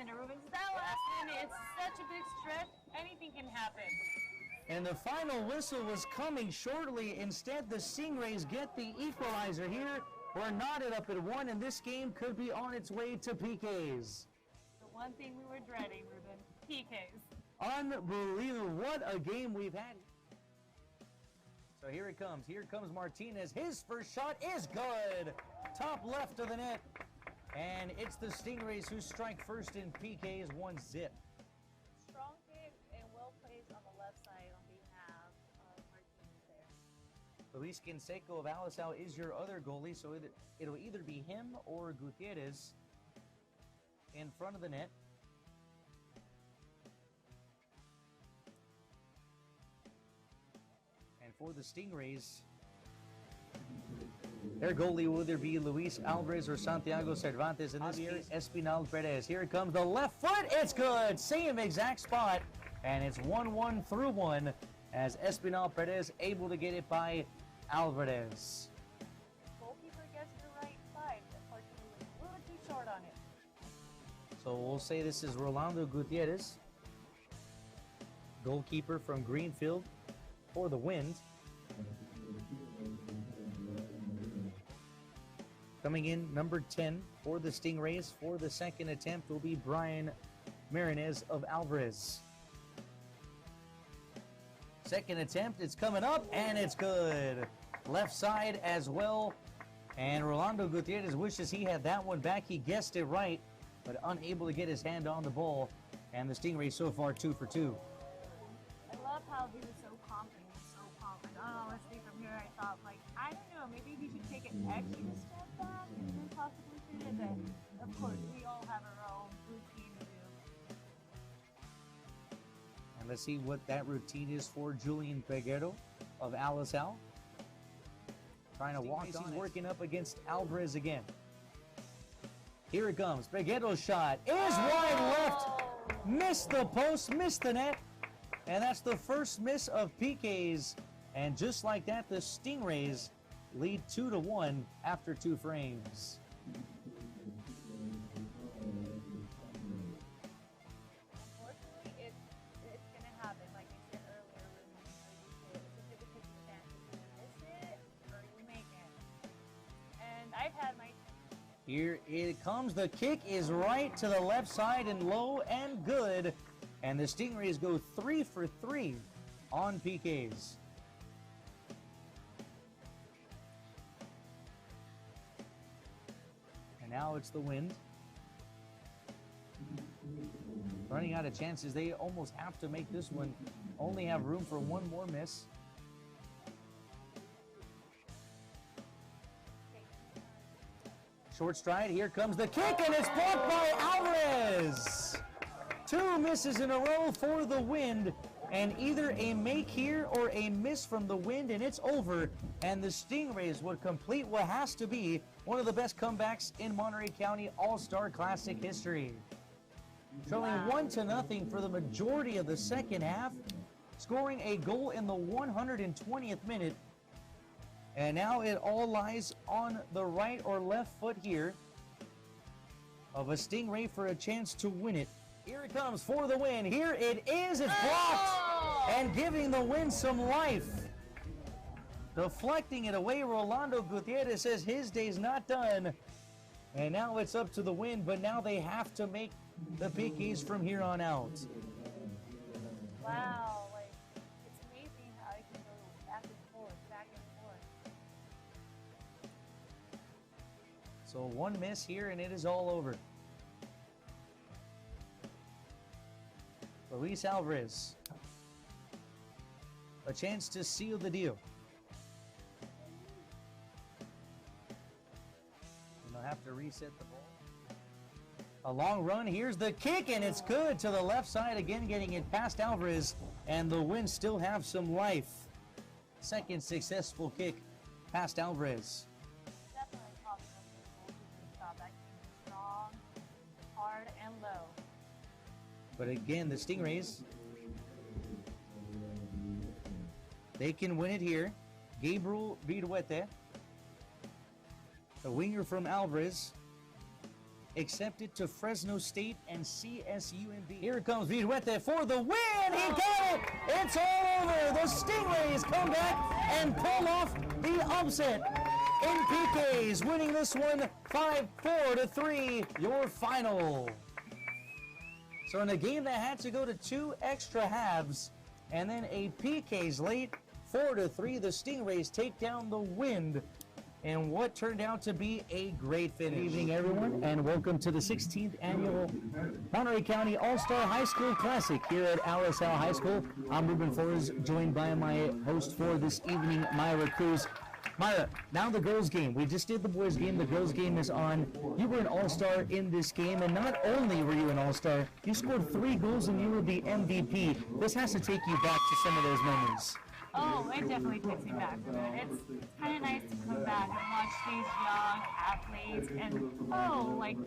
minute, Ruben. It's that last minute. It's such a big stretch. Anything can happen. And the final whistle was coming shortly. Instead, the Stingrays get the equalizer here. We're knotted up at 1, and this game could be on its way to PKs. The one thing we were dreading, Ruben, PKs. Unbelievable. What a game we've had. So here it comes. Here comes Martinez. His first shot is good. Top left of the net. And it's the Stingrays who strike first in PKs, 1-0. Strong kick and well placed on the left side on behalf of Martinez there. Luis Canseco of Alisal is your other goalie, so it'll either be him or Gutierrez in front of the net. And for the Stingrays, their goalie will either be Luis Alvarez or Santiago Cervantes. In this case, Espinal Perez. Here it comes, the left foot. It's good. Same exact spot. And it's 1-1 through 1 as Espinal Perez able to get it by Alvarez. Goalkeeper gets the right side. Unfortunately, a little too short on it. So we'll say this is Rolando Gutierrez, goalkeeper from Greenfield for the Wind. Coming in, number 10 for the Stingrays for the second attempt will be Brian Marinez of Alvarez. Second attempt, it's coming up, and it's good. Left side as well. And Rolando Gutierrez wishes he had that one back. He guessed it right, but unable to get his hand on the ball. And the Stingrays so far 2 for 2. I love how he was so confident. Oh, let's see from here. I thought, like, I don't know, maybe he should take an extra step back and then possibly shoot it. But of course, we all have our own routine to do. And let's see what that routine is for Julian Peguero of Alisal. Trying to walk on. He's working up against Alvarez again. Here it comes. Peguero's shot is wide left. Missed the post, missed the net. And that's the first miss of PKs. And just like that, the Stingrays lead 2-1 after 2 frames. Unfortunately, it's going to happen. Like I said earlier, it's a 50-50 chance. You miss it or you make it. And I've had my... Here it comes. The kick is right to the left side and low and good. And the Stingrays go 3 for 3 on PKs. And now it's the Wind. Running out of chances. They almost have to make this one. Only have room for one more miss. Short stride. Here comes the kick, and it's blocked by Alvarez. 2 misses in a row for the Wind, and either a make here or a miss from the Wind, and it's over. And the Stingrays would complete what has to be one of the best comebacks in Monterey County All-Star Classic history. Trailing 1-0 for the majority of the second half, scoring a goal in the 120th minute. And now it all lies on the right or left foot here of a Stingray for a chance to win it. Here it comes for the win. Here it is. It's blocked and giving the Wind some life. Deflecting it away, Rolando Gutierrez says his day's not done. And now it's up to the Wind, but now they have to make the PKs from here on out. Wow, like, it's amazing how it can go back and forth, back and forth. So one miss here and it is all over. Luis Alvarez, a chance to seal the deal. And they'll have to reset the ball. A long run, here's the kick, and it's good to the left side again, getting it past Alvarez, and the Wind still have some life. Second successful kick past Alvarez. Definitely probably a shot that came strong, hard, and low. But again, the Stingrays, they can win it here. Gabriel Viruete, the winger from Alvarez, accepted to Fresno State and CSUMB. Here comes Viruete for the win. He got it. It's all over. The Stingrays come back and pull off the upset in PKs, winning this one 5-4-3, your final. So in a game that had to go to 2 extra halves and then a PKs late, 4-3, the Stingrays take down the Wind in what turned out to be a great finish. Good evening, everyone, and welcome to the 16th annual Monterey County All-Star High School Classic here at Alisal High School. I'm Ruben Flores, joined by my host for this evening, Myra Cruz. Myra, now the girls' game. We just did the boys' game. The girls' game is on. You were an all-star in this game, and not only were you an all-star, you scored 3 goals and you were the MVP. This has to take you back to some of those moments. Oh, it definitely takes me back. It's kind of nice to come back and watch these young athletes and,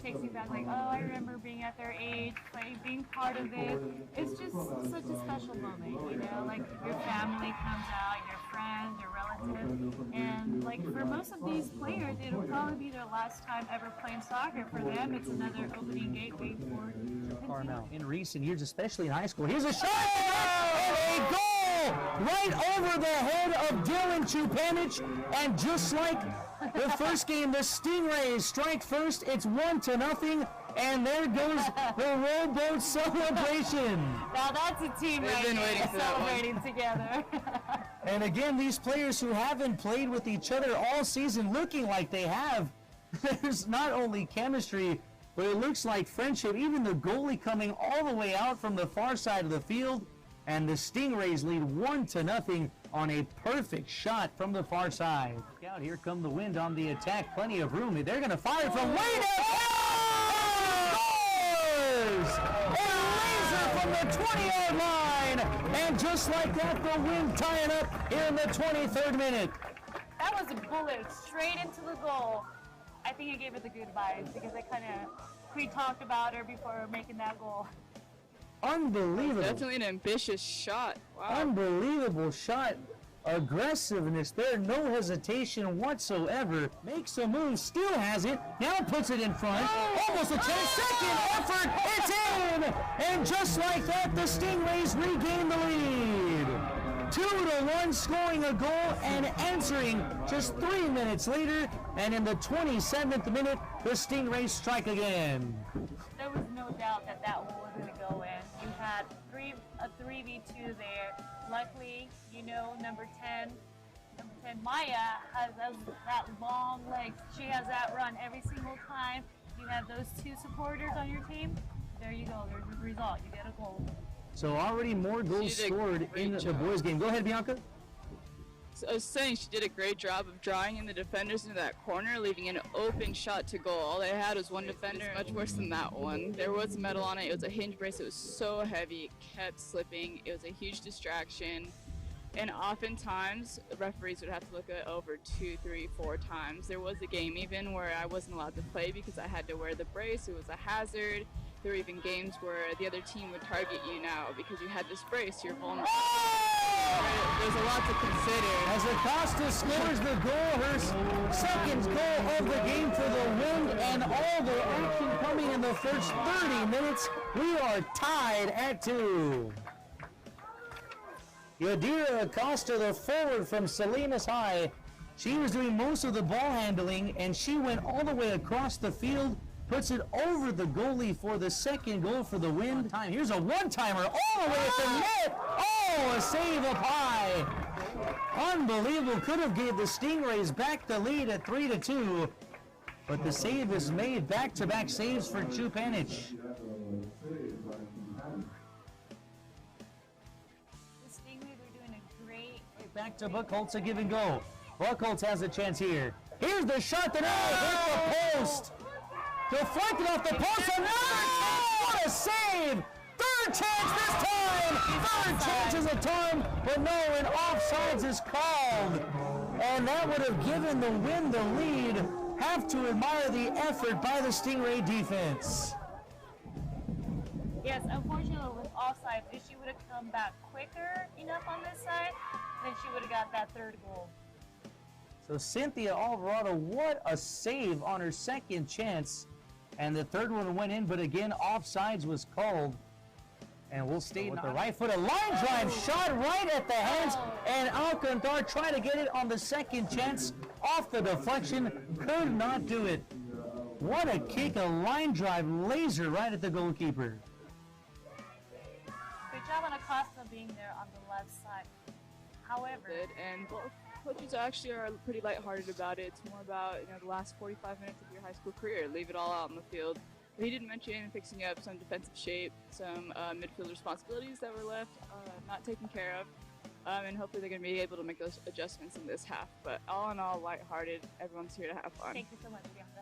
takes me back, I remember being at their age, being part of it. It's just such a special moment, your family comes out, your friends, your relatives, and, for most of these players, it'll probably be their last time ever playing soccer. For them, it's another opening gateway for now. In recent years, especially in high school, here's a shot and a goal right over the head of Dylan Chupanich, and just like the first game, the Stingrays strike first. It's 1-0, and there goes the rowboat celebration. Now that's a team celebrating together. And again, these players who haven't played with each other all season, looking like they have, there's not only chemistry, but it looks like friendship. Even the goalie coming all the way out from the far side of the field, and the Stingrays lead 1-0 on a perfect shot from the far side. Look out, here come the Wind on the attack. Plenty of room. They're going to fire from way down. A laser from the 20-yard line. And just like that, the Wind tie it up here in the 23rd minute. That was a bullet straight into the goal. I think I gave it the goodbyes because I kind of pre-talked about her before making that goal. Unbelievable. Definitely an ambitious shot. Wow. Unbelievable shot. Aggressiveness there, no hesitation whatsoever. Makes a move, still has it, now puts it in front. Almost a 10-second effort, it's in! And just like that, the Stingrays regain the lead. 2-1, scoring a goal and answering just 3 minutes later. And in the 27th minute, the Stingrays strike again. There was no doubt that that one was going to go in. You had a 3v2 there. Luckily, number 10, Maya has that long legs. She has that run every single time. You have those 2 supporters on your team. There you go. There's the result. You get a goal. So already more goals scored in the boys' game. Go ahead, Bianca. So I was saying she did a great job of drawing in the defenders into that corner, leaving an open shot to goal. All they had was one defender. Much worse than that one. There was metal on it. It was a hinge brace. It was so heavy. It kept slipping. It was a huge distraction. And oftentimes, the referees would have to look at it over 2, 3, 4 times. There was a game even where I wasn't allowed to play because I had to wear the brace. It was a hazard. There were even games where the other team would target you now because you had this brace. You're vulnerable. There's a lot to consider. As Acosta scores the goal, her second goal of the game for the Wind, and all the action coming in the first 30 minutes. We are tied at 2. Yadira Acosta, the forward from Salinas High, she was doing most of the ball handling, and she went all the way across the field, puts it over the goalie for the second goal for the Wind. Here's a one-timer all the way at the net. Oh, a save up high. Unbelievable. Could have gave the Stingrays back the lead at 3-2, but the save is made. Back-to-back saves for Chupanich. Back to Buchholz, a give and go. Buchholz has a chance here. Here's the shot that hit the post. Deflected off the post. Another chance. What a save. Third chance this time. Third chance is a time, but no, an offsides is called. And that would have given the Wind the lead. Have to admire the effort by the Stingray defense. Yes, unfortunately with offside, if she would have come back quicker enough on this side, then she would have got that third goal. So Cynthia Alvarado, what a save on her second chance. And the third one went in, but again, offsides was called. And we'll stay with the right foot. A line drive shot right at the hands. And Alcantar tried to get it on the second chance off the deflection. Could not do it. What a kick, a line drive laser right at the goalkeeper. Good job on Acosta being there on the left side. However, and both coaches actually are pretty lighthearted about it. It's more about, you know, the last 45 minutes of your high school career. Leave it all out on the field. But he did mention fixing up some defensive shape, some midfield responsibilities that were left not taken care of, and hopefully they're going to be able to make those adjustments in this half. But all in all, lighthearted. Everyone's here to have fun. thank you so much, Bianca.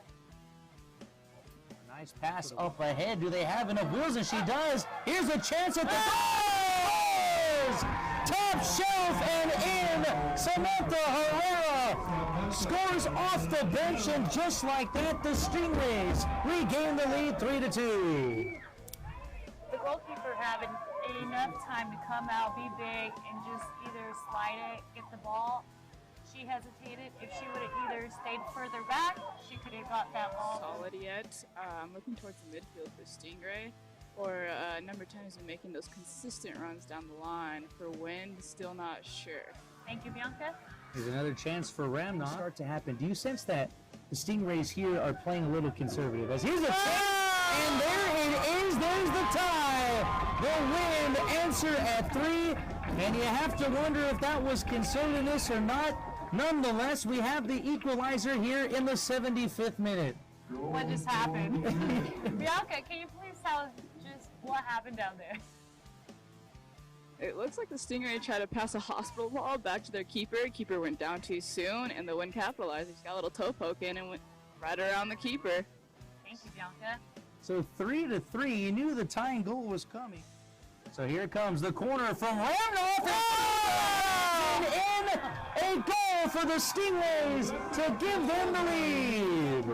Nice pass up ahead. Do they have enough wheels? And she does. Here's a chance at the goals! Top shelf and in. Samantha Herrera scores off the bench, and just like that, the Stingrays regain the lead 3-2. The goalkeeper having enough time to come out, be big, and just either slide it, get the ball. She hesitated. If she would have either stayed further back, she could have got that ball. Solid yet. Looking towards the midfield for Stingray, or number 10 has been making those consistent runs down the line. For Wind, still not sure. Thank you, Bianca. Here's another chance for Ramnot. Start to happen. Do you sense that the Stingrays here are playing a little conservative? As here's a chance, and there it is. There's the tie. The Wind answer at 3, and you have to wonder if that was conservativeness or not. Nonetheless, we have the equalizer here in the 75th minute. What just happened? Bianca, can you please tell us just what happened down there? It looks like the Stingray tried to pass a hospital ball back to their keeper. Keeper went down too soon, and the Wind capitalized. He's got a little toe poke in and went right around the keeper. Thank you, Bianca. So 3-3. You knew the tying goal was coming. So here comes the corner from Randolph. And in a goal for the Stingrays to give them the lead.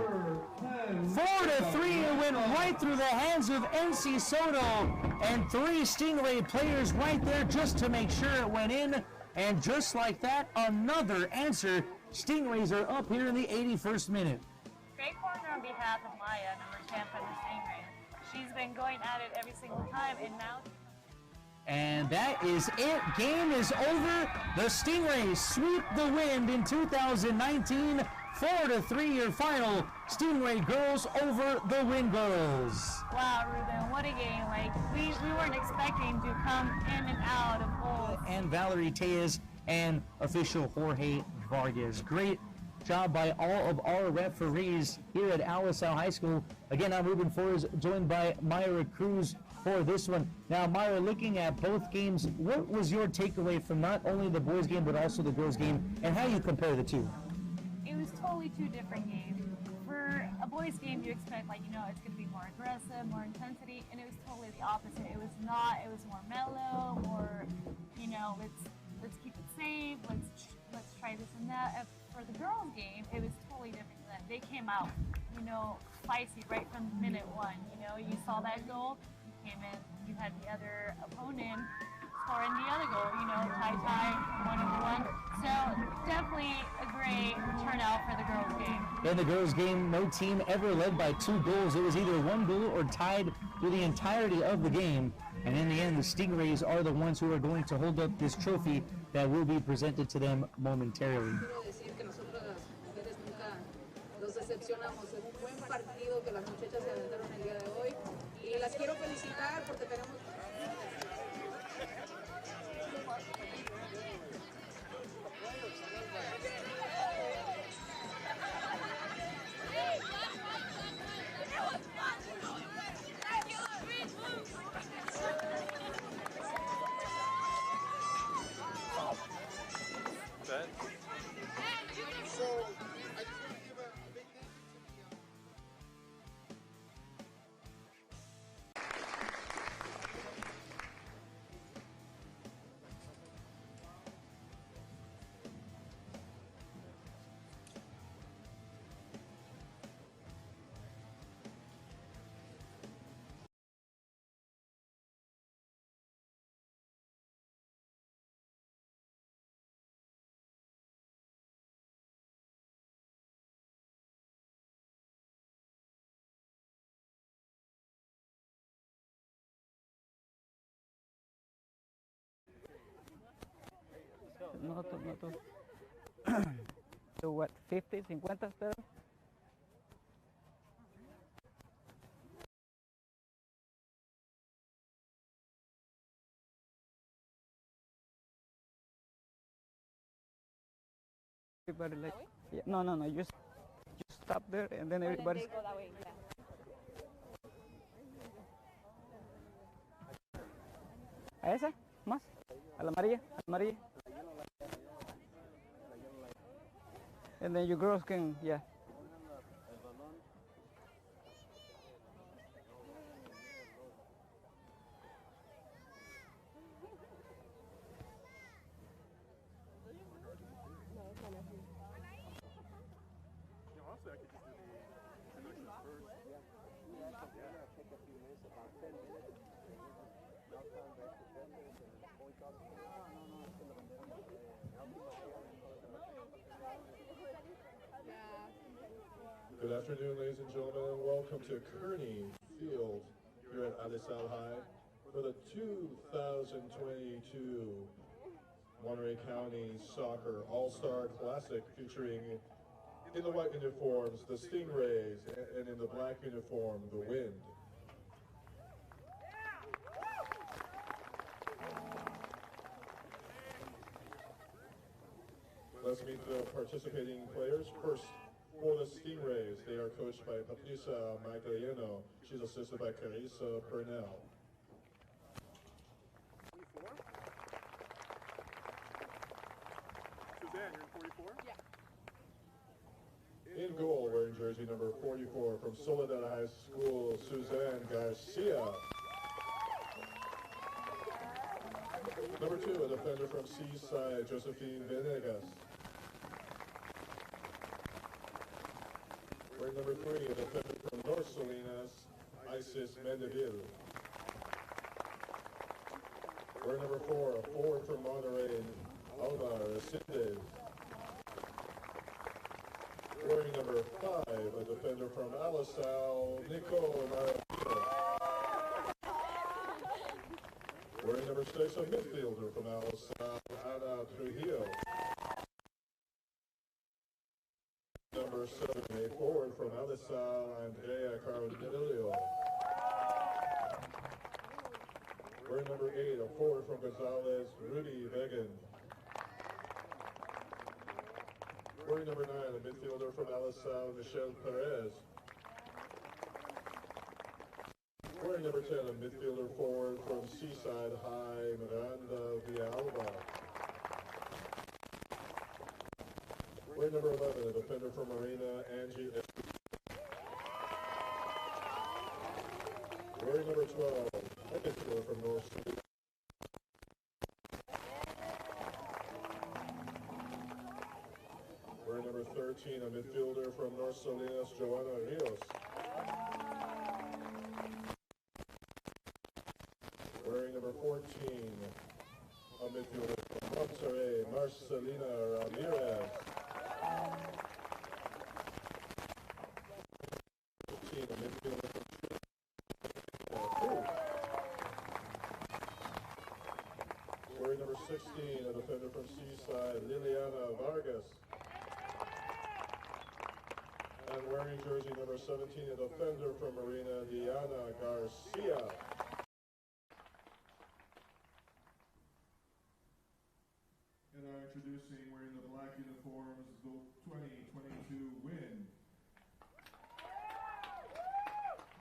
4-3. It went right through the hands of NC Soto, and 3 Stingray players right there just to make sure it went in. And just like that, another answer. Stingrays are up here in the 81st minute. Great corner on behalf of Maya, number 10 for the Stingrays. She's been going at it every single time, and now... And that is it. Game is over. The Stingrays sweep the Wind in 2019. 4-3 your final. Stingray girls over the Wind girls. Wow, Ruben, what a game. Like, we weren't expecting to come in and out of goals. And Valerie Tejas and official Jorge Vargas. Great job by all of our referees here at Alisal High School. Again, I'm Ruben Flores, joined by Myra Cruz for this one. Now, Myra, looking at both games, what was your takeaway from not only the boys' game but also the girls' game, and how you compare the two? It was totally 2 different games. For a boys' game, you expect, like, you know, it's going to be more aggressive, more intensity, and it was totally the opposite. It was not. It was more mellow, more, you know, let's keep it safe, let's try this and that. For the girls' game, it was totally different. They came out, you know, feisty right from minute 1. You know, you saw that goal, you came in, you had the other opponent scoring the other goal, you know, tie, 1-1. So definitely a great turnout for the girls' game. In the girls' game, no team ever led by 2 goals. It was either 1 goal or tied through the entirety of the game. And in the end, the Stingrays are the ones who are going to hold up this trophy that will be presented to them momentarily. Decepcionamos. Es un buen partido que las muchachas se aventaron el día de hoy y las quiero felicitar porque tenemos... nosotros, so what, 50, 50, Pedro? Everybody like, yeah, no, just stop there and then everybody. Go that way, yeah. ¿A esa? ¿Más? ¿A la amarilla? ¿A la amarilla? And then you girls can, yeah. Good afternoon, ladies and gentlemen, and welcome to Kearney Field here at Alisal High for the 2022 Monterey County Soccer All-Star Classic, featuring in the white uniforms the Stingrays and in the black uniform the Wind. Let's meet the participating players. First, for the Stingrays, they are coached by Patricia Magliano. She's assisted by Carissa Purnell. Suzanne, you're in 44? Yeah. In goal, wearing jersey number 44 from Salinas High School, Suzanne Garcia. Number 2, a defender from Seaside, Josephine Venegas. Wearing number 3, a defender from North Salinas, Isis Mendeville. Wearing number 4, a forward from Monterey, Alvar Cindes. Wearing number 5, a defender from Alisal, Nicole Maravilla. Wearing number 6, a midfielder from Alisal, Ana Trujillo. Number 7, a forward from Alisal, Andrea Cardenillo. Wearing number 8, a forward from Gonzales, Rudy Vegan. Wearing number 9, a midfielder from Alisal, Michelle Perez. Wearing number 10, a midfielder forward from Seaside High, Miranda Villalba. Wearing number 11, a defender from Marina, Angie. Wearing number 12, a midfielder from North Street. Wearing number 13, a midfielder from North Salinas, Joanna Rios. Wearing number 14, a midfielder from Monterey, Marcelina Ramirez. 15, a midfielder from Wearing number 16, a defender from Seaside, Liliana Vargas. And wearing jersey number 17, a defender from Marina, Diana Garcia. And now introducing, wearing the black uniforms, the 2022 Wind.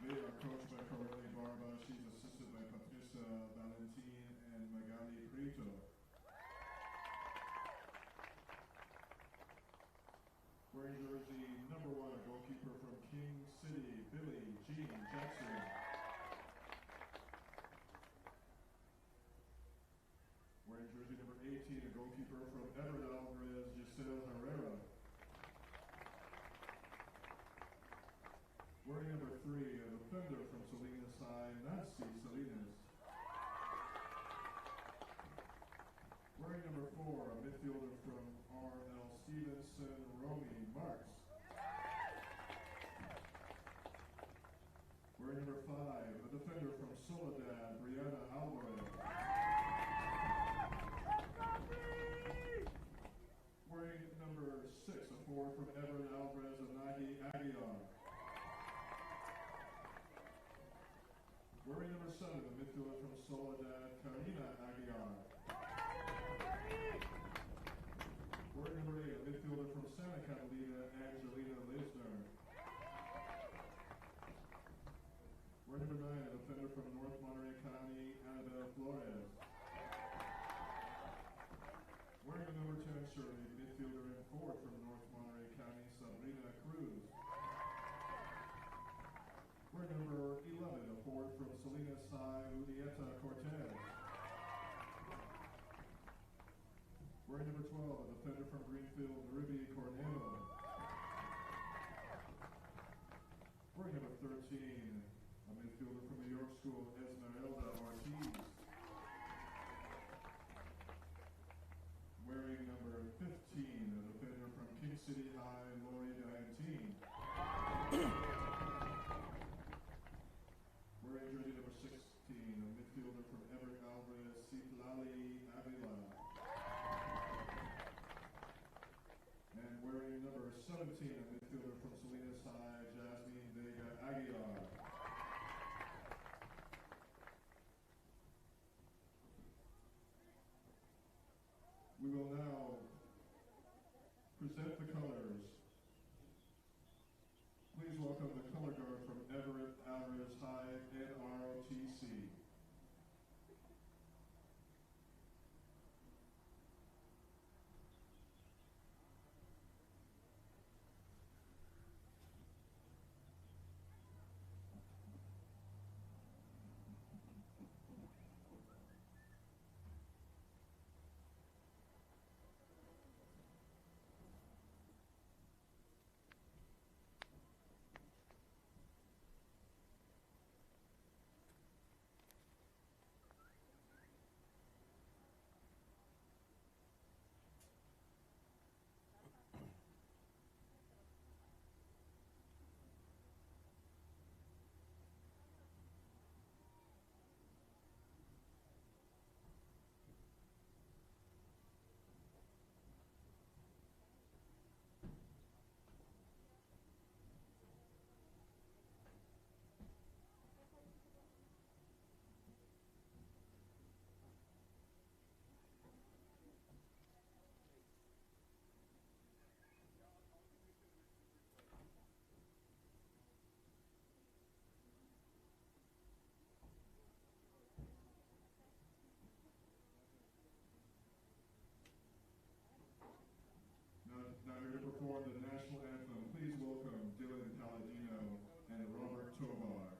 They are coached by Corelli Barba. She's assisted by Patricia Valentin and Magali Brito. Wearing jersey number 1, a goalkeeper from King City, Billy Jean Jackson. Wearing jersey number 18, a goalkeeper from Everett Alvarez, Giselle Herrera. Wearing number 3, a defender from Salinas High, Nancy Salinas. Wearing number 4, a midfielder from R.L. Stevenson, Romy Marks. Wearing number 5, a defender from Soledad, Brianna Alvarez. Aguilar. Wearing number 7, the midfielder from Soledad, Karina Aguilar. Wearing number 8, a midfielder from Santa Catalina, Angelina Lisner. Wearing number 9, a defender from North Monterey County, Annabelle Flores. Wearing the number 10 shirt, a midfielder and forward from North Monterey County, Sabrina Cruz. Wearing number 11, a forward from Salinas High, Udieta Cortez. Wearing number 12, a defender from Greenfield, Ruby Cornelo. Wearing number 13, a midfielder from the York School, Esmeralda Ortiz. Wearing number 15, a defender from King City High, Lori Diantine. Wearing jersey number 16, a midfielder from Everett Alvarez, Citlali Avila. And wearing number 17, a midfielder from Salinas High, Jasmine Vega Aguilar. We will now present the colors. Please welcome the color guard from Everett Alvarez High, NROTC. Now here to perform the national anthem, please welcome Dylan Palladino and Robert Tovar.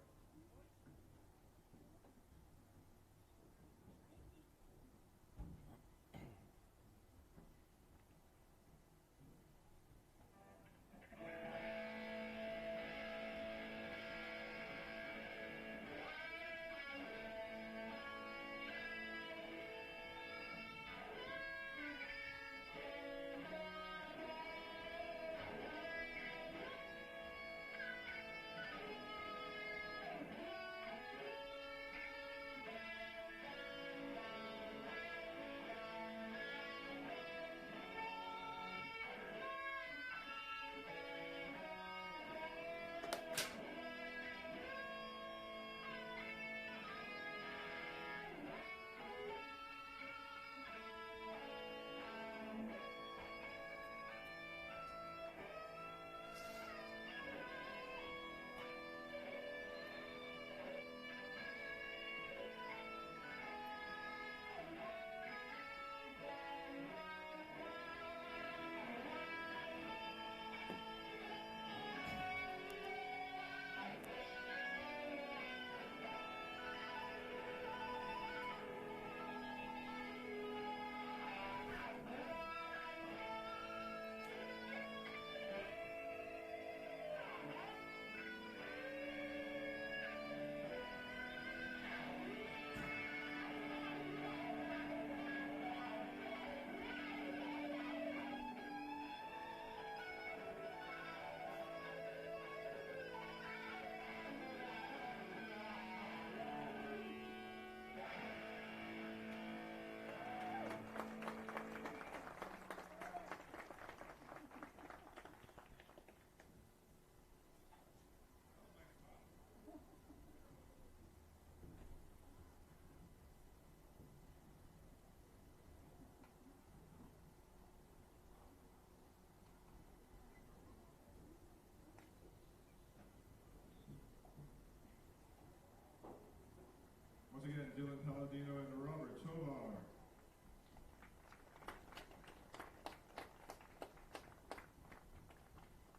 again, Dylan Palladino and Robert Tovar.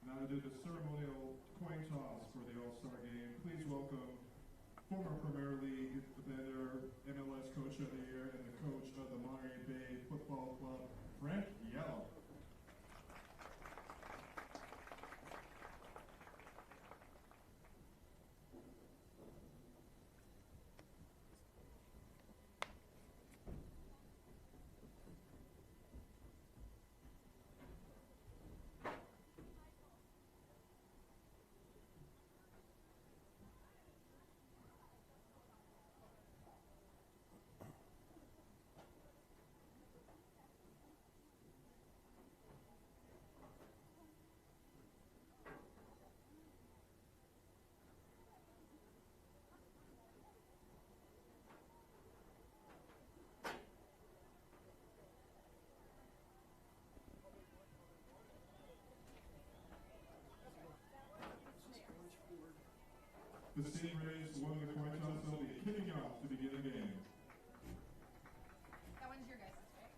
Now to do the ceremonial coin toss for the All-Star game, please welcome former Premier League defender, MLS Coach of the Year, and the coach of the Monterey Bay Football Club, Frank Yell. The Stingrays won the coin toss, they'll be kicking off to begin the game. That one's your guys', right?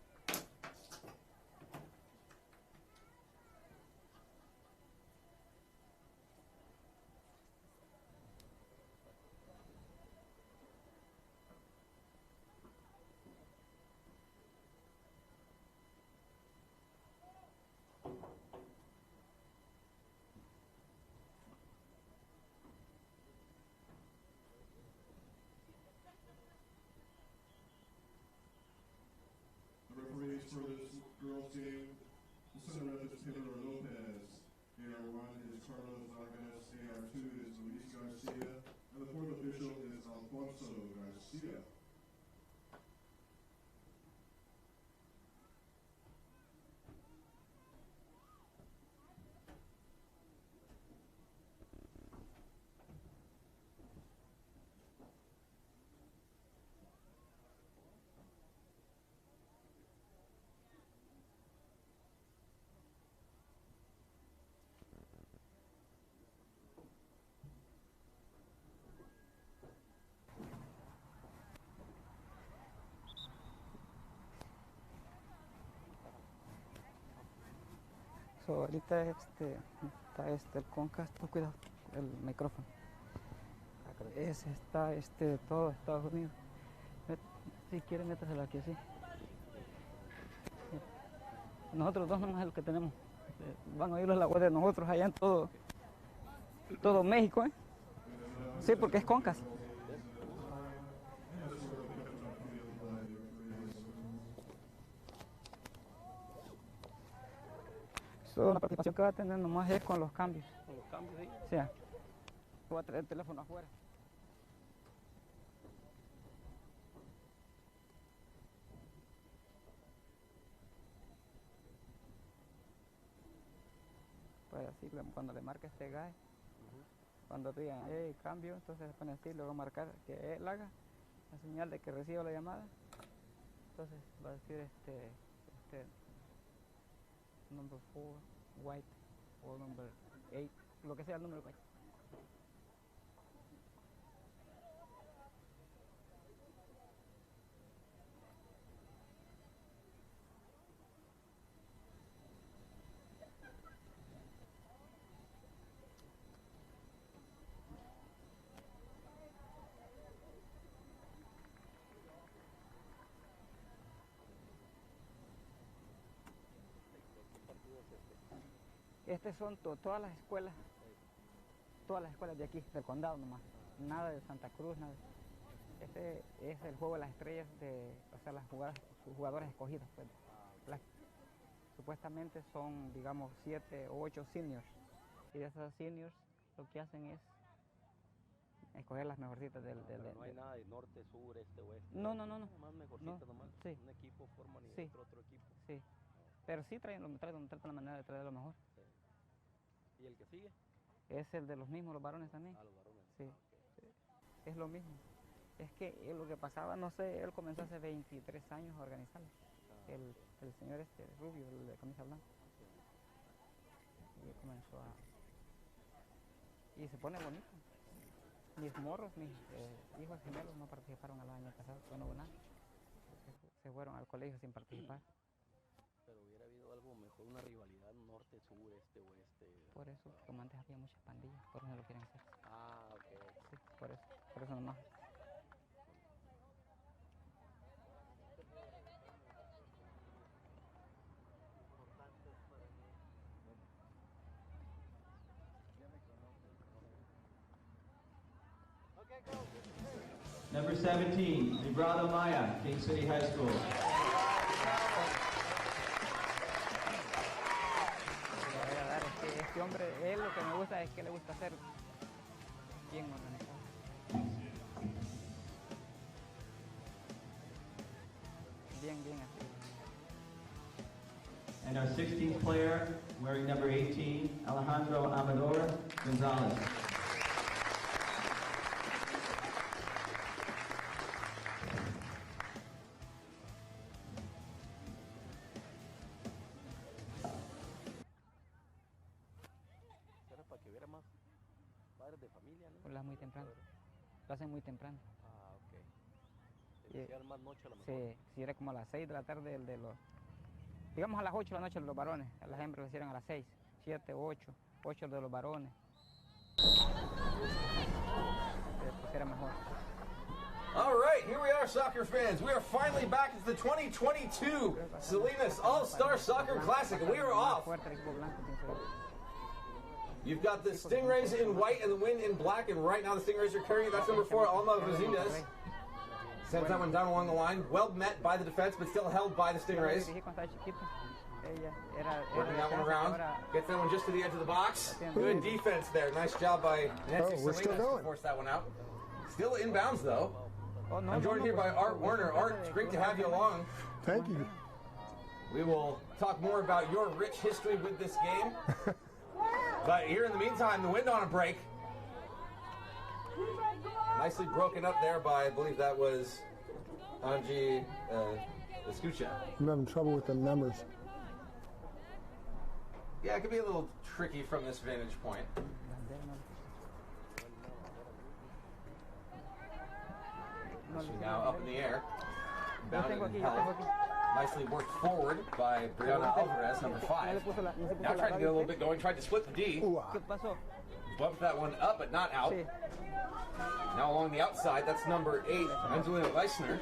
The referees for this girls' game, the center ref is Taylor Lopez, AR1 is Carlos Vargas, AR2 is Luis Garcia, and the fourth official is Alfonso Garcia. So, ahorita está el Concast, cuidado, el micrófono. Está todo Estados Unidos. Si quiere, métaselo aquí así. Nosotros dos nomás es lo que tenemos. Van a oír la voz de nosotros allá en todo México, ¿eh? Sí, porque es Concast. La participación que va a tener nomás es con los cambios. ¿Con los cambios, sí? Sí. Voy a traer el teléfono afuera. Pues así, cuando le marque este guy, cuando digan, cambio, entonces se pone así, luego marcar que él haga la señal de que reciba la llamada. Entonces va a decir number 4, white, o number 8, lo que sea el número white. Son todas las escuelas de aquí, del condado nomás, nada de Santa Cruz, nada. Este es el juego de las estrellas, o sea, sus jugadores escogidos. Pues. Supuestamente son, digamos, 7 o 8 seniors, y de esas seniors lo que hacen es escoger las mejorcitas del... No hay nada de norte, sur, este, oeste. No. Más mejorcitas nomás. Sí. Un equipo forman y otro equipo. Sí. Pero sí tratan la manera de traer lo mejor. Sí. ¿Y el que sigue? Es el de los mismos, los varones también. Ah, los varones. Sí. Okay. Es lo mismo. Es que lo que pasaba, no sé, él comenzó hace 23 años a organizarlo. El señor rubio, el de camisa blanca. Sí. Y comenzó y se pone bonito. mis morros, mis hijos gemelos no participaron el año pasado, no hubo nada. Se fueron al colegio sin participar. Pero hubiera habido algo mejor, una rivalidad norte, sur, este, oeste. Por eso, como antes había muchas pandillas, por eso no lo quieren hacer. Ah, ok. Sí, por eso nomás. Number 17, Librado Maya, King City High School. Este hombre, él lo que me gusta es que le gusta hacer bien organizado. Bien así. And our 16th player, wearing number 18, Alejandro Amador Gonzalez. Muy temprano. Lo hacen muy temprano. Ah, ok. Iniciar más noche a lo mejor. Sí, si era como a las 6 de la tarde el de los... Digamos a las 8 de la noche de los varones. A las hembras lo hicieron a las 6, 7, 8 de los varones. Pues era mejor. All right, here we are, soccer fans. We are finally back at the 2022 Salinas All-Star Soccer Classic, and we are off. You've got the Stingrays in white and the Wind in black, and right now the Stingrays are carrying it. That's number 4, Alma Vazindas. Sends that one down along the line. Well met by the defense, but still held by the Stingrays. Working that one around. Gets that one just to the edge of the box. Good defense there. Nice job by Nancy Salinas to force that one out. Still inbounds, though. I'm joined here by Art Werner. Art, it's great to have you along. Thank you. We will talk more about your rich history with this game. But here in the meantime, the Wind on a break. Nicely broken up there by, I believe that was Angie Escucha. I'm having trouble with the numbers. Yeah, it could be a little tricky from this vantage point. Now up in the air. Bounded and held. Nicely worked forward by Brianna Alvarez, number 5. Now trying to get a little bit going, tried to split the D. Bumped that one up, but not out. Now along the outside, that's number 8, Angelina Leisner,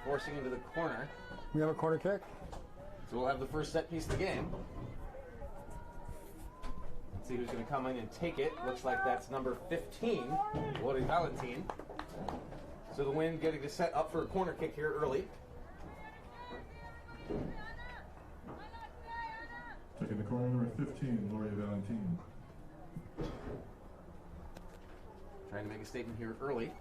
forcing into the corner. We have a corner kick. So we'll have the first set piece of the game. Let's see who's going to come in and take it. Looks like that's number 15, Lori Valentin. So the Wind getting to set up for a corner kick here early. Taking the corner, number 15, Lori Valentin. Trying to make a statement here early.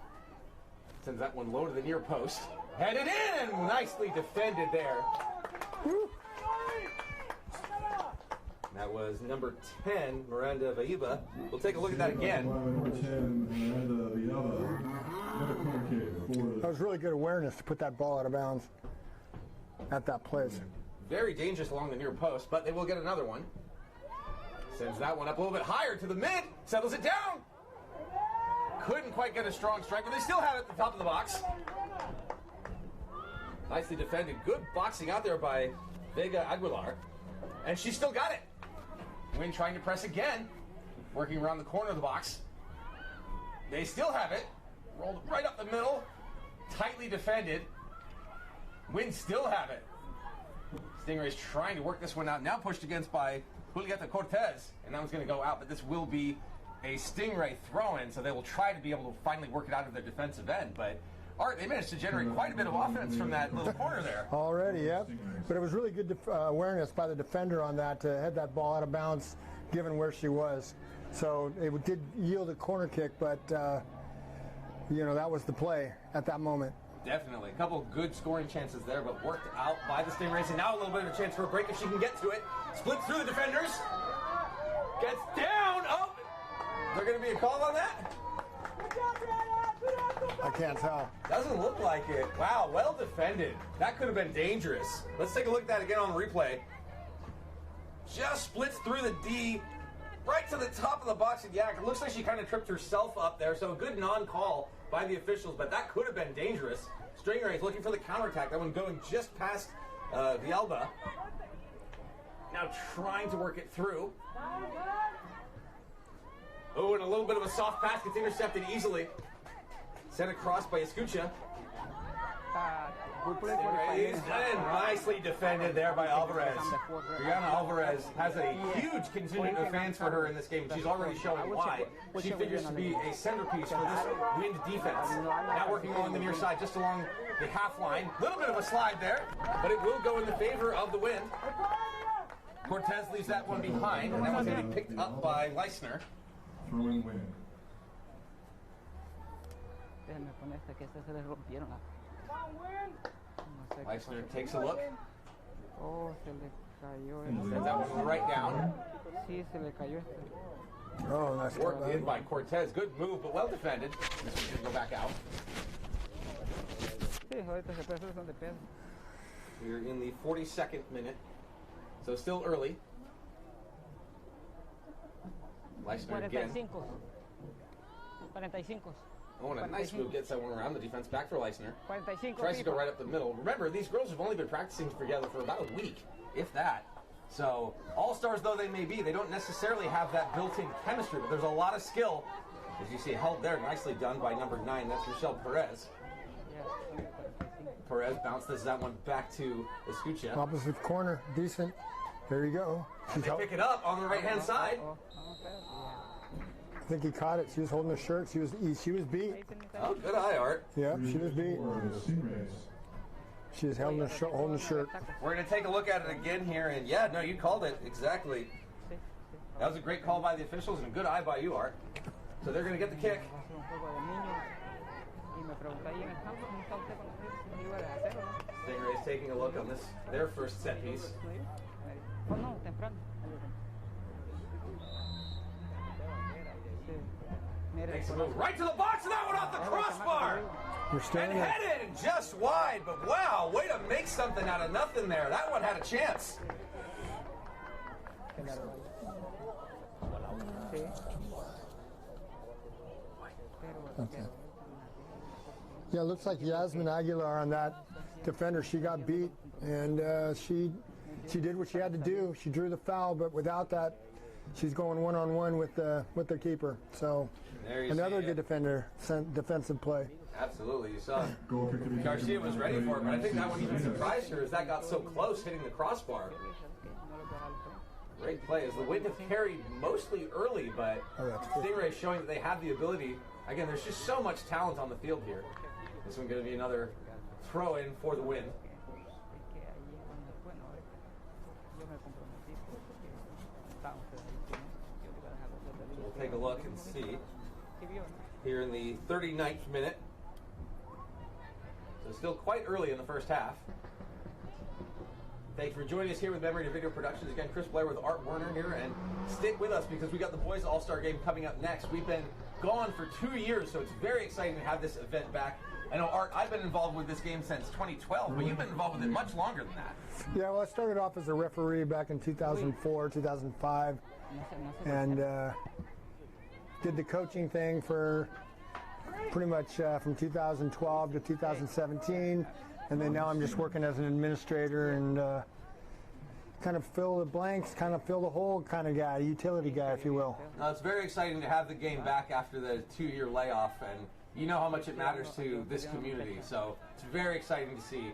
Sends that one low to the near post. Headed in and nicely defended there. That was number 10, Miranda Vaiba. We'll take a look at that again. Number 10, Miranda Vaiba. Another corner kick for That was really good awareness to put that ball out of bounds at that place. Very dangerous along the near post, but they will get another one. Sends that one up a little bit higher to the mid. Settles it down. Couldn't quite get a strong strike, but they still have it at the top of the box. Nicely defended. Good boxing out there by Vega Aguilar. And she still got it. Wind trying to press again. Working around the corner of the box. They still have it. Rolled right up the middle. Tightly defended. Wind still have it. Stingrays trying to work this one out. Now pushed against by Julieta Cortez. And that one's going to go out, but this will be a Stingray throw-in, so they will try to be able to finally work it out of their defensive end. But Art, they managed to generate quite a bit of offense from that little corner there. Already, yep. But it was really good awareness by the defender on that to head that ball out of bounds, given where she was. So it did yield a corner kick, but you know, that was the play at that moment. Definitely. A couple good scoring chances there, but worked out by the Stingrays. And now a little bit of a chance for a break if she can get to it. Splits through the defenders. Gets down. Oh, is there going to be a call on that? I can't tell. Doesn't look like it. Wow, well defended. That could have been dangerous. Let's take a look at that again on the replay. Just splits through the D right to the top of the box, and yeah, it looks like she kind of tripped herself up there, so a good non-call by the officials, but that could have been dangerous. Stingrays looking for the counterattack, that one going just past Villalba. Now trying to work it through. Oh, and a little bit of a soft pass gets intercepted easily. Sent across by Escucha. And nicely defended there by Alvarez. Brianna Alvarez has a huge contingent of fans for her in this game. She's already showing why. She figures to be a centerpiece for this Wind defense. Now working along the near side, just along the half line. A little bit of a slide there, but it will go in the favor of the Wind. Cortez leaves that one behind, and that one's going to be picked up by Leisner. Throwing Wind. Leisner takes a look. Oh, se le cayó. Sends that one right down. Sí, se le cayó Oh, nice. Worked in by Cortez. Good move, but well defended. This one's going to go back out. Sí, ahorita se puede hacer son de pedo. We're in the 42nd minute, so still early. Leisner again. 45. Oh, and a nice move gets that one around the defense. Back for Leisner. 45. Tries to go right up the middle. Remember, these girls have only been practicing together for about a week, if that. So, all-stars though they may be, they don't necessarily have that built-in chemistry, but there's a lot of skill. As you see, held there, nicely done by number 9. That's Rochelle Perez. Perez bounces that one back to Escucha. Opposite corner, decent. There you go. And they pick it up on the right-hand side. I think he caught it. She was holding the shirt. She was beat. Oh, good eye, Art. Yeah, she was beat. She was holding the shirt. We're going to take a look at it again here, and yeah, no, you called it exactly. That was a great call by the officials and a good eye by you, Art. So they're going to get the kick. Stingrays taking a look on this, their first set piece. Makes a move right to the box, and that one off the crossbar! And headed and just wide, but wow, way to make something out of nothing there. That one had a chance. Okay. Yeah, it looks like Yasmin Aguilar on that defender. She got beat, and she did what she had to do. She drew the foul, but without that, she's going one-on-one with the keeper. So another good defensive play. Absolutely, you saw Garcia was ready for it, but I think that one even surprised her as that got so close, hitting the crossbar. Great play as the Wind have carried mostly early, but Stingrays showing that they have the ability. Again, there's just so much talent on the field here. This one's going to be another throw-in for the Wind. So we'll take a look and see here in the 39th minute. So still quite early in the first half. Thank you for joining us here with Memory to Video Productions. Again, Chris Blair with Art Werner here, and stick with us because we got the Boys All-Star Game coming up next. We've been gone for 2 years, so it's very exciting to have this event back. I know, Art, I've been involved with this game since 2012, but you've been involved with it much longer than that. Yeah, well, I started off as a referee back in 2004, 2005, and did the coaching thing for pretty much from 2012 to 2017, and then now I'm just working as an administrator and kind of fill the blanks, kind of fill the hole kind of guy, utility guy, if you will. Now, it's very exciting to have the game back after the 2-year layoff, and you know how much it matters to this community, so it's very exciting to see.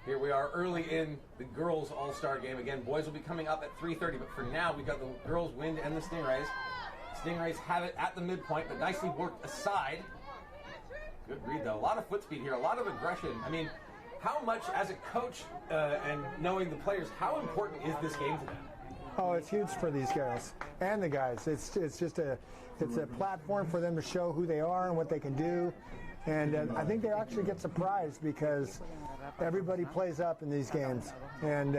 Here we are early in the girls All-Star Game. Again, boys will be coming up at 3:30, but for now we've got the girls Wind and the Stingrays. Stingrays have it at the midpoint, but nicely worked aside. Good read, though. A lot of foot speed here, a lot of aggression. I mean, how much, as a coach and knowing the players, how important is this game to them? Oh, it's huge for these girls and the guys. It's just a platform for them to show who they are and what they can do. And I think they actually get surprised because everybody plays up in these games. And,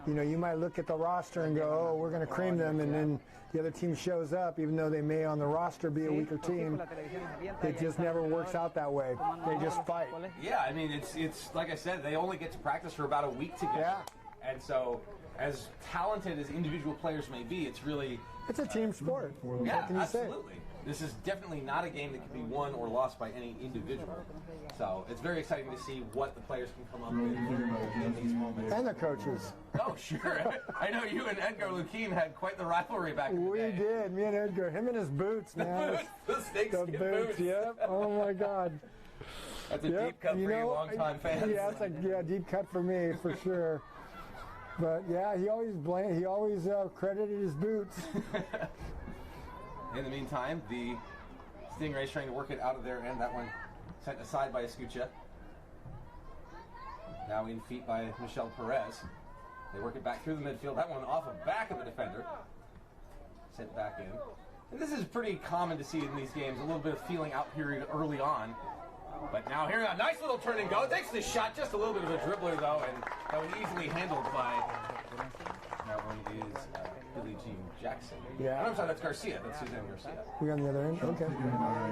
you know, you might look at the roster and go, oh, we're going to cream them. And then the other team shows up, even though they may on the roster be a weaker team. It just never works out that way. They just fight. Yeah, I mean, it's like I said, they only get to practice for about a week together. Yeah. And so, as talented as individual players may be, it's a team sport. Yeah, what can you say? absolutely. This is definitely not a game that can be won or lost by any individual. So it's very exciting to see what the players can come up with in these moments. And the coaches. Oh, sure. I know you and Edgar Luquin had quite the rivalry back in the day. We did. Me and Edgar. Him and his boots, man. The snakeskin boots. Yep. Oh, my God. That's a deep cut for you long-time fans. Yeah, it's deep cut for me, for sure. But, yeah, he always credited his boots. In the meantime, the Stingrays trying to work it out of their end. That one sent aside by Escucha. Now in feet by Michelle Perez. They work it back through the midfield. That one off the back of the defender. Sent back in. And this is pretty common to see in these games. A little bit of feeling out period early on. But now here, a nice little turn and go. Takes the shot, just a little bit of a dribbler though, and that one easily handled by, that one is Billie Jean Jackson. Yeah. Oh, I'm sorry, that's Garcia. That's Suzanne Garcia. We on the other end? Okay.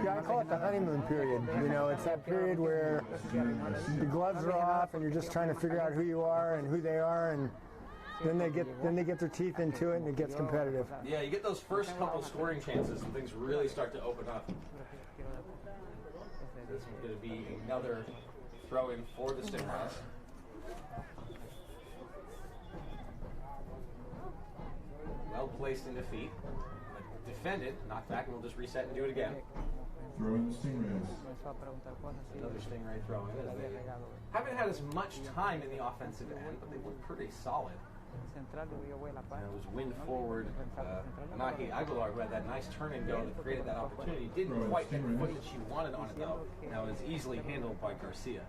Yeah, I call it the honeymoon period. You know, it's that period where the gloves are off and you're just trying to figure out who you are and who they are, and then they get their teeth into it and it gets competitive. Yeah, you get those first couple scoring chances and things really start to open up. This is going to be another throw-in for the Stingrays. Well placed in defeat. Defended, knocked back, and we'll just reset and do it again. Throw in the Stingrays. Another Stingray throw-in. They haven't had as much time in the offensive end, but they look pretty solid. And it was wind forward. Nahi Aguilar, who had that nice turn and go that created that opportunity, didn't quite get the foot that she wanted on it though. Now it was easily handled by Garcia.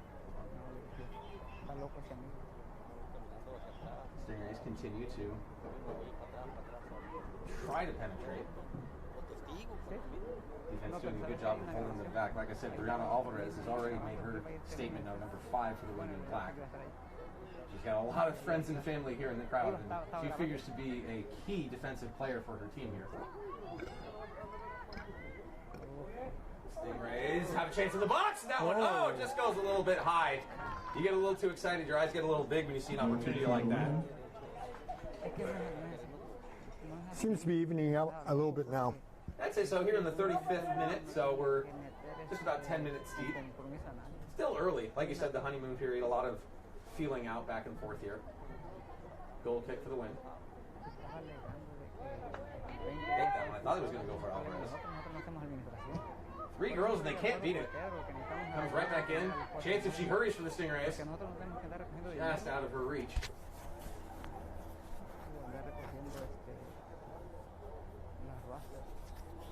Stingrays continue to try to penetrate. Defense doing a good job of holding them back. Like I said, Brianna Alvarez has already made her statement of number 5 for the women in black. She's got a lot of friends and family here in the crowd, and she figures to be a key defensive player for her team here. Stingrays have a chance in the box. That one, oh, it just goes a little bit high. You get a little too excited, your eyes get a little big when you see an opportunity like that. Seems to be evening out a little bit now. I'd say so here in the 35th minute, so we're just about 10 minutes deep. Still early. Like you said, the honeymoon period, a lot of feeling out back and forth here. Goal kick for the win. Take that one. I thought he was going to go for Alvarez. 3 girls and they can't beat it. Comes right back in. Chance if she hurries for the Stingrays. Just out of her reach.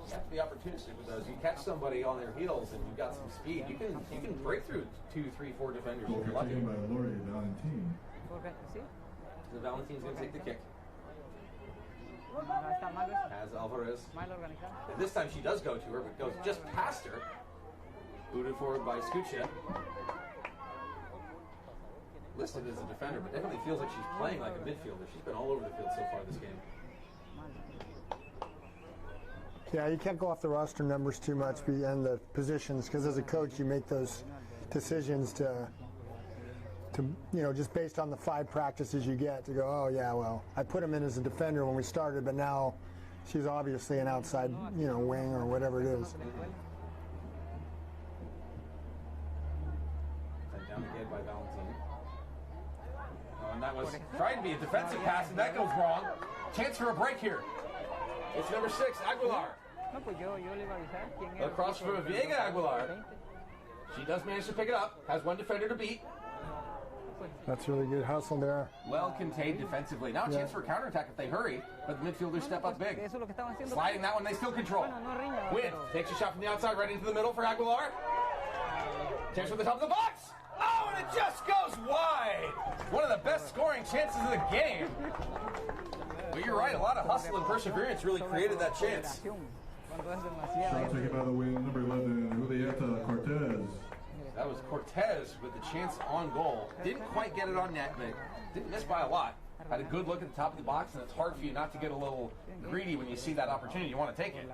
You have to be opportunistic with those. You catch somebody on their heels and you've got some speed. You can break through 2, 3, 4 defenders if you're lucky. By Lori Valentine. So Valentine's going to take the kick. Has Alvarez. And this time she does go to her, but goes just past her. Booted forward by Escucha. Listed as a defender, but definitely feels like she's playing like a midfielder. She's been all over the field so far this game. Yeah, you can't go off the roster numbers too much and the positions, because as a coach you make those decisions to just based on the 5 practices you get to go, oh yeah, well, I put him in as a defender when we started, but now she's obviously an outside, wing or whatever it is. Sent down again by Valentine. And that was trying to be a defensive pass, and that goes wrong. Chance for a break here. It's number 6, Aguilar. Across from Viega Aguilar. She does manage to pick it up. Has one defender to beat. That's really good hustle there. Well contained defensively. Now a chance for a counterattack if they hurry, but the midfielders step up big. Sliding that one, they still control. Win. Takes a shot from the outside right into the middle for Aguilar. Chance for the top of the box. Oh, and it just goes wide. One of the best scoring chances of the game. Well, you're right. A lot of hustle and perseverance really created that chance. Shot taken by the wing, number 11, Julieta Cortez. That was Cortez with the chance on goal. Didn't quite get it on net, but didn't miss by a lot. Had a good look at the top of the box, and it's hard for you not to get a little greedy when you see that opportunity. You want to take it.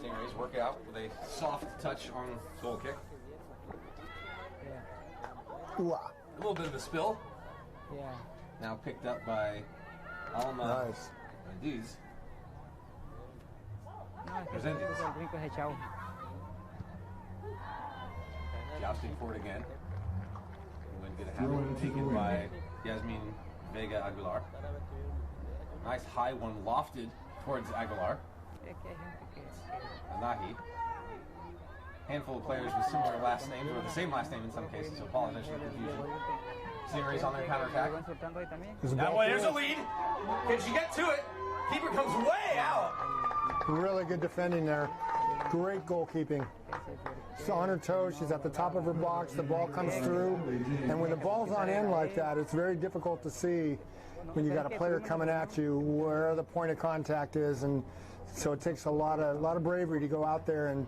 Stingrays work out with a soft touch on goal kick. Ooh, A little bit of a spill. Yeah. Now picked up by Alma nice. Diz. No, es que Presentes. el brinco es echado. Jousting for it again. We're going to have it taken by Yasmin Vega Aguilar. Nice high one lofted towards Aguilar. Es que hay gente que... Anahi. Handful of players with similar last names, or the same last name in some cases, so apologize for the confusion. Stingrays on their counterattack. That way, there's a lead. Can she get to it? Keeper comes way out. Really good defending there. Great goalkeeping. She's on her toes. She's at the top of her box. The ball comes through. And when the ball's on end like that, it's very difficult to see when you got a player coming at you where the point of contact is. And so it takes a lot of bravery to go out there and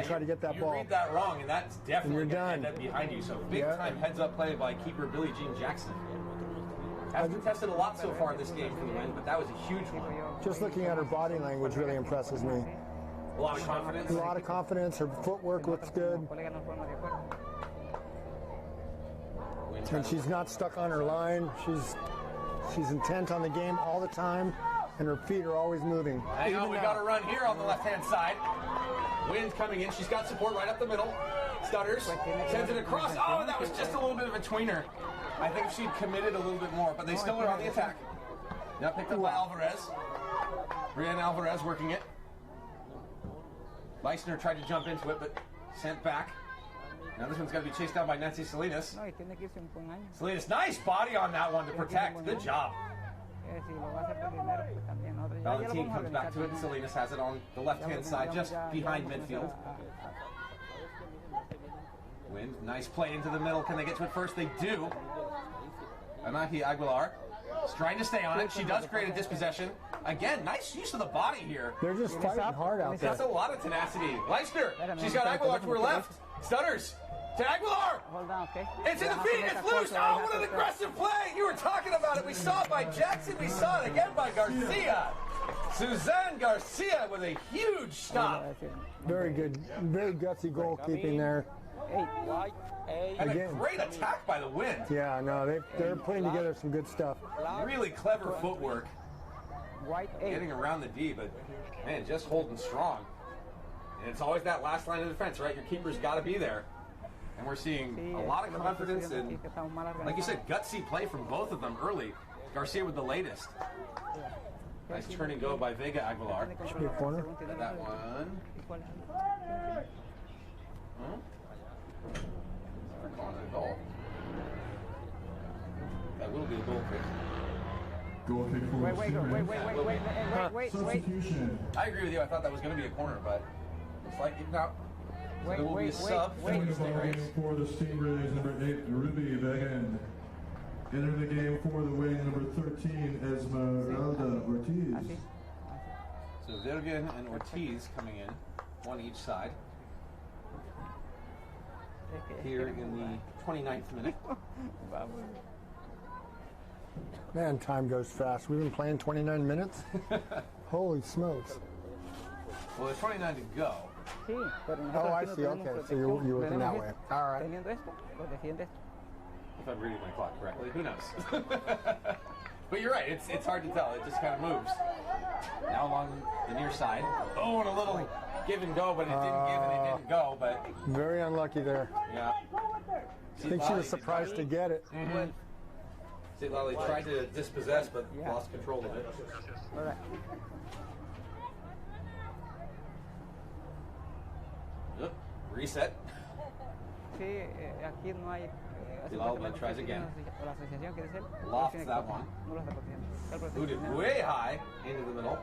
try to get that ball. You read that wrong, and that's definitely And going you're to end done. up behind you. So big time heads up play by keeper Billie Jean Jackson. Has been tested a lot so far in this game for the win, but that was a huge one. Just looking at her body language really impresses me. A lot of confidence. A lot of confidence. Her footwork looks good. And she's not stuck on her line. She's intent on the game all the time, and her feet are always moving. Hang on, we got a run here on the left-hand side. Wind coming in. She's got support right up the middle. Stutters. Sends it across. Oh, that was just a little bit of a tweener. I think she'd committed a little bit more, but they still are on the attack. Now picked up by Alvarez. Brianna Alvarez working it. Leisner tried to jump into it, but sent back. Now this one's got to be chased down by Nancy Salinas. Salinas, nice body on that one to protect. Good job. Valentin comes back to it, and Salinas has it on the left-hand side, just behind midfield. Wind, nice play into the middle. Can they get to it first? They do. Anahi Aguilar is trying to stay on it. She does create a dispossession. Again, nice use of the body here. They're just fighting hard out there. That's a lot of tenacity. Leisner, she's got Aguilar to her left. Stutters to Aguilar. It's in the feet. It's loose. Oh, what an aggressive play. You were talking about it. We saw it by Jackson. We saw it again by Garcia. Suzanne Garcia with a huge stop. Very good, very gutsy goalkeeping there. And a great attack by the Wind. Yeah, no, they're putting together some good stuff. Really clever footwork. Getting around the D, but man, just holding strong. And it's always that last line of defense, right? Your keeper's got to be there. And we're seeing a lot of confidence and, like you said, gutsy play from both of them early. Garcia with the latest. Nice turn and go by Vega Aguilar. Should be a corner. And that one. They're calling it a goal. That will be a goal kick. Goal kick for Wait. substitution. I agree with you. I thought that was going to be a corner, but looks like it now. So there will be a sub for the Stingrays. For the Stingrays, number 8, Ruby Vegan. Entering the game for the wing, number 13, Esmeralda Ortiz. So Virgen and Ortiz coming in, one each side. Here in the 29th minute. Man, time goes fast. We've been playing 29 minutes. Holy smokes. Well, there's 29 to go. Oh, I see. Okay, so you're working that way. All right. If I'm reading my clock correctly, who knows? But you're right, it's hard to tell. It just kind of moves. Now along the near side. Oh, and a little give and go, but it didn't give and it didn't go. But very unlucky there. Yeah. I think she was surprised to get it. Mm-hmm. See, Lally tried to dispossess, but lost control of it. All right. Yep. Reset. Alisal tries again. Lofts that one. Booted way high into the middle.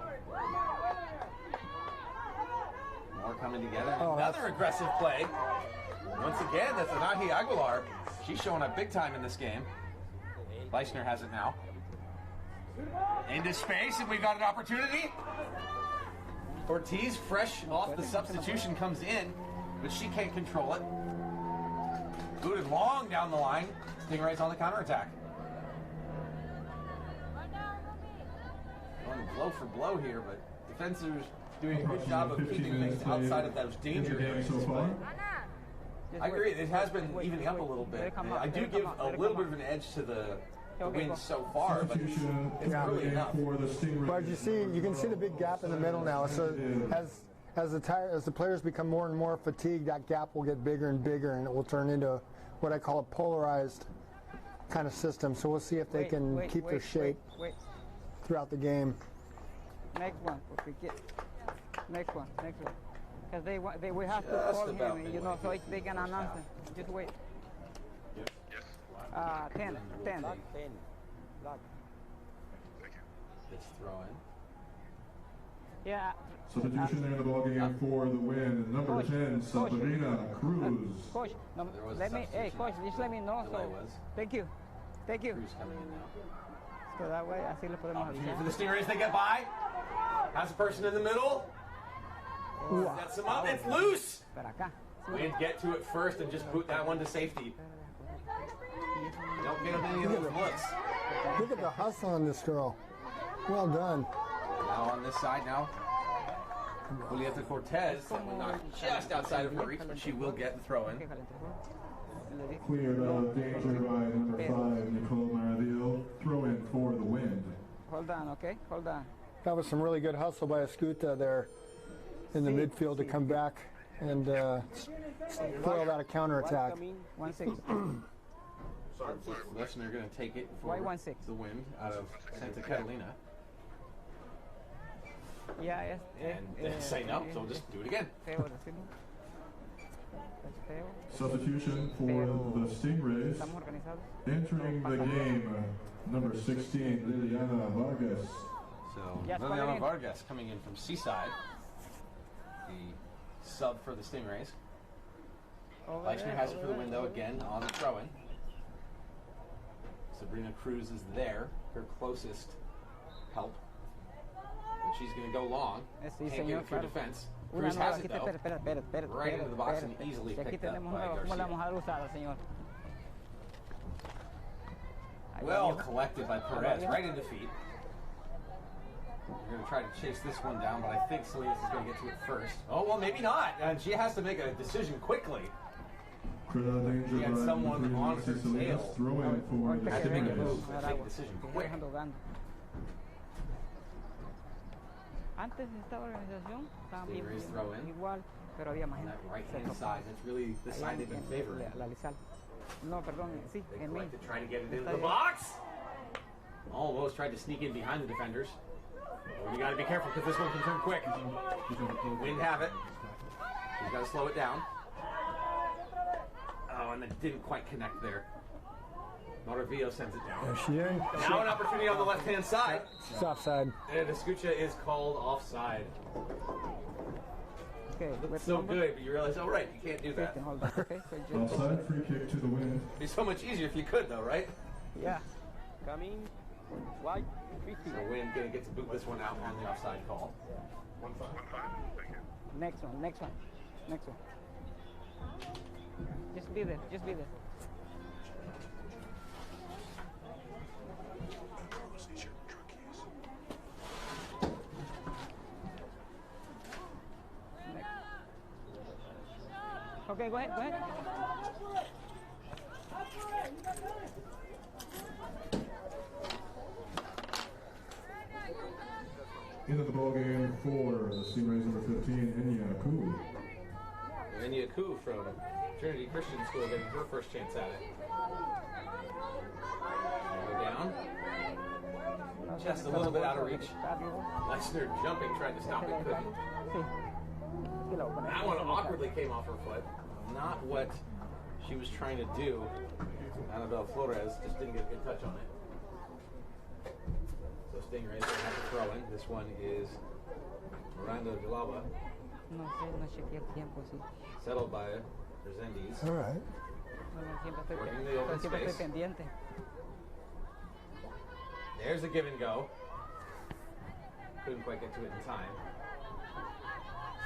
More coming together. Another aggressive play. Once again, that's Anahi Aguilar. She's showing up big time in this game. Leisner has it now. Into space, and we've got an opportunity. Ortiz, fresh off the substitution, comes in, but she can't control it. Booted long down the line. Stingrays on the counterattack. Going blow for blow here, but defenders doing a good job of keeping things outside of those danger areas. I agree. It has been evening up a little bit. I do give a little bit of an edge to the wind so far, but it's early enough. But you can see the big gap in the middle now. So as the players become more and more fatigued, that gap will get bigger and bigger, and it will turn into what I call a polarized kind of system. So we'll see if they can keep their shape throughout the game. Next one. Next one. Because we have to call him, you know, so they can announce him. Just wait. 10. It's throwing. Yeah. Substitution there in the ballgame for the win. Number 10, Sabrina Cruz. Coach, no, coach, just let me know. So, thank you. Cruz coming in now. So that way, así le podemos avisar. For the Stingrays, they get by. Has a person in the middle. Sets him up. It's loose. Wind get to it first and just boot that one to safety. Don't get him any of those looks. Look at the hustle on this girl. Well done. Now on this side now. Julieta Cortez, that will knock just outside of her reach, but she will get the throw in. Cleared out of danger by number 5, Nicole Maraville. Throw in for the wind. Hold on, okay? Hold on. That was some really good hustle by Escuta there in the midfield to come back and foil out a counterattack. 1-6. Listen, they're going to take it for the wind out of Santa Catalina. Yeah, and they say no, so just do it again. Substitution for the Stingrays. Entering the game, number 16, Liliana Vargas. So Liliana Vargas coming in from Seaside, the sub for the Stingrays. Leichner has it for the window again on the throw-in. Sabrina Cruz is there, her closest help. But she's going to go long. Can't get it through defense. Cruz has it though. Right into the box and easily picked up by Garcia. Well collected by Perez, right into feet. We're going to try to chase this one down, but I think Salinas is going to get to it first. Oh, well, maybe not. And she has to make a decision quickly. She had someone on her tail. Had to make a move and make a decision quick. Antes de esta organización estaban bien igual, pero había más gente. Right hand side, that's really the side they've been favored. La Alisal. No, perdón, sí, en mí. Trying to get it into the box. Almost tried to sneak in behind the defenders. Oh, you got to be careful because this one can turn quick. Wind have it. He's got to slow it down. Oh, and it didn't quite connect there. Moravillo sends it down. Now an opportunity on the left-hand side. It's offside. And Escucha is called offside. Okay, so good, but you realize, oh right, you can't do that. Offside, free kick to the wind. It'd be so much easier if you could, though, right? Yeah. Coming wide, 50. So Wind gonna get to boot this one out on the offside call. Next one. Just be there. Okay, go ahead. Into the ballgame for the Stingrays number 15, Enya Koo. Enya Koo from Trinity Christian School getting her first chance at it. Go down. Just a little bit out of reach. Leichner jumping, tried to stop it, couldn't. That one awkwardly came off her foot. Not what she was trying to do. Annabelle Flores just didn't get a good touch on it. So Stingrays don't have to throw in. This one is Miranda Villalba. Settled by Resendiz. All right. Working the open space. There's a give and go. Couldn't quite get to it in time.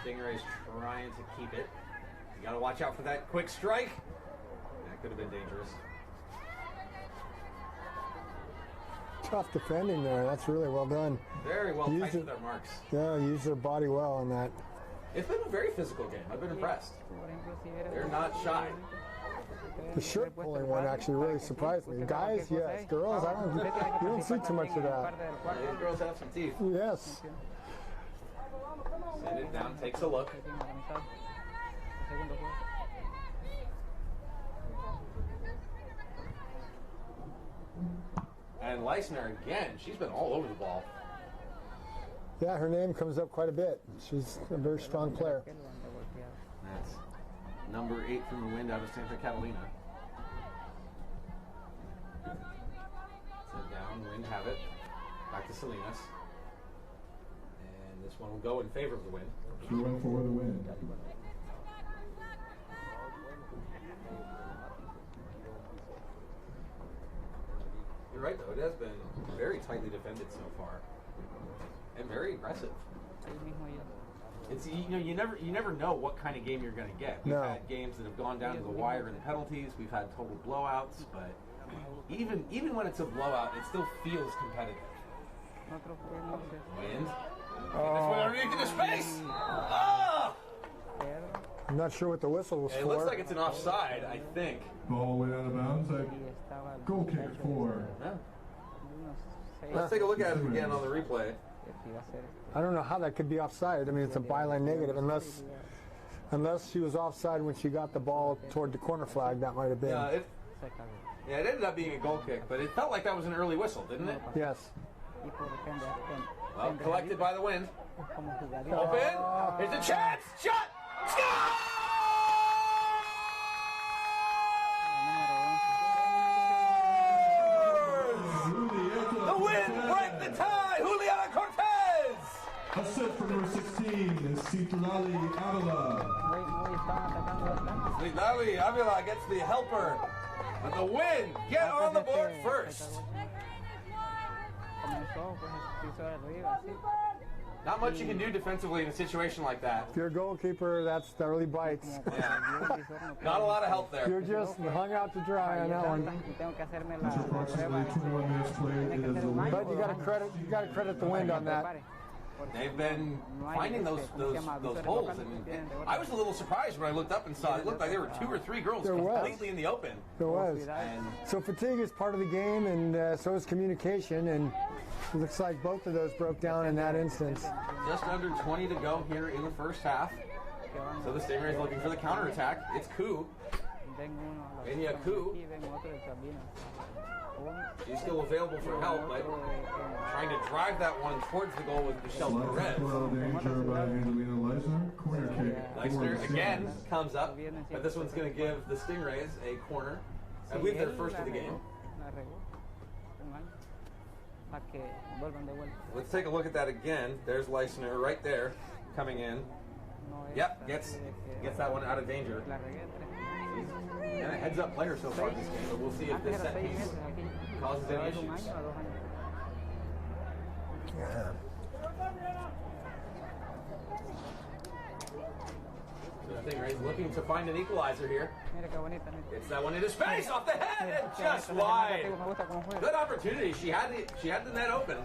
Stingrays trying to keep it. You gotta watch out for that quick strike. That could have been dangerous. Tough defending there. That's really well done. Very well timed with their marks. Yeah, used their body well on that. It's been a very physical game. I've been impressed. They're not shy. The shirt pulling one actually really surprised me. Guys, yes. Girls, you don't see too much of that. Yeah, girls have some teeth. Yes. Send it down, takes a look. And Leisner again, she's been all over the ball. Yeah, her name comes up quite a bit. She's a very strong player. That's number 8 from the wind out of Santa Catalina. Set down, wind have it. Back to Salinas. And this one will go in favor of the wind. 2-1 for the wind. You're right, though. It has been very tightly defended so far, and very aggressive. It's you never know what kind of game you're going to get. We've had games that have gone down to the wire in penalties. We've had total blowouts, but even when it's a blowout, it still feels competitive. Wind. This one underneath into space. Oh! I'm not sure what the whistle was for. It looks like it's an offside, I think. Ball went out of bounds. Goal kick for. Let's take a look at it again on the replay. I don't know how that could be offside. I mean, it's a byline negative unless she was offside when she got the ball toward the corner flag. That might have been. It ended up being a goal kick, but it felt like that was an early whistle, didn't it? Yes. Well, collected by the wind. Open. Here's a chance. Shot. Score! The wind break the tie. Juliana Cortez. Assist for number 16, Citlali Avila. Citlali Avila gets the helper. But the wind get on the board first. Not much you can do defensively in a situation like that. If you're a goalkeeper, that really bites. Yeah. Not a lot of help there. You're just hung out to dry on that one. After approximately 21 minutes played, it is the wind. But you got to credit the wind on that. They've been finding those holes, and I was a little surprised when I looked up and saw it looked like there were 2 or 3 girls completely in the open. There was. So fatigue is part of the game, and so is communication, and it looks like both of those broke down in that instance. Just under 20 to go here in the first half. So the Stingrays looking for the counterattack. It's Koo. Enya Koo. She's still available for help, but trying to drive that one towards the goal with Michelle Perez. Danger by Angelina Leisner. Corner kick. Leisner again comes up, but this one's going to give the Stingrays a corner. I believe they're first of the game. Let's take a look at that again. There's Leisner right there, coming in. Yep, gets that one out of danger. And a heads-up player so far this game, but we'll see if this set piece causes any issues. Yeah. So the Stingrays looking to find an equalizer here. It's that one into space off the head and just wide. Good opportunity. She had the net open.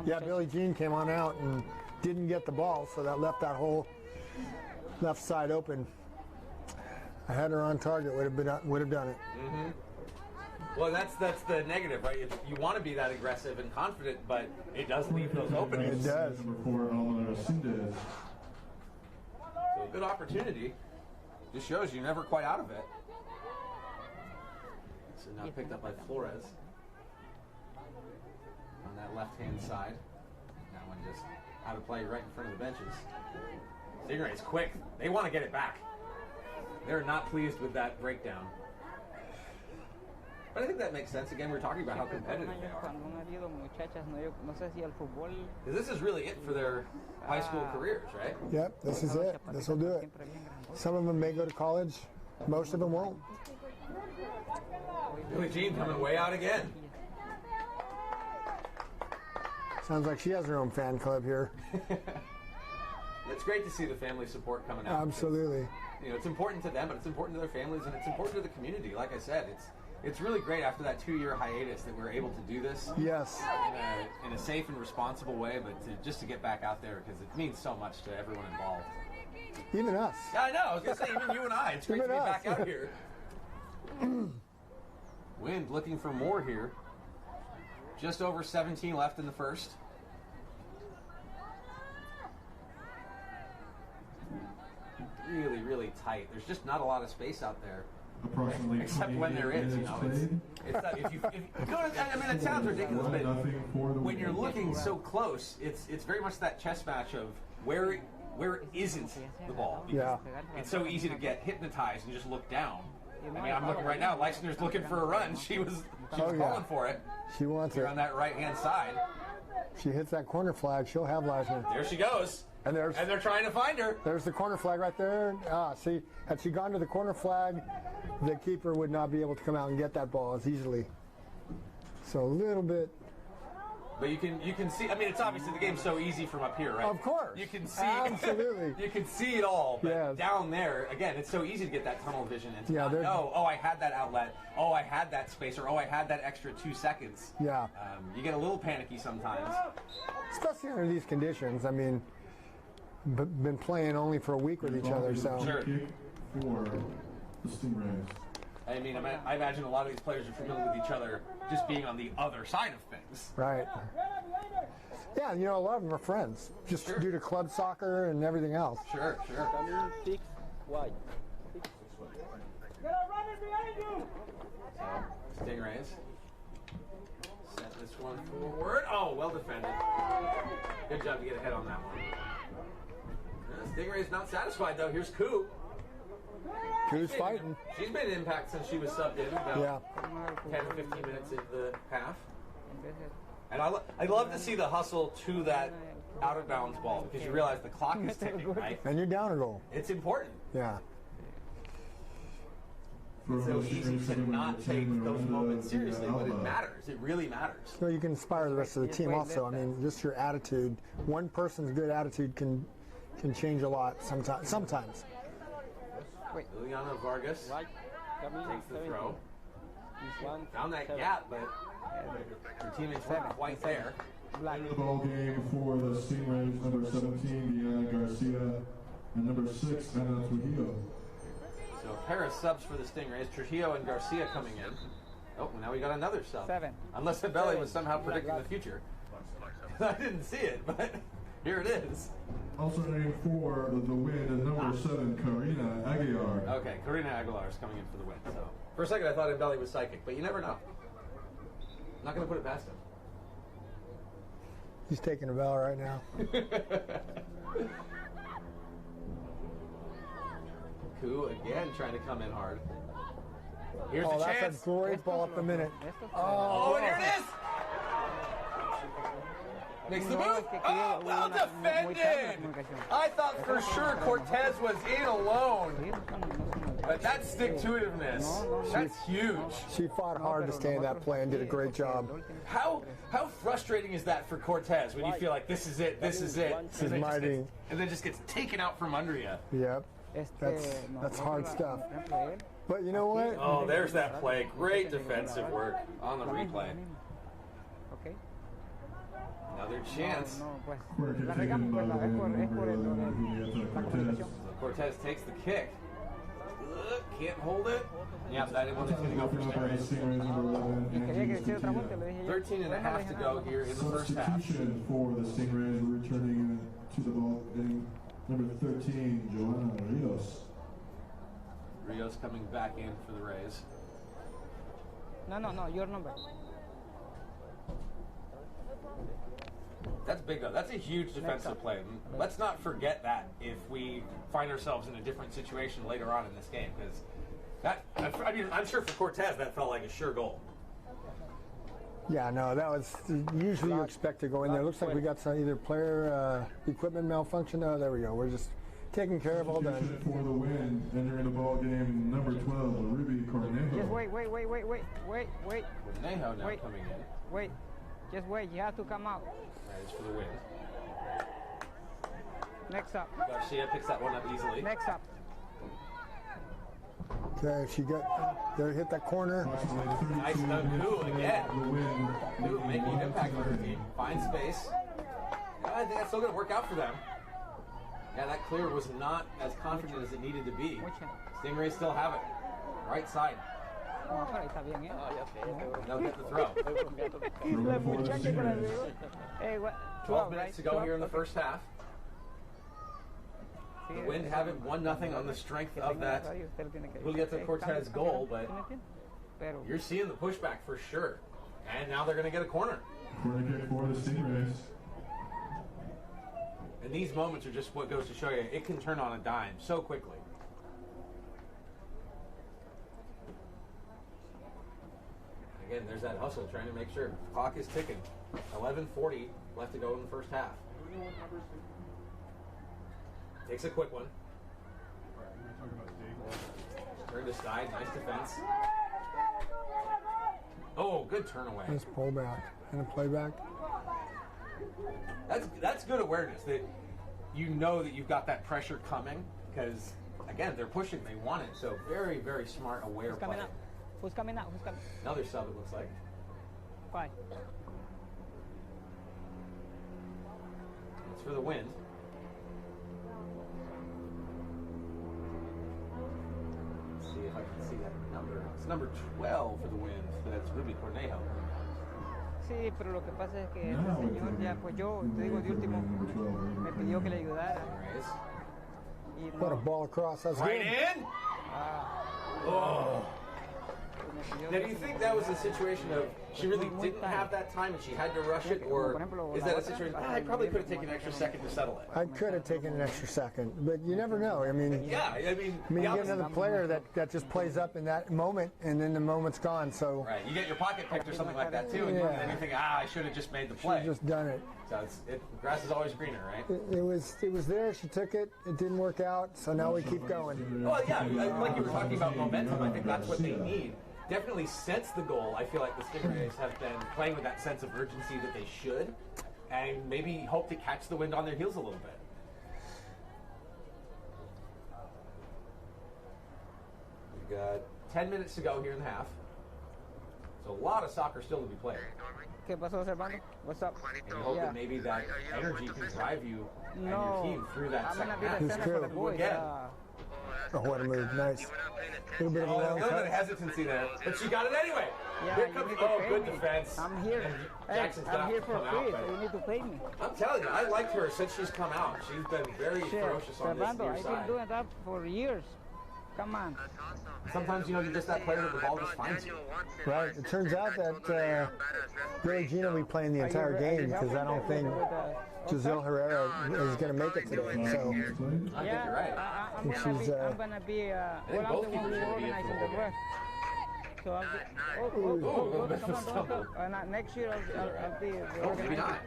Yeah, Billie Jean came on out and didn't get the ball, so that left that whole left side open. I had her on target, would have done it. Mm-hmm. Well, that's the negative, right? You want to be that aggressive and confident, but it does leave those openings. It does. Number 4, Almana Sindez. So good opportunity. Just shows you're never quite out of it. So now picked up by Flores on that left-hand side. That one just out of play right in front of the benches. Stingrays quick. They want to get it back. They're not pleased with that breakdown. But I think that makes sense. Again, we're talking about how competitive they are. This is really it for their high school careers, right? Yep, this is it. This will do it. Some of them may go to college. Most of them won't. Billie Jean coming way out again. Sounds like she has her own fan club here. It's great to see the family support coming out. Absolutely. It's important to them, but it's important to their families, and it's important to the community. Like I said, It's really great after that 2-year hiatus that we're able to do this. Yes. In a safe and responsible way, but just to get back out there because it means so much to everyone involved. Even us. Yeah, I know. I was going to say, even you and I. It's great to be back out here. Wind looking for more here. Just over 17 left in the first. Really, really tight. There's just not a lot of space out there. Approximately Except when there is, you know. It's that if you go to, I mean, it sounds ridiculous, but when you're looking so close, it's very much that chess match of where isn't the ball. Yeah. It's so easy to get hypnotized and just look down. I mean, I'm looking right now. Leisener's looking for a run. She was calling for it. She wants it on that right-hand side. She hits that corner flag. She'll have Leisner. There she goes. And they're trying to find her. There's the corner flag right there. See, had she gone to the corner flag, the keeper would not be able to come out and get that ball as easily. So a little bit. But you can see. I mean, it's obviously the game's so easy from up here, right? Of course. You can see. Absolutely. You can see it all. But yes. Down there, again, it's so easy to get that tunnel vision and to yeah, not know, oh, I had that outlet. Oh, I had that space, or oh, I had that extra 2 seconds. Yeah. You get a little panicky sometimes. Especially under these conditions. I mean, been playing only for a week with each other, so. Sure. For the Stingrays. I mean, I imagine a lot of these players are familiar with each other just being on the other side of things. Right. Yeah, you know, a lot of them are friends, just due to club soccer and everything else. Sure. Why? So, Stingrays set this one forward. Oh, well defended. Good job to get ahead on that one. Stingray's not satisfied, though. Here's Koo. Koo's fighting. She's made an impact since she was subbed in about 10 to 15 minutes into the half. And I love to see the hustle to that out of bounds ball because you realize the clock is ticking, right? And you're down a goal. It's important. Yeah. It's so easy to not take those moments seriously, but it matters. It really matters. So you can inspire the rest of the team also. I mean, just your attitude. One person's good attitude can change a lot sometimes. Liliana Vargas takes the throw. Found that gap, but her teammates weren't quite there. Into the ball game for the Stingrays, number 17, Diana Garcia, and number 6, Ana Trujillo. So a pair of subs for the Stingrays, Trujillo and Garcia coming in. Oh, now we got another sub. 7. Unless Abelli was somehow predicting the future. I didn't see it, but here it is. Also named for the win, and number 7, Karina Aguilar. Okay, Karina Aguilar is coming in for the win. So for a second I thought Abelli was psychic, but you never know. Not going to put it past him. He's taking a bell right now. Koo again trying to come in hard. Here's the chance. That's a great ball up the minute. Oh, and here it is! Makes the move. Oh, well defended! I thought for sure Cortez was in alone. But that stick-to-itiveness, that's huge. She fought hard to stay in that play and did a great job. How frustrating is that for Cortez when you feel like this is it, This is mighty. And then just gets taken out from under you? Yep. That's hard stuff. But you know what? Oh, there's that play. Great defensive work on the replay. Another chance. Cortez takes the kick. Can't hold it. Yeah, that didn't want to go for Stingrays. 13 and a half to go here in the first half. Substitution for the Stingrays, returning to the ball game, number 13, Joanna Rios. Rios coming back in for the Rays. No, your number. That's big though. That's a huge defensive play. Let's not forget that if we find ourselves in a different situation later on in this game, because I mean, I'm sure for Cortez that felt like a sure goal. Yeah, no, that was usually you expect to go in there. Looks like we got some either player equipment malfunction. Oh, there we go. We're just taking care of all that. For the win, entering the ball game, number 12, Ruby Cornejo. Just wait. Cornejo now coming in. Wait. Just wait. You have to come out. That is for the win. Next up. Garcia picks that one up easily. Next up. Okay, she got there, hit that corner. Nice done, Koo again. Koo making an impact for her team. Find space. Yeah, I think that's still going to work out for them. Yeah, that clear was not as confident as it needed to be. Stingrays still have it. Right side. They'll get the throw. 12 minutes to go here in the first half. The Wind have it 1-0 on the strength of that Julieta Cortez goal, but you're seeing the pushback for sure. And now they're going to get a corner. Corner kick for the Stingrays. And these moments are just what goes to show you it can turn on a dime so quickly. Again, there's that hustle trying to make sure the clock is ticking. 11:40 left to go in the first half. Takes a quick one. Turn to side, nice defense. Oh, good turn away. Nice pullback and a playback. That's good awareness that you know that you've got that pressure coming because again they're pushing, they want it. So very, very smart, aware play. Who's coming out? Who's coming? Another sub it looks like. Why? It's for the Wind. Let's see if I can see that number. It's number 12 for the Wind. That's Ruby Cornejo. Sí, pero lo que pasa es que este señor ya, pues yo, te digo, de último, me pidió que le ayudara. What a ball across. That's right good. in? Oh. Now, do you think that was a situation of she really didn't have that time and she had to rush it, or is that a situation? I probably could have taken an extra second to settle it. I could have taken an extra second, but you never know. I mean, you get another player that just plays up in that moment, and then the moment's gone. So right, you get your pocket picked or something like that too, and then you think, I should have just made the play. Should have just done it. So grass is always greener, right? It was there. She took it. It didn't work out. So now we keep going. Well, yeah, like you were talking about momentum. I think that's what they need. Definitely since the goal, I feel like the Stingrays have been playing with that sense of urgency that they should, and maybe hope to catch the Wind on their heels a little bit. We've got 10 minutes to go here in the half. So a lot of soccer still to be played. ¿Qué pasó, Servando? What's up? And you hope that maybe that energy can drive you and your team through that second half. It's true. Again. Oh, what a move. Nice. A little bit of a little bit of hesitancy there, but she got it anyway. Yeah, Here comes good defense. I'm here. I'm here for free, so you need to pay me. I'm telling you, I liked her since she's come out. She's been very ferocious on this near I've side. been doing that for years. Come on. Sometimes, you're just that player that the ball just finds you. Right. It turns out that Billie Jean will be playing the entire game because I don't think Giselle Herrera is going to make it today. So I think you're right. I'm going to be, I'm the one who's organizing the rest. So I'll be, come on. Next year I'll be the organizer.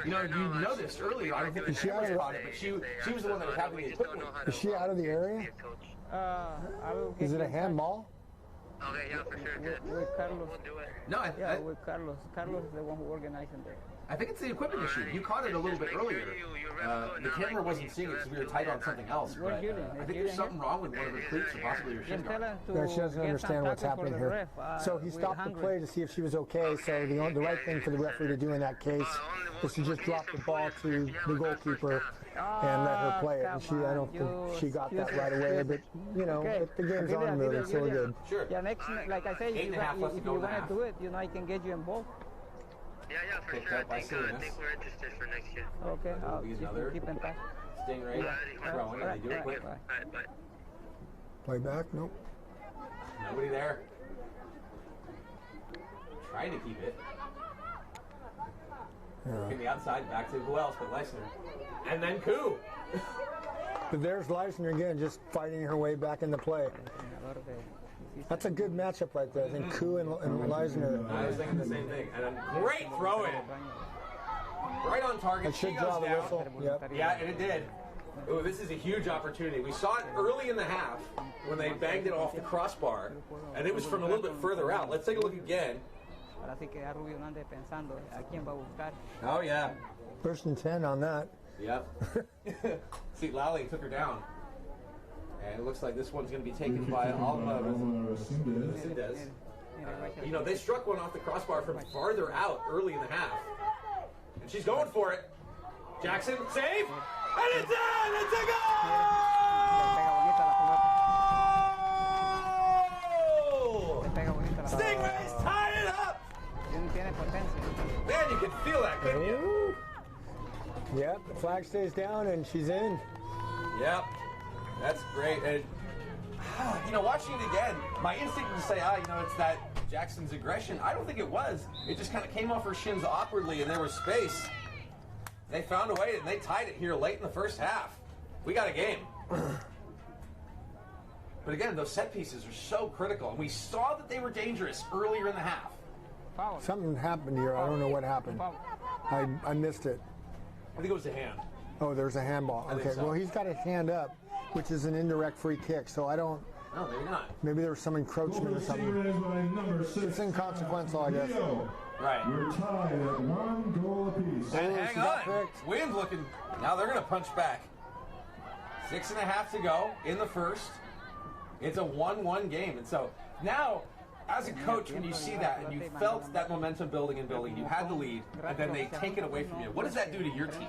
You noticed earlier, I don't think the cameras caught it, but she was the one that was having the equipment. Is she out of the area? Is it a handball? Okay, yeah, for sure. With Carlos. We'll do it. No, with Carlos. Carlos is the one who organized it. I think it's the equipment issue. You caught it a little bit earlier. The camera wasn't seeing it because we were tight on something else. But I think there's something wrong with one of her cleats or possibly her shin guard. No, she doesn't understand what's happening here. So he stopped the play to see if she was okay. So the right thing for the referee to do in that case is to just drop the ball to the goalkeeper and let her play it. And I don't think she got that right away. But the game's on moving, so we're good. Sure. Yeah, next, like I say, if you want to do it, I can get you involved. Yeah, for sure. I think we're interested for next year. Okay. Another keep in touch. Stingray throwing. They do it quick. Play back? Nope. Nobody there. Trying to keep it. From the outside, back to who else but Leisner. And then Koo. But there's Leisner again, just fighting her way back into play. That's a good matchup right there. I think Koo and Leisner. I was thinking the same thing. And a great throw in. Right on target. It should draw the whistle. Yep. Yeah, and it did. Ooh, this is a huge opportunity. We saw it early in the half when they banged it off the crossbar, and it was from a little bit further out. Let's take a look again. Oh, yeah. First and 10 on that. Yep. See, Lally took her down. And it looks like this one's going to be taken by Alma Resendez. You know, they struck one off the crossbar from farther out early in the half. And she's going for it. Jackson, save! And it's in! It's a goal! Stingrays tie it up! Man, you can feel that, couldn't you? Yep, the flag stays down and she's in. Yep, that's great. And, you know, watching it again, my instinct was to say, you know, it's that Jackson's aggression. I don't think it was. It just kind of came off her shins awkwardly and there was space. They found a way and they tied it here late in the first half. We got a game. But again, those set pieces are so critical. And we saw that they were dangerous earlier in the half. Something happened here. I don't know what happened. I missed it. I think it was a hand. Oh, there's a handball. Okay, well, he's got his hand up, which is an indirect free kick, so I don't... No, maybe not. Maybe there was some encroachment or something. It's inconsequential, I guess. Right. We're tied at 1 goal apiece. And hang on. Wind's looking... Now they're going to punch back. 6.5 to go in the first. It's a 1-1 game. And so now, as a coach, when you see that and you felt that momentum building and building, you had the lead, and then they take it away from you, what does that do to your team?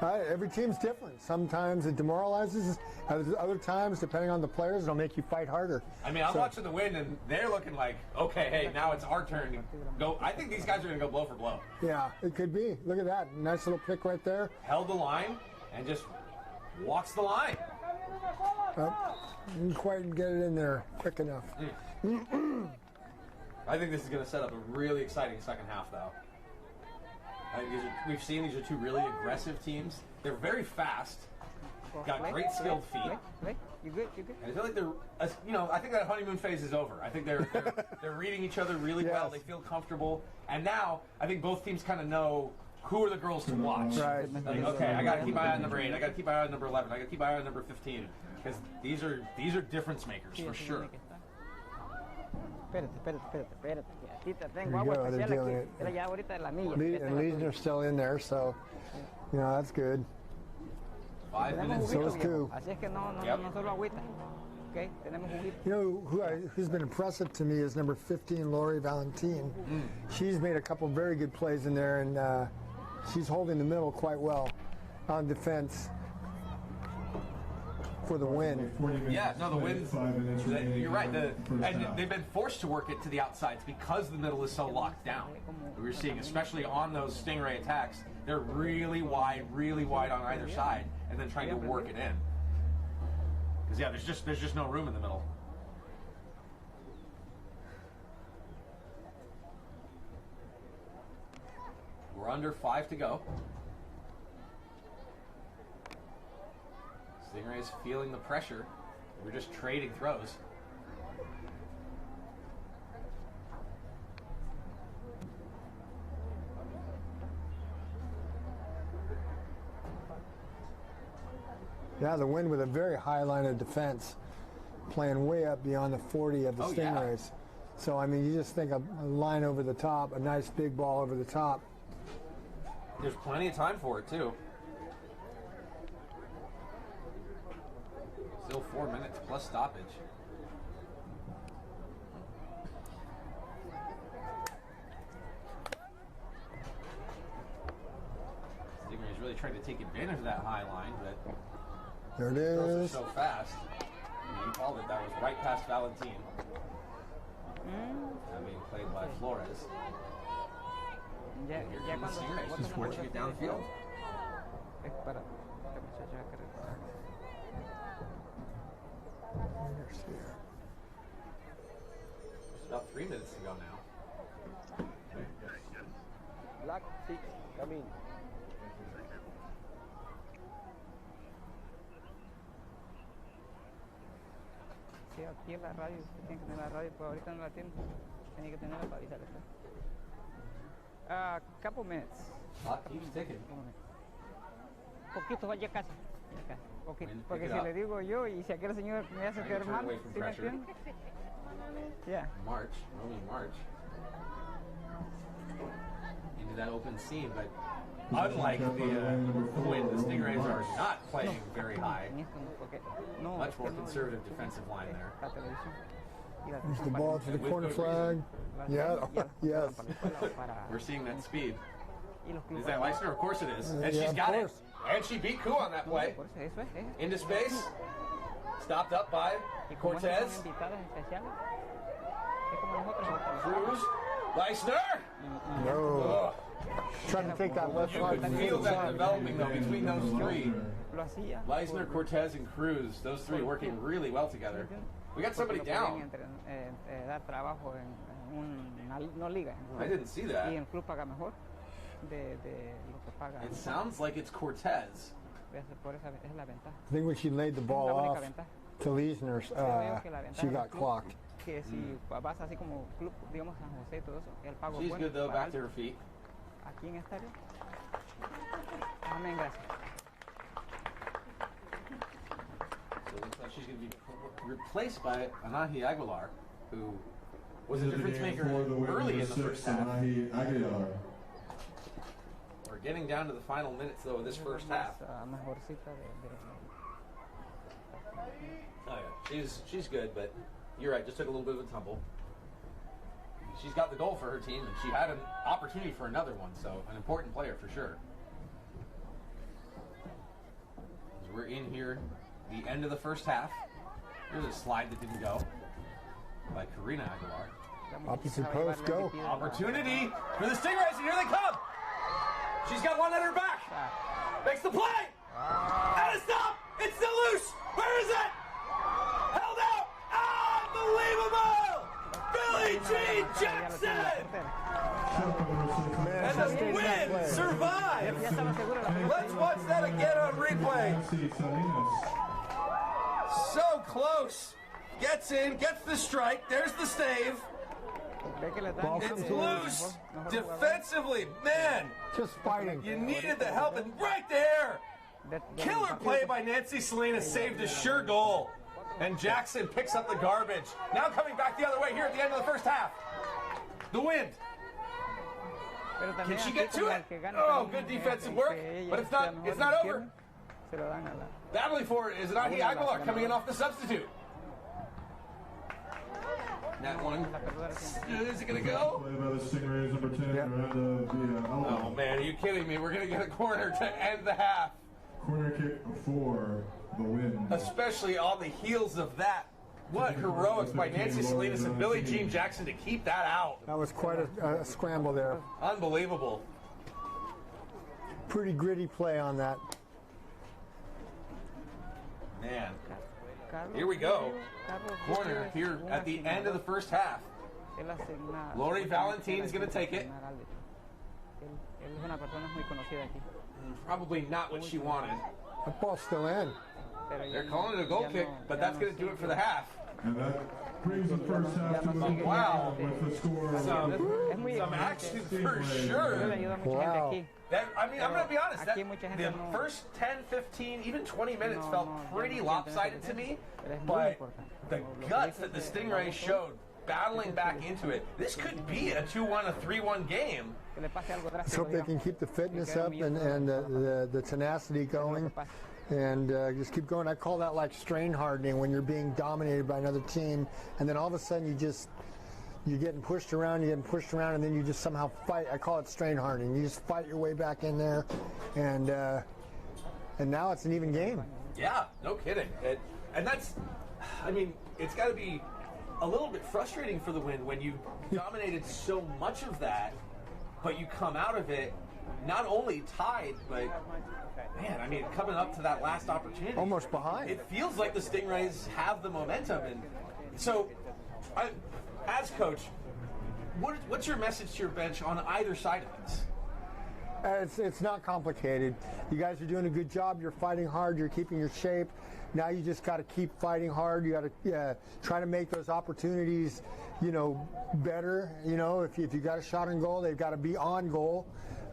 Every team's different. Sometimes it demoralizes. Other times, depending on the players, it'll make you fight harder. I mean, I'm watching the Wind, and they're looking like, okay, hey, now it's our turn to go. I think these guys are going to go blow for blow. Yeah, it could be. Look at that. Nice little pick right there. Held the line and just walks the line. Didn't quite get it in there quick enough. I think this is going to set up a really exciting second half, though. I think we've seen these are two really aggressive teams. They're very fast, got great skilled feet. You good? You good? And I feel like they're, you know, I think that honeymoon phase is over. I think they're reading each other really well. They feel comfortable, and now I think both teams kind of know who are the girls to watch. Right. Like, okay, I got to keep my eye on number 8. I got to keep my eye on number 11. I got to keep my eye on number 15 because these are difference makers for sure. Espérate. Aquí te There tengo you agua go, they're especial doing aquí. it. Era ya ahorita de la milla. And Leisner's still in there, so, you know, that's good. 5 minutes. So is Koo. Así es que no solo agüita. Okay, tenemos juguito. You know who's been impressive to me is number 15, Lori Valentine. She's made a couple very good plays in there, and she's holding the middle quite well on defense for the Wind. Yeah, no, the Wind's, you're right. And they've been forced to work it to the outsides because the middle is so locked down. We're seeing, especially on those Stingray attacks, they're really wide on either side, and then trying to work it in. Because yeah, there's just no room in the middle. We're under 5 to go. Stingray's feeling the pressure. We're just trading throws. Yeah, the Wind with a very high line of defense, playing way up beyond the 40 of the Stingrays. Yeah. So, I mean, you just think a line over the top, a nice big ball over the top. There's plenty of time for it, too. Still 4 minutes plus stoppage. Stingray's really trying to take advantage of that high line, but there it throws is. Are so fast. You called it. That was right past Valentine. Being played by Flores. Here comes Stingrays, just forcing it downfield. About 3 minutes to go now. Black 6, come in. Sí, aquí en la radio, tienen que tener la radio, pero ahorita no la tienen. Tienen que tenerla para avisarles. Couple minutes. Clock keeps ticking. Poquito, ya casi. Poquito. Porque si le digo yo y si aquel señor me hace quedar mal, ¿sí me entiendes? Yeah. March, only March. Into that open seam, but unlike the Wind, the Stingrays are not playing very high. Much more conservative defensive line there. There's the ball to the corner flag. Yeah, yes. We're seeing that speed. Is that Leisner? Of course it is. And she's got it. And she beat Koo on that play. Into space. Stopped up by Cortez. Cruz. Leisner. No. Trying to take that left side. You could feel that developing, though, between those three. Leisner, Cortez, and Cruz. Those three working really well together. We got somebody down. I didn't see that. It sounds like it's Cortez. I think when she laid the ball off to Leisner, she got clocked. She's good, though, back to her feet. So it looks like she's going to be replaced by Anahi Aguilar, who was a difference maker early in the first half. We're getting down to the final minutes, though, of this first half. Oh, yeah. She's good, but you're right. Just took a little bit of a tumble. She's got the goal for her team, and she had an opportunity for another one, so an important player for sure. As we're in here, the end of the first half. There's a slide that didn't go by Karina Aguilar. Opposite post, go. Opportunity for the Stingrays, and here they come. She's got one at her back. Makes the play. And a stop. It's still loose. Where is it? Held out. Unbelievable. Billie Jean Jackson. And the Wind survives. Let's watch that again on replay. So close. Gets in, gets the strike. There's the stave. It's loose. Defensively, man. Just fighting. You needed the help, and right there. Killer play by Nancy Salinas, saved a sure goal. And Jackson picks up the garbage. Now coming back the other way here at the end of the first half. The Wind. Can she get to it? Oh, good defensive work. But it's not over. Battling for it is Anahi Aguilar coming in off the substitute. That one. Is it going to go? Oh, man, are you kidding me? We're going to get a corner to end the half. Corner kick for the Wind. Especially on the heels of that. What heroics by Nancy Salinas and Billie Jean Jackson to keep that out. That was quite a scramble there. Unbelievable. Pretty gritty play on that. Man. Here we go. Corner here at the end of the first half. Lori Valentine's going to take it. Probably not what she wanted. That ball's still in. They're calling it a goal kick, but that's going to do it for the half. And that brings the first half to an end. Wow. With the score of Some action for sure. Wow. I'm going to be honest. The first 10, 15, even 20 minutes felt pretty lopsided to me. But the guts that the Stingrays showed battling back into it, this could be a 2-1, a 3-1 game. Let's hope they can keep the fitness up and the tenacity going. And just keep going. I call that like strain hardening, when you're being dominated by another team, and then all of a sudden you're getting pushed around, and then you just somehow fight. I call it strain hardening. You just fight your way back in there, and now it's an even game. Yeah, no kidding. And that's, I mean, it's got to be a little bit frustrating for the Wind when you dominated so much of that, but you come out of it not only tied, but man, I mean, coming up to that last opportunity. Almost behind. It feels like the Stingrays have the momentum. And so, as coach, what's your message to your bench on either side of this? It's not complicated. You guys are doing a good job. You're fighting hard. You're keeping your shape. Now you just got to keep fighting hard. You got to try to make those opportunities, better. If you got a shot on goal, they've got to be on goal.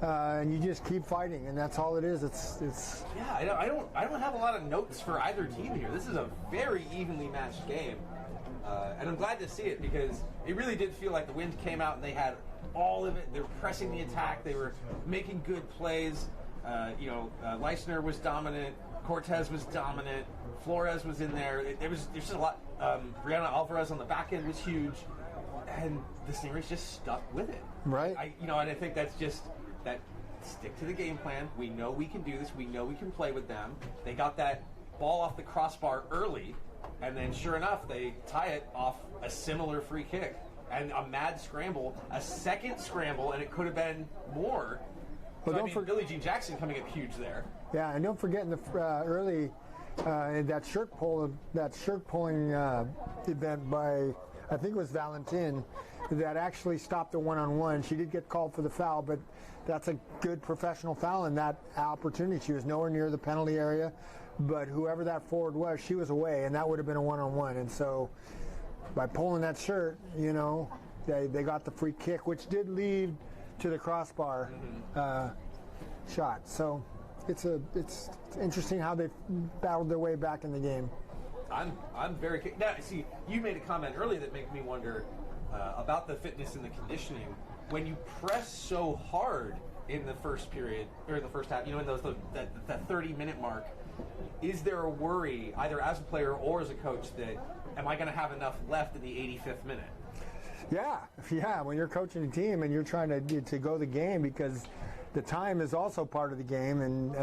And you just keep fighting, and that's all it is. It's. Yeah, I don't have a lot of notes for either team here. This is a very evenly matched game, and I'm glad to see it because it really did feel like the Wind came out and they had all of it. They were pressing the attack. They were making good plays. Leisner was dominant. Cortez was dominant. Flores was in there. There's just a lot. Brianna Alvarez on the back end was huge, and the Stingrays just stuck with it. Right. And I think that's just that. Stick to the game plan. We know we can do this. We know we can play with them. They got that ball off the crossbar early, and then sure enough, they tie it off a similar free kick and a mad scramble, a second scramble, and it could have been more. Well, Billie Jean Jackson coming up huge there. Yeah, and don't forget in the early that shirt pulling event by, I think it was Valentin, that actually stopped the one-on-one. She did get called for the foul, but that's a good professional foul in that opportunity. She was nowhere near the penalty area, but whoever that forward was, she was away, and that would have been a one-on-one. And so by pulling that shirt, they got the free kick, which did lead to the crossbar shot. So it's interesting how they battled their way back in the game. I'm very now. See, you made a comment earlier that made me wonder about the fitness and the conditioning. When you press so hard in the first period or in the first half, in that 30-minute mark, is there a worry either as a player or as a coach that am I going to have enough left in the 85th minute? Yeah. When you're coaching a team and you're trying to go the game, because the time is also part of the game, and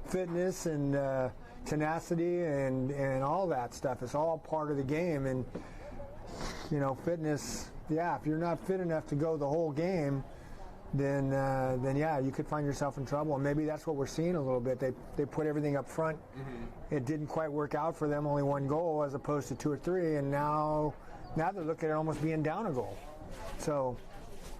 fitness and tenacity and all that stuff is all part of the game. And fitness. Yeah, if you're not fit enough to go the whole game, then you could find yourself in trouble. And maybe that's what we're seeing a little bit. They put everything up front. Mm-hmm. It didn't quite work out for them. Only one goal as opposed to 2 or 3, and now they're looking at almost being down a goal. So.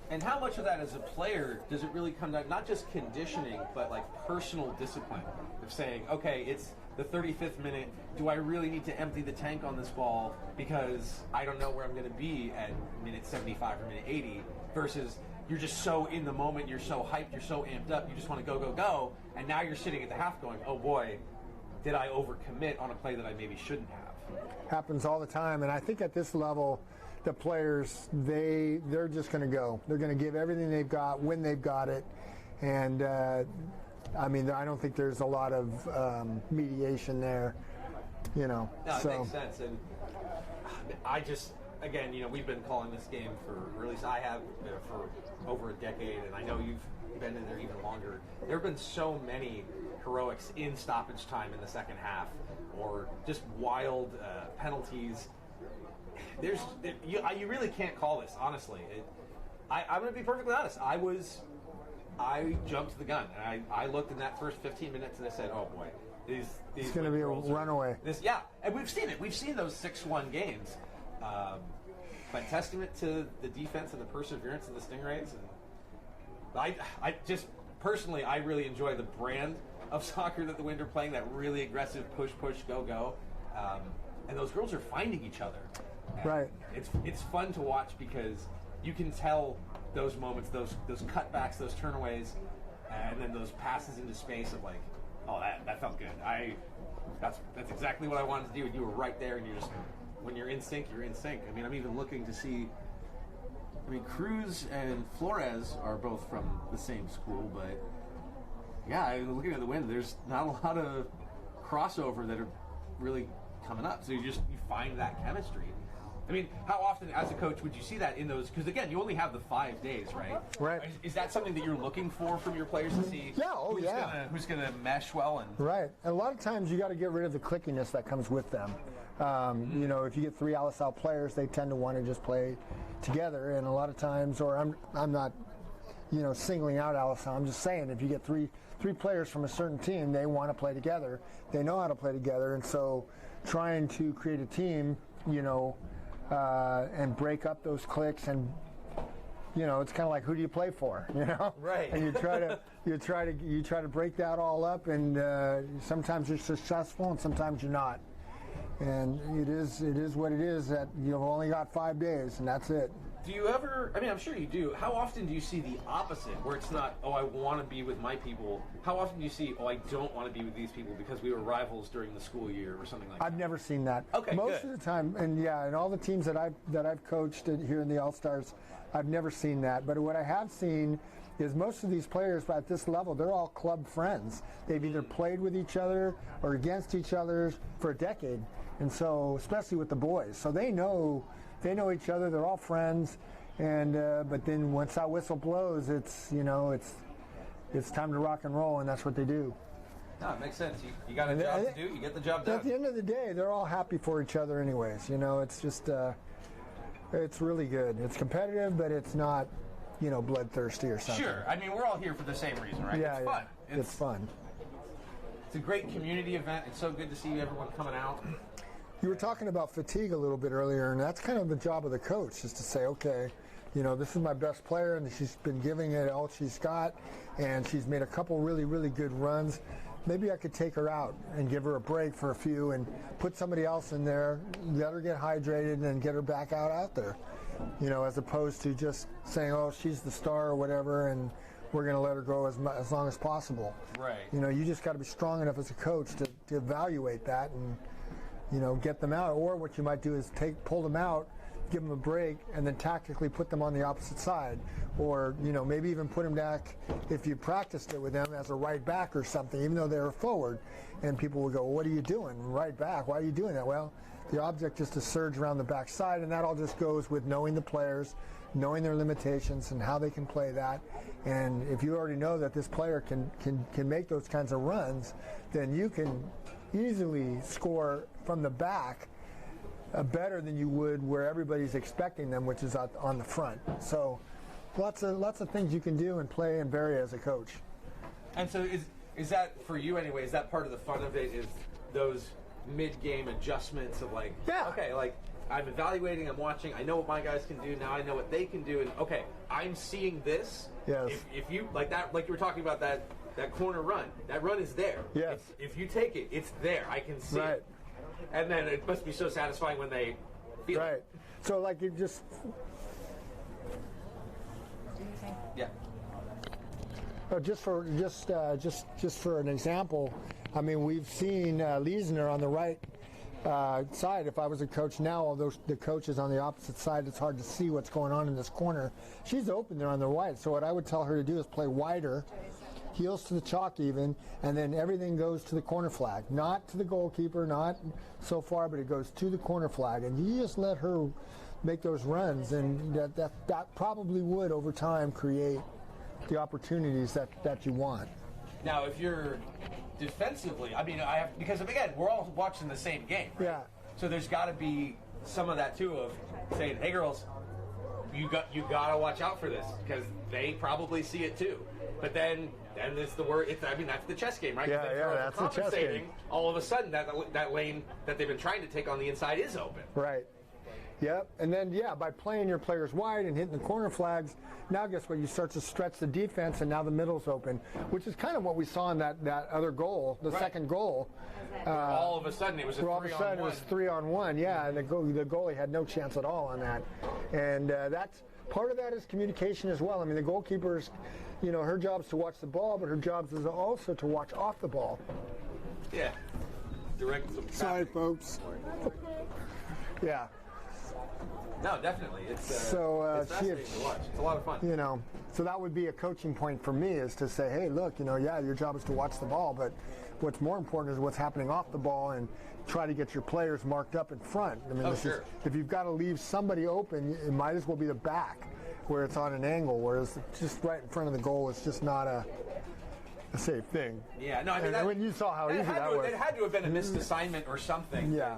And how much of that as a player does it really come down, not just conditioning, but like personal discipline of saying, okay, it's the 35th minute, do I really need to empty the tank on this ball because I don't know where I'm going to be at minute 75 or minute 80, versus you're just so in the moment, you're so hyped, you're so amped up, you just want to go, go, go, and now you're sitting at the half going, oh boy, did I overcommit on a play that I maybe shouldn't have? Happens all the time, and I think at this level, the players, they're just going to go. They're going to give everything they've got when they've got it, and I don't think there's a lot of mediation there, No, so. It makes sense, and I just, again, we've been calling this game or at least I have for over a decade, and I know you've been in there even longer. There have been so many heroics in stoppage time in the second half, or just wild penalties. You really can't call this, honestly. I'm going to be perfectly honest. I jumped the gun, and I looked in that first 15 minutes, and I said, "Oh boy, these it's going to be a runaway." And we've seen it. We've seen those 6-1 games. But testament to the defense and the perseverance of the Stingrays. And I just personally, I really enjoy the brand of soccer that the Wind are playing. That really aggressive push, go, go. And those girls are finding each other. Right. It's fun to watch because you can tell those moments, those cutbacks, those turnaways, and then those passes into space of like, oh, that felt good. That's exactly what I wanted to do, and you were right there, and you're just, when you're in sync, you're in sync. I'm even looking to see. Cruz and Flores are both from the same school, but yeah, looking at the Wind, there's not a lot of crossover that are really coming up. So you find that chemistry. How often, as a coach, would you see that in those? Because again, you only have the 5 days, right? Right. Is that something that you're looking for from your players to see? Yeah. Who's gonna mesh well? And right. And a lot of times you got to get rid of the clickiness that comes with them. If you get 3 Alisal players, they tend to want to just play together. And a lot of times, or I'm not, singling out Alisal. I'm just saying, if you get three players from a certain team, they want to play together. They know how to play together, and so trying to create a team, and break up those cliques, and it's kind of like, who do you play for, Right. And you try to break that all up, and sometimes you're successful, and sometimes you're not. And it is what it is. That you've only got 5 days, and that's it. Do you ever, I mean, I'm sure you do, how often do you see the opposite, where it's not, oh, I want to be with my people? How often do you see, oh, I don't want to be with these people because we were rivals during the school year or something like that? I've never seen that. Okay, Most good. of the time, and yeah, and all the teams that I've coached here in the All-Stars, I've never seen that. But what I have seen is most of these players at this level, they're all club friends. They've either played with each other or against each other for a decade. And so, especially with the boys. So they know each other, they're all friends, and but then once that whistle blows, it's it's time to rock and roll, and that's what they do. No, it makes sense. You got a job to do, you get the job done. At the end of the day, they're all happy for each other anyways. It's just it's really good. It's competitive, but it's not bloodthirsty or something. Sure. I mean, we're all here for the same reason, right? Yeah, it's fun. It's fun. It's a great community event. It's so good to see everyone coming out. You were talking about fatigue a little bit earlier, and that's kind of the job of the coach, is to say, okay, this is my best player, and she's been giving it all she's got, and she's made a couple really, really good runs. Maybe I could take her out and give her a break for a few and put somebody else in there, let her get hydrated, and then get her back out there, as opposed to just saying, oh, she's the star or whatever, and we're going to let her go as long as possible. Right. You just got to be strong enough as a coach to evaluate that and get them out. Or what you might do is pull them out, give them a break, and then tactically put them on the opposite side. Or, maybe even put them back, if you practiced it with them, as a right back or something, even though they're forward. And people will go, well, what are you doing? Right back, why are you doing that? Well, the object is to surge around the back side, and that all just goes with knowing the players, knowing their limitations and how they can play that. And if you already know that this player can make those kinds of runs, then you can easily score from the back better than you would where everybody's expecting them, which is on the front. So lots of things you can do and play and vary as a coach. And so is that, for you anyway, is that part of the fun of it, is those mid-game adjustments of okay, I'm evaluating, I'm watching, I know what my guys can do, now I know what they can do, and okay, I'm seeing this. Yes. If you, like you were talking about that corner run, that run is there. Yes. If you take it, it's there. I can see it. And then it must be so satisfying when they feel it. So you just... Yeah. Just for an example, I mean, we've seen Liesner on the right side. If I was a coach now, although the coach is on the opposite side, it's hard to see what's going on in this corner. She's open there on the right. So what I would tell her to do is play wider, heels to the chalk even, and then everything goes to the corner flag. Not to the goalkeeper, not so far, but it goes to the corner flag. And you just let her make those runs, and that probably would, over time, create the opportunities that you want. Now, if you're defensively, I mean, because again, we're all watching the same game, right? Yeah. So there's got to be some of that too, of saying, hey girls, you got to watch out for this, because they probably see it too. But then it's the word. That's the chess game, right? Yeah, that's the chess game. All of a sudden, that lane that they've been trying to take on the inside is open. Right. Yep. And then by playing your players wide and hitting the corner flags, now guess what? You start to stretch the defense, and now the middle's open, which is kind of what we saw in that other goal, the second goal. All of a sudden, it was a 3-on-1. All of a sudden, it was 3-on-1. Yeah, and the goalie had no chance at all on that. And that's part of that is communication as well. I mean, the goalkeeper's, her job is to watch the ball, but her job is also to watch off the ball. Yeah. Direct. Sorry, folks. Yeah. No, definitely. It's fascinating to watch. It's a lot of fun. So that would be a coaching point for me, is to say, hey, look, your job is to watch the ball, but what's more important is what's happening off the ball, and try to get your players marked up in front. I mean, if you've got to leave somebody open, it might as well be the back, where it's on an angle, whereas just right in front of the goal is just not a safe thing. Yeah, no, I mean, when you saw how easy that was. It had to have been a missed assignment or something. Yeah.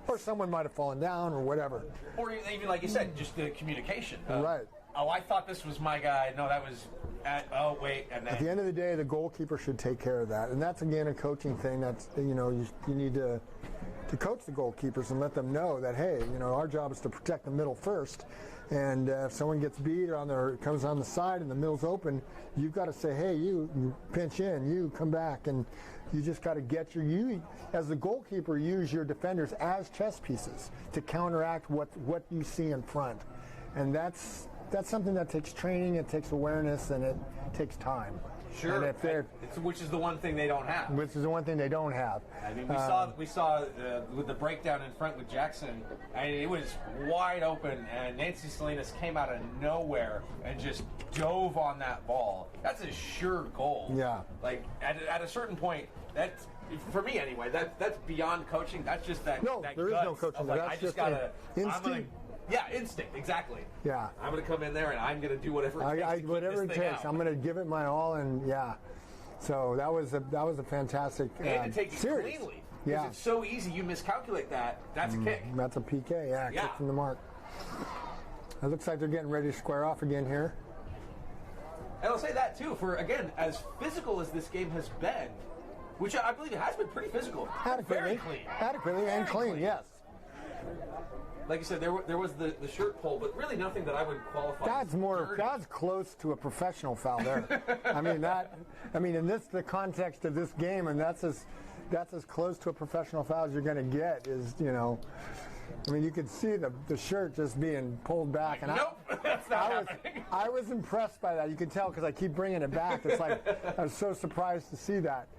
Or someone might have fallen down or whatever. Or even, like you said, just the communication. Right. Oh, I thought this was my guy. No, that was wait. And then, at the end of the day, the goalkeeper should take care of that. And that's, again, a coaching thing. That's, you need to coach the goalkeepers and let them know that, hey, our job is to protect the middle first. And if someone gets beat or comes on the side and the middle's open, you've got to say, hey, you pinch in, you come back, and you just got to get you as the goalkeeper, use your defenders as chess pieces to counteract what you see in front. And that's something that takes training, it takes awareness, and it takes time. Sure, and which is the one thing they don't have. Which is the one thing they don't have. I mean, we saw with the breakdown in front with Jackson, and it was wide open, and Nancy Salinas came out of nowhere and just dove on that ball. That's a sure goal. Yeah. Like at a certain point, that's for me anyway. That's beyond coaching. That's just that. No, that there is no coaching. Like, That's I just just gotta. instinct. Yeah, instinct, exactly. Yeah. I'm going to come in there and I'm going to do whatever it takes. Whatever it takes. I'm going to give it my all, and yeah. So that was a fantastic and to take it series. Cleanly. Yeah. It's so easy. You miscalculate that. That's a kick. That's a PK. Yeah, kick from the mark. It looks like they're getting ready to square off again here. And I'll say that too. For again, as physical as this game has been, which I believe it has been pretty physical, very clean, adequately and clean. Yes. Like you said, there was the shirt pull, but really nothing that I would qualify. That's close to a professional foul there. I mean, in the context of this game, and that's as close to a professional foul as you're going to get. Is I mean, you could see the shirt just being pulled back, and nope, that's not happening. I was impressed by that. You can tell because I keep bringing it back. It's like I was so surprised to see that.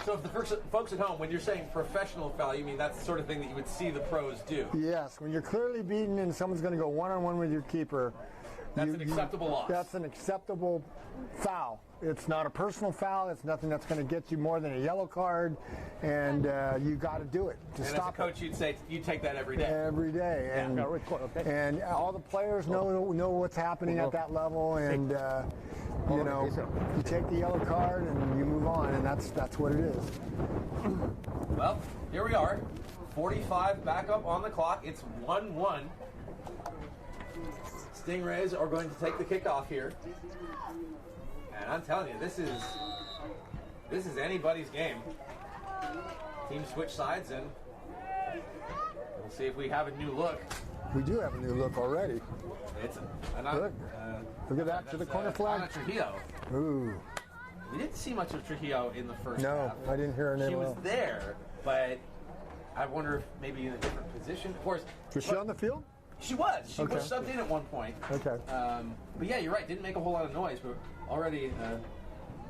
So if the folks at home, when you're saying professional foul, you mean that's the sort of thing that you would see the pros do? Yes, when you're clearly beaten and someone's going to go one-on-one with your keeper. That's an acceptable loss. That's an acceptable foul. It's not a personal foul. It's nothing that's going to get you more than a yellow card, and you got to do it to stop it. As a coach, you'd say you take that every day. Every day, and all the players know what's happening at that level, and you take the yellow card and you move on, and that's what it is. Well, here we are, 45 back up on the clock. It's 1-1. Stingrays are going to take the kickoff here. And I'm telling you, this is anybody's game. Teams switch sides, and we'll see if we have a new look. We do have a new look already. Look at that, to the corner flag. Ana Trujillo. Ooh. We didn't see much of Trujillo in the first half. No, I didn't hear her name. She was there, but I wonder if maybe in a different position. Of course. Was she on the field? She was. She was subbed in at one point. Okay. But yeah, you're right. Didn't make a whole lot of noise, but already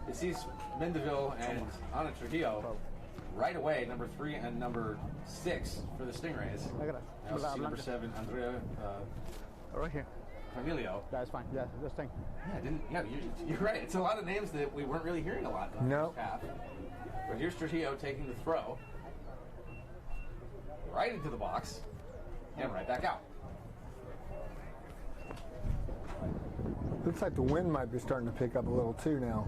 it sees Mendeville and Ana Trujillo right away, number 3 and number 6 for the Stingrays. Now see number 7, Andrea. Right here. Emilio. That's fine. Yeah, this thing. You're right. It's a lot of names that we weren't really hearing a lot in the first half. But here's Trujillo taking the throw. Right into the box. And right back out. Looks like the wind might be starting to pick up a little too now.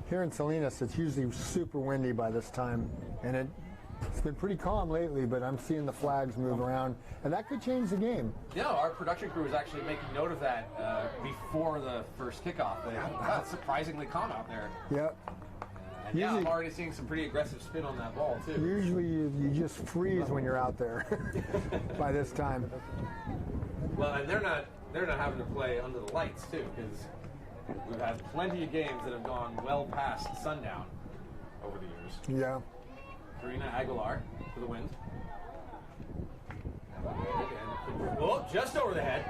Here in Salinas, it's usually super windy by this time. And it's been pretty calm lately, but I'm seeing the flags move around, and that could change the game. Yeah, our production crew was actually making note of that before the first kickoff. It's surprisingly calm out there. Yep. And I'm already seeing some pretty aggressive spin on that ball, too. Usually you just freeze when you're out there by this time. Well, and they're not having to play under the lights, too, because we've had plenty of games that have gone well past sundown over the years. Yeah. Karina Aguilar for the win. Oh, just over the head.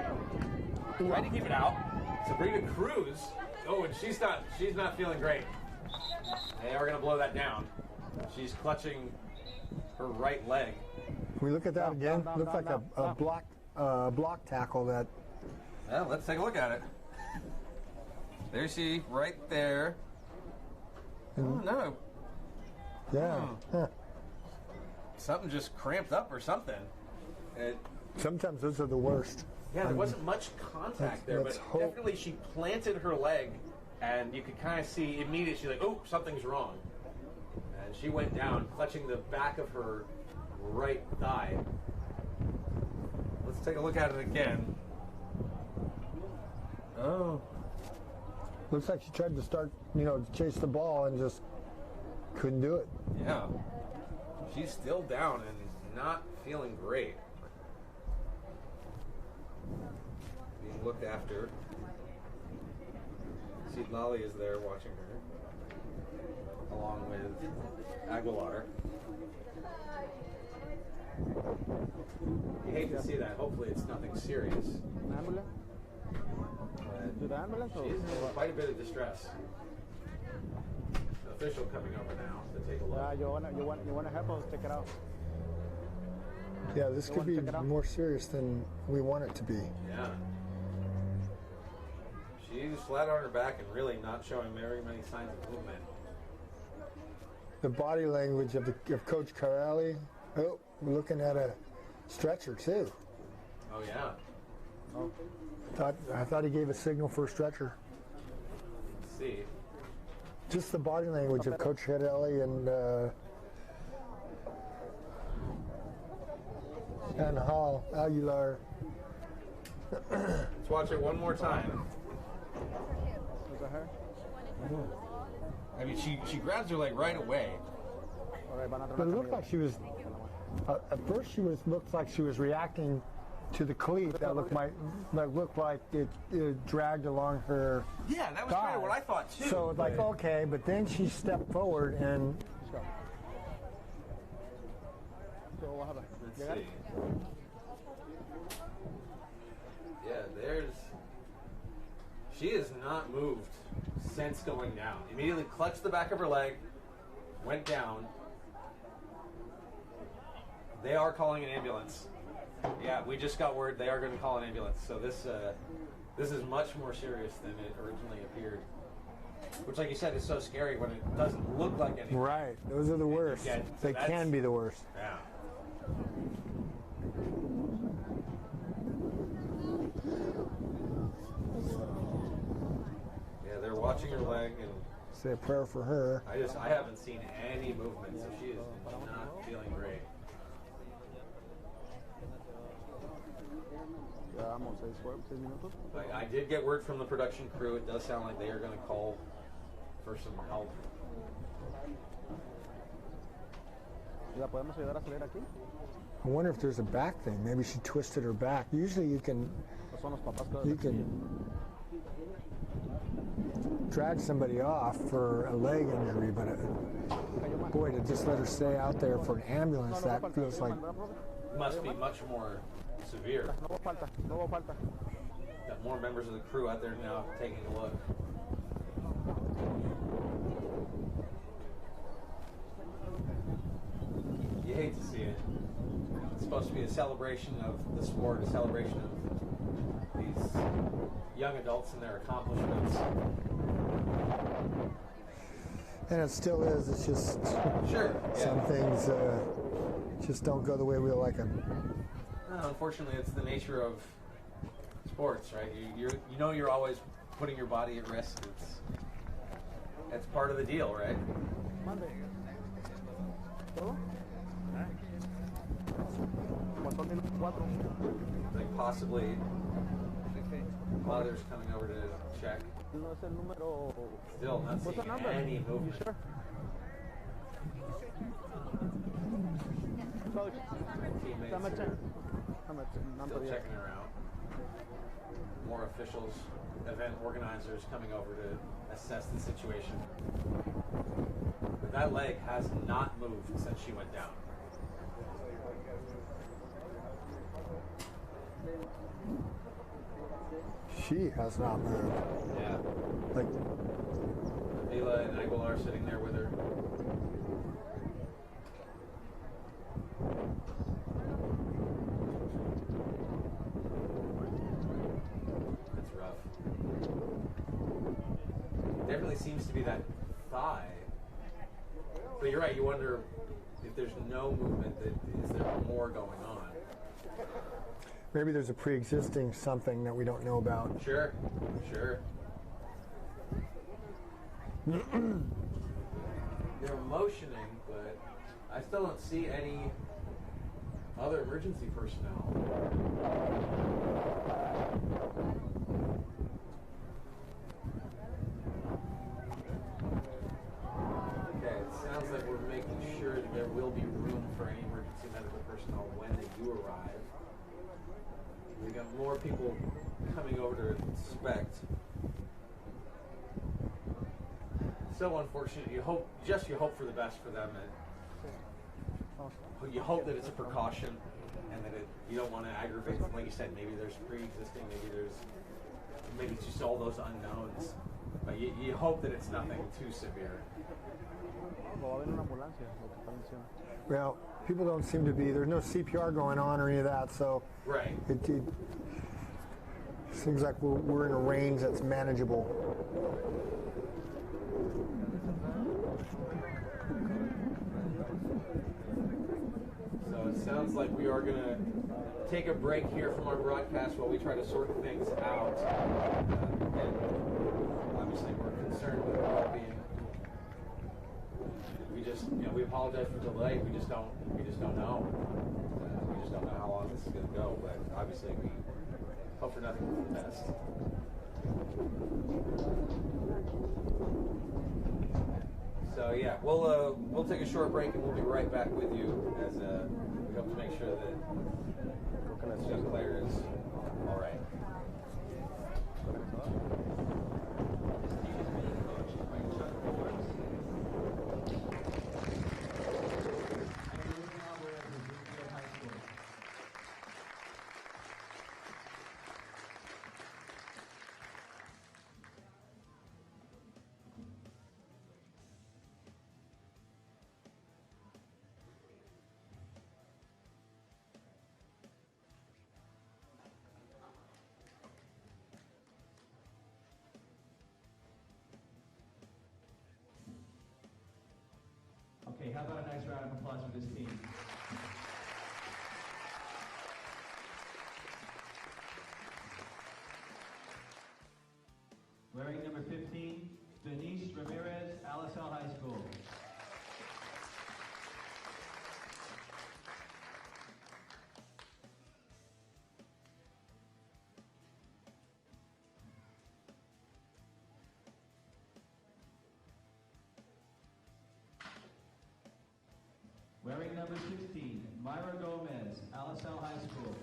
Trying to keep it out. Sabrina Cruz. Oh, and she's not feeling great. They are going to blow that down. She's clutching her right leg. Can we look at that again? Looks like a block tackle that. Well, let's take a look at it. There's she right there. Oh, no. Yeah. Huh. Something just cramped up or something. Sometimes those are the worst. Yeah, there wasn't much contact there, but definitely she planted her leg, and you could kind of see immediately, she's like, oh, something's wrong. And she went down, clutching the back of her right thigh. Let's take a look at it again. Oh. Looks like she tried to start, chase the ball and just couldn't do it. Yeah. She's still down and not feeling great. Being looked after. See, Lally is there watching her, along with Aguilar. You hate to see that. Hopefully it's nothing serious. An ambulance? To the ambulance? She's in quite a bit of distress. The official coming over now to take a look. Yeah, you want to help us take it out. Yeah, this could be more serious than we want it to be. Yeah. She's flat on her back and really not showing very many signs of movement. The body language of Coach Carelli. Oh, we're looking at a stretcher too. Oh yeah. Oh. I thought he gave a signal for a stretcher. Let's see. Just the body language of Coach Carelli and Hall, Aguilar. Let's watch it one more time. Was that her? I mean, she grabs her leg right away. But it looked like she was. At first, looked like she was reacting to the cleat that looked like it dragged along her. Yeah, that was kind of what I thought too. So like okay, but then she stepped forward and. Let's see. Yeah, she has not moved since going down. Immediately clutched the back of her leg, went down. They are calling an ambulance. Yeah, we just got word they are going to call an ambulance. So this is much more serious than it originally appeared. Which, like you said, is so scary when it doesn't look like anything. Right, those are the worst. They can be the worst. Yeah. Yeah, they're watching her leg and say a prayer for her. I haven't seen any movement, so she is not feeling great. I did get word from the production crew. It does sound like they are going to call for some help. I wonder if there's a back thing. Maybe she twisted her back. Usually you can drag somebody off for a leg injury, but boy, to just let her stay out there for an ambulance, that feels like must be much more severe. Got more members of the crew out there now taking a look. You hate to see it. It's supposed to be a celebration of the sport, a celebration of these young adults and their accomplishments. and it still is. It's just some things just don't go the way we like them. Unfortunately, it's the nature of sports, right? You know you're always putting your body at risk. It's part of the deal, right? Like possibly others coming over to check. Still not seeing any movement. Sure? Coach, Teammates still checking her out. More officials, event organizers coming over to assess the situation. But that leg has not moved since she went down. She has not moved. Yeah. Like Mila and Aguilar sitting there with her. That's rough. Definitely seems to be that thigh. But you're right, you wonder if there's no movement, is there more going on? maybe there's a pre-existing something that we don't know about. Sure, sure. They're motioning, but I still don't see any other emergency personnel. Okay, it sounds like we're making sure that there will be room for any emergency medical personnel when they do arrive. We got more people coming over to inspect. So unfortunate. You hope for the best for them. But you hope that it's a precaution and that you don't want to aggravate. Like you said, maybe there's pre-existing, maybe just all those unknowns. But you hope that it's nothing too severe. Well, people don't seem to be. There's no CPR going on or any of that, so right. It seems like we're in a range that's manageable. So it sounds like we are going to take a break here from our broadcast while we try to sort things out. And obviously we're concerned with well-being. We apologize for the delay. We just don't know. We just don't know how long this is going to go. But obviously we hope for nothing but the best. So yeah, we'll take a short break and we'll be right back with you as we hope to make sure that young player is all right. Okay, how about a nice round of applause for this team? Wearing number 15, Denise Ramirez, Alisal High School. Wearing number 16, Myra Gomez, Alisal High School.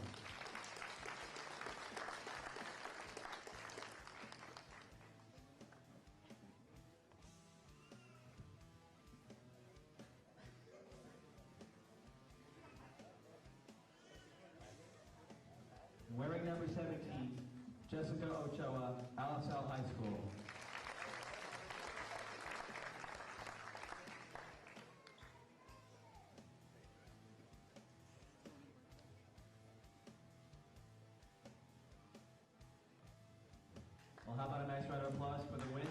Wearing number 17, Jessica Ochoa, Alisal High School. Well, how about a nice round of applause for the win?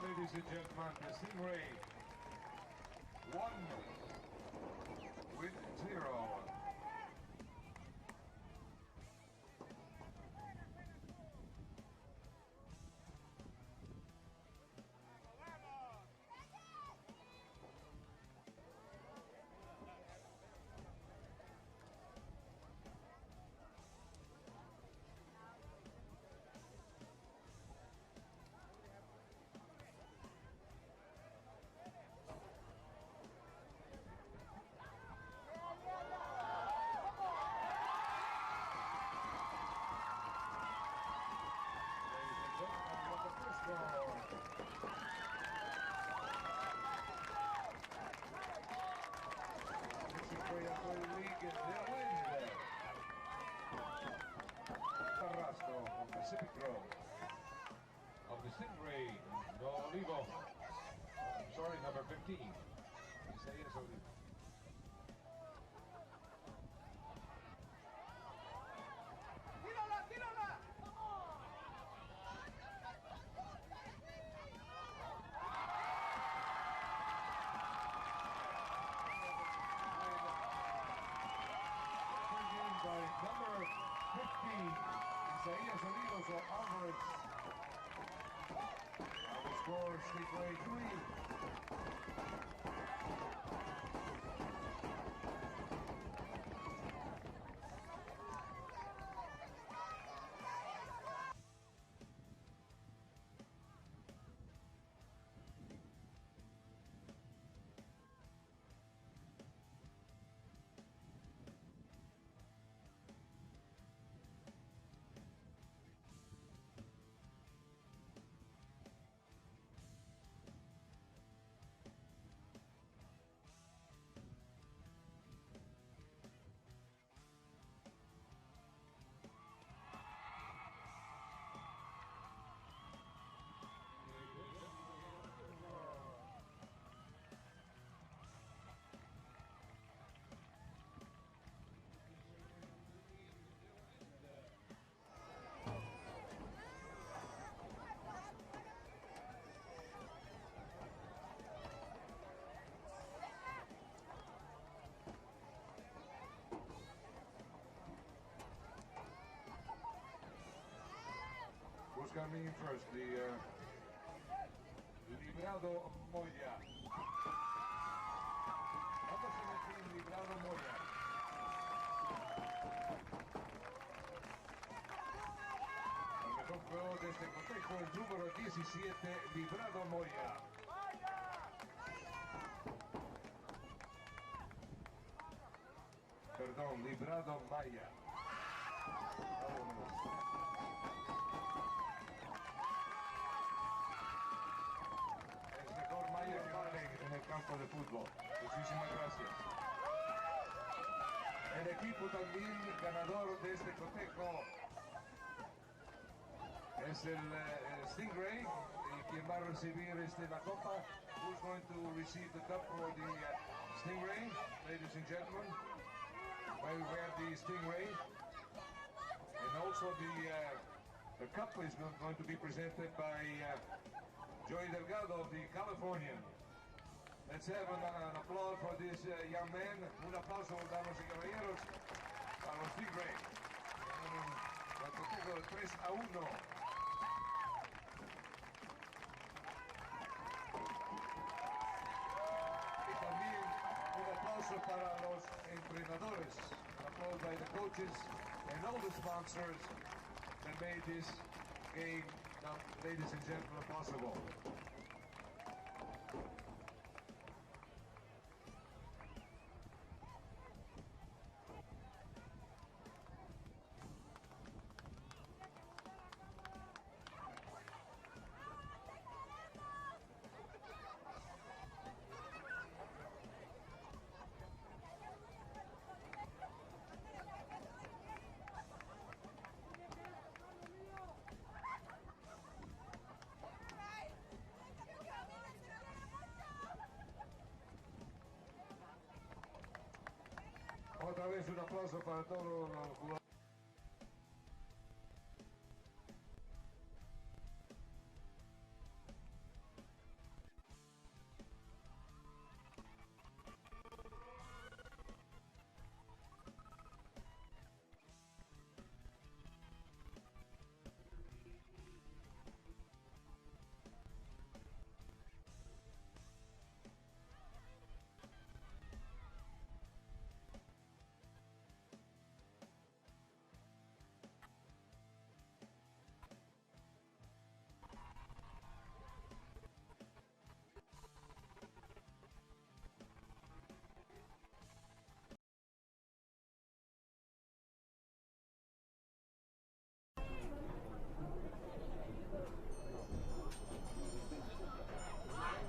Ladies and gentlemen, the Stingray 1 with 0. Pacific Grove of the Stingray, no Olivo. Sorry, number 15. Salinas Olivo. Number 15, Salinas Olivo or Alvarez. The score, Stingray 3. Who's coming in first? The Librado Moya. Number 17, Librado Moya. El mejor jugador de este cotejo, el número 17, Librado Moya. Perdón, Librado Maya. En el campo de fútbol. Muchísimas gracias. El equipo también ganador de este cotejo es el Stingray, y quien va a recibir la copa. Who's going to receive the cup for the Stingray, ladies and gentlemen? Where we have the Stingray, and also the cup is going to be presented by Joey Delgado of the Californian. Let's have an applause for this young man. Un aplauso, damas y caballeros, para los Stingray. El cotejo 3-1. Y también un aplauso para los entrenadores. An applause by the coaches and all the sponsors that made this game, ladies and gentlemen, possible. Otra vez un aplauso para todos los jugadores.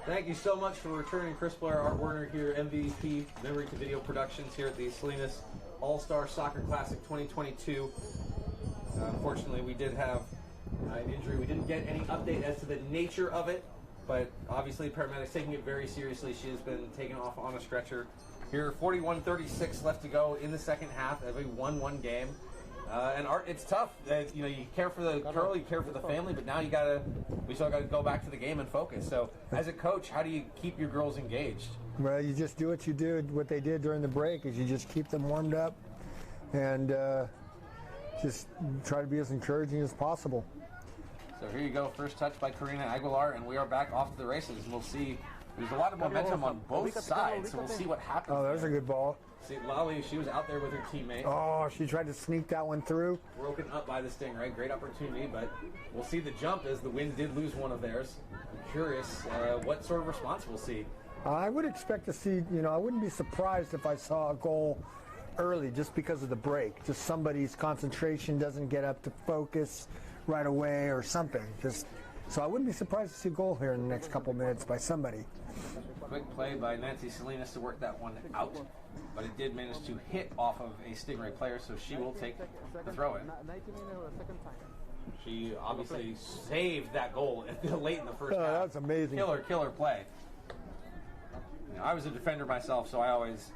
Thank you so much for returning Chris Blair, Art Werner here, MVP, Memory to Video Productions here at the Salinas All-Star Soccer Classic 2022. Unfortunately, we did have an injury. We didn't get any update as to the nature of it, but obviously paramedics taking it very seriously. She has been taken off on a stretcher. Here, 41:36 left to go in the second half of a 1-1 game. And Art, it's tough. You know, you care for the girl, you care for the family, but now we still got to go back to the game and focus. So, as a coach, how do you keep your girls engaged? Well, you just do what they did during the break, is you just keep them warmed up and just try to be as encouraging as possible. So here you go, first touch by Karina Aguilar, and we are back off to the races. And we'll see, there's a lot of momentum on both sides, so we'll see what happens. Oh, there's a good ball. See, Lally, she was out there with her teammate. Oh, she tried to sneak that one through. Broken up by the Stingray. Great opportunity, but we'll see the jump as the Wind did lose one of theirs. I'm curious what sort of response we'll see. I would expect to see, I wouldn't be surprised if I saw a goal early just because of the break. Just somebody's concentration doesn't get up to focus right away or something. So I wouldn't be surprised to see a goal here in the next couple minutes by somebody. Quick play by Nancy Salinas to work that one out, but it did manage to hit off of a Stingray player, so she will take the throw-in. She obviously saved that goal late in the first half. That's amazing. Killer play. I was a defender myself, so I always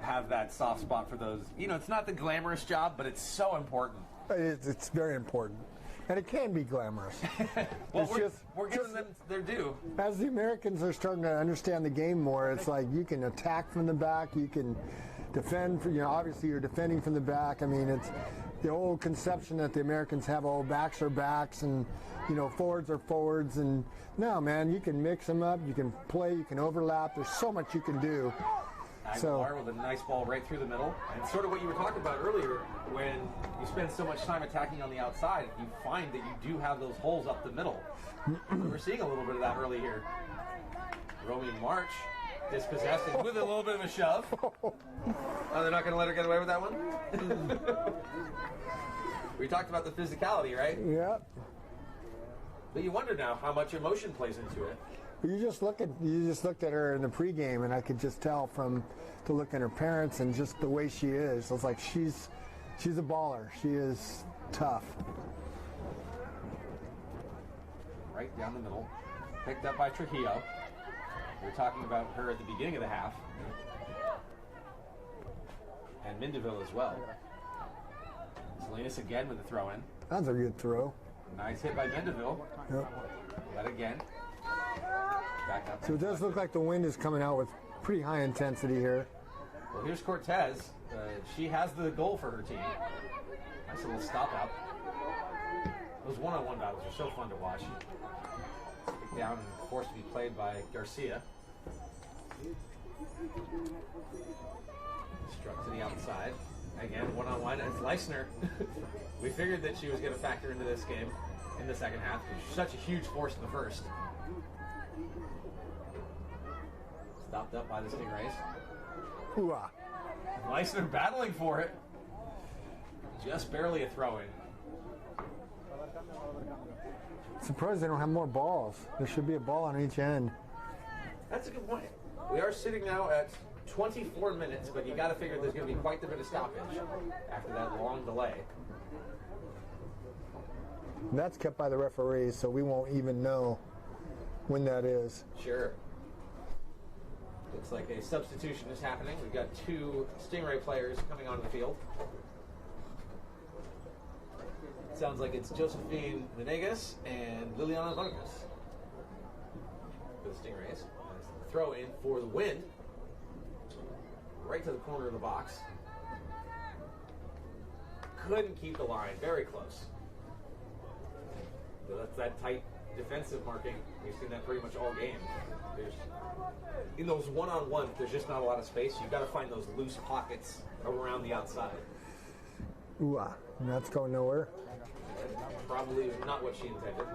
have that soft spot for those. It's not the glamorous job, but it's so important. It's very important. And it can be glamorous. Well, we're giving them their due. As the Americans are starting to understand the game more, it's like you can attack from the back, you can defend. Obviously you're defending from the back. I mean, it's the old conception that the Americans have, backs are backs, and forwards are forwards. And no, man, you can mix them up. You can play. You can overlap. There's so much you can do. Aguilar with a nice ball right through the middle. And sort of what you were talking about earlier, when you spend so much time attacking on the outside, you find that you do have those holes up the middle. We're seeing a little bit of that early here. Romy March dispossessed and with a little bit of a shove. Oh, they're not going to let her get away with that one? We talked about the physicality, right? Yeah. But you wonder now how much emotion plays into it. You just looked at her in the pregame, and I could just tell from the look at her parents and just the way she is. I was like, she's a baller. She is tough. Right down the middle, picked up by Trujillo. We were talking about her at the beginning of the half, and Mindeville as well. Salinas again with the throw-in. That's a good throw. Nice hit by Mindeville. Yep. That again. Back up. So it does look like the Wind is coming out with pretty high intensity here. Well, here's Cortez. She has the goal for her team. Nice little stop out. Those one-on-one battles are so fun to watch. Picked down and forced to be played by Garcia. Struck to the outside. Again, one-on-one. It's Leisner. We figured that she was going to factor into this game in the second half. She's such a huge force in the first. Stopped up by the Stingrays. Hooah. Leisner battling for it. Just barely a throw-in. Surprised they don't have more balls. There should be a ball on each end. That's a good point. We are sitting now at 24 minutes, but you got to figure there's going to be quite a bit of stoppage after that long delay. And that's kept by the referees, so we won't even know when that is. Sure. Looks like a substitution is happening. We've got two Stingray players coming onto the field. Sounds like it's Josephine Venegas and Liliana Vargas for the Stingrays. Throw in for the Wind. Right to the corner of the box. Couldn't keep the line. Very close. So that's that tight defensive marking. We've seen that pretty much all game. In those one-on-ones, there's just not a lot of space. You've got to find those loose pockets around the outside. Ooh, and that's going nowhere. Probably not what she intended.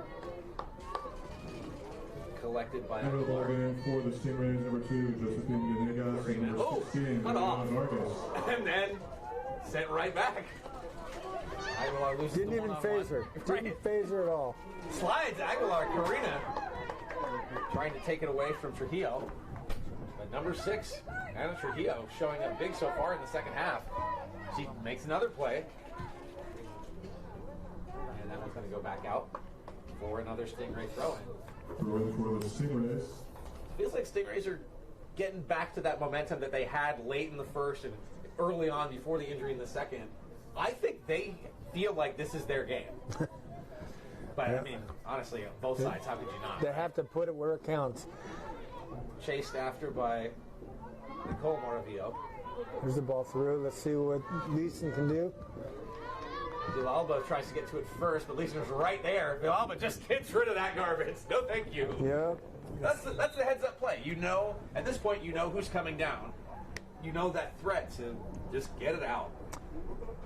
Collected by Out of the ball game for the Stingrays, number 2, Josephine Venegas, and number 16, cut off. Vargas. And then sent right back. Aguilar loses Didn't even phase her. Didn't phase her at all. Slides Aguilar, Karina, trying to take it away from Trujillo. But number 6, Anna Trujillo, showing up big so far in the second half. She makes another play. And that one's going to go back out. for another Stingray throw-in. Throwing for the Stingrays. Feels like Stingrays are getting back to that momentum that they had late in the first and early on before the injury in the second. I think they feel like this is their game. But, I mean, honestly, on both sides, how could you not? They have to put it where it counts. Chased after by Nicole Moravillo. Here's the ball through. Let's see what Leeson can do. Villalba tries to get to it first, but Leeson's right there. Villalba just gets rid of that garbage. No, thank you. Yeah. That's the heads-up play. You know, at this point, you know who's coming down. You know that threat to just get it out.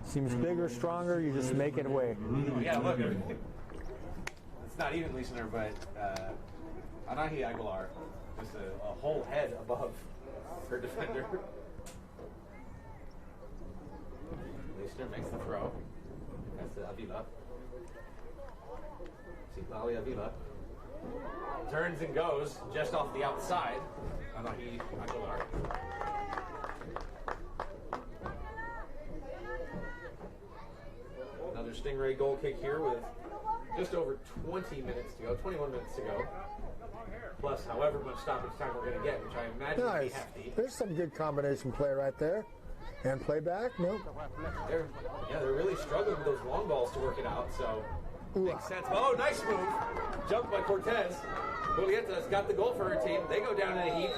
Seems bigger, stronger. You just make it away. Yeah, look. It's not even Leesoner, but Anahi Aguilar, just a whole head above her defender. Leesoner makes the throw. That's to Avila. Citlali Avila. Turns and goes just off the outside. Anahi Aguilar. Another Stingray goal kick here with just over 20 minutes to go, 21 minutes to go. Plus however much stoppage time we're going to get, which I imagine will be hefty. There's some good combination play right there. And play back? Nope. They're really struggling with those long balls to work it out, so makes sense. Oh, nice move. Jumped by Cortez. Julieta's got the goal for her team. They go down in a heap,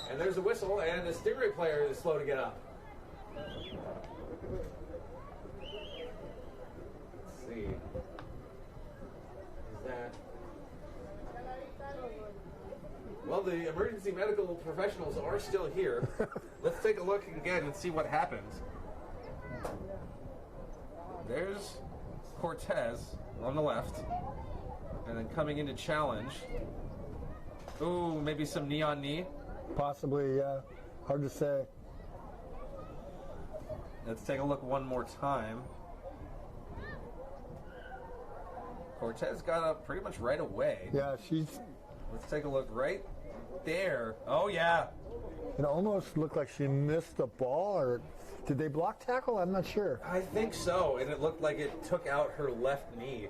and there's a whistle, and the Stingray player is slow to get up. Let's see. Is that... Well, the emergency medical professionals are still here. Let's take a look again and see what happens. There's Cortez on the left. And then coming in to challenge. Ooh, maybe some knee on knee. Possibly, yeah. Hard to say. Let's take a look one more time. Cortez got up pretty much right away. Yeah, she's... Let's take a look right there. Oh, yeah. It almost looked like she missed the ball, or did they block tackle? I'm not sure. I think so, and it looked like it took out her left knee.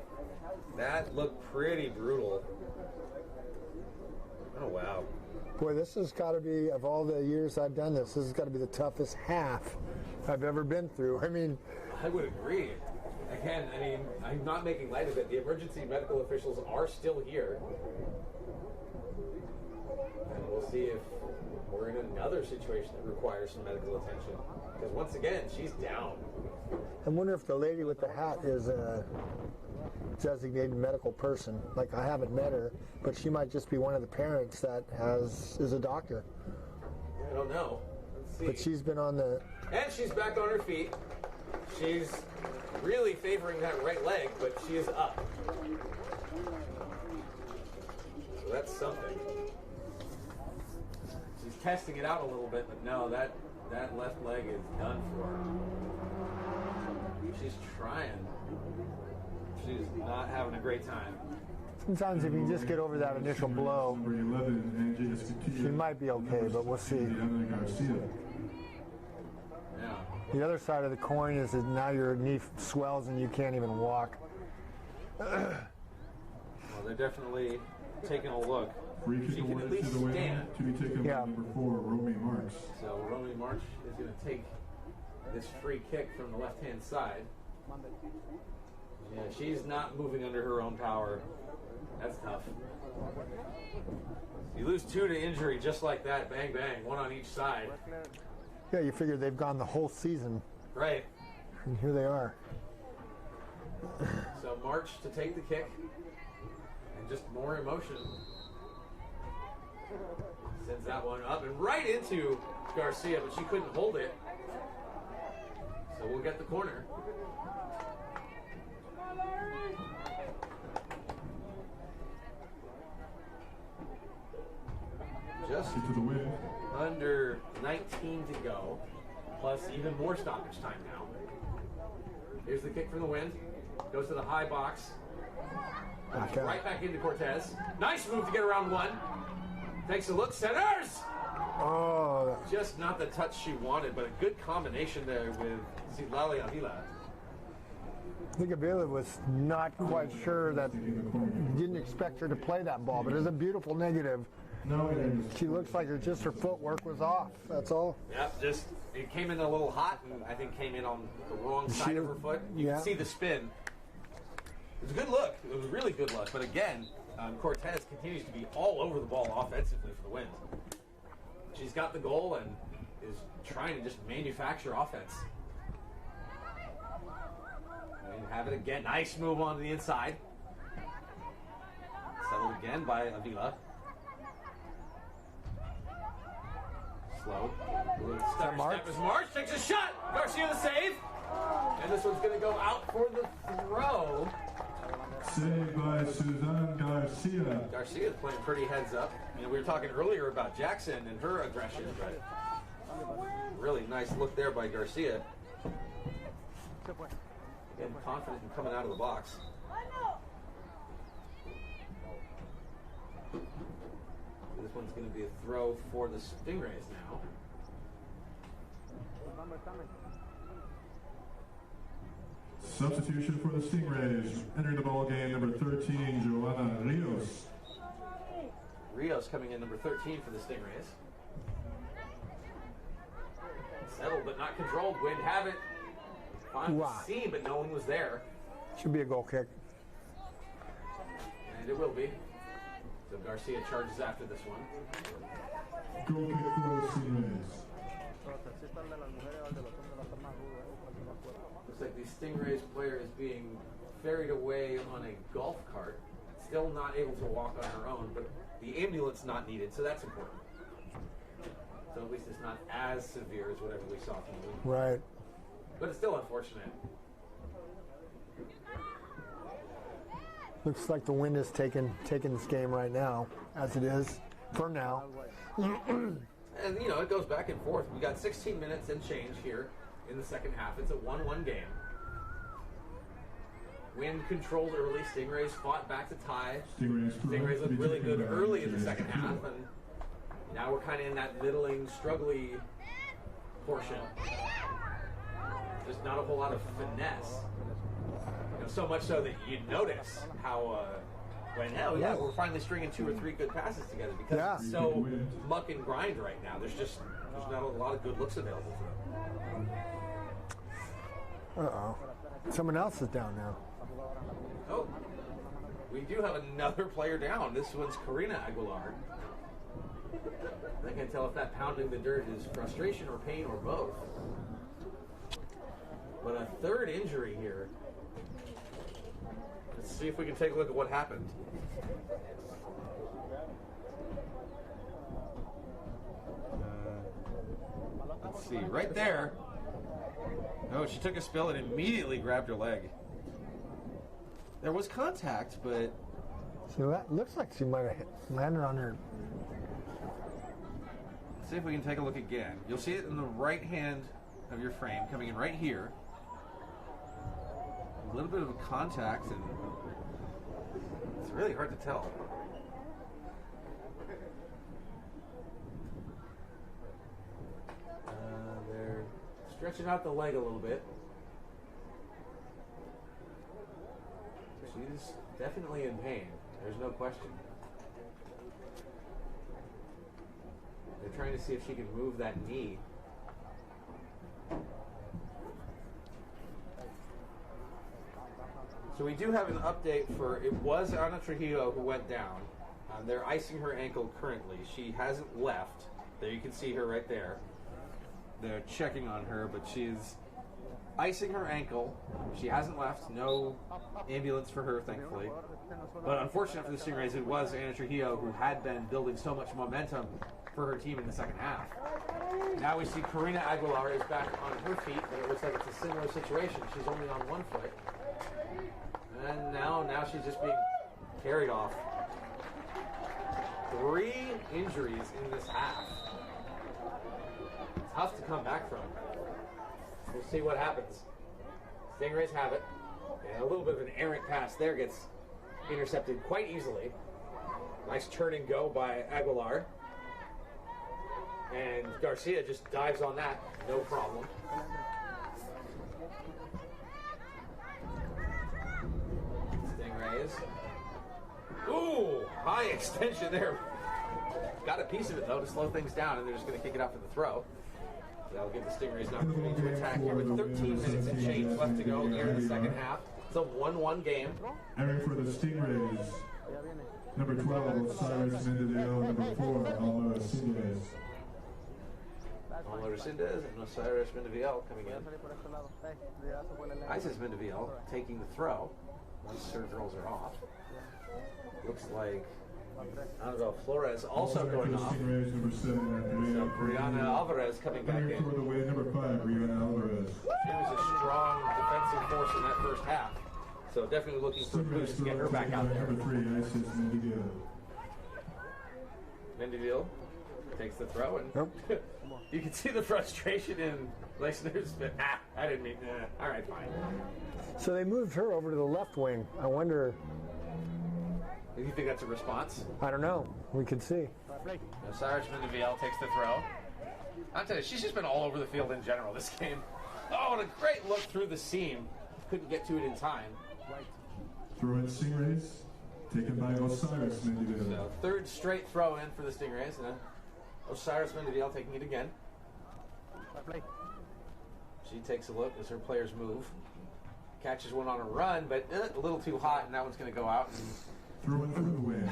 That looked pretty brutal. Oh, wow. Boy, this has got to be, of all the years I've done this has got to be the toughest half I've ever been through. I mean... I would agree. Again, I mean, I'm not making light of it. The emergency medical officials are still here. And we'll see if we're in another situation that requires some medical attention. Because once again, she's down. I wonder if the lady with the hat is a designated medical person. Like, I haven't met her, but she might just be one of the parents that is a doctor. I don't know. Let's see. But she's been on the... And she's back on her feet. She's really favoring that right leg, but she is up. So that's something. She's testing it out a little bit, but no, that left leg is done for her. She's trying. She's not having a great time. Sometimes if you just get over that initial blow, she might be okay, but we'll see. Yeah. The other side of the coin is that now your knee swells and you can't even walk. Well, they're definitely taking a look. She can at least stand. Yeah. Number 4, Romy March. So Romy March is going to take this free kick from the left-hand side. Yeah, she's not moving under her own power. That's tough. You lose 2 to injury just like that, bang, bang, 1 on each side. Yeah, you figure they've gone the whole season. Right. And here they are. So March to take the kick. And just more emotion. Sends that one up and right into Garcia, but she couldn't hold it. So we'll get the corner. Just under 19 to go, plus even more stoppage time now. Here's the kick from the wind. Goes to the high box. Okay. Right back into Cortez. Nice move to get around one. Takes a look, centers! Oh. Just not the touch she wanted, but a good combination there with Citlali Avila. think Avila was not quite sure that, didn't expect her to play that ball, but it's a beautiful negative. She looks like just her footwork was off, that's all. Yep, just, it came in a little hot, and I think came in on the wrong side of her foot. You can see the spin. It was a good look. It was a really good look, but again, Cortez continues to be all over the ball offensively for the Wind. She's got the goal and is trying to just manufacture offense. And have it again. Nice move onto the inside. Settled again by Avila. Slow. Step as March takes a shot. Garcia the save. And this one's going to go out for the throw. Saved by Suzanne Garcia. Garcia's playing pretty heads up. You know, we were talking earlier about Jackson and her aggression, but really nice look there by Garcia. Again, confident in coming out of the box. This one's going to be a throw for the Stingrays now. Substitution for the Stingrays. Entering the ball game, number 13, Joanna Rios. Rios coming in, number 13 for the Stingrays. Settled but not controlled. Wind have it. On the seam, but no one was there. Should be a goal kick. And it will be. So Garcia charges after this one. Goal kick for the Stingrays. Looks like the Stingrays player is being ferried away on a golf cart. Still not able to walk on her own, but the ambulance not needed, so that's important. So at least it's not as severe as whatever we saw from the week. Right. But it's still unfortunate. Looks like the Wind is taking this game right now, as it is, for now. And, you know, it goes back and forth. We got 16 minutes and change here in the second half. It's a 1-1 game. Wind controlled early. Stingrays fought back to tie. Stingrays looked really good early in the second half, and now we're kind of in that middling, struggly portion. Just not a whole lot of finesse. You know, so much so that you notice how we're finally stringing 2 or 3 good passes together because it's so muck and grind right now. There's not a lot of good looks available to them. Uh-oh. Someone else is down now. Oh, we do have another player down. This one's Karina Aguilar. I can't tell if that pounding the dirt is frustration or pain or both. But a third injury here. Let's see if we can take a look at what happened. Let's see, right there. Oh, she took a spill and immediately grabbed her leg. There was contact, but... So that looks like she might have landed on her. Let's see if we can take a look again. You'll see it in the right hand of your frame, coming in right here. A little bit of a contact, and it's really hard to tell. They're stretching out the leg a little bit. She's definitely in pain. There's no question. They're trying to see if she can move that knee. So we do have an update for, it was Ana Trujillo who went down. They're icing her ankle currently. She hasn't left. There you can see her right there. They're checking on her, but she's icing her ankle. She hasn't left. No ambulance for her, thankfully. But unfortunate for the Stingrays, it was Ana Trujillo who had been building so much momentum for her team in the second half. Now we see Karina Aguilar is back on her feet, but it looks like it's a similar situation. She's only on one foot. And now she's just being carried off. 3 injuries in this half. Tough to come back from. We'll see what happens. Stingrays have it. And a little bit of an errant pass there gets intercepted quite easily. Nice turn and go by Aguilar. And Garcia just dives on that, no problem. high extension there. Got a piece of it, though, to slow things down, and they're just going to kick it out for the throw. That'll give the Stingrays an opportunity to attack here with 13 minutes and change left to go here in the second half. It's a 1-1 game. Entering for the Stingrays, number 12, Cyrus Mendeville, number 4, Alma Resendez. Alma Resendez and Osiris Mendeville coming in. Isis Mendeville taking the throw once serve rolls are off. Looks like Annabelle Flores also going off. So Brianna Alvarez coming back in. For the way, number 5, Brianna Alvarez. She was a strong defensive force in that first half. So definitely looking for a boost to get her back out there. Number 3, Isis Mendeville. Mendeville takes the throw, and you can see the frustration in listeners. But I didn't mean. All right, fine. So they moved her over to the left wing. I wonder. Do you think that's a response? I don't know. We could see. Cyrus Mendeville takes the throw. I'll tell you, she's just been all over the field in general this game. Oh, and a great look through the seam. Couldn't get to it in time. Throw in Stingrays, taken by Osiris Mendeville. So third straight throw in for the Stingrays, and then Osiris Mendeville taking it again. She takes a look as her players move. Catches one on a run, but a little too hot, and that one's going to go out. Throw in for the win.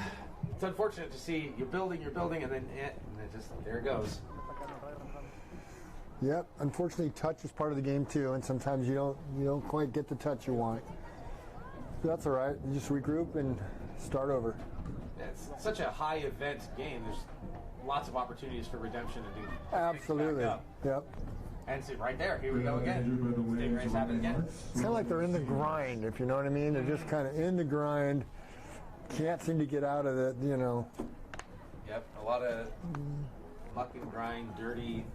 It's unfortunate to see you're building, and then it just, there it goes. Yep. Unfortunately, touch is part of the game too, and sometimes you don't quite get the touch you want. But that's all right. You just regroup and start over. Yeah, it's such a high event game. There's lots of opportunities for redemption to do. Absolutely. Yep. And see right there. Here we go again. Stingrays have it again. It's kind of like they're in the grind, if you know what I mean. They're just kind of in the grind. Can't seem to get out of it, you know. Yep. A lot of muck and grind, dirty.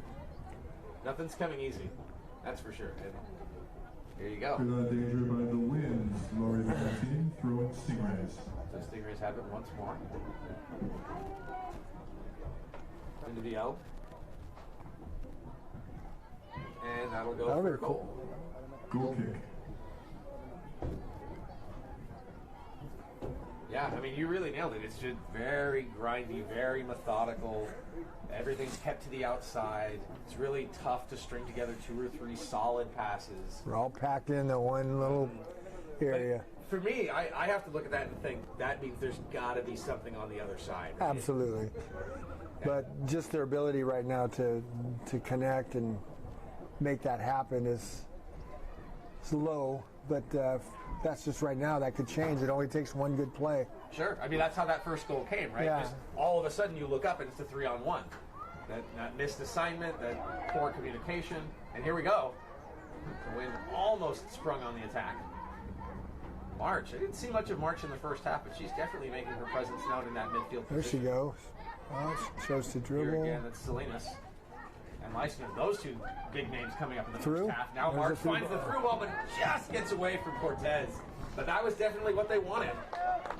Nothing's coming easy. That's for sure. And here you go. Danger by the winds. Lori Valentine throwing Stingrays. So Stingrays have it once more. Into the L. And that'll go for a goal. Goal kick. Yeah, I mean, you really nailed it. It's just very grindy, very methodical. Everything's kept to the outside. It's really tough to string together 2 or 3 solid passes. We're all packed in the one little area. But for me, I have to look at that and think, that means there's got to be something on the other side. Right? Absolutely. But just their ability right now to connect and make that happen is low. But that's just right now. That could change. It only takes one good play. Sure. I mean, that's how that first goal came, right? Yeah. Just all of a sudden you look up and it's a 3-on-1. That missed assignment, that poor communication, and here we go. The wind almost sprung on the attack. March. I didn't see much of March in the first half, but she's definitely making her presence known in that midfield position. There she goes. She chose to dribble. Here again, that's Salinas. And Leisner, those two big names coming up in the Through? first half. Now March finds the through ball, but just gets away from Cortez. But that was definitely what they wanted.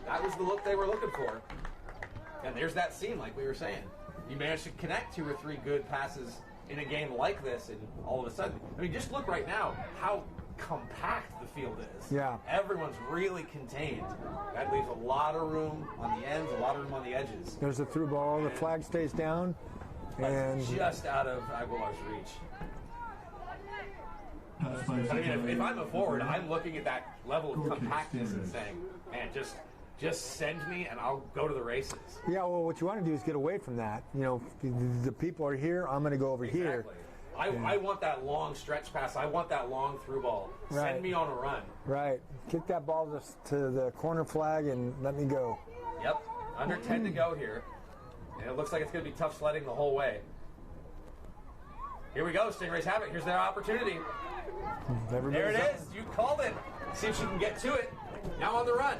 That was the look they were looking for. And there's that seam, like we were saying. You managed to connect 2 or 3 good passes in a game like this, and all of a sudden, I mean, just look right now how compact the field is. Yeah. Everyone's really contained. That leaves a lot of room on the ends, a lot of room on the edges. There's a through ball. The flag stays down. And just out of Aguilar's reach. I mean, if I'm a forward, I'm looking at that level of compactness and saying, man, just send me and I'll go to the races. Yeah, well, what you want to do is get away from that. You know, the people are here, I'm going to go over here. I want that long stretch pass. I want that long through ball. Right. Send me on a run. Right. Kick that ball to the corner flag and let me go. Yep. Under 10 to go here. And it looks like it's going to be tough sledding the whole way. Here we go. Stingrays have it. Here's their opportunity. There it is. You called it. See if she can get to it. Now on the run.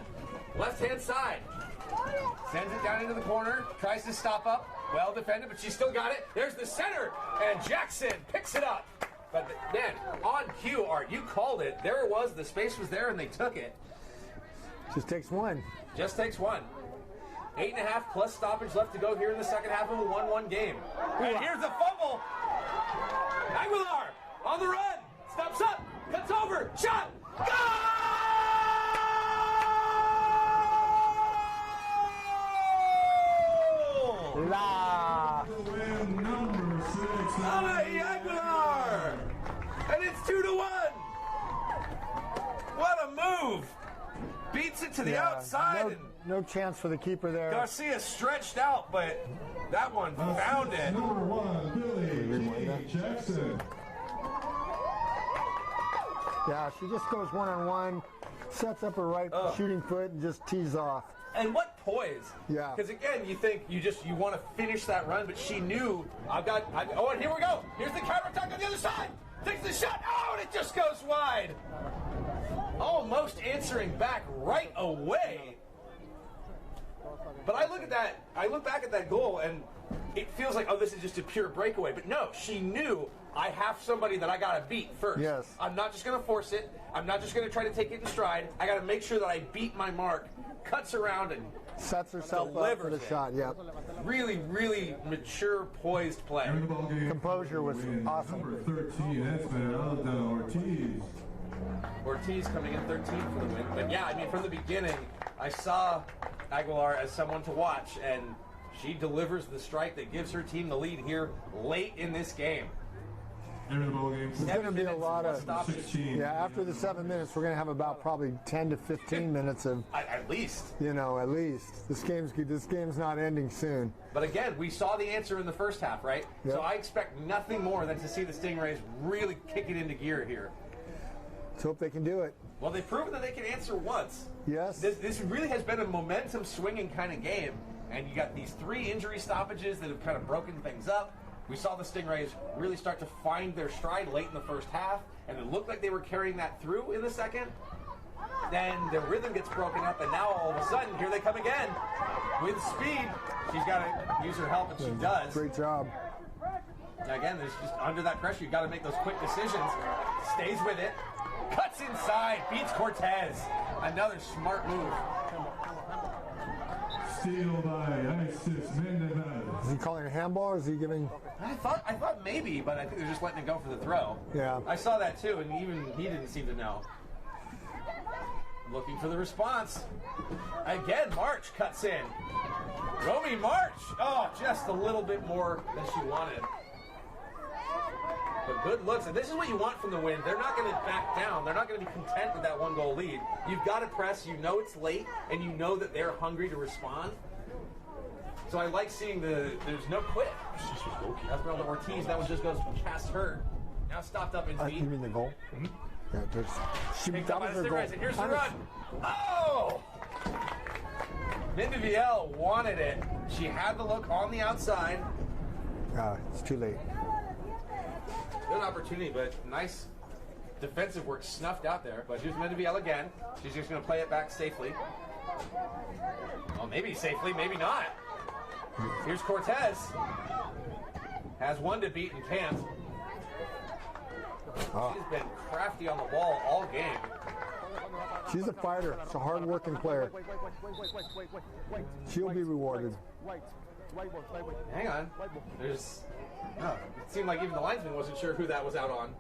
Left-hand side. Sends it down into the corner. Tries to stop up. Well defended, but she's still got it. There's the center. And Jackson picks it up. But, man, on cue, Art, you called it. There it was. The space was there, and they took it. Just takes one. Just takes one. 8.5 plus stoppage left to go here in the second half of a 1-1 game. And here's the fumble. Aguilar on the run. Stops up. Cuts over. Shot. Goal! 1-0 La. Number 6. Aguilar! And it's 2-1. What a move! Beats it to the outside. No chance for the keeper there. Garcia stretched out, but that one found it. Number 1, Billy Jackson. Yeah, she just goes one-on-one, sets up her right shooting foot, and just tees off. And what poise! Yeah. Because again, you think you want to finish that run, but she knew and here we go. Here's the counterattack on the other side. Takes the shot. Oh, and it just goes wide. Almost answering back right away. But I look back at that goal, and it feels like, oh, this is just a pure breakaway. But no, she knew, I have somebody that I got to beat first. Yes. I'm not just going to force it. I'm not just going to try to take it in stride. I got to make sure that I beat my mark, cuts around, and sets herself up for the shot. Yep. Really, really mature, poised play. Composure was awesome. Number 13, Esmeralda Ortiz. Ortiz coming in 13 for the win. But yeah, I mean, from the beginning, I saw Aguilar as someone to watch, and she delivers the strike that gives her team the lead here late in this game. There's going to be a lot of, after the 7 minutes, we're going to have about probably 10 to 15 minutes of, at least. At least. This game's not ending soon. But again, we saw the answer in the first half, right? Yep. So I expect nothing more than to see the Stingrays really kick it into gear here. Let's hope they can do it. Well, they've proven that they can answer once. Yes. This really has been a momentum swinging kind of game, and you got these 3 injury stoppages that have kind of broken things up. We saw the Stingrays really start to find their stride late in the first half, and it looked like they were carrying that through in the second. Then their rhythm gets broken up, and now all of a sudden, here they come again with speed. She's got to use her help, and she does. Great job. Now again, there's just under that pressure, you've got to make those quick decisions. Stays with it, cuts inside, beats Cortez. Another smart move. Steal by Isis Mendevez. Is he calling a handball, or is he giving? I thought maybe, but I think they're just letting it go for the throw. Yeah. I saw that too, and even he didn't seem to know. Looking for the response. Again, March cuts in. Romy March. Oh, just a little bit more than she wanted. But good looks, and this is what you want from the Wind. They're not going to back down. They're not going to be content with that 1-goal lead. You've got to press. You know it's late, and you know that they're hungry to respond. So I like seeing there's no quit. Esmeralda Ortiz, that one just goes past her. Now stopped up in feet. You mean the goal? Mm-hmm. Yeah, she picked up by the goal. And here's the run. Oh! Mindevielle wanted it. She had the look on the outside. It's too late. Good opportunity, but nice defensive work snuffed out there. But here's Mindevielle again. She's just going to play it back safely. Well, maybe safely, maybe not. Here's Cortez. Has one to beat and can't. She's been crafty on the ball all game. She's a fighter. She's a hard-working player. She'll be rewarded. Hang on. It seemed like even the linesman wasn't sure who that was out on.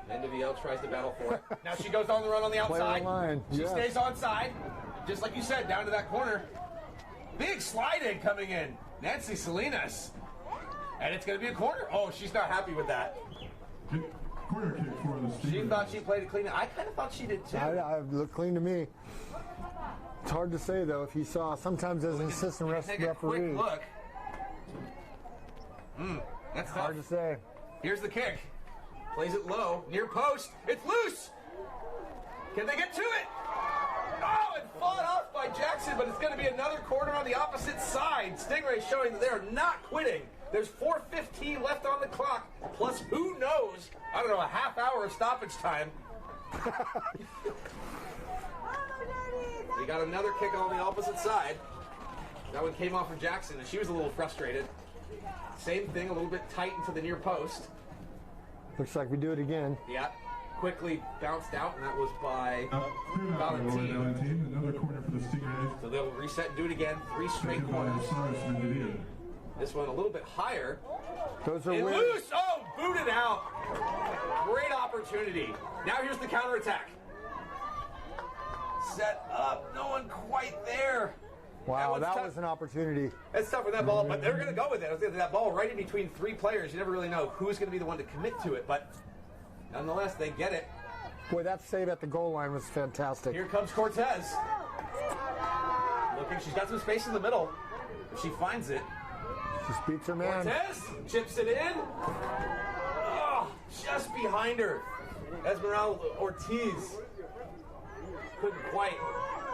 Mindevielle tries to battle for it. Now she goes on the run on the outside. She stays onside. Just like you said, down to that corner. Big slide in coming in. Nancy Salinas. And it's going to be a corner. Oh, she's not happy with that. Corner kick for the Steelers. She thought she played it clean. I kind of thought she did too. It looked clean to me. It's hard to say though if you saw sometimes as an assistant referee. A quick look. That's hard to say. Here's the kick. Plays it low, near post. It's loose. Can they get to it? Oh, and fought off by Jackson, but it's going to be another corner on the opposite side. Stingray showing that they're not quitting. There's 4:15 left on the clock, plus who knows, I don't know, a half hour of stoppage time. We got another kick on the opposite side. That one came off of Jackson, and she was a little frustrated. Same thing, a little bit tight into the near post. Looks like we do it again. Yeah, quickly bounced out, and that was by Valentine. Another corner for the Stingrays. So they'll reset and do it again. 3 straight corners. This one a little bit higher. Those are weird. Loose! Oh, booted out. Great opportunity. Now here's the counterattack. Set up. No one quite there. Wow, that was an opportunity. It's tough with that ball, but they're going to go with it. That ball right in between three players. You never really know who's going to be the one to commit to it, but nonetheless, they get it. Boy, that save at the goal line was fantastic. Here comes Cortez. Looking, she's got some space in the middle. If she finds it. She beats her man. Cortez chips it in. Oh, just behind her. Esmeralda Ortiz couldn't quite.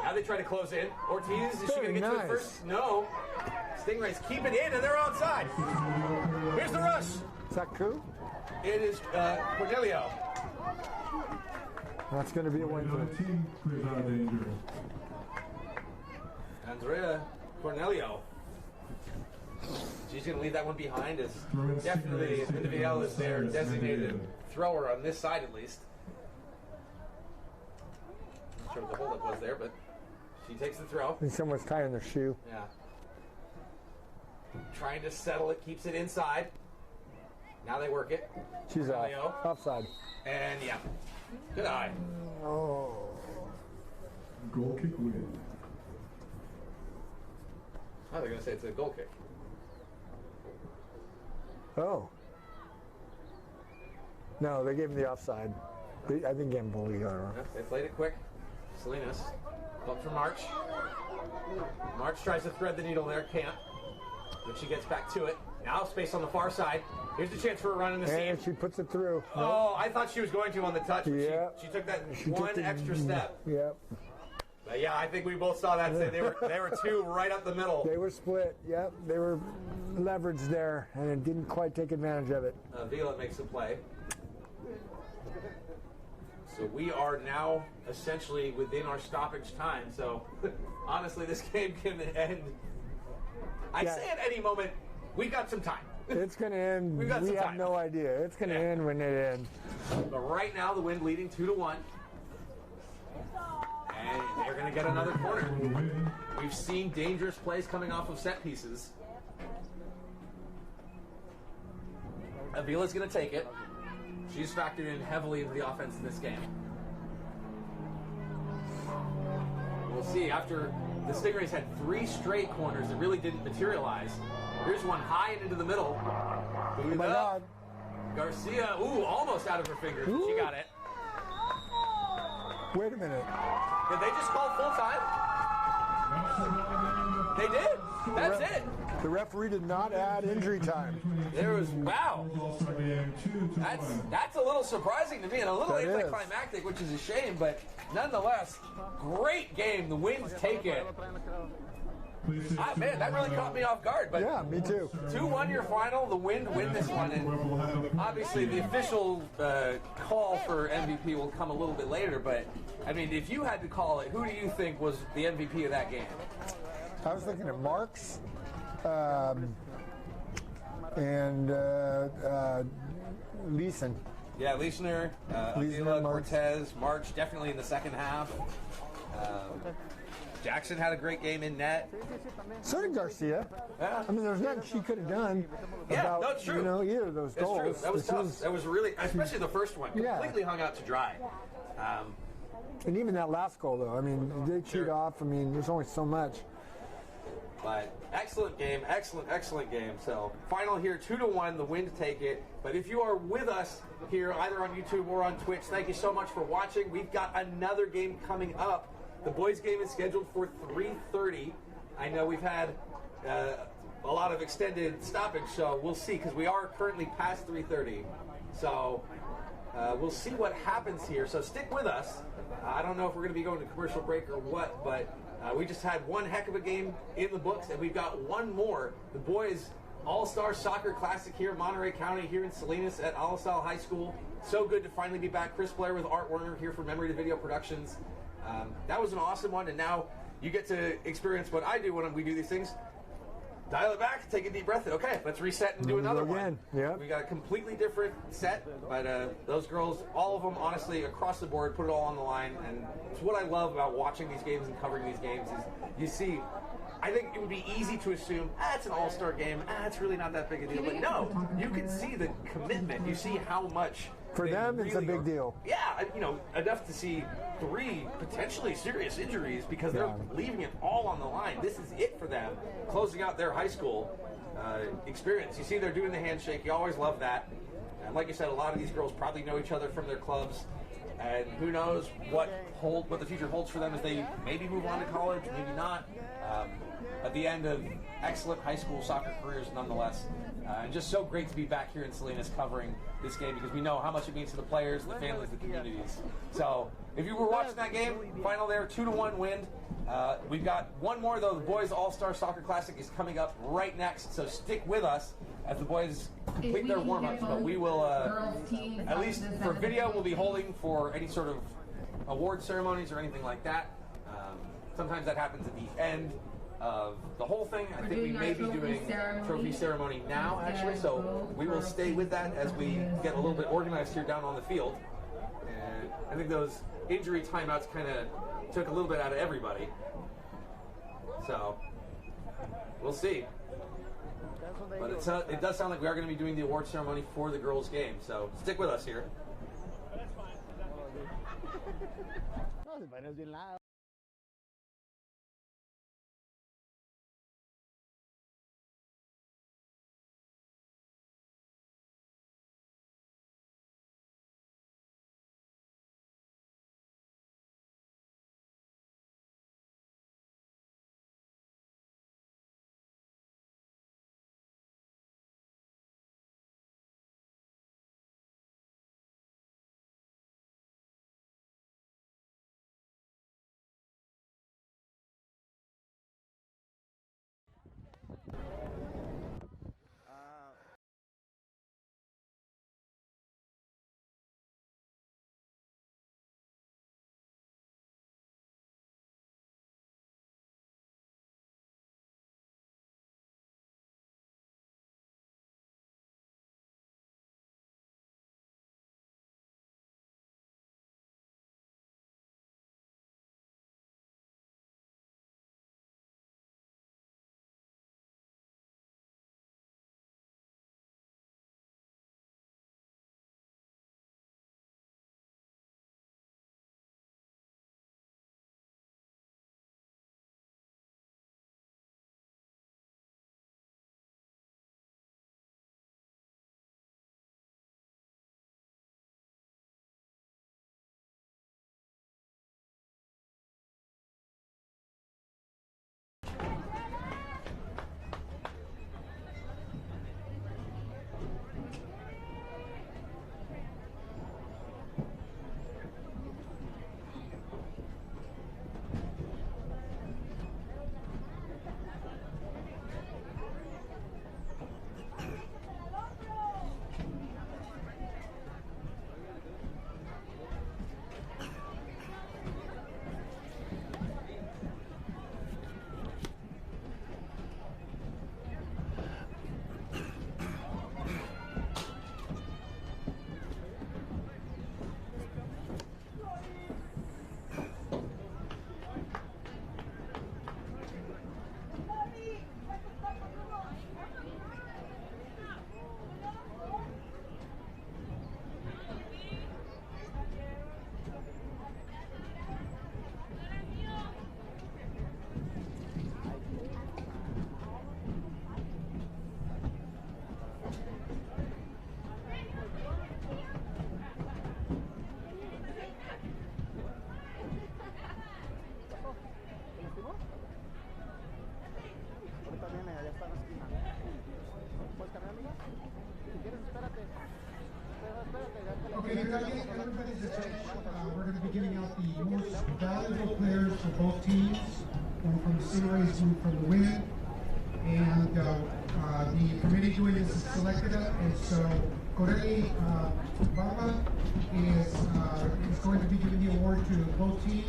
Now they try to close in. Ortiz, is she going to get to it first? No. Stingrays keep it in, and they're outside. Here's the rush. Is that Koo? It is Cornelio. That's going to be a win for the team. Andrea Cornelio. She's going to leave that one behind. As definitely Individual is their designated thrower on this side, at least. Not sure what the holdup was there, but she takes the throw. I think someone's tying their shoe. Yeah. Trying to settle it, keeps it inside. Now they work it. She's offside. And yeah, good eye. Oh. Goal kick win. Oh, they're going to say it's a goal kick. Oh. No, they gave him the offside. I think gave him bully. They played it quick. Salinas. Up for March. March tries to thread the needle there, can't. But she gets back to it. Now space on the far side. Here's the chance for a run in the seam. And she puts it through. Oh, I thought she was going to on the touch. But she took that one extra step. Yep. But yeah, I think we both saw that. They were two right up the middle. They were split. Yep. They were leveraged there, and it didn't quite take advantage of it. Vila makes the play. So we are now essentially within our stoppage time. So honestly, this game can end. I say at any moment, we've got some time. It's going to end. We've got some we have time. no idea. It's going to end when it ends. But right now, the Wind leading 2-1. And they're going to get another corner. We've seen dangerous plays coming off of set pieces. Avila's going to take it. She's factored in heavily into the offense in this game. We'll see. After the Stingrays had 3 straight corners that really didn't materialize. Here's one high and into the middle. Booted up. Garcia, almost out of her fingers. Ooh. She got it. Wait a minute. Did they just call full time? They did. That's it. The referee did not add injury time. There was, wow. That's a little surprising to me and a little anticlimactic, which is a shame, but nonetheless, great game. The Winds take it. Man, that really caught me off guard. But yeah, me too. 2-1 your final. The Wind win this one. And obviously, the official call for MVP will come a little bit later. But, I mean, if you had to call it, who do you think was the MVP of that game? I was looking at Marks and Leeson. Yeah, Leisner, Avila, Cortez, March definitely in the second half. Jackson had a great game in net. So did Garcia. Yeah. I mean, there's nothing she could have done about no, it's true. Either of those goals. It's true. That was tough. That was really, especially the first one, completely hung out to dry. And even that last goal, though. I mean, they cheat off. I mean, there's only so much. But excellent game, excellent game. So final here, 2-1, the Wind take it. But if you are with us here, either on YouTube or on Twitch, thank you so much for watching. We've got another game coming up. The boys' game is scheduled for 3:30. I know we've had a lot of extended stoppage, so we'll see, because we are currently past 3:30. So we'll see what happens here. So stick with us. I don't know if we're going to be going to commercial break or what, but we just had one heck of a game in the books, and we've got one more. The boys' All-Star Soccer Classic here in Monterey County, here in Salinas at Alisal High School. So good to finally be back. Chris Blair with Art Werner here for Memory to Video Productions. That was an awesome one, and now you get to experience what I do when we do these things. Dial it back, take a deep breath. Okay, let's reset and do another one. Yeah. We got a completely different set, but those girls, all of them, honestly, across the board, put it all on the line. And it's what I love about watching these games and covering these games is you see. I think it would be easy to assume, it's an all-star game, it's really not that big a deal. But no, you can see the commitment. You see how much For them, it's a big deal. Yeah, you know, enough to see 3 potentially serious injuries because they're leaving it all on the line. This is it for them, closing out their high school experience. You see they're doing the handshake. You always love that. And like you said, a lot of these girls probably know each other from their clubs. And who knows what the future holds for them as they maybe move on to college, maybe not. At the end of excellent high school soccer careers nonetheless. And just so great to be back here in Salinas covering this game because we know how much it means to the players, the families, the communities. So if you were watching that game, final there, 2-1 win. We've got one more though. The Boys All-Star Soccer Classic is coming up right next. So stick with us as the boys complete their warm-ups. But we will, at least for video, we'll be holding for any sort of award ceremonies or anything like that. Sometimes that happens at the end of the whole thing. I think we may be doing trophy ceremony now, actually, so we will stay with that as we get a little bit organized here down on the field. And I think those injury timeouts kind of took a little bit out of everybody. So we'll see. But it does sound like we are going to be doing the award ceremony for the girls' game, so stick with us here. Okay, everybody's attention. We're going to be giving out the most valuable players for both teams. One from the Stingrays, one from the Wind. And the committee doing this has selected them. And so Corelli Barba is going to be giving the award to both teams.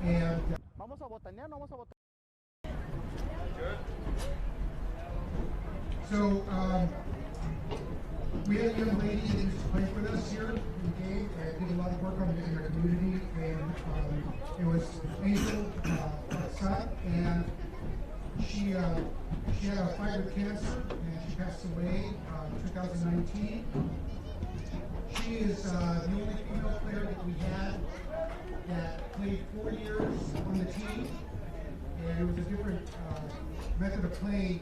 And Vamos a botanear, no vamos a botanear. So we had a young lady that used to play with us here in the game and did a lot of work in our community, and it was Angel Sat, and she had a fight with cancer and she passed away in 2019. She is the only female player that we had that played 4 years on the team, and it was a different method of play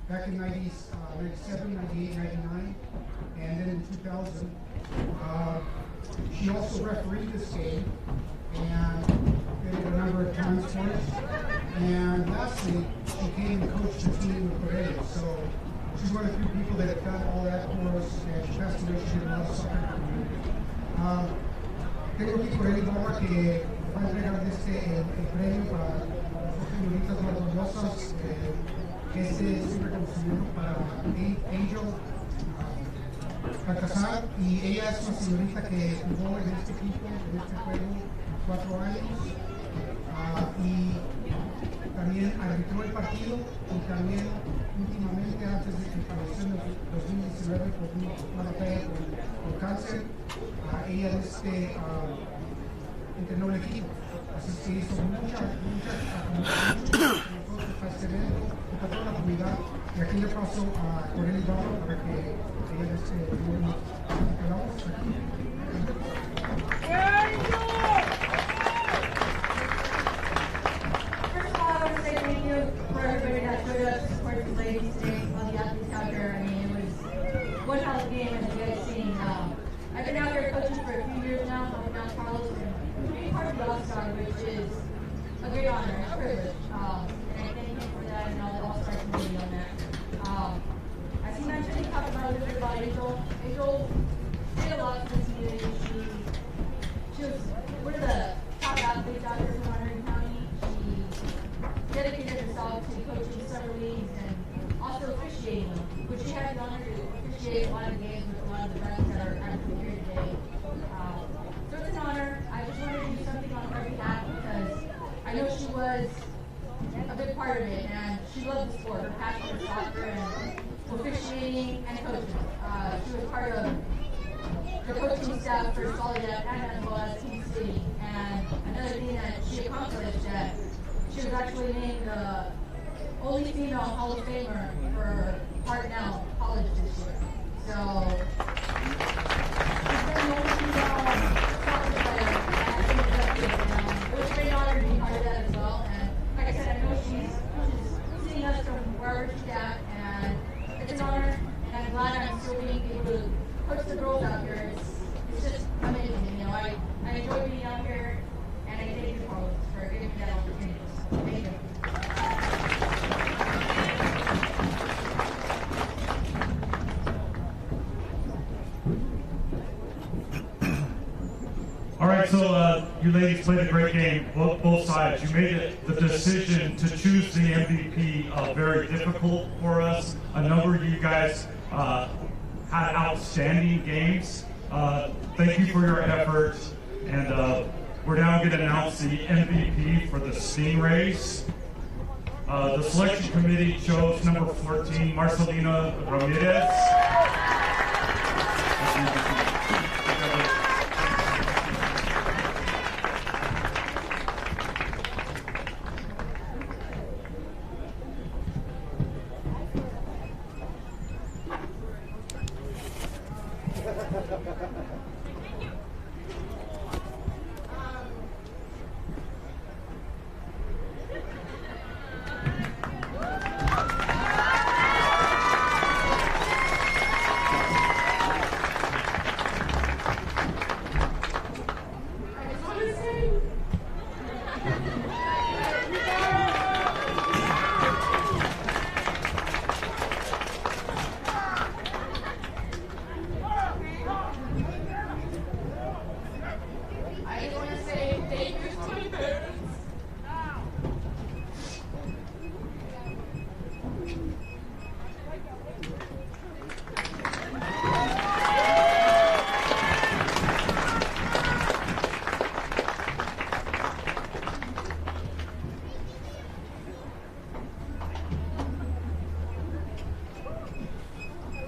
back in 97, 98, 99, and then in 2000. She also refereed this game and did it a number of times for us. And lastly, she came and coached the team with Blair. So she's one of the few people that have done all that for us, and she passed away. She did a lot of soccer in the community. Tengo aquí por ahí Norma que va a entregar el premio para las señoritas más orgullosas. Este es un reconocimiento para Angel Baltasar, y ella es una señorita que jugó en este equipo, en este juego, 4 años, y también arbitró el partido, y también últimamente, antes de que falleció en el 2019 por una batalla con cáncer, ella entrenó el equipo. Así que hizo muchas nosotros para este evento, para toda la comunidad. Y aquí le paso a Corel Barro para que ella quedamos aquí. First of all, I want to say thank you for everybody that showed up to support the ladies today, all the athletes out there. I mean, it was one hell of a game, as you guys seen. I've been out here coaching for a few years now, helping out Carlos, and being part of the All-Star, which is a great honor and a privilege. And I thank him for that and all the All-Star community on that. As he mentioned, he talked about a little bit about Angel. Angel did a lot for this community. She was one of the top athletes out here from Monterey County. She dedicated herself to coaching summer leagues and also officiating them, which she had the honor to officiate a lot of games with a lot of the best that are actually here today. So it's an honor. I just wanted to do something on her behalf because I know she was a big part of it, and she loved the sport, her passion for soccer and officiating and coaching. She was part of the coaching staff for Salinas and as well as Team City. And another thing that she accomplished, that she was actually named the only female Hall of Famer for Hartnell College this year. So she's been the only female soccer player at the inducted, and it was a great honor to be part of that as well. And like I said, I know she's seeing us from wherever she's at, and it's an honor, and I'm glad I'm still being able to coach the girls out here. It's just amazing, you know. I enjoy being out here, and I thank you, Carlos, for giving me that opportunity. Thank you. All right, so you ladies played a great game, both sides. You made the decision to choose the MVP very difficult for us. A number of you guys had outstanding games. Thank you for your effort. And we're now going to announce the MVP for the Stingrays. The selection committee chose number 14, Marcelina Ramirez.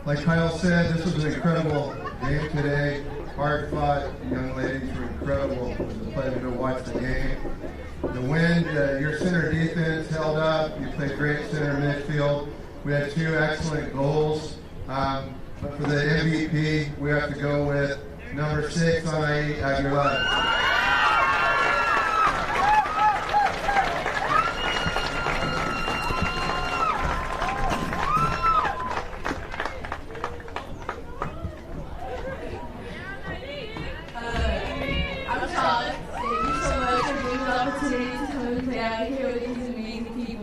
Like Kyle said, this was an incredible game today. Hard fought, young ladies were incredible. It was a pleasure to watch the game. The wind, your center defense held up. You played great center midfield. We had 2 excellent goals. But for the MVP, we have to go with number 6 on Aguilar.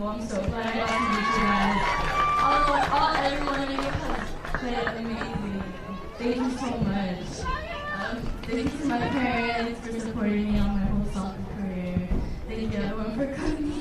I'm so glad I got to meet you guys. Everyone of you has played amazing. Thank you so much. Thank you to my parents for supporting me on my whole soccer career. Thank you everyone for coming.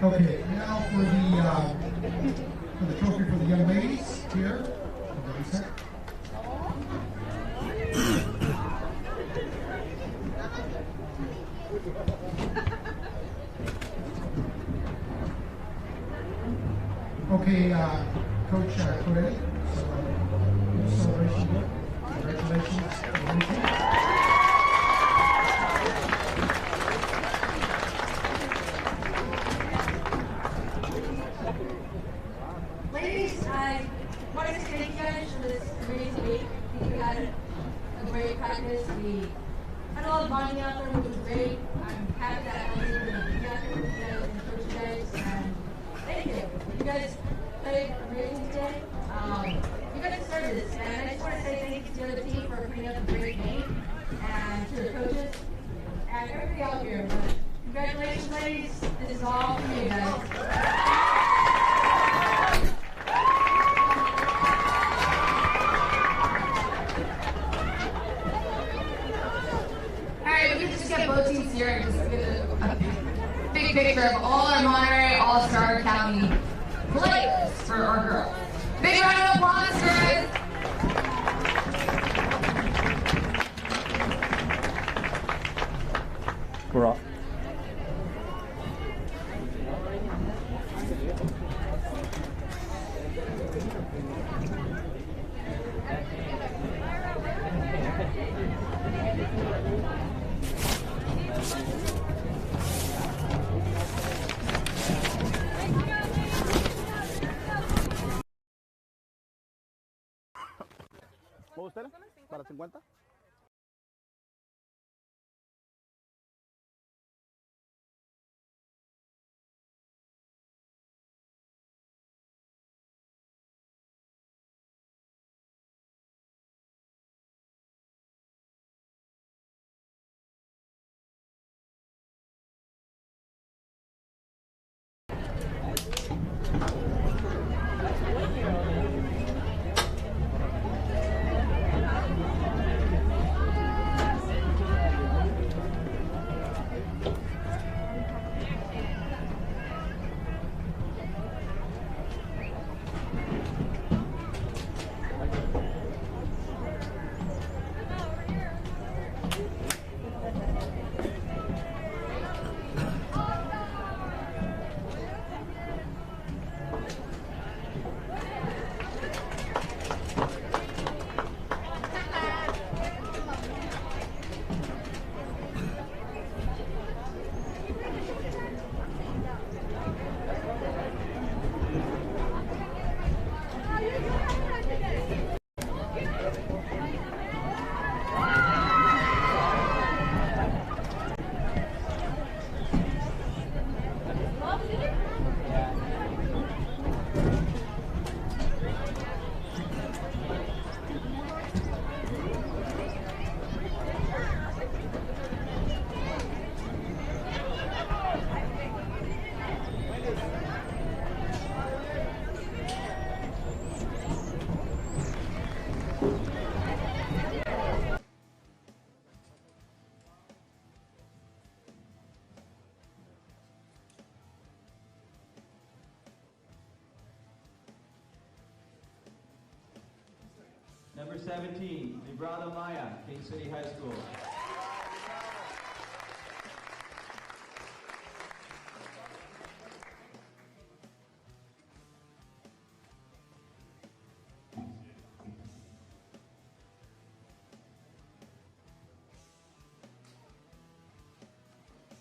Okay, now for the trophy for the young ladies here. Okay, Coach Corelli, celebration book. Congratulations. Ladies, I want to thank you guys for this amazing week. I think we had a great practice. We had a lot of bonding out there, which was great. I'm happy that I was able to be out here with you guys and coach you guys. And thank you. You guys played amazing today. You guys deserve this. And I just want to say thank you to the other team for putting up a great game. And to the coaches. And everybody out here. But congratulations, ladies. This is all for you guys. Both teams here and just get a big picture of all our Monterey All-Star County players for our girls. Big round of applause, guys! We're off. ¿Puedo usted? ¿Para 50? Number 17, Librado Maya, King City High School.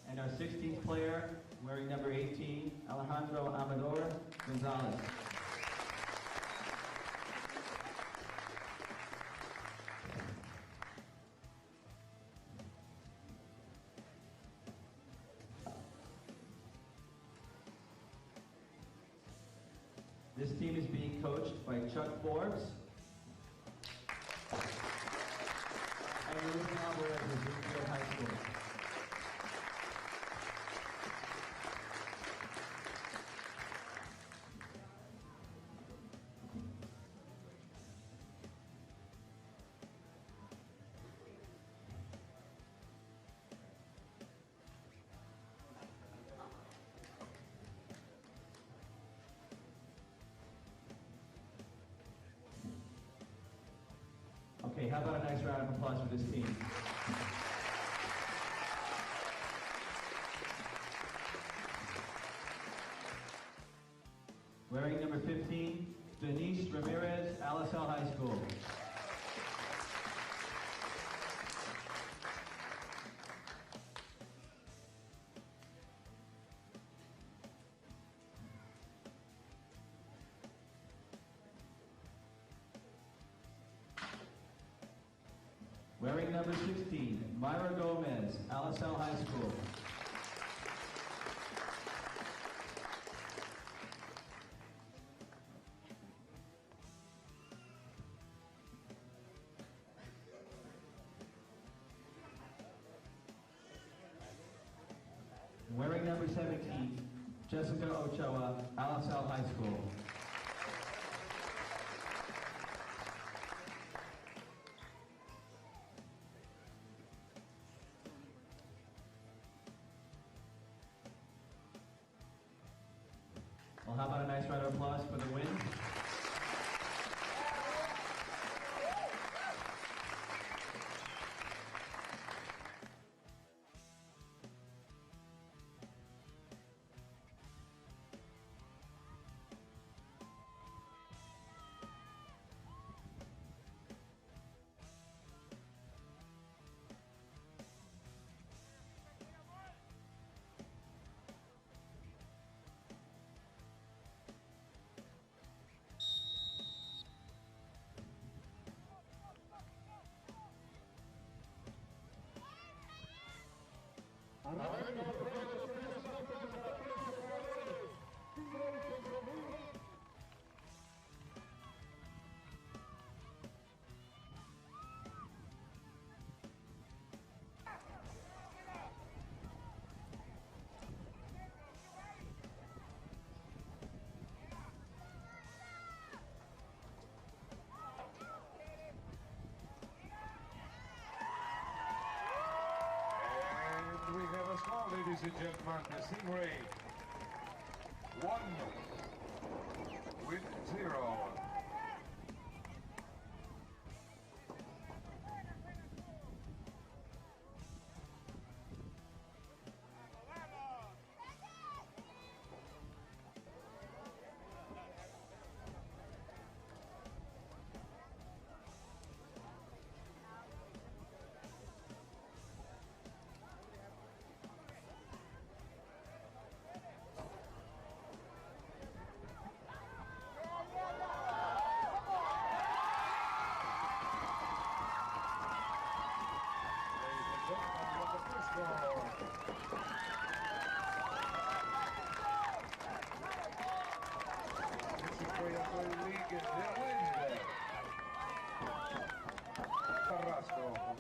And our 16th player, wearing number 18, Alejandro Amador Gonzalez. This team is being coached by Chuck Forbes and Luis Alvarez of Alisal High School. Okay, how about a nice round of applause for this team? Wearing number 15, Denise Ramirez, Alisal High School. Wearing number 16, Myra Gomez, Alisal High School. Wearing number 17, Jessica Ochoa, Alisal High School. Well, how about a nice round of applause for the win? Ladies and gentlemen, the Stingray 1 with 0.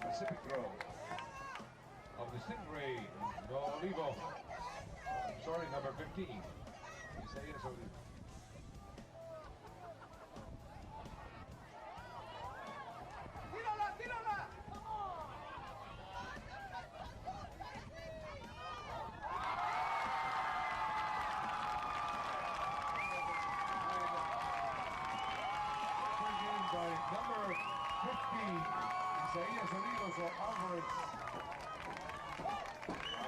Pacific Row of the Stingray, Olivo. Sorry, number 15. Salinas All-Star. By number Salinas All-Star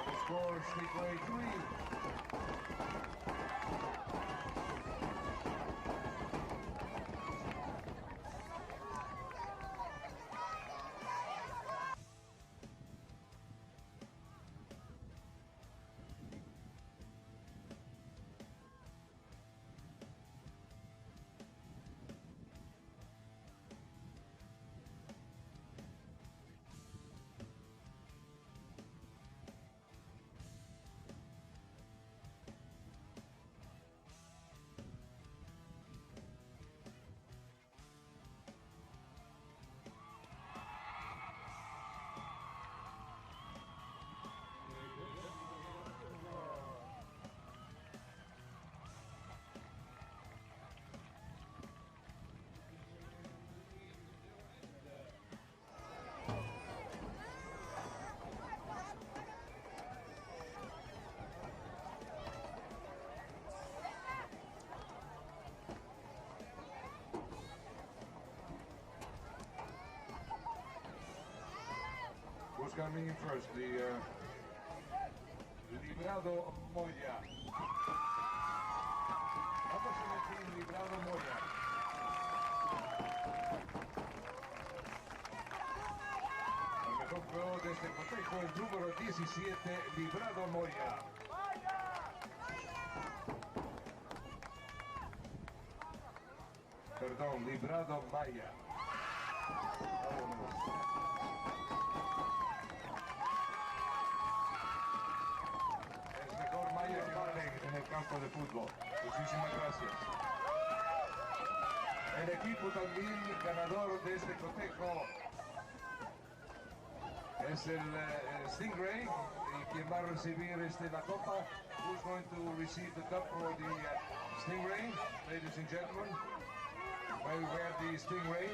the score, Speedway 3. Who's coming in first? The Librado Moya. Number 17, Librado Moya. El mejor jugador de este cotejo, el número 17, Librado Moya. Perdón, Librado Maya. En el campo de fútbol. Muchísimas gracias. El equipo también ganador de este cotejo es el Stingray, y quien va a recibir la copa. Who's going to receive the cup for the Stingray, ladies and gentlemen? May we wear the Stingray.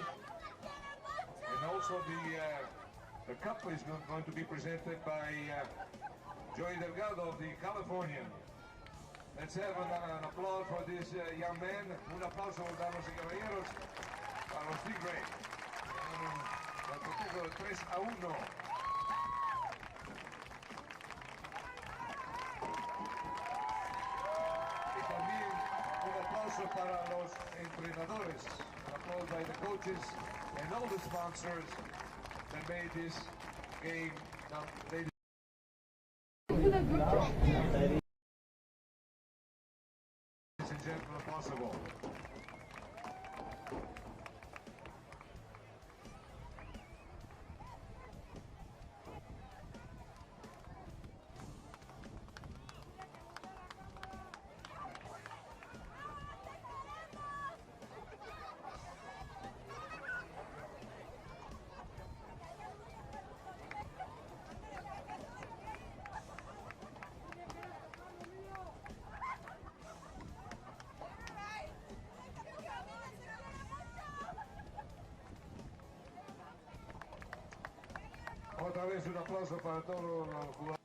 And also the cup is going to be presented by Joey Delgado of the Californian. Let's have an applause for this young man. Un aplauso, damas y caballeros, para los Stingray. El cotejo de 3-1. Y también un aplauso para los entrenadores. An applause by the coaches and all the sponsors that made this game. Ladies and gentlemen, possible. Otra vez un aplauso para todos los jugadores.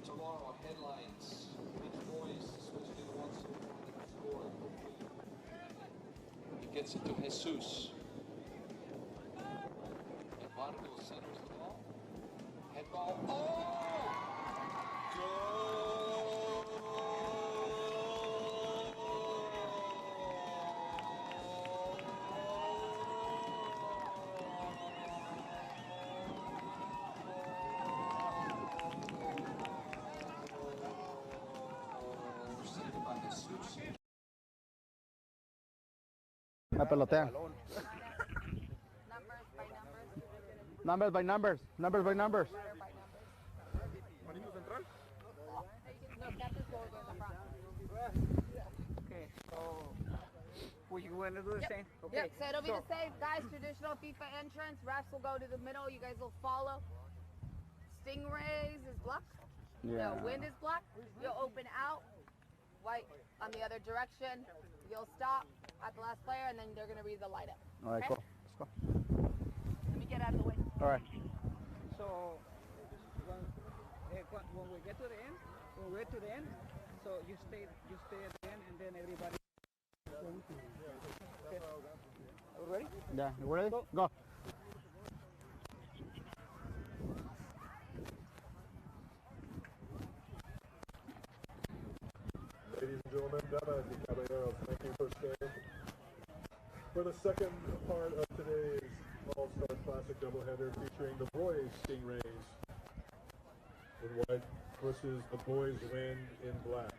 Tomorrow, headlines. Each voice switching in once score. He gets it to Jesus. And Marcos centers the ball. Head ball. Oh! La pelotean. Numbers by numbers. Numbers by numbers. Okay, so we want to do the same? Okay. Yep, so it'll be the same. Guys, traditional FIFA entrance. Refs will go to the middle. You guys will follow. Stingrays is blocked. Yeah. The wind is blocked. You'll open out. White on the other direction. You'll stop at the last player, and then they're going to read the light up. All right, okay? cool. Let's go. Let me get out of the way. All right. So when we get to the end, so you stay at the end, and then everybody. Okay. Are we ready? Yeah, you ready? Go. Ladies and gentlemen, damas y caballeros, thank you for staying. For the second part of today's All-Star Classic doubleheader featuring the boys Stingrays in white versus the boys Wind in black.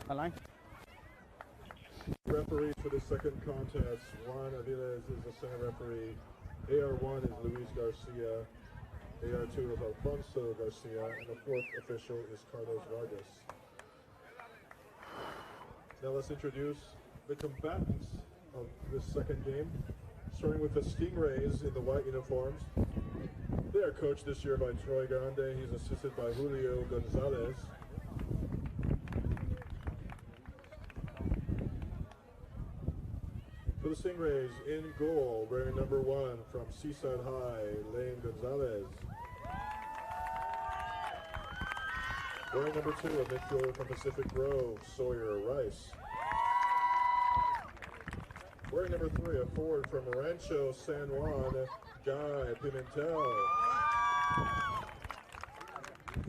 Align. Referees for the second contest, Juan Aviles is the center referee, AR1 is Luis Garcia, AR2 is Alfonso Garcia, and the fourth official is Carlos Vargas. Now let's introduce the combatants of this second game, starting with the Stingrays in the white uniforms. They are coached this year by Troy Grande. He's assisted by Julio Gonzalez. For the Stingrays, in goal, wearing number 1 from Seaside High, Lane Gonzalez. Wearing number 2, a midfielder from Pacific Grove, Sawyer Rice. Wearing number 3, a forward from Rancho San Juan, Guy Pimentel.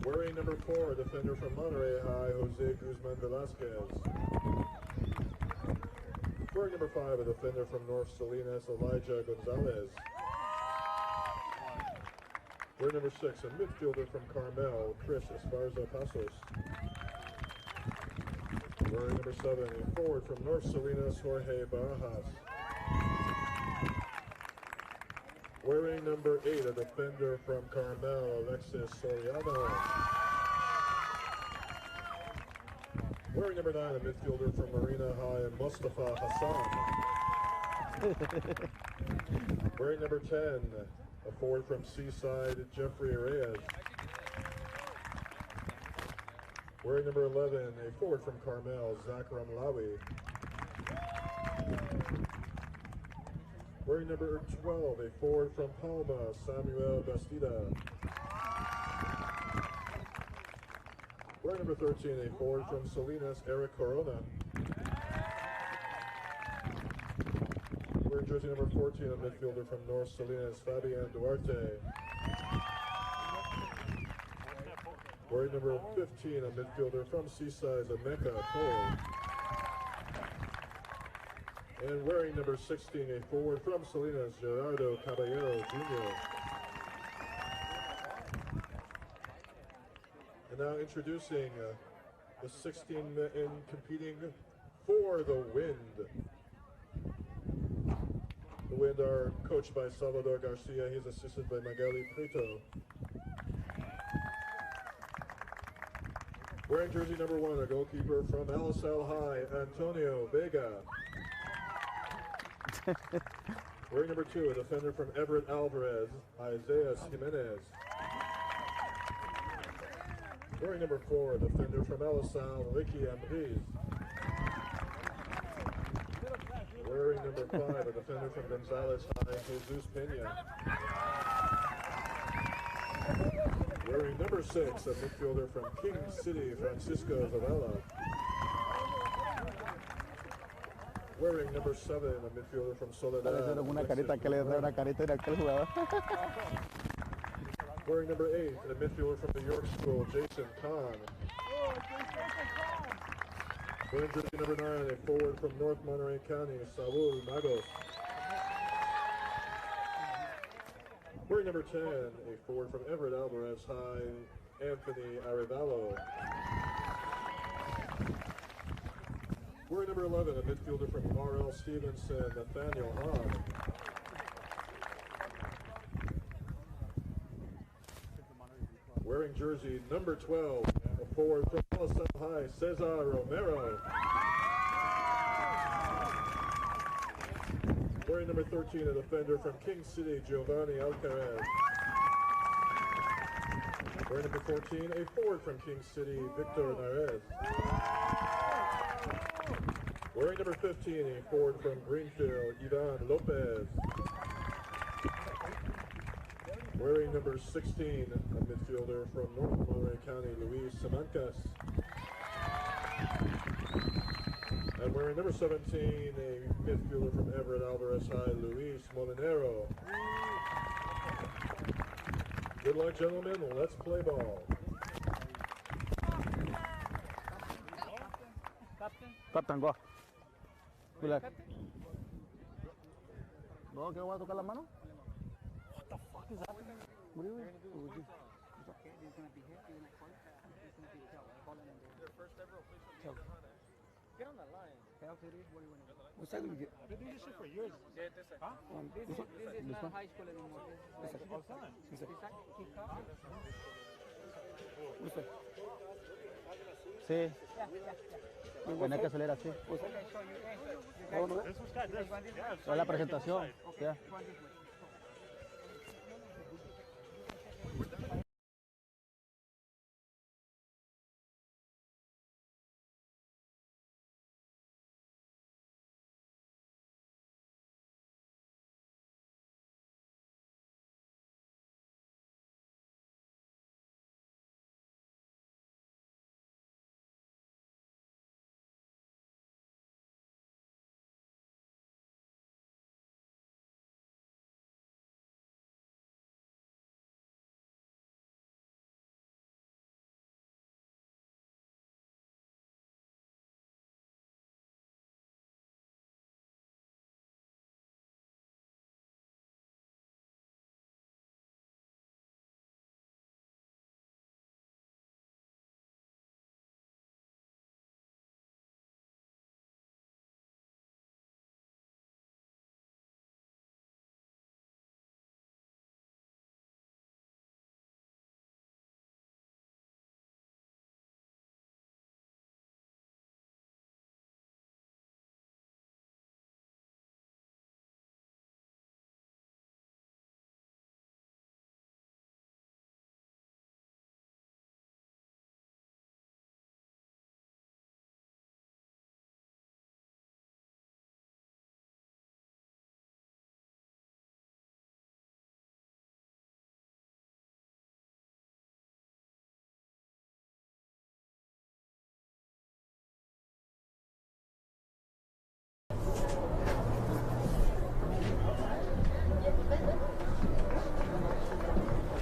Wearing number 4, a defender from Monterey High, Jose Guzman Velasquez. Wearing number 5, a defender from North Salinas, Elijah Gonzalez. Wearing number 6, a midfielder from Carmel, Chris Esparza Pasos. Wearing number 7, a forward from North Salinas, Jorge Barajas. Wearing number 8, a defender from Carmel, Alexis Soriano. Wearing number 9, a midfielder from Marina High, Mustafa Hassan. Wearing number 10, a forward from Seaside, Jeffrey Reyes. Wearing number 11, a forward from Carmel, Zach Ramlawi. Wearing number 12, a forward from Palma, Samuel Bastida. Wearing number 13, a forward from Salinas, Eric Corona. Wearing jersey number 14, a midfielder from North Salinas, Fabian Duarte. Wearing number 15, a midfielder from Seaside, Emeka Cole. And wearing number 16, a forward from Salinas, Gerardo Caballero Jr. And now introducing the 16 men competing for the Wind. The Wind are coached by Salvador Garcia. He's assisted by Magali Prieto. Wearing jersey number 1, a goalkeeper from Alisal High, Antonio Vega. Wearing number 2, a defender from Everett Alvarez, Isaiah Jimenez. Wearing number 4, a defender from Alisal, Ricky Ambriz. Wearing number 5, a defender from Gonzales High, Jesus Pena. Wearing number 6, a midfielder from King City, Francisco Zavala. Wearing number 7, a midfielder from Soledad. Wearing number 8, a midfielder from New York School, Jason Kahn. Wearing jersey number 9, a forward from North Monterey County, Saul Magos. Wearing number 10, a forward from Everett Alvarez High, Anthony Arevalo. Wearing number 11, a midfielder from R.L. Stevenson, Nathaniel Hahn. Wearing jersey number 12, a forward from Alisal High, Cesar Romero. Wearing number 13, a defender from King City, Giovanni Alcaraz. Wearing number 14, a forward from King City, Victor Narez. Wearing number 15, a forward from Greenfield, Ivan Lopez. Wearing number 16, a midfielder from North Monterey County, Luis Samancas. And wearing number 17, a midfielder from Everett Alvarez High, Luis Molinero. Good luck, gentlemen. Let's play ball. Captain, go. Good luck. ¿No? ¿Que voy a tocar la mano? What the fuck is happening? What are you doing? Get on that line. What's that gonna get? I've been doing this shit for years. Yeah, this side. Huh? This is not high school anymore. This is all time. Sí. Tenés que salir así. La presentación. Ya.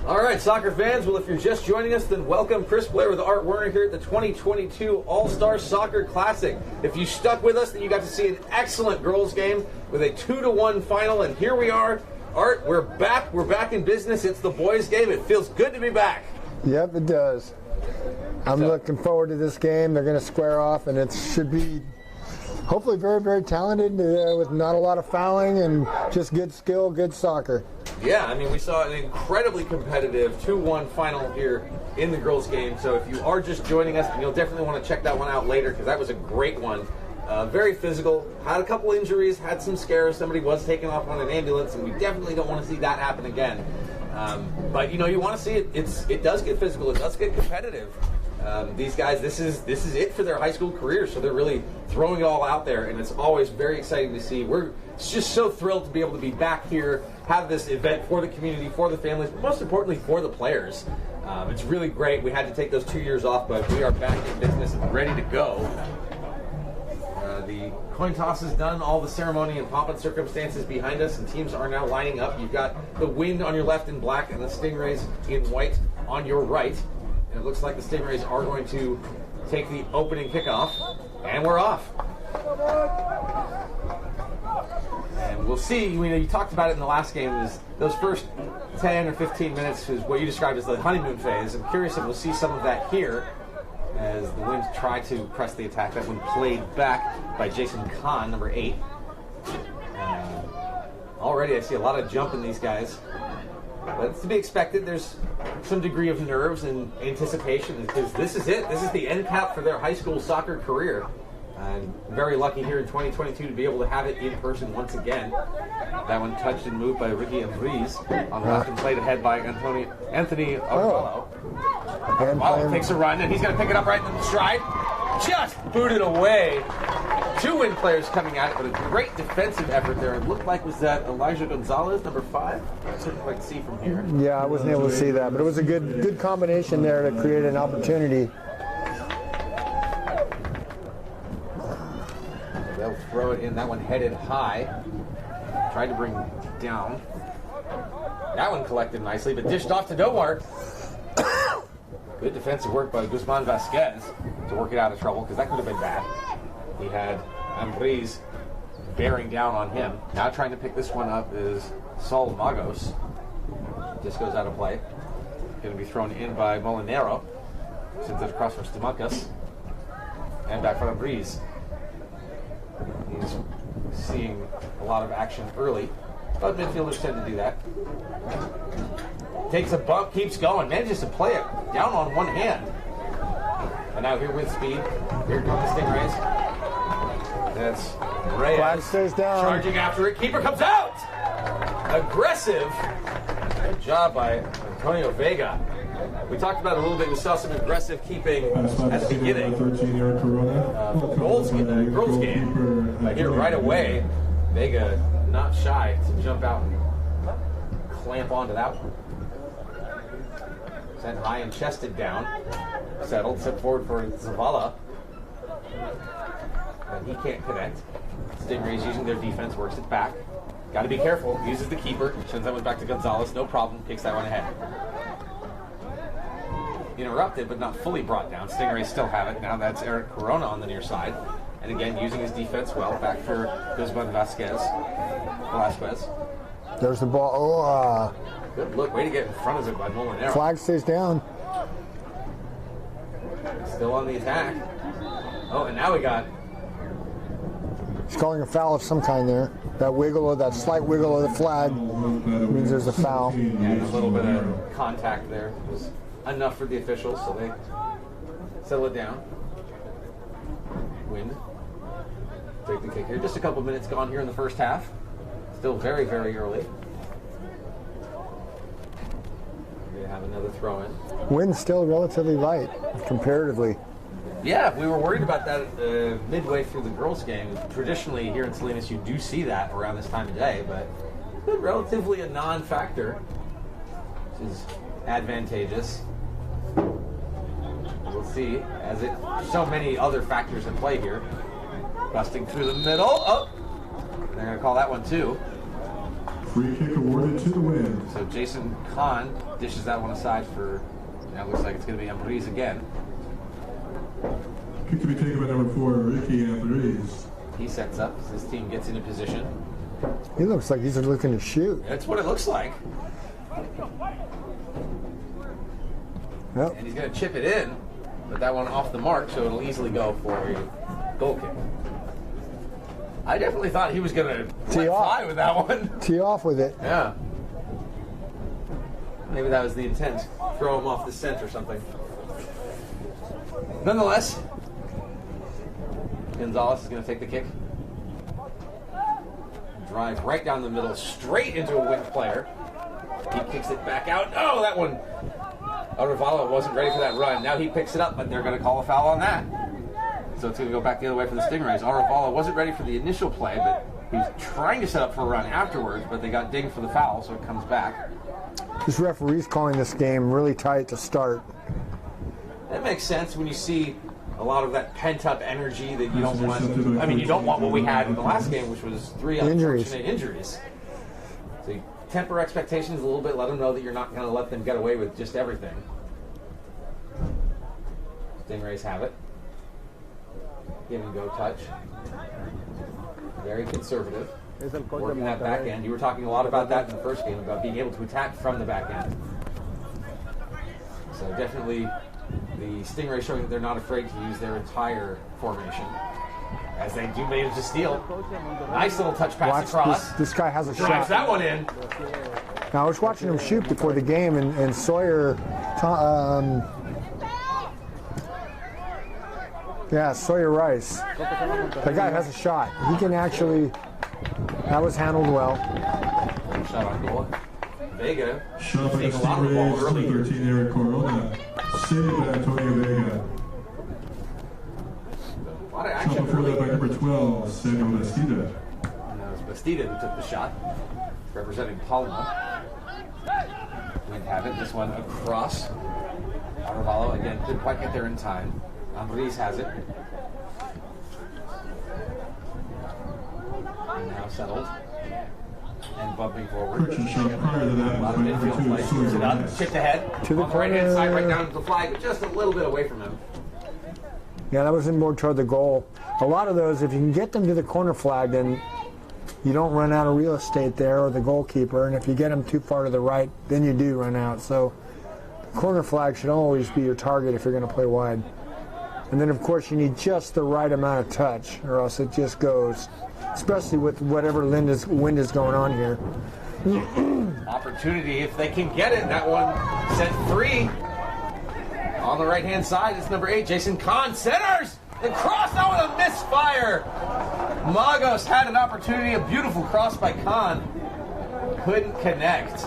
All right, soccer fans. Well, if you're just joining us, then welcome. Chris Blair with Art Werner here at the 2022 All-Star Soccer Classic. If you stuck with us, then you got to see an excellent girls game with a 2-1 final. And here we are. Art, we're back. We're back in business. It's the boys' game. It feels good to be back. Yep, it does. I'm looking forward to this game. They're going to square off, and it should be hopefully very, very talented with not a lot of fouling and just good skill, good soccer. Yeah, I mean, we saw an incredibly competitive 2-1 final here in the girls' game. So if you are just joining us, you'll definitely want to check that one out later because that was a great one. Very physical, had a couple injuries, had some scares. Somebody was taken off on an ambulance, and we definitely don't want to see that happen again. But you know, you want to see it. It does get physical. It does get competitive. These guys, this is it for their high school career, so they're really throwing it all out there, and it's always very exciting to see. We're just so thrilled to be able to be back here, have this event for the community, for the families, but most importantly for the players. It's really great. We had to take those 2 years off, but we are back in business and ready to go. The coin toss is done, all the ceremony and pomp and circumstances behind us, and teams are now lining up. You've got the Wind on your left in black and the Stingrays in white on your right. And it looks like the Stingrays are going to take the opening kickoff, and we're off. And we'll see. You talked about it in the last game. Is those first 10 or 15 minutes is what you described as the honeymoon phase. I'm curious if we'll see some of that here. as the Wind tried to press the attack. That one played back by Jason Kahn, number 8. Already I see a lot of jump in these guys. But it's to be expected. There's some degree of nerves and anticipation because this is it. This is the end cap for their high school soccer career. I'm very lucky here in 2022 to be able to have it in person once again. That one touched and moved by Ricky Ambriz on the left and played ahead by Anthony Arvalo. Arvalo takes a run and he's going to pick it up right in the stride. Just booted away. 2 Wind players coming at it, but a great defensive effort there. It looked like, was that Elijah Gonzalez, number 5? I couldn't quite see from here. Yeah, I wasn't able to see that, but it was a good combination there to create an opportunity. They'll throw it in. That one headed high. Tried to bring down. That one collected nicely, but dished off to Domar. Good defensive work by Guzman Vasquez to work it out of trouble, because that could have been bad. He had Ambriz bearing down on him. Now trying to pick this one up is Saul Magos. Just goes out of play. Going to be thrown in by Molinero. Sends it across from Stamacas. And back for Ambriz. He's seeing a lot of action early, but midfielders tend to do that. Takes a bump, keeps going, manages to play it down on one hand. And now here with speed, here come the Stingrays. That's Reyes. Flag stays down. Charging after it, keeper comes out! Aggressive. Good job by Antonio Vega. We talked about it a little bit. We saw some aggressive keeping at the beginning of the girls game. But here right away, Vega not shy to jump out and clamp onto that one. Sent high and chested down. Settled, set forward for Zavala. But he can't connect. Stingrays using their defense, works it back. Got to be careful. Uses the keeper. Sends that one back to Gonzalez. No problem. Kicks that one ahead. Interrupted, but not fully brought down. Stingrays still have it. Now that's Eric Corona on the near side. And again, using his defense well. Back for Guzman Vasquez. Velasquez. There's the ball. Good look. Way to get in front of it by Molinero. Flag stays down. Still on the attack. Oh, and now we got... He's calling a foul of some kind there. That wiggle, or that slight wiggle of the flag means there's a foul. Yeah, a little bit of contact there. It was enough for the officials, so they settle it down. Wind. Take the kick here. Just a couple minutes gone here in the first half. Still very, very early. We have another throw-in. Wind's still relatively light, comparatively. Yeah, we were worried about that midway through the girls' game. Traditionally, here in Salinas, you do see that around this time of day, but it's been relatively a non-factor, which is advantageous. We'll see, as so many other factors in play here. Busting through the middle. Oh, they're going to call that one too. Free kick awarded to the Wind. So Jason Kahn dishes that one aside for, now looks like it's going to be Ambriz again. Kick to be taken by number 4, Ricky Ambriz. He sets up as his team gets into position. He looks like he's looking to shoot. That's what it looks like. Yep. And he's going to chip it in, but that one off the mark, so it'll easily go for a goal kick. I definitely thought he was going to let fly with that one. Tee off with it. Yeah. Maybe that was the intent. Throw him off the scent or something. Nonetheless, Gonzalez is going to take the kick. Drives right down the middle, straight into a Wind player. He kicks it back out. Oh, that one. Arevalo wasn't ready for that run. Now he picks it up, but they're going to call a foul on that. So it's going to go back the other way for the Stingrays. Arevalo wasn't ready for the initial play, but he was trying to set up for a run afterwards, but they got dinged for the foul, so it comes back. This referee's calling this game really tight to start. That makes sense when you see a lot of that pent-up energy that you don't want. I mean, you don't want what we had in the last game, which was 3 unfortunate injuries. So you temper expectations a little bit, let them know that you're not going to let them get away with just everything. Stingrays have it. Give and go touch. Very conservative. Working that back end. You were talking a lot about that in the first game, about being able to attack from the back end. So definitely The Stingray showing that they're not afraid to use their entire formation, as they do manage to steal. Nice little touch pass across. This guy has a Drives shot. that one in. Now, I was watching him shoot before the game, and Sawyer, Sawyer Rice. That guy has a shot. He can actually, that was handled well. Shot on goal. Vega Shot by the seeing a lot of the ball Stingrays, early. number 13, Eric Corona. Saved by Antonio Vega. A lot of Shot action before early. that by number 12, Samuel Bastida. And that was Bastida who took the shot, representing Palma. Might have it. This one across. Arvalo again didn't quite get there in time. Ambris has it. And now settled. And bumping forward. Correction shot prior to that A lot was of by number midfield 2, play. Shoots Sawyer it up. Rice. Chipped ahead. To the On the right hand corner. side, right down to the flag, but just a little bit away from him. Yeah, that was in more toward the goal. A lot of those, if you can get them to the corner flag, then you don't run out of real estate there or the goalkeeper. And if you get them too far to the right, then you do run out. So the corner flag should always be your target if you're going to play wide. And then, of course, you need just the right amount of touch, or else it just goes, especially with whatever wind is going on here. Opportunity if they can get it. That one sent free. On the right-hand side, it's number 8, Jason Kahn. Centers! The cross, that one a misfire! Magos had an opportunity, a beautiful cross by Kahn. Couldn't connect.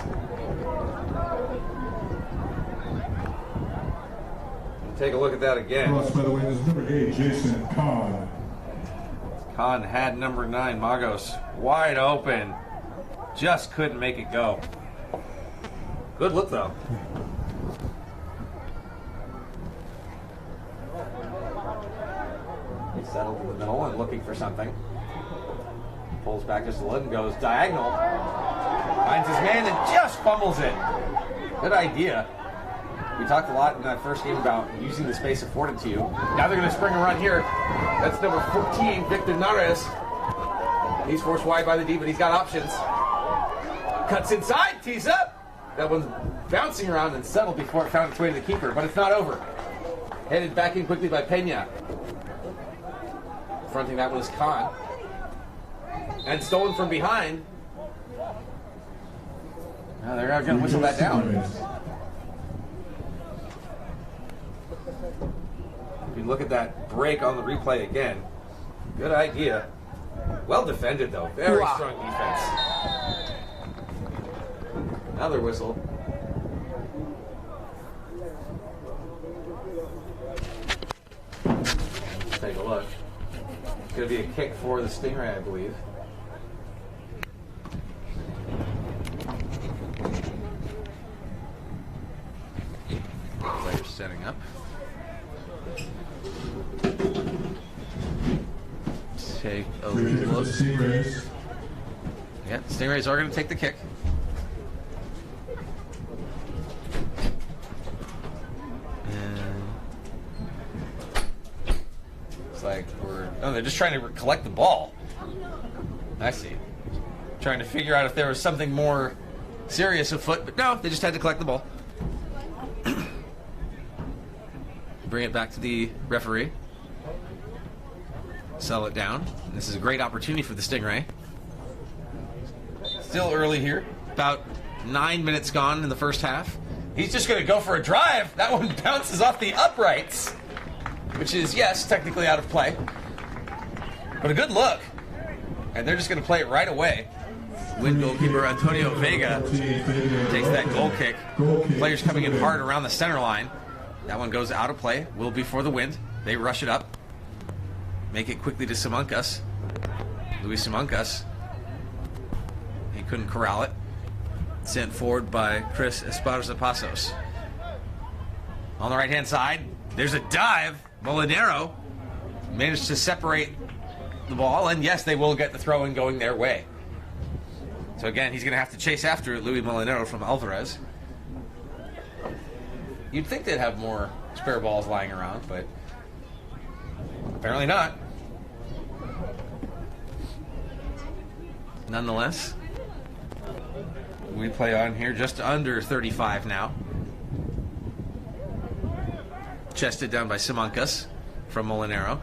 Take a look at that again. Cross by the way, is number 8, Jason Kahn. Kahn had number 9, Magos, wide open. Just couldn't make it go. Good look, though. He settled in the middle and looking for something. Pulls back just a little and goes diagonal. Finds his man and just fumbles it. Good idea. We talked a lot in that first game about using the space afforded to you. Now they're going to spring a run here. That's number 14, Victor Nares. He's forced wide by the D, but he's got options. Cuts inside, tees up. That one's bouncing around and settled before it found its way to the keeper, but it's not over. Headed back in quickly by Pena. Fronting that one is Kahn. And stolen from behind. Now they're going to whistle that down. If you look at that break on the replay again, good idea. Well defended, though. Very strong defense. Another whistle. Let's take a look. It's going to be a kick for the Stingray, I believe. Players setting up. Take a look. Stingrays. Yeah, Stingrays are going to take the kick. And it's like they're just trying to collect the ball. I see. Trying to figure out if there was something more serious afoot, but no, they just had to collect the ball. Bring it back to the referee. Settle it down. This is a great opportunity for the Stingray. Still early here. About 9 minutes gone in the first half. He's just going to go for a drive. That one bounces off the uprights, which is, yes, technically out of play. But a good look. And they're just going to play it right away. Wind goalkeeper Antonio Vega takes that goal kick. Players coming in hard around the center line. That one goes out of play. Will be for the Wind. They rush it up. Make it quickly to Simancas. Luis Simancas. He couldn't corral it. Sent forward by Chris Esparza Pasos. On the right-hand side, there's a dive. Molinero managed to separate the ball, and yes, they will get the throw-in going their way. So again, he's going to have to chase after it, Luis Molinero from Alvarez. You'd think they'd have more spare balls lying around, but apparently not. Nonetheless, we play on here just under 35 now. chested down by Simancas from Molinero.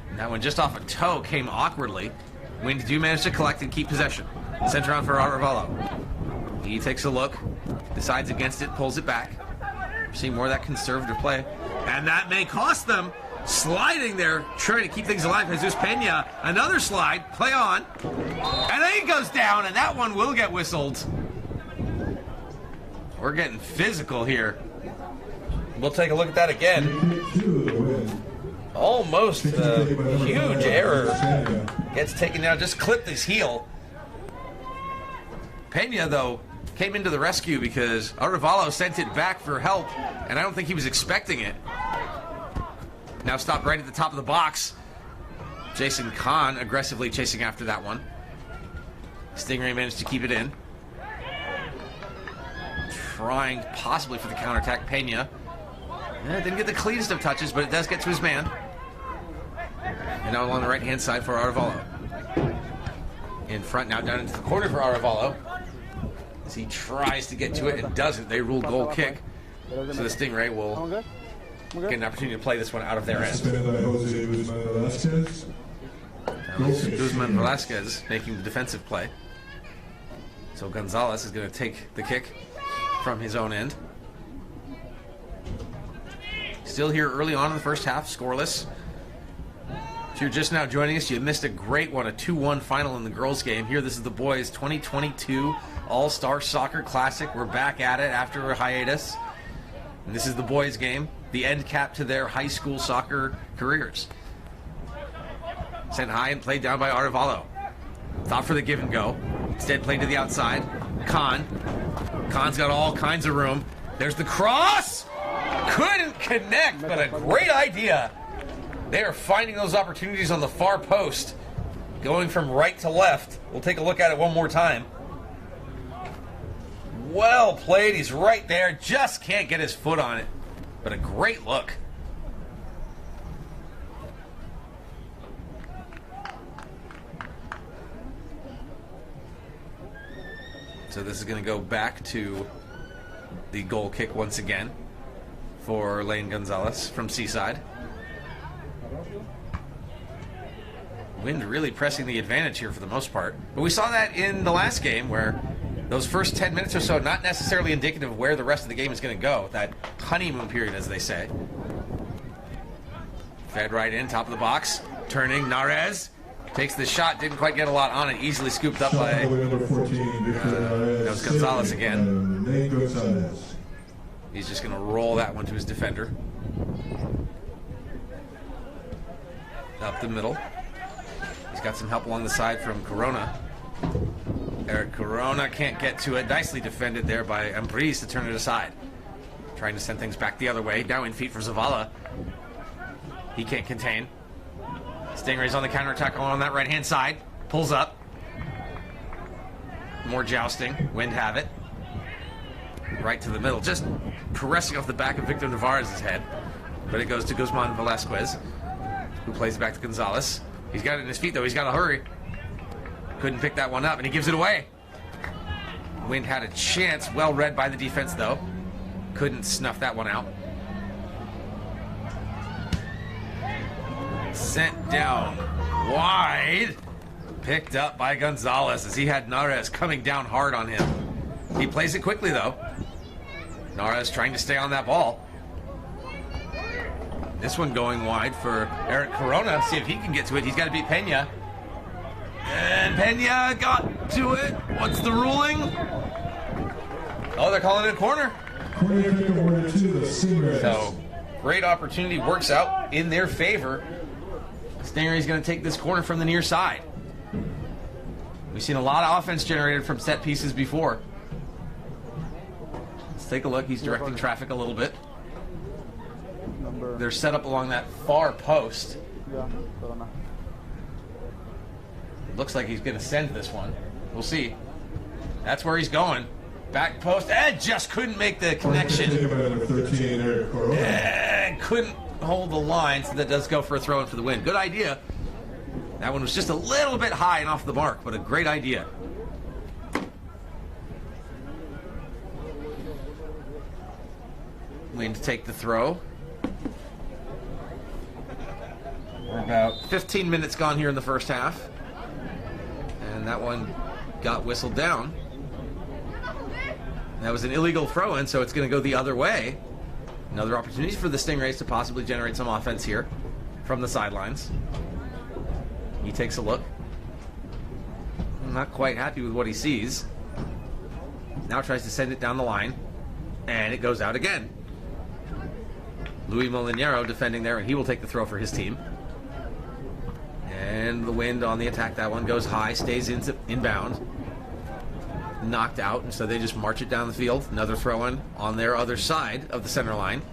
And that one just off a toe came awkwardly. Wind do manage to collect and keep possession. Center on for Arevalo. He takes a look, decides against it, pulls it back. We're seeing more of that conservative play. And that may cost them. Sliding there, trying to keep things alive. Jesus Pena, another slide, play on. And then he goes down, and that one will get whistled. We're getting physical here. We'll take a look at that again. Almost a huge error. Gets taken down, just clipped his heel. Pena, though, came into the rescue because Arevalo sent it back for help, and I don't think he was expecting it. Now stopped right at the top of the box. Jason Kahn aggressively chasing after that one. Stingray managed to keep it in. Trying possibly for the counterattack. Pena. Didn't get the cleanest of touches, but it does get to his man. And now along the right-hand side for Arevalo. In front now down into the corner for Arevalo. As he tries to get to it and doesn't. They rule goal kick. So the Stingray will get an opportunity to play this one out of their end. Guzman Velasquez making the defensive play. So Gonzalez is going to take the kick from his own end. Still here early on in the first half, scoreless. If you're just now joining us, you missed a great one, a 2-1 final in the girls' game. Here, this is the boys' 2022 All-Star Soccer Classic. We're back at it after a hiatus. And this is the boys' game, the end cap to their high school soccer careers. Sent high and played down by Arevalo. Thought for the give and go. Instead played to the outside. Khan's got all kinds of room. There's the cross! Couldn't connect, but a great idea. They are finding those opportunities on the far post. Going from right to left. We'll take a look at it one more time. Well played. He's right there. Just can't get his foot on it. But a great look. So this is going to go back to the goal kick once again for Lane Gonzalez from Seaside. Wind really pressing the advantage here for the most part. But we saw that in the last game where those first 10 minutes or so, not necessarily indicative of where the rest of the game is going to go. That honeymoon period, as they say. Fed right in, top of the box. Turning, Narez takes the shot, didn't quite get a lot on it. Easily scooped up by that was Gonzalez again. He's just going to roll that one to his defender. Up the middle. He's got some help along the side from Corona. Eric Corona can't get to it. Nicely defended there by Ambrise to turn it aside. Trying to send things back the other way. Now in feet for Zavala. He can't contain. Stingray's on the counterattack on that right-hand side. Pulls up. More jousting. Wind have it. Right to the middle. Just caressing off the back of Victor Navarez's head. But it goes to Guzman Velasquez, who plays it back to Gonzalez. He's got it in his feet, though. He's got to hurry. Couldn't pick that one up, and he gives it away. Wind had a chance. Well read by the defense, though. Couldn't snuff that one out. Sent down wide. Picked up by Gonzalez as he had Narez coming down hard on him. He plays it quickly, though. Narez trying to stay on that ball. This one going wide for Eric Corona. See if he can get to it. He's got to beat Pena. And Pena got to it. What's the ruling? Oh, they're calling it a corner. So, great opportunity. Works out in their favor. Stingray's going to take this corner from the near side. We've seen a lot of offense generated from set pieces before. Let's take a look. He's directing traffic a little bit. They're set up along that far post. Looks like he's going to send this one. We'll see. That's where he's going. Back post. And just couldn't make the connection. And couldn't hold the line, so that does go for a throw in for the win. Good idea. That one was just a little bit high and off the mark, but a great idea. Wind to take the throw. We're about 15 minutes gone here in the first half. And that one got whistled down. That was an illegal throw-in, so it's going to go the other way. Another opportunity for the Stingrays to possibly generate some offense here from the sidelines. He takes a look. Not quite happy with what he sees. Now tries to send it down the line, and it goes out again. Luis Molinero defending there, and he will take the throw for his team. And the Wind on the attack. That one goes high, stays inbound. Knocked out, and so they just march it down the field. Another throw-in on their other side of the center line.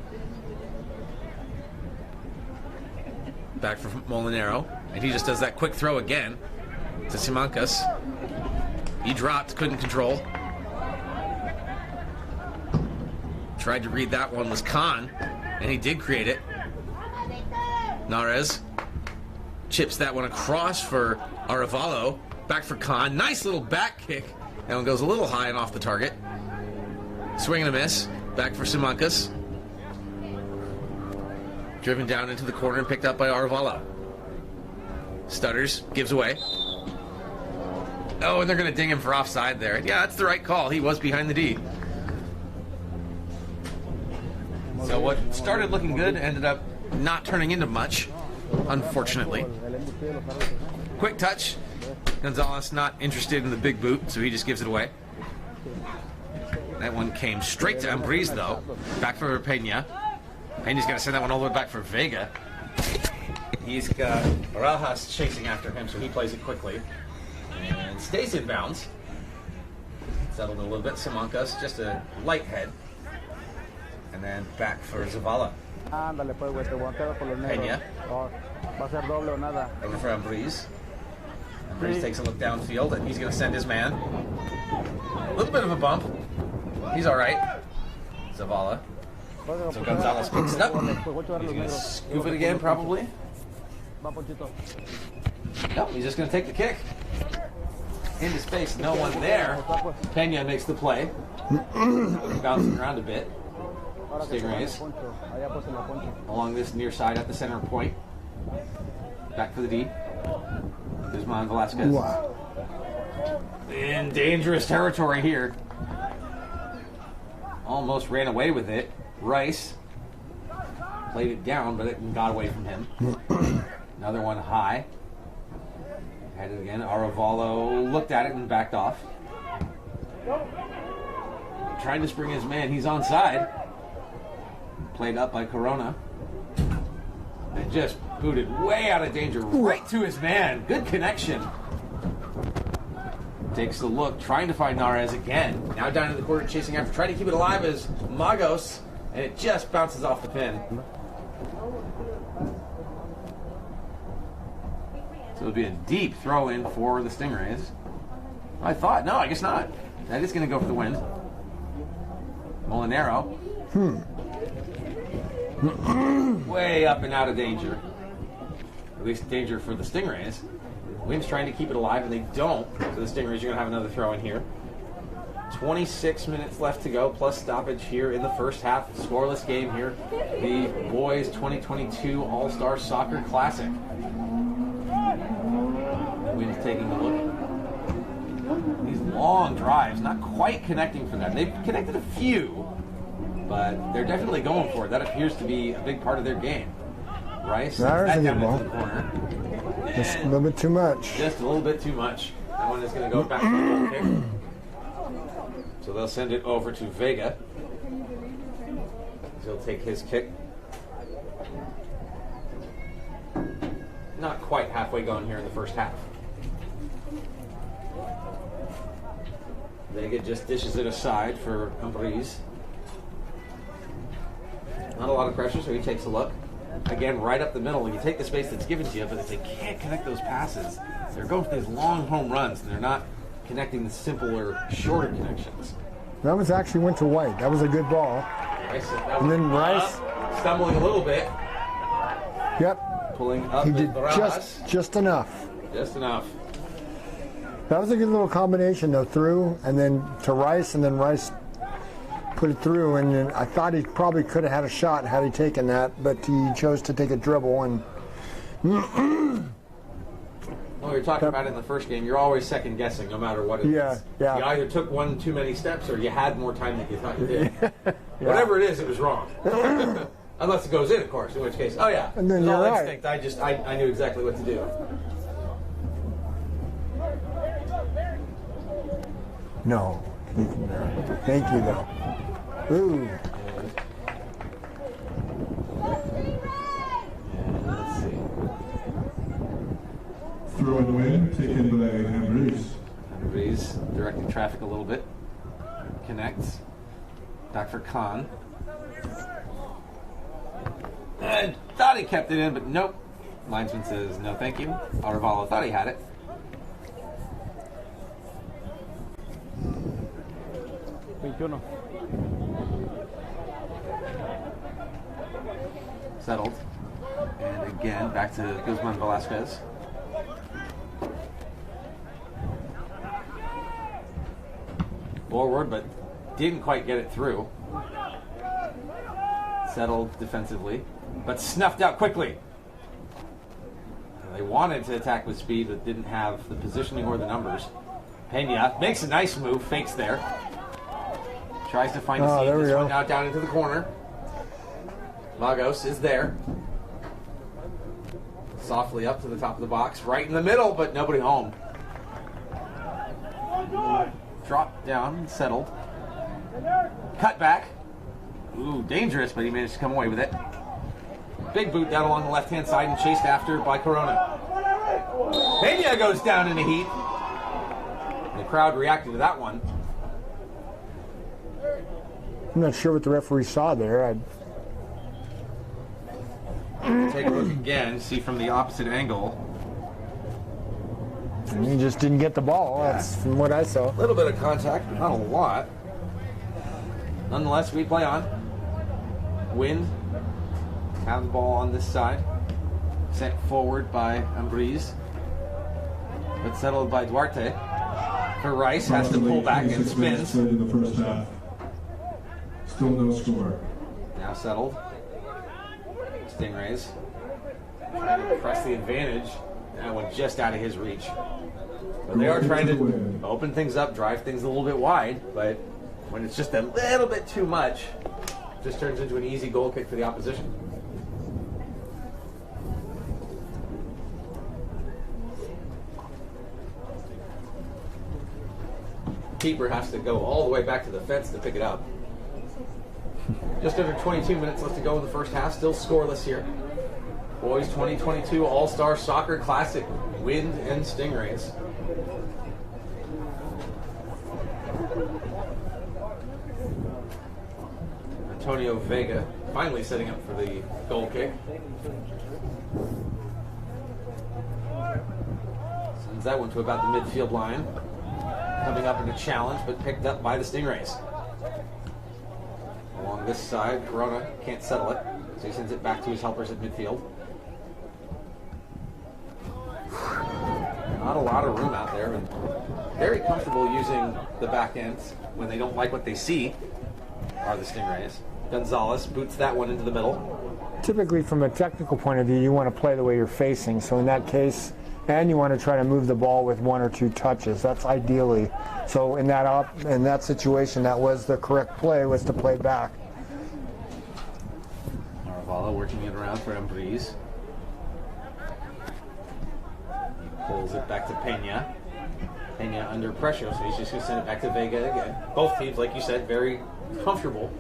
Back for Molinero, and he just does that quick throw again to Simancas. He dropped, couldn't control. Tried to read that one, was Khan, and he did create it. Nares chips that one across for Arevalo. Back for Khan. Nice little back kick. That one goes a little high and off the target. Swing and a miss. Back for Simancas. Driven down into the corner and picked up by Arevalo. Stutters, gives away. Oh, and they're going to ding him for offside there. Yeah, that's the right call. He was behind the D. So what started looking good ended up not turning into much, unfortunately. Quick touch. Gonzalez not interested in the big boot, so he just gives it away. That one came straight to Ambriz, though. Back for Pena. Pena's going to send that one all the way back for Vega. He's got Barajas chasing after him, so he plays it quickly. And stays in bounds. Settled a little bit. Simancas, just a light head. And then back for Zavala. Pena. Over for Ambriz. Ambriz takes a look downfield, and he's going to send his man. A little bit of a bump. He's all right. Zavala. So Gonzalez picks it up. He's going to scoop it again, probably. No, he's just going to take the kick. Into space, no one there. Pena makes the play. Bouncing around a bit. Stingrays along this near side at the center point. Back for the D. Guzman Velasquez. Wow. In dangerous territory here. Almost ran away with it. Rice played it down, but it got away from him. Another one high. Had it again. Arevalo looked at it and backed off. Trying to spring his man. He's onside. Played up by Corona. And just booted way out of danger, right to his man. Good connection. Takes a look, trying to find Nares again. Now down in the corner, chasing after, trying to keep it alive as Magos, and it just bounces off the pin. So it'll be a deep throw-in for the Stingrays. I thought, no, I guess not. That is going to go for the Wind. Molinero. Way up and out of danger. At least danger for the Stingrays. Wind's trying to keep it alive, and they don't. So the Stingrays are going to have another throw in here. 26 minutes left to go, plus stoppage here in the first half. Scoreless game here. The boys 2022 All-Star Soccer Classic. Wind's taking a look. These long drives, not quite connecting for them. They've connected a few, but they're definitely going for it. That appears to be a big part of their game. Rice, that down good into ball. the corner. Just a little bit too much. Just a little bit too much. That one is going to go back to the goal kick. So they'll send it over to Vega. He'll take his kick. Not quite halfway gone here in the first half. Vega just dishes it aside for Ambriz. Not a lot of pressure, so he takes a look. Again, right up the middle. You take the space that's given to you, but if they can't connect those passes, they're going for these long home runs, and they're not connecting the simpler, shorter connections. That was actually went to White. That was a good ball. Rice, and then Rice stumbling a little bit. Yep. Pulling up. He did just enough. Just enough. That was a good little combination though, through and then to Rice, and then Rice put it through, and then I thought he probably could have had a shot had he taken that, but he chose to take a dribble. And well, we were talking about it in the first game. You're always second guessing, no matter what it is. Yeah. You either took one too many steps, or you had more time than you thought you did. Whatever it is, it was wrong. Unless it goes in, of course. In which case, oh yeah, and then it's all you're instinct. I knew exactly what to do. No. Thank you, though. Ooh. Let's see. Throw in the wind, taken by Ambrise. Ambrise directing traffic a little bit. Connects. Back for Khan. I thought he kept it in, but nope. Linesman says no thank you. Arevalo thought he had it. Settled. And again, back to Guzman Velasquez. Forward, but didn't quite get it through. Settled defensively, but snuffed out quickly. They wanted to attack with speed, but didn't have the positioning or the numbers. Pena makes a nice move, fakes there. Tries to find a seat. This one now down into the corner. Lagos is there. Softly up to the top of the box, right in the middle, but nobody home. Dropped down, settled. Cut back. Ooh, dangerous, but he managed to come away with it. Big boot down along the left-hand side and chased after by Corona. Pena goes down in a heap. The crowd reacted to that one. I'm not sure what the referee saw there. Take a look again, see from the opposite angle. And he just didn't get the ball. That's from what I saw. A little bit of contact, but not a lot. Nonetheless, we play on. Wind. Have the ball on this side. Sent forward by Ambrise. But settled by Duarte. For Rice, has to pull back and spins. In the first half. Still no score. Now settled. Stingrays. Trying to press the advantage. That one just out of his reach. But they are trying to open things up, drive things a little bit wide, but when it's just a little bit too much, it just turns into an easy goal kick for the opposition. Keeper has to go all the way back to the fence to pick it up. Just under 22 minutes left to go in the first half. Still scoreless here. Boys 2022 All-Star Soccer Classic. Wind and Stingrays. Antonio Vega finally setting up for the goal kick. Sends that one to about the midfield line. Coming up in a challenge, but picked up by the Stingrays. Along this side, Corona can't settle it, so he sends it back to his helpers at midfield. Not a lot of room out there, and very comfortable using the back ends when they don't like what they see, are the Stingrays. Gonzalez boots that one into the middle. Typically, from a technical point of view, you want to play the way you're facing. So in that case, and you want to try to move the ball with one or two touches. That's ideally. So in that situation, that was the correct play, was to play back. Arevalo working it around for Ambrise. He pulls it back to Pena. Pena under pressure, so he's just going to send it back to Vega again. Both teams, like you said, very comfortable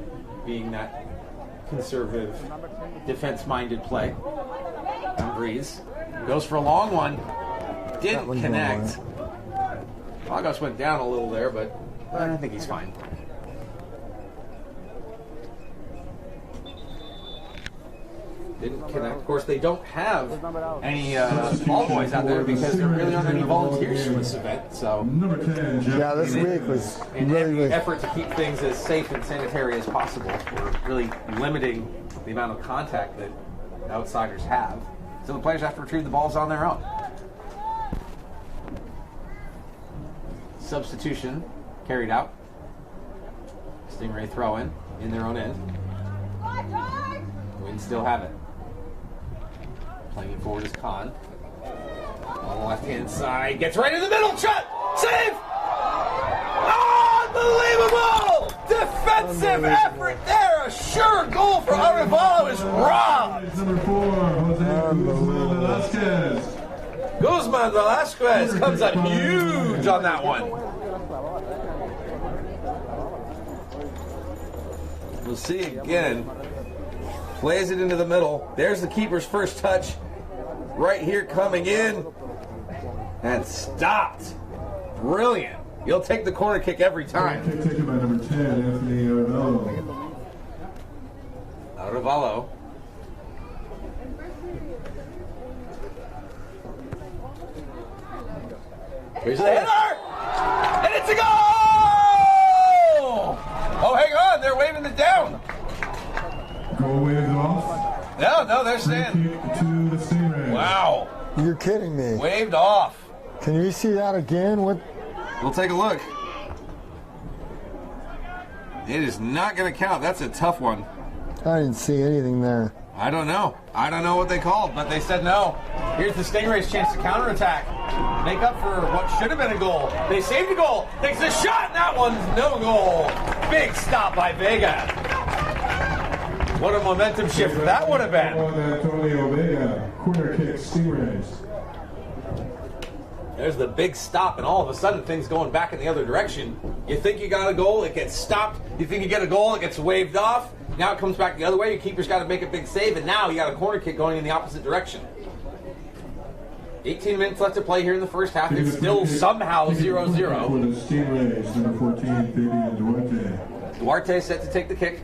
being that conservative, defense-minded play. Ambrise goes for a long one. Didn't connect. Lagos went down a little there, but I think he's fine. Didn't connect. Of course, they don't have any ball boys out there because there really aren't any volunteers for this event. So, yeah, this week was really effort to keep things as safe and sanitary as possible. We're really limiting the amount of contact that outsiders have. So the players have to retrieve the balls on their own. Substitution carried out. Stingray throw in their own end. Wind still have it. Playing it forward is Khan. On the left-hand side, gets right in the middle, shot! Save! Unbelievable! Defensive effort there! A sure goal for Arevalo is robbed! Number 4, Jose Guzman Velasquez. Guzman Velasquez comes up huge on that one. We'll see again. Plays it into the middle. There's the keeper's first touch. Right here coming in. And stopped. Brilliant. You'll take the corner kick every time. Kick taken by number 10, Anthony Arevalo. Arevalo. Here's the header! And it's a goal! Oh, hang on. They're waving it down. Goal waved off. No, they're staying. Kick to the Stingrays. Wow. You're kidding me. Waved off. Can you see that again? What? We'll take a look. It is not going to count. That's a tough one. I didn't see anything there. I don't know. I don't know what they called, but they said no. Here's the Stingrays' chance to counterattack. Make up for what should have been a goal. They saved a goal. Takes a shot, and that one's no goal. Big stop by Vega. What a momentum shift that would have been. Antonio Vega, corner kick, Stingrays. There's the big stop, and all of a sudden things going back in the other direction. You think you got a goal, it gets stopped. You think you get a goal, it gets waved off. Now it comes back the other way. Your keeper's got to make a big save, and now you got a corner kick going in the opposite direction. 18 minutes left to play here in the first half. It's still somehow 0-0. For the Stingrays, number 14, Fabian Duarte. Duarte set to take the kick.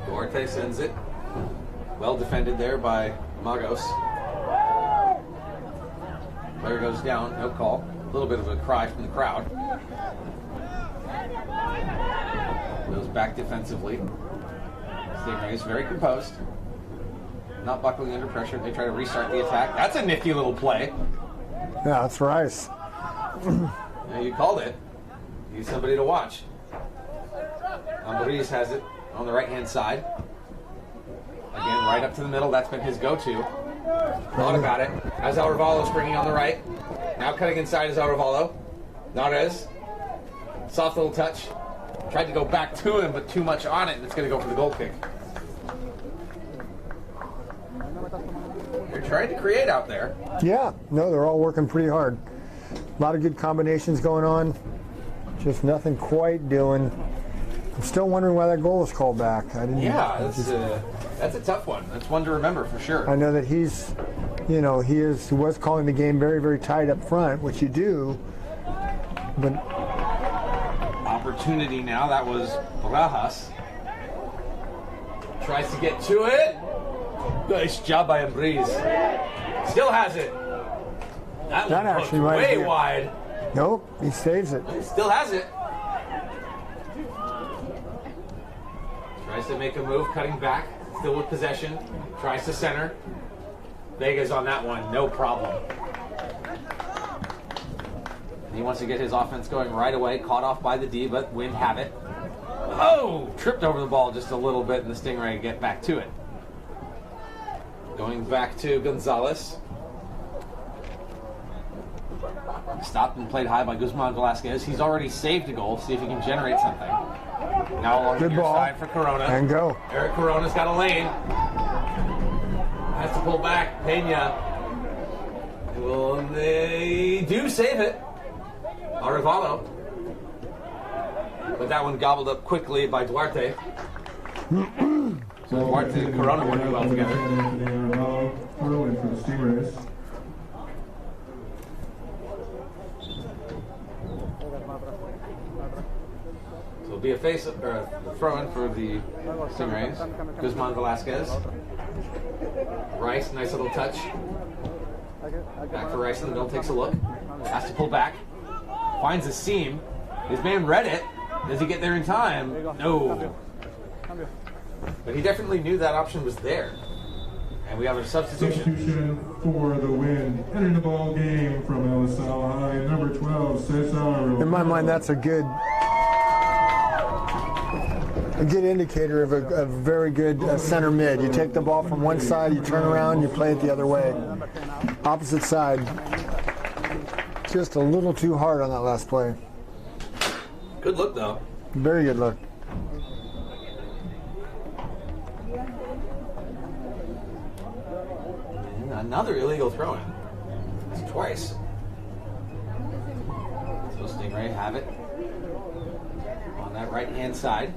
Duarte sends it. Well defended there by Magos. Blair goes down, no call. A little bit of a cry from the crowd. Goes back defensively. Stingrays very composed. Not buckling under pressure. They try to restart the attack. That's a nifty little play. Yeah, that's Rice. Yeah, you called it. Need somebody to watch. Ambariz has it on the right-hand side. Again, right up to the middle. That's been his go-to. Thought about it. As Arevalo springing on the right. Now cutting inside is Arevalo. Narez. Soft little touch. Tried to go back to him, but too much on it, and it's going to go for the goal kick. They're trying to create out there. Yeah, no, they're all working pretty hard. A lot of good combinations going on. Just nothing quite doing. I'm still wondering why that goal was called back. I didn't. Yeah, that's a tough one. That's one to remember for sure. I know that he's, he was calling the game very, very tight up front, which you do. But opportunity now. That was Barajas. Tries to get to it. Nice job by Ambriz. Still has it. That one actually hooked might way be wide. Nope, he saves it. Still has it. Tries to make a move, cutting back. Still with possession. Tries to center. Vega's on that one, no problem. He wants to get his offense going right away. Caught off by the D, but Wind have it. Oh! Tripped over the ball just a little bit, and the Stingray get back to it. Going back to Gonzalez. Stopped and played high by Guzman Velasquez. He's already saved a goal. See if he can generate something. Now along the near side for Corona. And go. Eric Corona's got a lane. Has to pull back. Pena. Well, they do save it. Arevalo. But that one gobbled up quickly by Duarte. So Duarte and Corona working well together. Throw in for the Stingrays. So it'll be a face or a throw in for the Stingrays. Guzman Velasquez. Rice, nice little touch. Back for Rice in the middle, takes a look. Has to pull back. Finds a seam. His man read it. Does he get there in time? No. But he definitely knew that option was there. And we have a substitution. Substitution for the win. Entering the ball game from Alisal High, number 12, Cesar. In my mind, that's a good indicator of a very good center mid. You take the ball from one side, you turn around, you play it the other way. Opposite side. Just a little too hard on that last play. Good look, though. Very good look. And another illegal throw-in. It's twice. So Stingray have it on that right-hand side.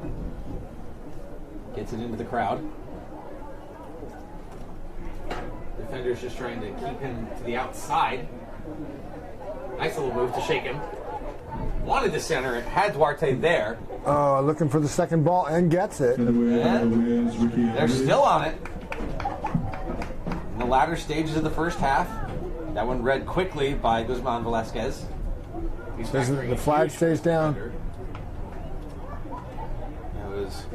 Gets it into the crowd. Defender's just trying to keep him to the outside. Nice little move to shake him. Wanted to center it, had Duarte there. Looking for the second ball and gets it. And they're still on it. In the latter stages of the first half. That one read quickly by Guzman Velasquez. The flag stays down. That was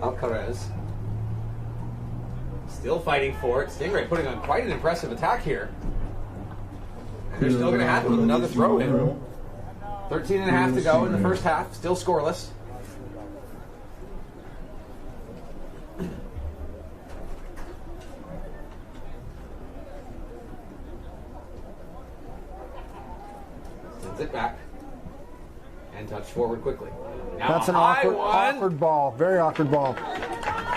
Alcaraz. Still fighting for it. Stingray putting on quite an impressive attack here. And they're still going to have it with another throw in. 13 and a half to go in the first half. Still scoreless. Sends it back. And touch forward quickly. Now That's an high awkward ball. Very awkward ball.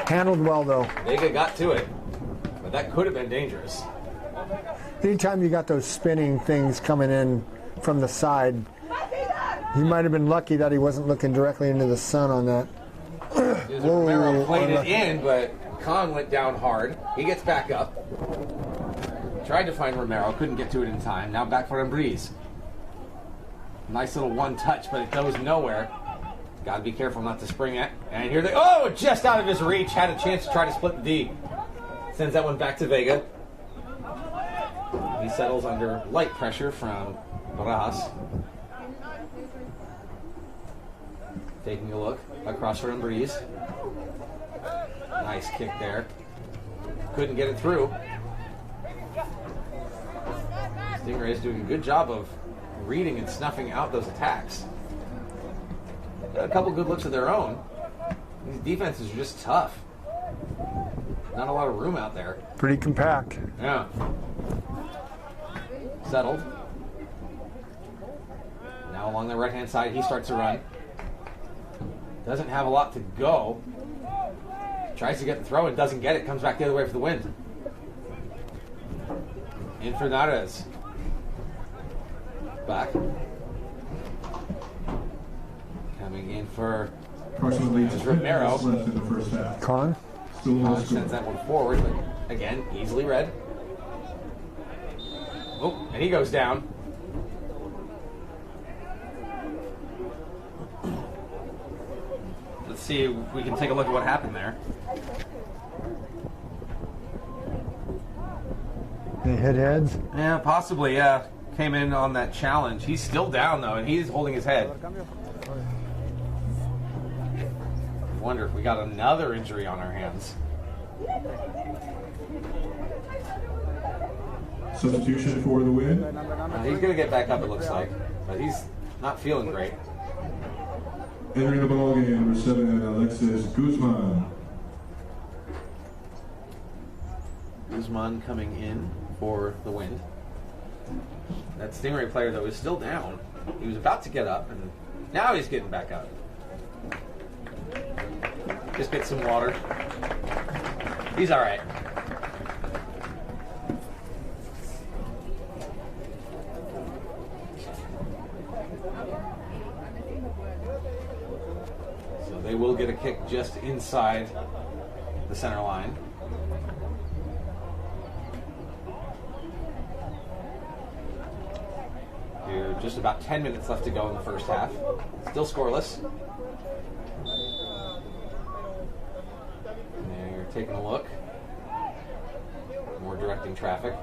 Handled well, though. Vega got to it. But that could have been dangerous. Anytime you got those spinning things coming in from the side, he might have been lucky that he wasn't looking directly into the sun on that. Romero played it in, but Khan went down hard. He gets back up. Tried to find Romero, couldn't get to it in time. Now back for Ambriz. Nice little one touch, but it goes nowhere. Got to be careful not to spring it. And here they, just out of his reach. Had a chance to try to split the D. Sends that one back to Vega. He settles under light pressure from Barajas. Taking a look across for Ambriz. Nice kick there. Couldn't get it through. Stingray is doing a good job of reading and snuffing out those attacks. Got a couple good looks of their own. These defenses are just tough. Not a lot of room out there. Pretty compact. Yeah. Settled. Now along the right-hand side, he starts to run. Doesn't have a lot to go. Tries to get the throw and doesn't get it. Comes back the other way for the win. In for Narez. Back. Coming in for Romero. Left in the first half. Khan sends that one forward, but again, easily read. Oh, and he goes down. Let's see if we can take a look at what happened there. They hit heads? Yeah, possibly, yeah. Came in on that challenge. He's still down, though, and he's holding his head. Wonder if we got another injury on our hands. Substitution for the win. He's going to get back up, it looks like. But he's not feeling great. Entering the ball game, number 7, Alexis Guzman. Guzman coming in for the win. That Stingray player, though, is still down. He was about to get up, and now he's getting back up. Just get some water. He's all right. So they will get a kick just inside the center line. Here, just about 10 minutes left to go in the first half. Still scoreless. Taking a look. More directing traffic.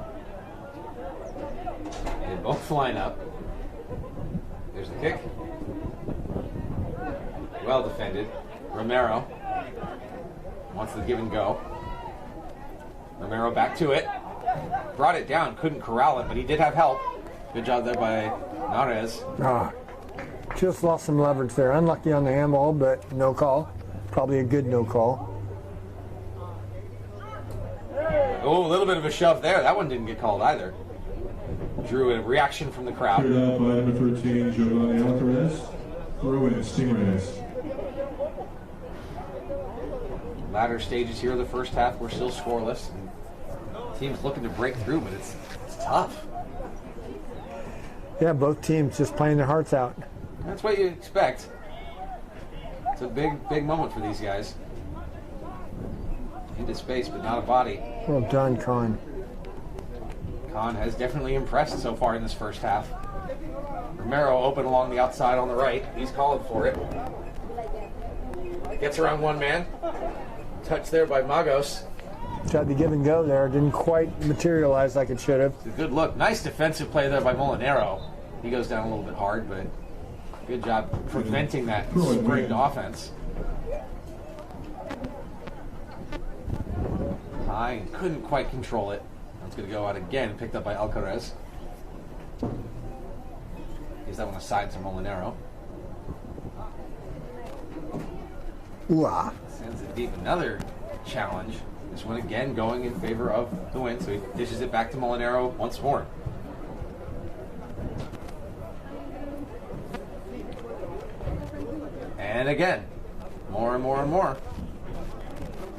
They both line up. There's the kick. Well defended. Romero wants the give and go. Romero back to it. Brought it down, couldn't corral it, but he did have help. Good job there by Nares. Just lost some leverage there. Unlucky on the handball, but no call. Probably a good no call. Oh, a little bit of a shove there. That one didn't get called either. Drew a reaction from the crowd. Cleared out by number 13, Giovanni Alcaraz. Throw in Stingrays. Latter stages here of the first half, we're still scoreless. Teams looking to break through, but it's tough. Yeah, both teams just playing their hearts out. That's what you expect. It's a big moment for these guys. Into space, but not a body. Well done, Khan. Khan has definitely impressed so far in this first half. Romero open along the outside on the right. He's calling for it. Gets around one man. Touch there by Magos. Tried to give and go there. Didn't quite materialize like it should have. It's a good look. Nice defensive play there by Molinaro. He goes down a little bit hard, but good job preventing that springed offense. High and couldn't quite control it. That's going to go out again. Picked up by Alcaraz. Gives that one aside to Molinaro. Ooh-ah. Sends it deep. Another challenge. This one again going in favor of the win, so he dishes it back to Molinaro once more. And again, more and more and more.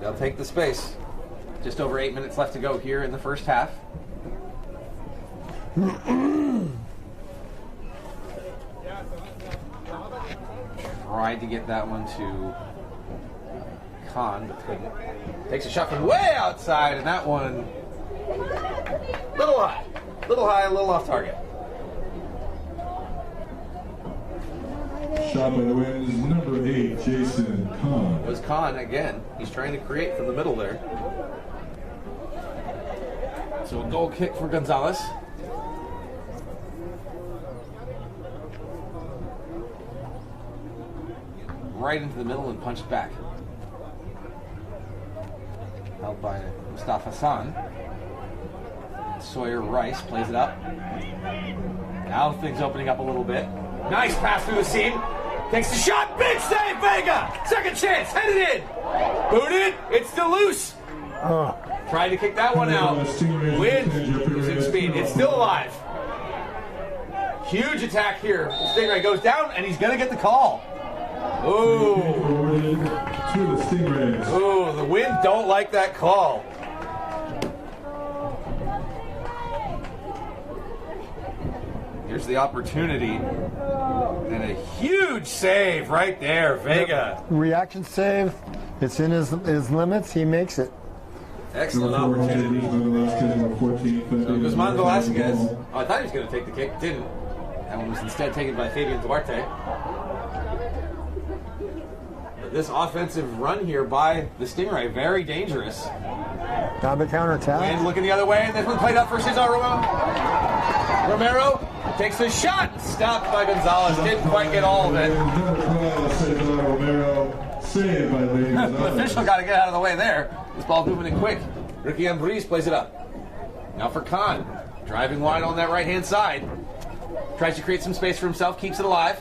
They'll take the space. Just over 8 minutes left to go here in the first half. Tried to get that one to Khan, but couldn't. Takes a shot from way outside, and that one little high, a little off target. Shot by the Winds, number 8, Jason Khan. It was Khan again. He's trying to create from the middle there. So a goal kick for Gonzalez. Right into the middle and punched back. Held by Mustafa Hassan. And Sawyer Rice plays it up. Now things opening up a little bit. Nice pass through the seam. Takes the shot. Big save, Vega. Second chance. Headed in. Booted. It's still loose. Tried to kick that one out. Wind using speed. It's still alive. Huge attack here. Stingray goes down, and he's going to get the call. Ooh. Ooh, the Wind don't like that call. Here's the opportunity. And a huge save right there, Vega. Reaction save. It's in his limits. He makes it. Excellent opportunity. So Guzman Velasquez. Oh, I thought he was going to take the kick. Didn't. That one was instead taken by Fabian Duarte. But this offensive run here by the Stingray, very dangerous. Time to counterattack. Wind looking the other way, and this one played up for Cesar Romero takes the shot, stopped by Gonzalez. Didn't quite get all of it. The official got to get out of the way there. This ball moving in quick. Ricky Ambriz plays it up. Now for Khan, driving wide on that right-hand side. Tries to create some space for himself, keeps it alive.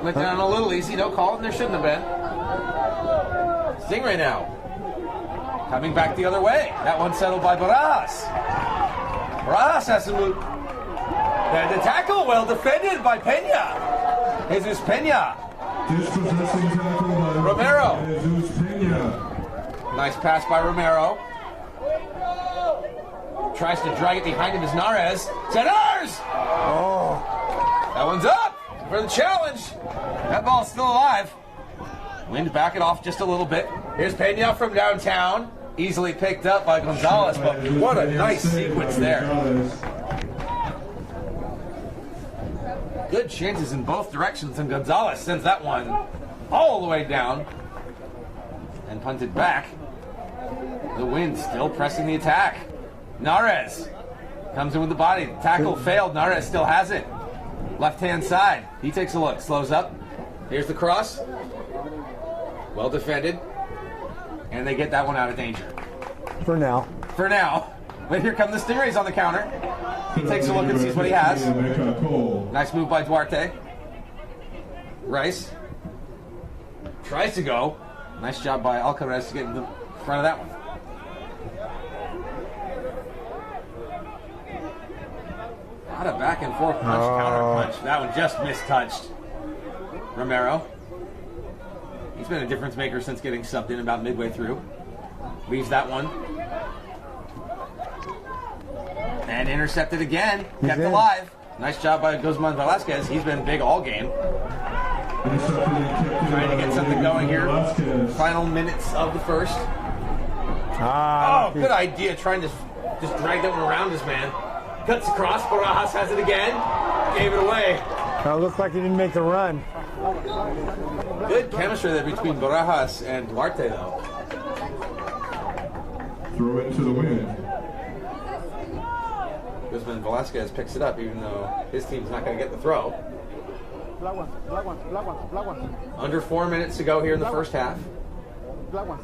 Went down a little easy, no call, and there shouldn't have been. Stingray now. Coming back the other way. That one settled by Barras. Barras has to move. And the tackle well defended by Pena. Jesus Pena. Romero. Nice pass by Romero. Tries to drag it behind him is Nares. Senars! Oh. That one's up for the challenge. That ball's still alive. Wind back it off just a little bit. Here's Pena from downtown. Easily picked up by Gonzalez, but what a nice sequence there. Good chances in both directions, and Gonzalez sends that one all the way down and punted back. The Wind still pressing the attack. Nares comes in with the body. Tackle failed. Nares still has it. Left-hand side. He takes a look. Slows up. Here's the cross. Well defended. And they get that one out of danger. For now. For now. But here come the Stingrays on the counter. He takes a look and sees what he has. Nice move by Duarte. Rice tries to go. Nice job by Alcaraz to get in the front of that one. Not a back and forth punch, counter punch. That one just mistouched. Romero. He's been a difference maker since getting subbed in about midway through. Leaves that one. And intercepted again. Kept alive. Nice job by Guzman Velasquez. He's been big all game. Trying to get something going here. Final minutes of the first. Good idea. Trying to just drag that one around his man. Cuts across. Barajas has it again. Gave it away. It looked like he didn't make the run. Good chemistry there between Barajas and Duarte, though. Throw it to the wind. Guzman Velasquez picks it up, even though his team's not going to get the throw. Black one, black one, black one, black one. Under 4 minutes to go here in the first half. Black one.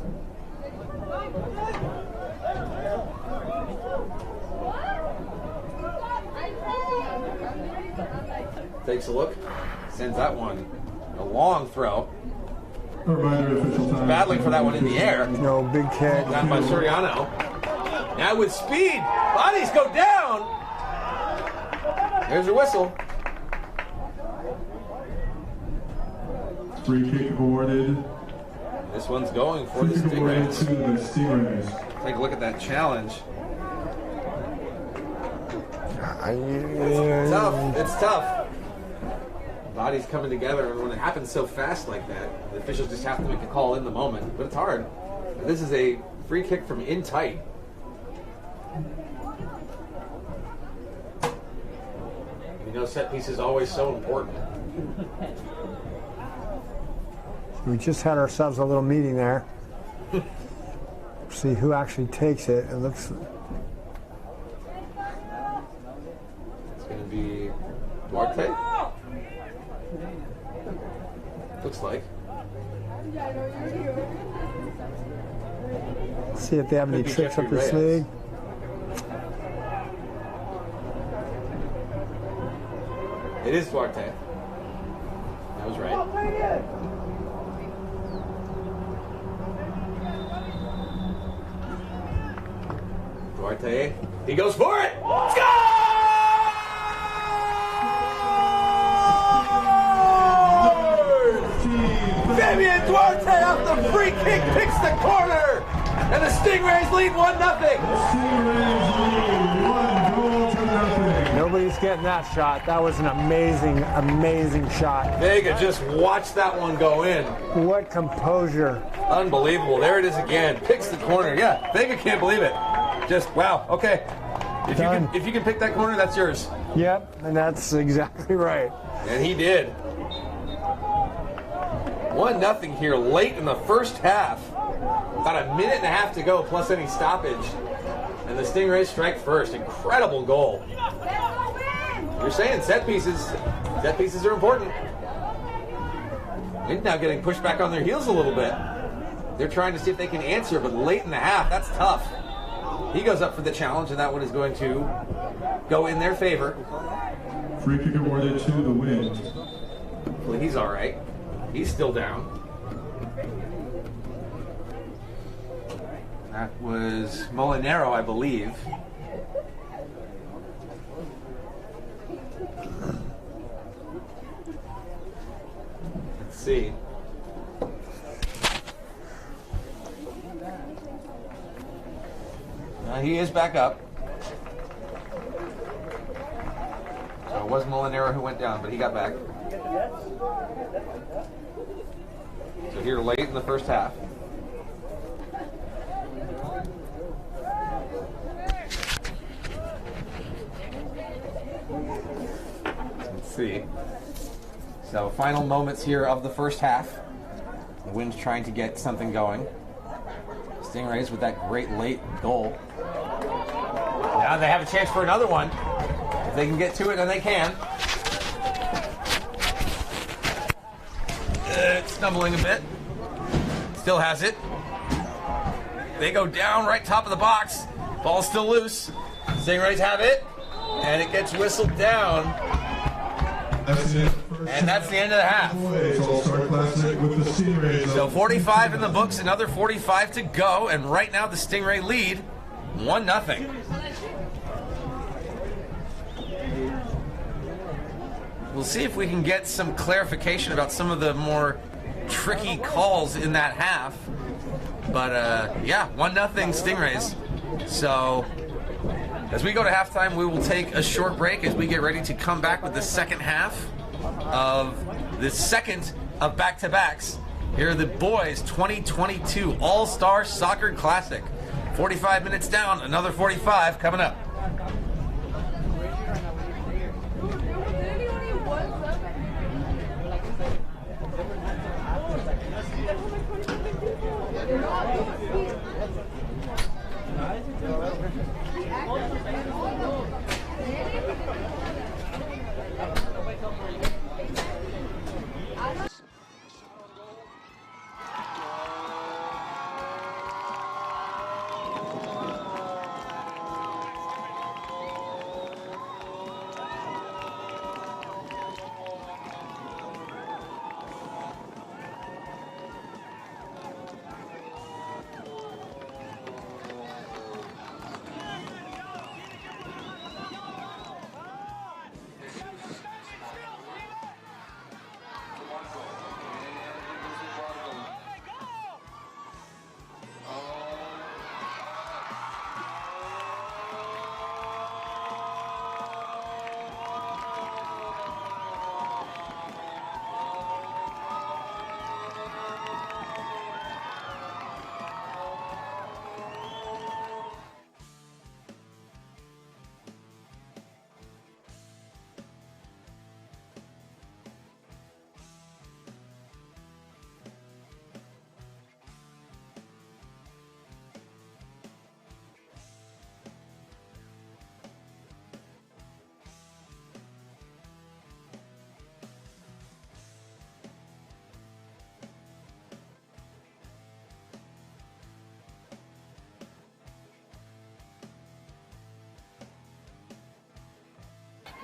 Takes a look, sends that one a long throw. Battling for that one in the air. No, big kick. Down by Soriano. Now with speed, bodies go down. There's your whistle. Free kick awarded. This one's going for the Stingrays. Take a look at that challenge. It's tough. It's tough. Bodies coming together, and when it happens so fast like that, the officials just have to make a call in the moment. But it's hard. This is a free kick from in tight. You know, set piece is always so important. We just had ourselves a little meeting there. See who actually takes it. It looks. It's going to be Duarte. Looks like. See if they have any tricks up their sleeve. It is Duarte. That was right. Duarte. He goes for it. Score! Fabian Duarte off the free kick picks the corner, and the Stingrays lead 1-0. Nobody's getting that shot. That was an amazing, amazing shot. Vega just watched that one go in. What composure. Unbelievable. There it is again. Picks the corner. Yeah, Vega can't believe it. Just, wow. Okay. If you can pick that corner, that's yours. Yep, and that's exactly right. And he did. 1-0 here late in the first half. About a minute and a half to go, plus any stoppage. And the Stingrays strike first. Incredible goal. You're saying set pieces are important. They're now getting pushed back on their heels a little bit. They're trying to see if they can answer, but late in the half, that's tough. He goes up for the challenge, and that one is going to go in their favor. Free kick awarded to the wind. Hopefully he's all right. He's still down. That was Molinaro, I believe. Let's see. He is back up. So it was Molinaro who went down, but he got back. So here late in the first half. Let's see. So final moments here of the first half. The Wind's trying to get something going. Stingrays with that great late goal. Now they have a chance for another one. If they can get to it, then they can. It's stumbling a bit. Still has it. They go down right top of the box. Ball's still loose. Stingrays have it, and it gets whistled down. And that's the end of the half. All-Star Classic with the Stingrays. So 45 in the books, another 45 to go, and right now the Stingray lead 1-0. We'll see if we can get some clarification about some of the more tricky calls in that half. But yeah, 1-0 Stingrays. So as we go to halftime, we will take a short break as we get ready to come back with the second half of the second of back-to-backs. Here are the boys 2022 All-Star Soccer Classic. 45 minutes down, another 45 coming up.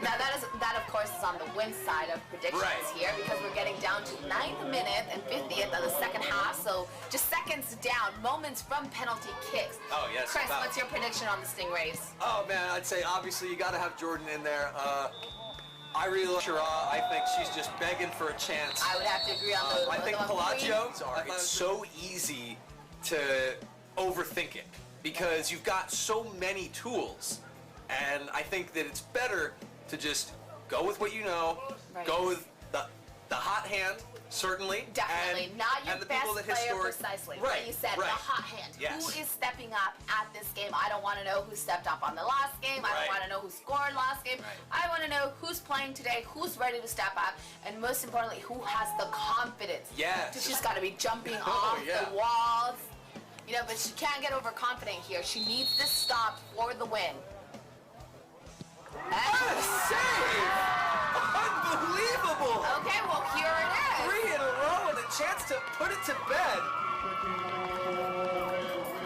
Now that of course is on the win side of predictions here, because we're getting down to 9th minute and 50th of the second half, so just seconds down, moments from penalty kicks. Oh yes. Chris, what's your prediction on the Stingrays? Oh man, I'd say obviously you got to have Jordan in there. I really like Shira. I think she's just begging for a chance. I would have to agree on those. I think Palacio, it's so easy to overthink it because you've got so many tools, and I think that it's better to just go with what you know, go with the hot hand, certainly. Definitely, not your and the best people that player precisely. Right, what you said, the hot hand. Yes. Who is stepping up at this game? I don't want to know who stepped up on the last game. I don't want to know who scored last game. I want to know who's playing today, who's ready to step up, and most importantly, who has the confidence. Yes. She's got to be jumping off the walls. You know, but she can't get overconfident here. She needs this stop for the win. Save! Unbelievable! Okay, well, here it is. 3 in a row and a chance to put it to bed.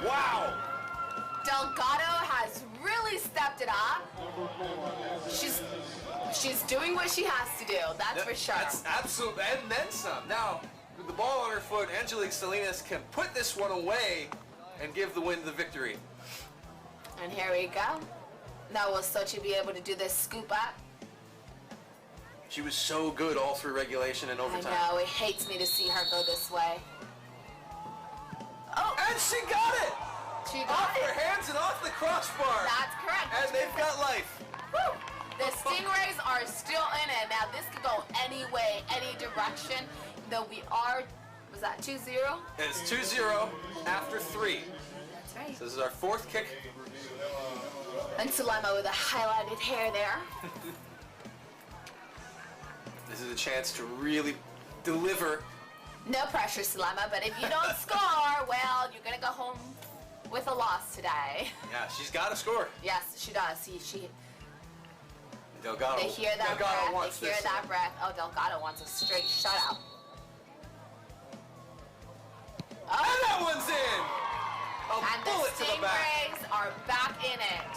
Wow! Delgado has really stepped it up. She's doing what she has to do, that's for sure. That's absolutely, and then some. Now, with the ball on her foot, Angelique Salinas can put this one away and give the win the victory. And here we go. Now will Sochi be able to do this scoop up? She was so good all through regulation and overtime. I know, it hates me to see her go this way. Oh! And she got it! She got off her hands and off the crossbar. That's correct. And they've got life. Woo! The Stingrays are still in it. Now this could go any way, any direction. Though we are, was that 2-0? It's 2-0 after 3. That's right. So this is our 4th kick. And Sulema with a highlighted hair there. This is a chance to really deliver. No pressure, Sulema, but if you don't score, well, you're going to go home with a loss today. Yeah, she's got to score. Yes, she does. She Delgado. They hear that Delgado breath. They hear that breath. Oh, Delgado wants a straight shutout. Oh, and that one's in! And to the back. Stingrays are back in it.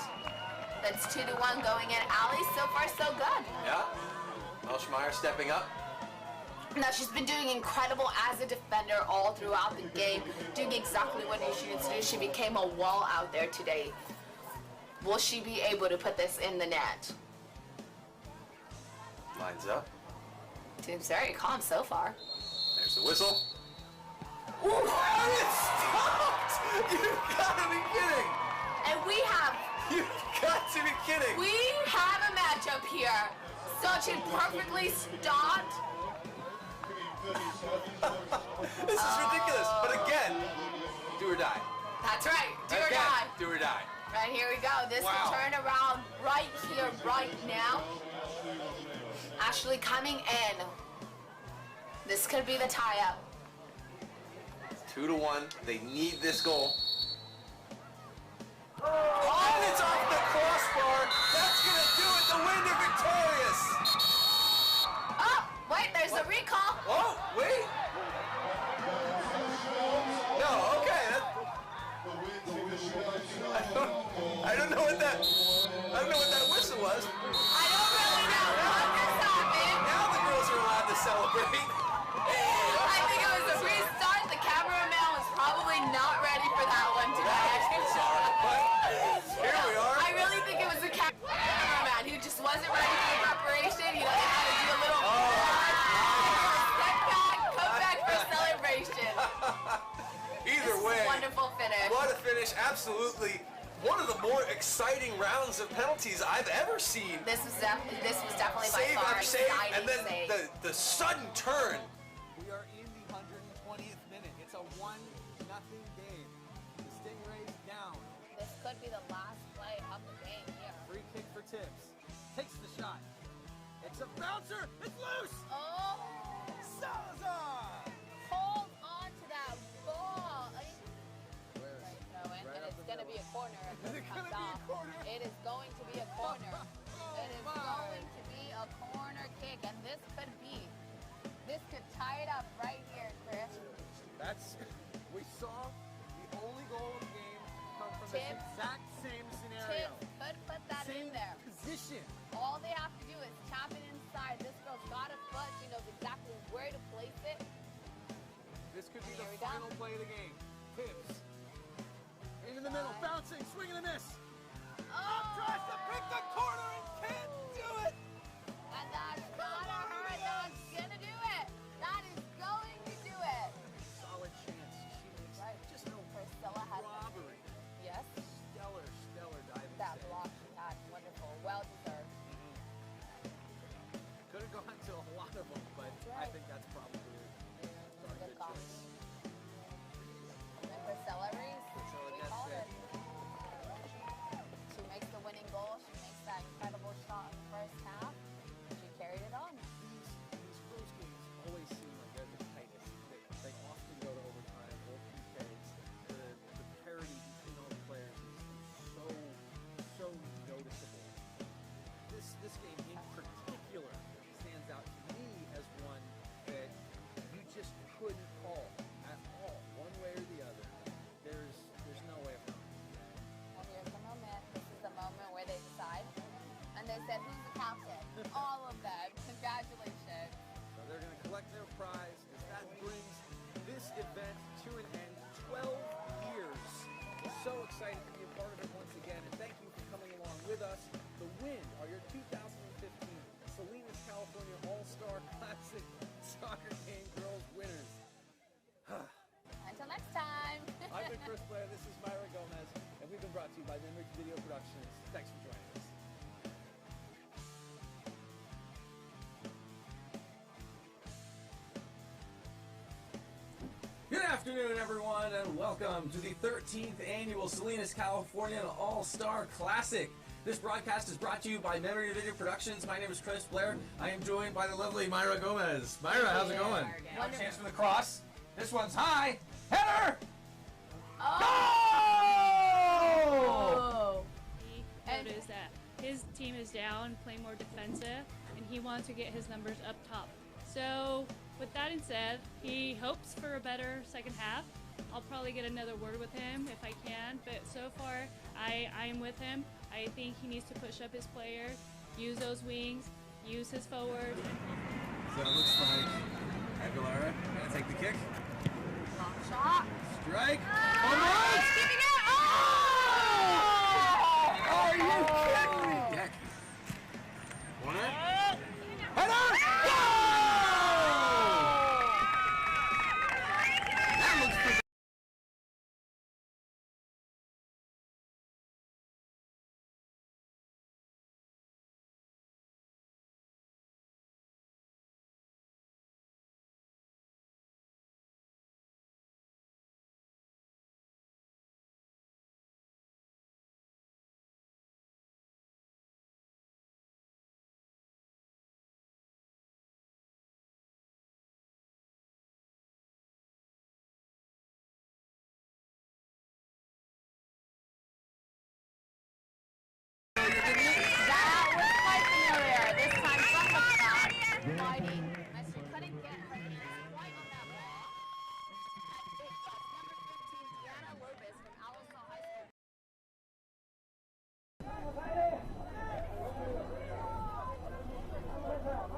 That's 2-1 going in. Ali, so far so good. Yeah. Elschmeyer stepping up. Now, she's been doing incredible as a defender all throughout the game, doing exactly what she needs to do. She became a wall out there today. Will she be able to put this in the net? Lines up. Seems very calm so far. There's the whistle. Ooh, and it stopped! You've got to be kidding! And we have... You've got to be kidding! We have a matchup here. Sochin perfectly stopped. This is ridiculous. But again, do or die. That's right. Do or Again, die. do or die. Right, here we go. This will turn around right here, right now. Ashley coming in. This could be the tie-up. 2-1. They need this goal. And it's off the crossbar. That's going to do it. The Wind are victorious. Oh, wait, there's a recall. Oh, wait. No, okay. I don't know what that whistle was. I don't really know what just happened. Now the girls are allowed to celebrate. I think it was a restart. The cameraman was probably not ready for that one today. Here we are. I really think it was the cameraman who just wasn't ready for the preparation. He doesn't know how to do a little step back, come back for celebration. Either way, wonderful finish. What a finish. Absolutely one of the more exciting rounds of penalties I've ever seen. This was definitely save by far after save, exciting and then save. the sudden turn. We are in the 120th minute. It's a 1-0 game. The Stingrays down. This could be the last play of the game here. Free kick for Tibbs. Takes the shot. It's a bouncer. It's loose. Oh! Salazar! Hold on to that ball. And it's going to be a corner. It is going to be a corner. It is going to be a corner. It is going to be a corner kick, and this could tie it up right here, Chris. We saw the only goal of the game come from this exact same scenario. Tibbs could put that in there. Position. All they have to do is tap it inside. This girl's got a foot. She knows exactly where to place it. This could be the final play of the game. Tibbs. In the middle, bouncing, swing and a miss. Tries to pick the corner and can't do it. And that's gonna hurt. That's gonna do it. That is going to do it. Solid chance. She makes just no Priscilla has robbery. Yes. Stellar diving. That block she had, wonderful, well deserved. Could have gone to a lot of them, but I think that's probably a good choice. And Priscilla Reese, we called it. She makes the winning goal. She makes that incredible shot in the first half. She carried it on. These first games always seem like they're the tightest. They often go to overtime or PKs. The parity between all the players is so noticeable. This game in particular stands out to me as one that you just couldn't call at all, one way or the other. There's no way around it. Well, here's the moment. This is the moment where they decide. And they said, who's the captain? All of them. Congratulations. So they're going to collect their prize as that brings this event to an end. 12 years. So excited to be a part of it once again. And thank you for coming along with us. The Wind are your 2015 Salinas, California All-Star Classic Soccer Game Girls winners. Until next time. I've been Chris Blair. This is Myra Gomez. And we've been brought to you by Memory Video Productions. Thanks for joining us. Good afternoon, everyone, and welcome to the 13th annual Salinas, California All-Star Classic. This broadcast is brought to you by Memory Video Productions. My name is Chris Blair. I am joined by the lovely Myra Gomez. Myra, how's it going? Now a chance for the cross. This one's high. Header! Oh! He noticed that his team is down, playing more defensive, and he wants to get his numbers up top. So, with that being said, he hopes for a better second half, I'll probably get another word with him if I can, but so far I'm with him. I think he needs to push up his player, use those wings, use his forward. So it looks like Aguilera gonna take the kick. Shot. Strike. Almost. Keeping it. Oh! Are you kidding me? Deck. Corner. Header. Goal! That looks pretty.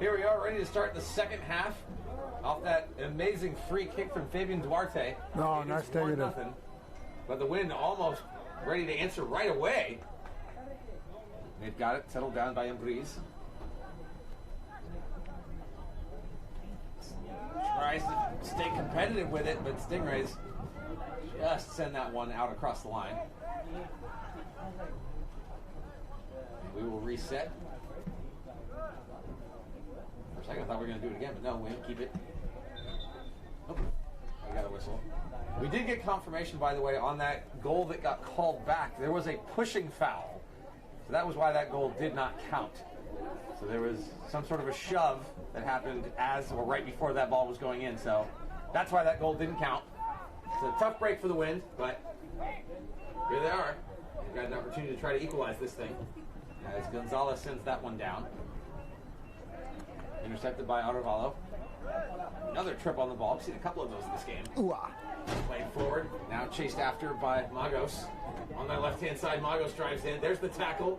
Here we are, ready to start the second half. Off that amazing free kick from Fabian Duarte. No, nice taking it. But the Wind almost ready to answer right away. They've got it settled down by Embreeze. Tries to stay competitive with it, but Stingrays just send that one out across the line. We will reset. For a second I thought we were going to do it again, but no, we keep it. Oh, I got a whistle. We did get confirmation, by the way, on that goal that got called back. There was a pushing foul. So that was why that goal did not count. So there was some sort of a shove that happened as or right before that ball was going in. So that's why that goal didn't count. It's a tough break for the Wind, but here they are. They've got an opportunity to try to equalize this thing. As Gonzalez sends that one down. Intercepted by Arevalo. Another trip on the ball. We've seen a couple of those in this game. Played forward. Now chased after by Magos. On that left-hand side, Magos drives in. There's the tackle.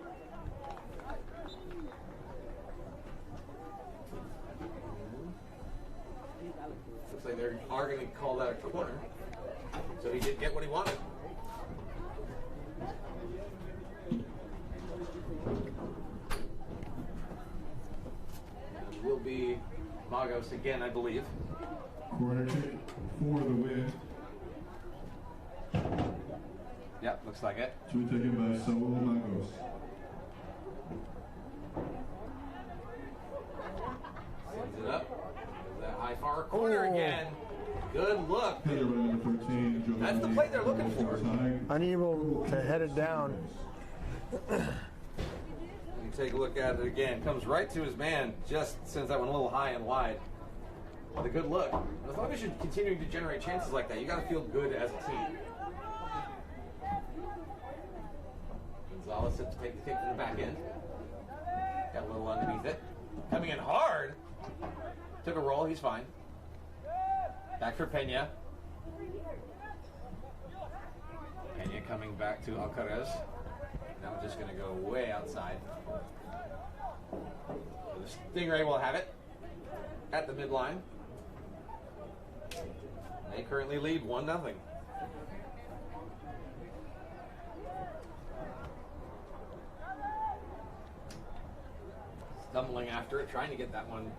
Looks like they are going to call that a corner. So he did get what he wanted. Will be Magos again, I believe. Corner kick for the Wind. Yep, looks like it. To be taken by Saul Magos. Sends it up. That high far corner again. Good look. Header by number 13. That's the play they're looking for. Unable to head it down. You take a look at it again. Comes right to his man. Just sends that one a little high and wide. With a good look. As long as you're continuing to generate chances like that, you got to feel good as a team. Gonzalez set to take the kick from the back end. Got a little underneath it. Coming in hard. Took a roll. He's fine. Back for Pena. Pena coming back to Alcaraz. Now just going to go way outside. So the Stingray will have it at the midline. They currently lead 1-0. Stumbling after it, trying to get that one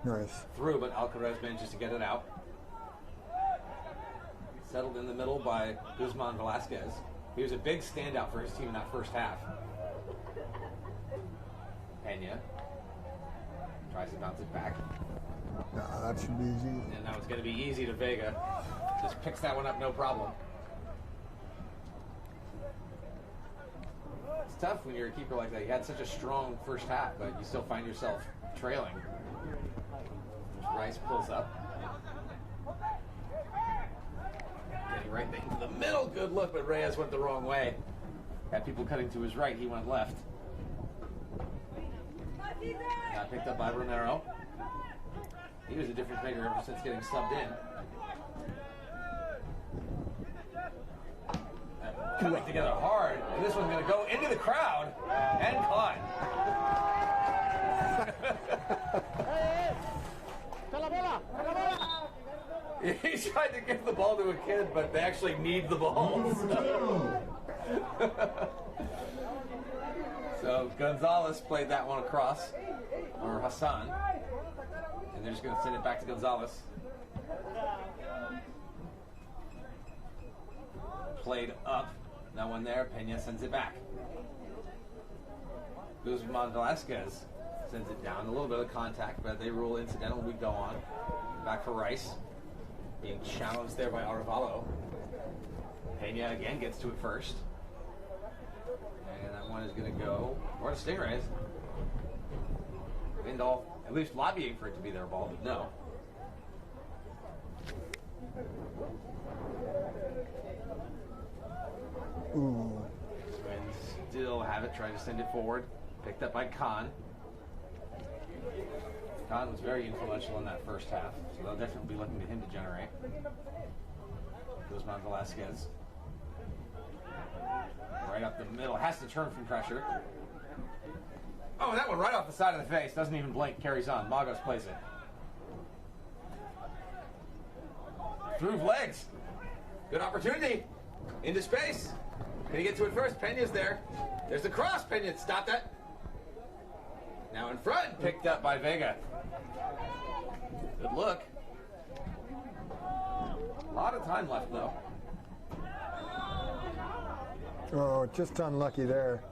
through, but Alcaraz manages to get it out. Settled in the middle by Guzman Velasquez. He was a big standout for his team in that first half. Pena tries to bounce it back. Nah, that should be easy. And now it's going to be easy to Vega. Just picks that one up, no problem. It's tough when you're a keeper like that. You had such a strong first half, but you still find yourself trailing. Rice pulls up. Getting right into the middle. Good look, but Reyes went the wrong way. Had people cutting to his right. He went left. Got picked up by Romero. He was a difference maker ever since getting subbed in. coming together hard. And this one's going to go into the crowd and caught. He tried to give the ball to a kid, but they actually need the ball. So Gonzalez played that one across, or Hassan. And they're just going to send it back to Gonzalez. Played up. That one there. Pena sends it back. Guzman Velasquez sends it down. A little bit of contact, but they rule incidental. We go on. Back for Rice. Being challenged there by Arevalo. Pena again gets to it first. And that one is going to go for the Stingrays. Lindahl at least lobbying for it to be their ball, but no. Ooh. Twins still have it, trying to send it forward. Picked up by Khan. Khan was very influential in that first half, so they'll definitely be looking to him to generate. Guzman Velasquez. Right up the middle, has to turn from pressure. Oh, that one right off the side of the face, doesn't even blink, carries on. Magos plays it. Through legs. Good opportunity. Into space. Can he get to it first? Pena's there. There's the cross. Pena stopped that. Now in front, picked up by Vega. Good look. A lot of time left, though. Oh, just unlucky there.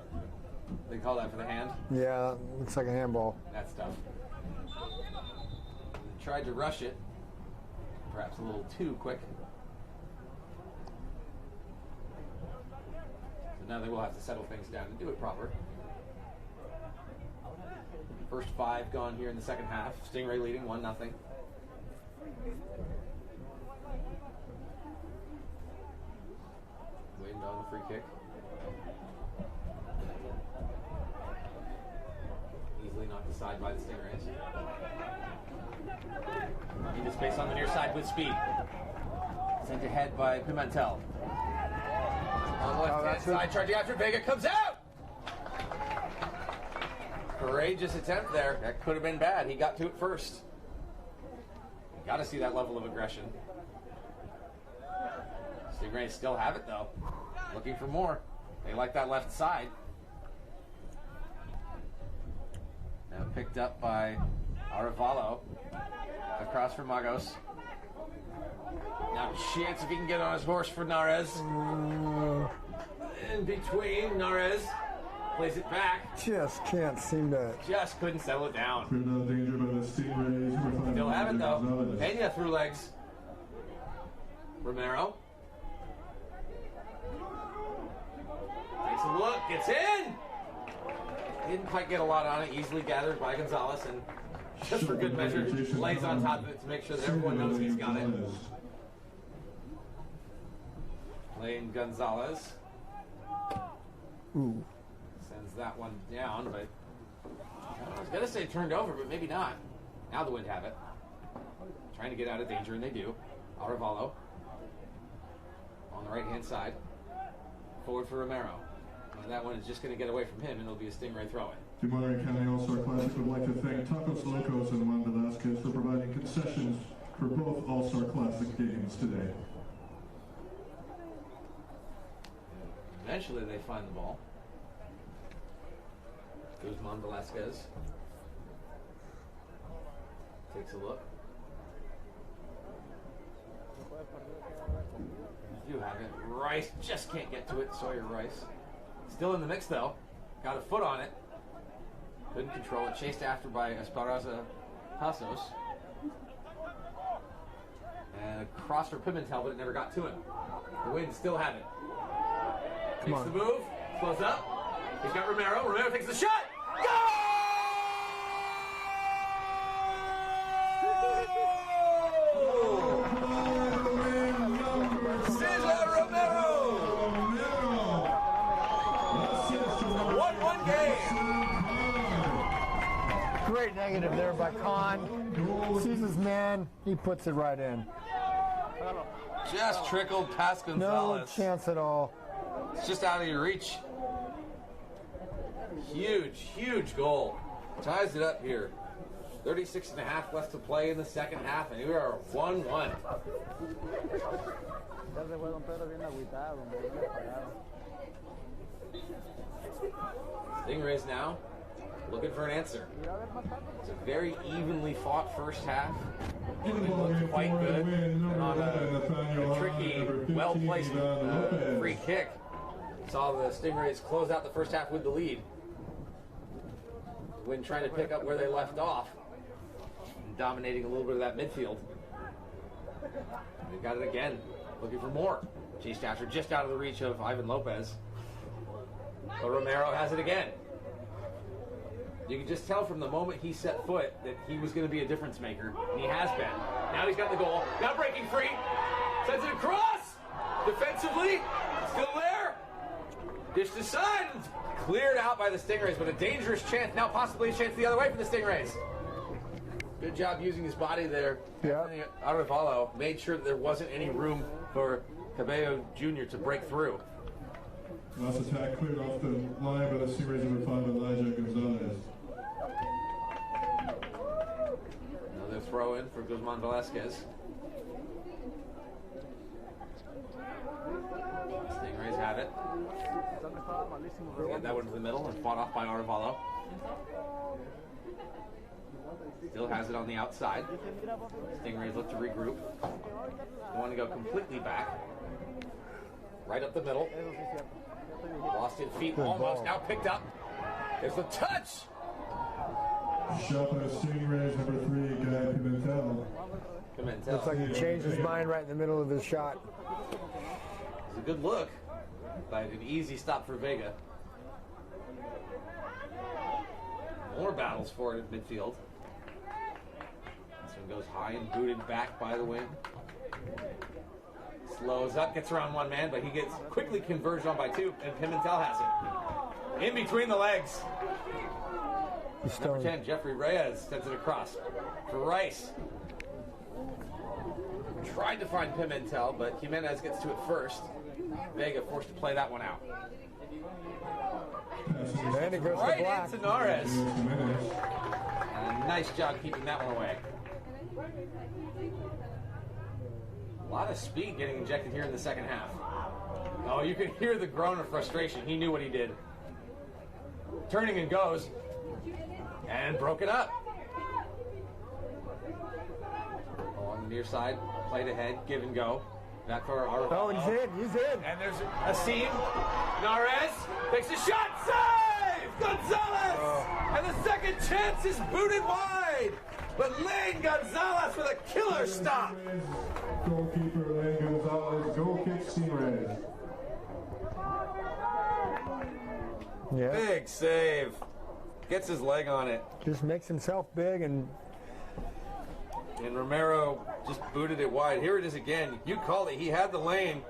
They call that for the hand? Yeah, looks like a handball. That's tough. They tried to rush it. Perhaps a little too quick. So now they will have to settle things down and do it proper. First 5 gone here in the second half. Stingray leading 1-0. Wind on the free kick. Easily knocked aside by the Stingrays. Into space on the near side with speed. Sent ahead by Pimentel. On the left-hand side, charging after Vega comes out! Courageous attempt there. That could have been bad. He got to it first. Got to see that level of aggression. Stingrays still have it, though. Looking for more. They like that left side. Now picked up by Arevalo. Across for Magos. Now chance if he can get on his horse for Narez. In between, Narez plays it back. Just can't seem to. Just couldn't settle it down. Danger by the Stingrays. Still have it though. Pena through legs. Romero. Takes a look, gets in! Didn't quite get a lot on it, easily gathered by Gonzalez, and just for good measure, lays on top of it to make sure that everyone knows he's got it. Lane Gonzalez. Ooh. Sends that one down, but I was going to say turned over, but maybe not. Now the Wind have it. Trying to get out of danger, and they do. Arevalo on the right-hand side. Forward for Romero. And that one is just going to get away from him, and it'll be a Stingray throw-in. The Monterey County All-Star Classic would like to thank Tacos Locos and Juan Velasquez for providing concessions for both All-Star Classic games today. Eventually they find the ball. Guzman Velasquez takes a look. You have it. Rice just can't get to it. Sawyer Rice. Still in the mix though. Got a foot on it. Couldn't control it. Chased after by Esparza Pasos. And a cross for Pimentel, but it never got to him. The Wind still have it. Makes the move. Slows up. He's got Romero. Romero takes the shot. Goal! Cesar Romero! 1-1 game. Great negative there by Khan. Sees his man, he puts it right in. Just trickled past Gonzalez. No chance at all. It's just out of your reach. Huge, huge goal. Ties it up here. 36 and a half left to play in the second half, and we are 1-1. Stingrays now looking for an answer. It's a very evenly fought first half. It looked quite good. And on a tricky, well-placed free kick, saw the Stingrays close out the first half with the lead. When trying to pick up where they left off, and dominating a little bit of that midfield. They got it again, looking for more. Chase Dasher just out of the reach of Ivan Lopez. But Romero has it again. You can just tell from the moment he set foot that he was going to be a difference maker, and he has been. Now he's got the goal. Now breaking free. Sends it across. Defensively, still there. Dished aside. Cleared out by the Stingrays, but a dangerous chance. Now possibly a chance the other way for the Stingrays. Good job using his body there. Yeah. Arevalo made sure that there wasn't any room for Cabello Jr. to break through. Last attack cleared off the line by the Stingrays number 5, Elijah Gonzalez. Another throw in for Guzman Velasquez. Stingrays have it. Got that one to the middle and fought off by Arevalo. Still has it on the outside. Stingrays look to regroup. They want to go completely back. Right up the middle. Lost in feet almost. Now picked up. There's the touch. Shot by the Stingrays number 3, Guy Pimentel. Looks like he changed his mind right in the middle of his shot. It's a good look, but an easy stop for Vega. More battles for it at midfield. This one goes high and booted back by the wing. Slows up, gets around one man, but he gets quickly converged on by two, and Pimentel has it. In between the legs. Number 10, Jeffrey Reyes, sends it across for Rice. Tried to find Pimentel, but Jimenez gets to it first. Vega forced to play that one out. And it goes right to Black. into Nares. Nice job keeping that one away. A lot of speed getting injected here in the second half. Oh, you can hear the groan of frustration. He knew what he did. Turning and goes. And broke it up. On the near side, played ahead, give and go. Back for our. Oh, he's in, he's in. And there's a seam. Nares takes a shot, save! Gonzalez! Oh. And the second chance is booted wide. But Lane Gonzalez with a killer stop. Goalkeeper Lane Gonzalez, goal kick Stingrays. Yeah. Big save. Gets his leg on it. Just makes himself big and Romero just booted it wide. Here it is again. You called it. He had the lane.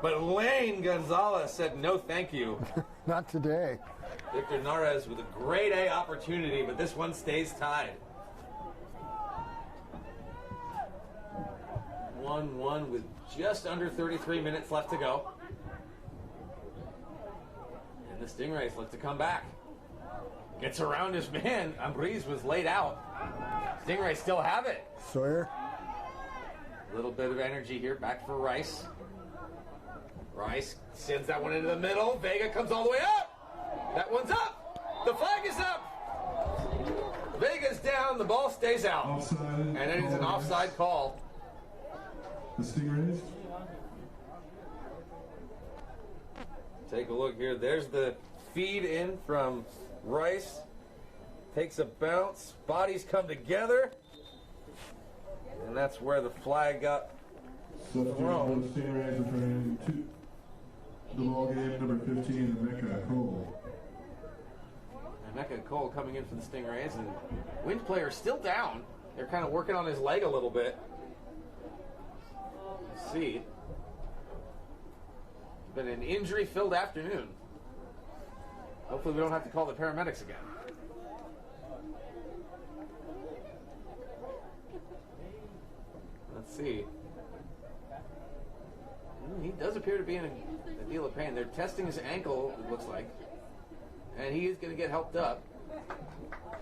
But Lane Gonzalez said no thank you. Not today. Victor Nares with a grade A opportunity, but this one stays tied. 1-1 with just under 33 minutes left to go. And the Stingrays look to come back. Gets around his man. Ambriz was laid out. Stingrays still have it. Sawyer. A little bit of energy here. Back for Rice. Rice sends that one into the middle. Vega comes all the way up. That one's up. The flag is up. Vega's down. The ball stays out. Offside. And it is an offside call. The Stingrays. Take a look here. There's the feed in from Rice. Takes a bounce. Bodies come together. And that's where the flag got Substitute for the Stingrays returning to the ball game, number 15, Emeka Cole. Emeka Cole coming in for the Stingrays, and Wind player still down. They're kind of working on his leg a little bit. Let's see. It's been an injury-filled afternoon. Hopefully we don't have to call the paramedics again. Let's see. He does appear to be in a deal of pain. They're testing his ankle, it looks like. And he is going to get helped up.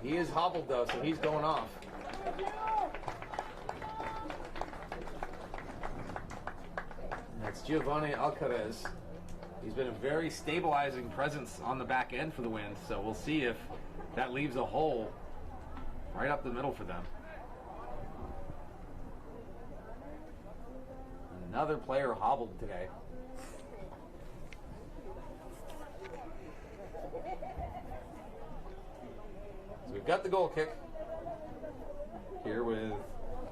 He is hobbled, though, so he's going off. And that's Giovanni Alcaraz. He's been a very stabilizing presence on the back end for the Wind, so we'll see if that leaves a hole right up the middle for them. Another player hobbled today. So we've got the goal kick here with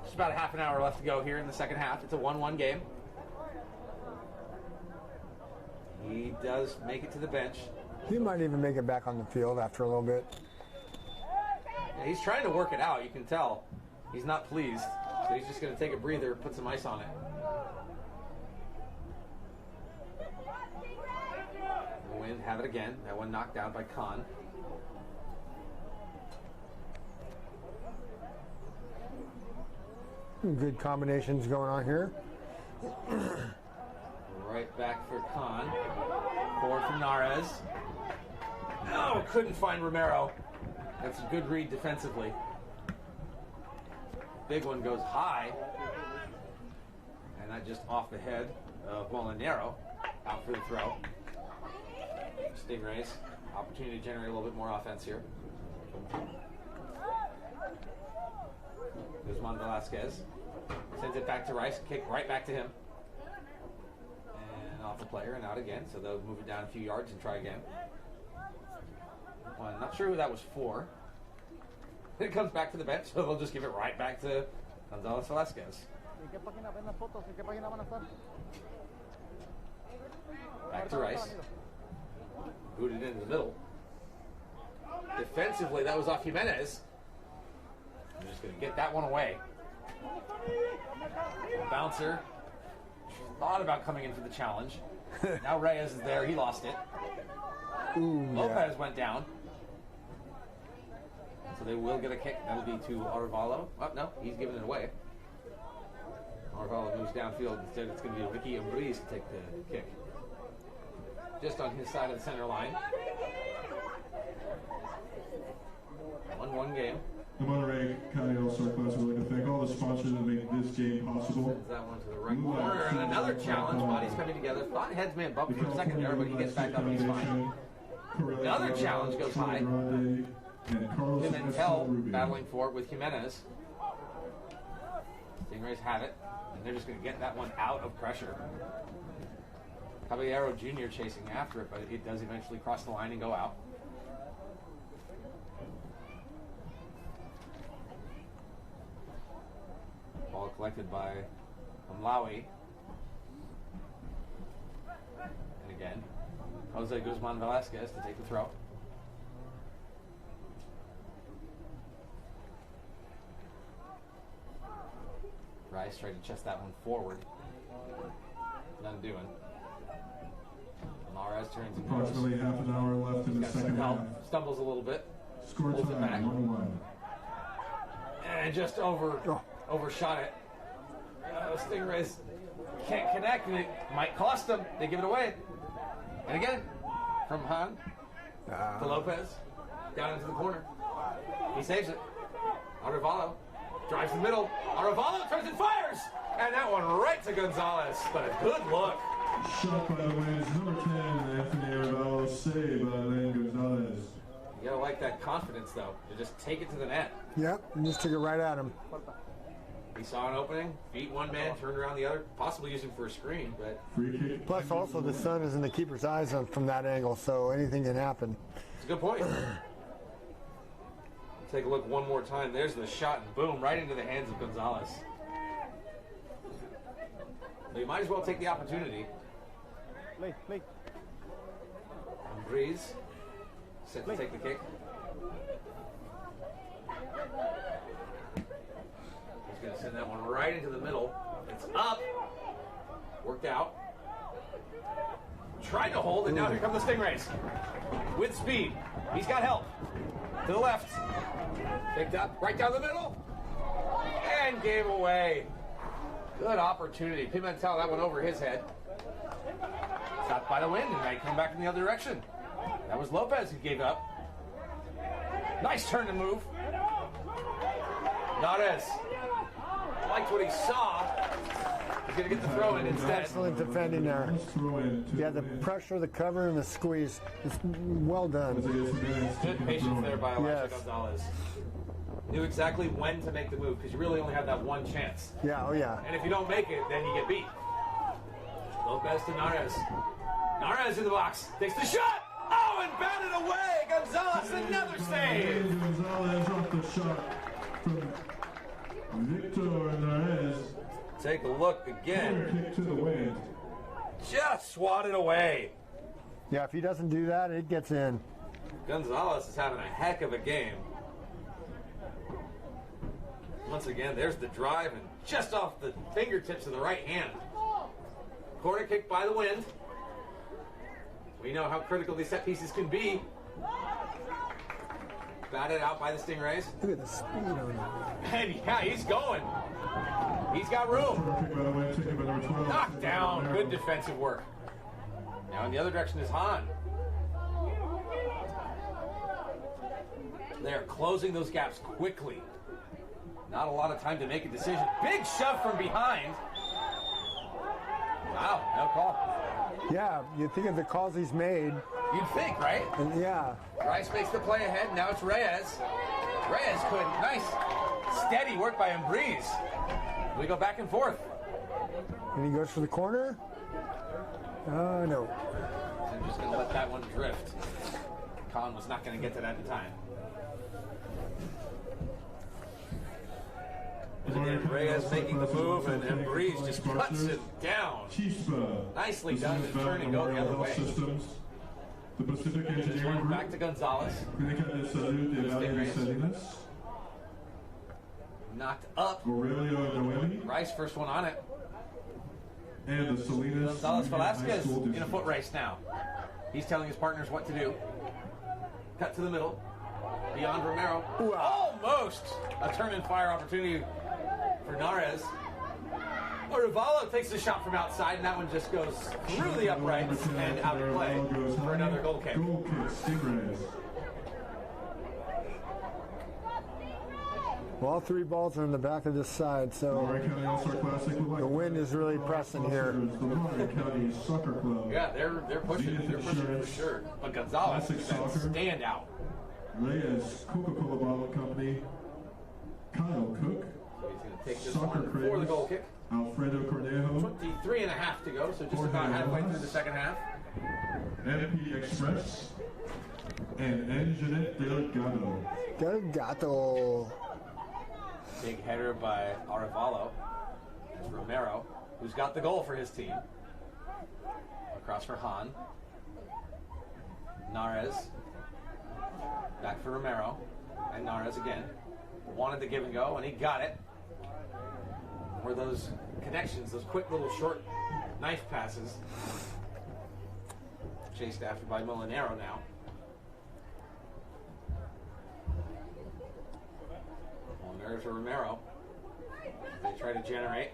just about a half an hour left to go here in the second half. It's a 1-1 game. He does make it to the bench. He might even make it back on the field after a little bit. Yeah, he's trying to work it out, you can tell. He's not pleased, so he's just going to take a breather, put some ice on it. The Wind have it again. That one knocked down by Khan. Good combinations going on here. Right back for Khan. Forward from Nares. Oh, couldn't find Romero. That's a good read defensively. Big one goes high. And that just off the head of Molinero. Out for the throw. Stingrays. Opportunity to generate a little bit more offense here. Guzman Velasquez. Sends it back to Rice. Kick right back to him. And off the player and out again. So they'll move it down a few yards and try again. Well, I'm not sure who that was for. It comes back to the bench, so they'll just give it right back to Gonzalez Velasquez. Back to Rice. Booted into the middle. Defensively, that was off Jimenez. I'm just going to get that one away. Bouncer. Thought about coming in for the challenge. Now Reyes is there. He lost it. Ooh, Lopez went down. So they will get a kick. That'll be to Arevalo. Oh, no, he's giving it away. Arevalo moves downfield. Instead, it's going to be Ricky Ambriz to take the kick. Just on his side of the center line. 1-1 game. The Monterey County All-Star Classic would like to thank all the sponsors that make this game possible. Sends that one to the right corner. And another challenge. Bodies coming together. Thought heads may have bumped for a second there, but he gets back up and he's fine. Another challenge goes high. Pimentel battling for it with Jimenez. Stingrays have it, and they're just going to get that one out of pressure. Caballero Jr. chasing after it, but it does eventually cross the line and go out. Ball collected by Amlawi. And again, Jose Guzman Velasquez to take the throw. Rice tried to chest that one forward. None doing. Mares turns and goes. Approximately half an hour left in the second half. Stumbles a little bit. Score pulls it back. 1-1. And just overshot it. Stingrays can't connect, and it might cost them. They give it away. And again, from Han to Lopez, down into the corner. He saves it. Arevalo drives the middle. Arevalo turns and fires! And that one right to Gonzalez. But a good look. Shot by the Winds, number 10, Anthony Arevalo, saved by Len Gonzalez. You gotta like that confidence, though, to just take it to the net. Yep, and just took it right at him. He saw an opening, beat one man, turned around the other, possibly used him for a screen, but... Plus, also, the sun is in the keeper's eyes from that angle, so anything can happen. It's a good point. Take a look one more time. There's the shot, and boom, right into the hands of Gonzalez. But you might as well take the opportunity. Breeze set to take the kick. He's going to send that one right into the middle. It's up. Worked out. Tried to hold, and now here come the Stingrays. With speed. He's got help. To the left. Picked up. Right down the middle. And gave away. Good opportunity. Pimentel, that one over his head. by the wind and might come back in the other direction. That was Lopez who gave up. Nice turn to move. Narez liked what he saw. He's going to get the throw in instead. Excellent defending there. Yeah, the pressure, the cover, and the squeeze. It's well done. Good patience there by Alisal Gonzalez. Knew exactly when to make the move because you really only have that one chance. Yeah, oh yeah. And if you don't make it, then you get beat. Lopez to Narez. Narez in the box. Takes the shot. Oh, and batted away. Gonzalez, another save. Gonzalez off the shot from Victor Narez. Take a look again. Kick to the wind. Just swatted away. Yeah, if he doesn't do that, it gets in. Gonzalez is having a heck of a game. Once again, there's the drive and just off the fingertips of the right hand. Corner kick by the wind. We know how critical these set pieces can be. Batted out by the Stingrays. Look at the speed on it. And yeah, he's going. He's got room. Knocked down. Good defensive work. Now in the other direction is Han. They're closing those gaps quickly. Not a lot of time to make a decision. Big shove from behind. Wow, no call. Yeah, you think of the calls he's made. You'd think, right? And yeah. Rice makes the play ahead. Now it's Reyes. Reyes couldn't. Nice. Steady work by Ambriz. We go back and forth. And he goes for the corner. Oh, no. I'm just going to let that one drift. Khan was not going to get to that in time. And again, Reyes making the move, and Ambriz just cuts it down. Nicely done to turn and go the other way. Just run back to Gonzalez. Knocked up. Rice first one on it. And the Salinas Gonzalez Velasquez in a foot race now. He's telling his partners what to do. Cut to the middle. Beyond Romero. Almost a turn and fire opportunity for Narez. Arevalo takes the shot from outside, and that one just goes through the uprights and out of play for another goal kick. Goal kick, Stingrays. Well, all three balls are in the back of this side, so the wind is really pressing here. The Monterey County Soccer Club. Yeah, they're pushing for sure. But Gonzalez is that standout. Reyes Coca-Cola Bottle Company. Kyle Cook. So he's going to take this Soccer one for the goal kick. Alfredo Cornejo. 23 and a half to go, so just about halfway through the second half. MP Express. And Anjanette Delgado. Delgado. Big header by Arevalo. There's Romero, who's got the goal for his team. Across for Han. Narez. Back for Romero. And Narez again. Wanted the give and go, and he got it. Were those connections, those quick little short knife passes. Chased after by Molinero now. There's Romero. They try to generate.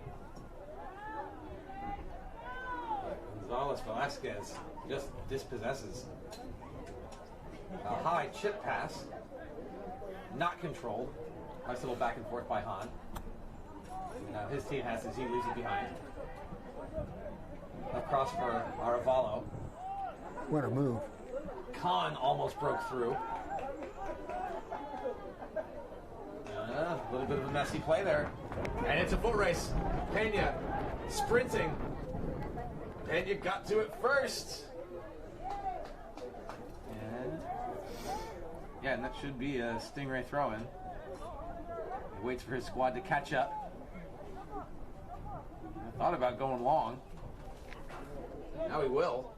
Gonzalez Velasquez just dispossesses. A high chip pass. Not controlled. Nice little back and forth by Han. Now his team has this, he leaves it behind. Across for Arevalo. What a move. Khan almost broke through. A little bit of a messy play there. And it's a foot race. Pena sprinting. Pena got to it first. And yeah, and that should be a Stingray throw-in. He waits for his squad to catch up. I thought about going long. Now he will.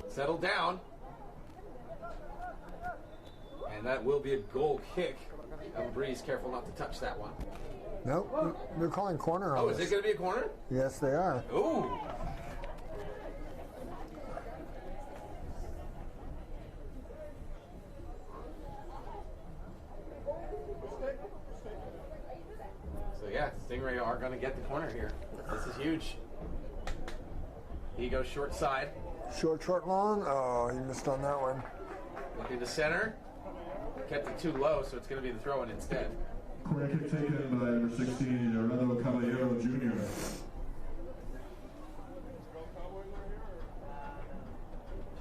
Settle down. And that will be a goal kick. Breeze, careful not to touch that one. Nope, they're calling corner on Oh, is it going to be a corner? Yes, they are. Ooh. So yeah, Stingray are going to get the corner here. This is huge. He goes short side. Short, long. Oh, he missed on that one. Looking to center. Kept it too low, so it's going to be the throw-in instead. Corner kick taken by number 16, Arnaldo Caballero Jr.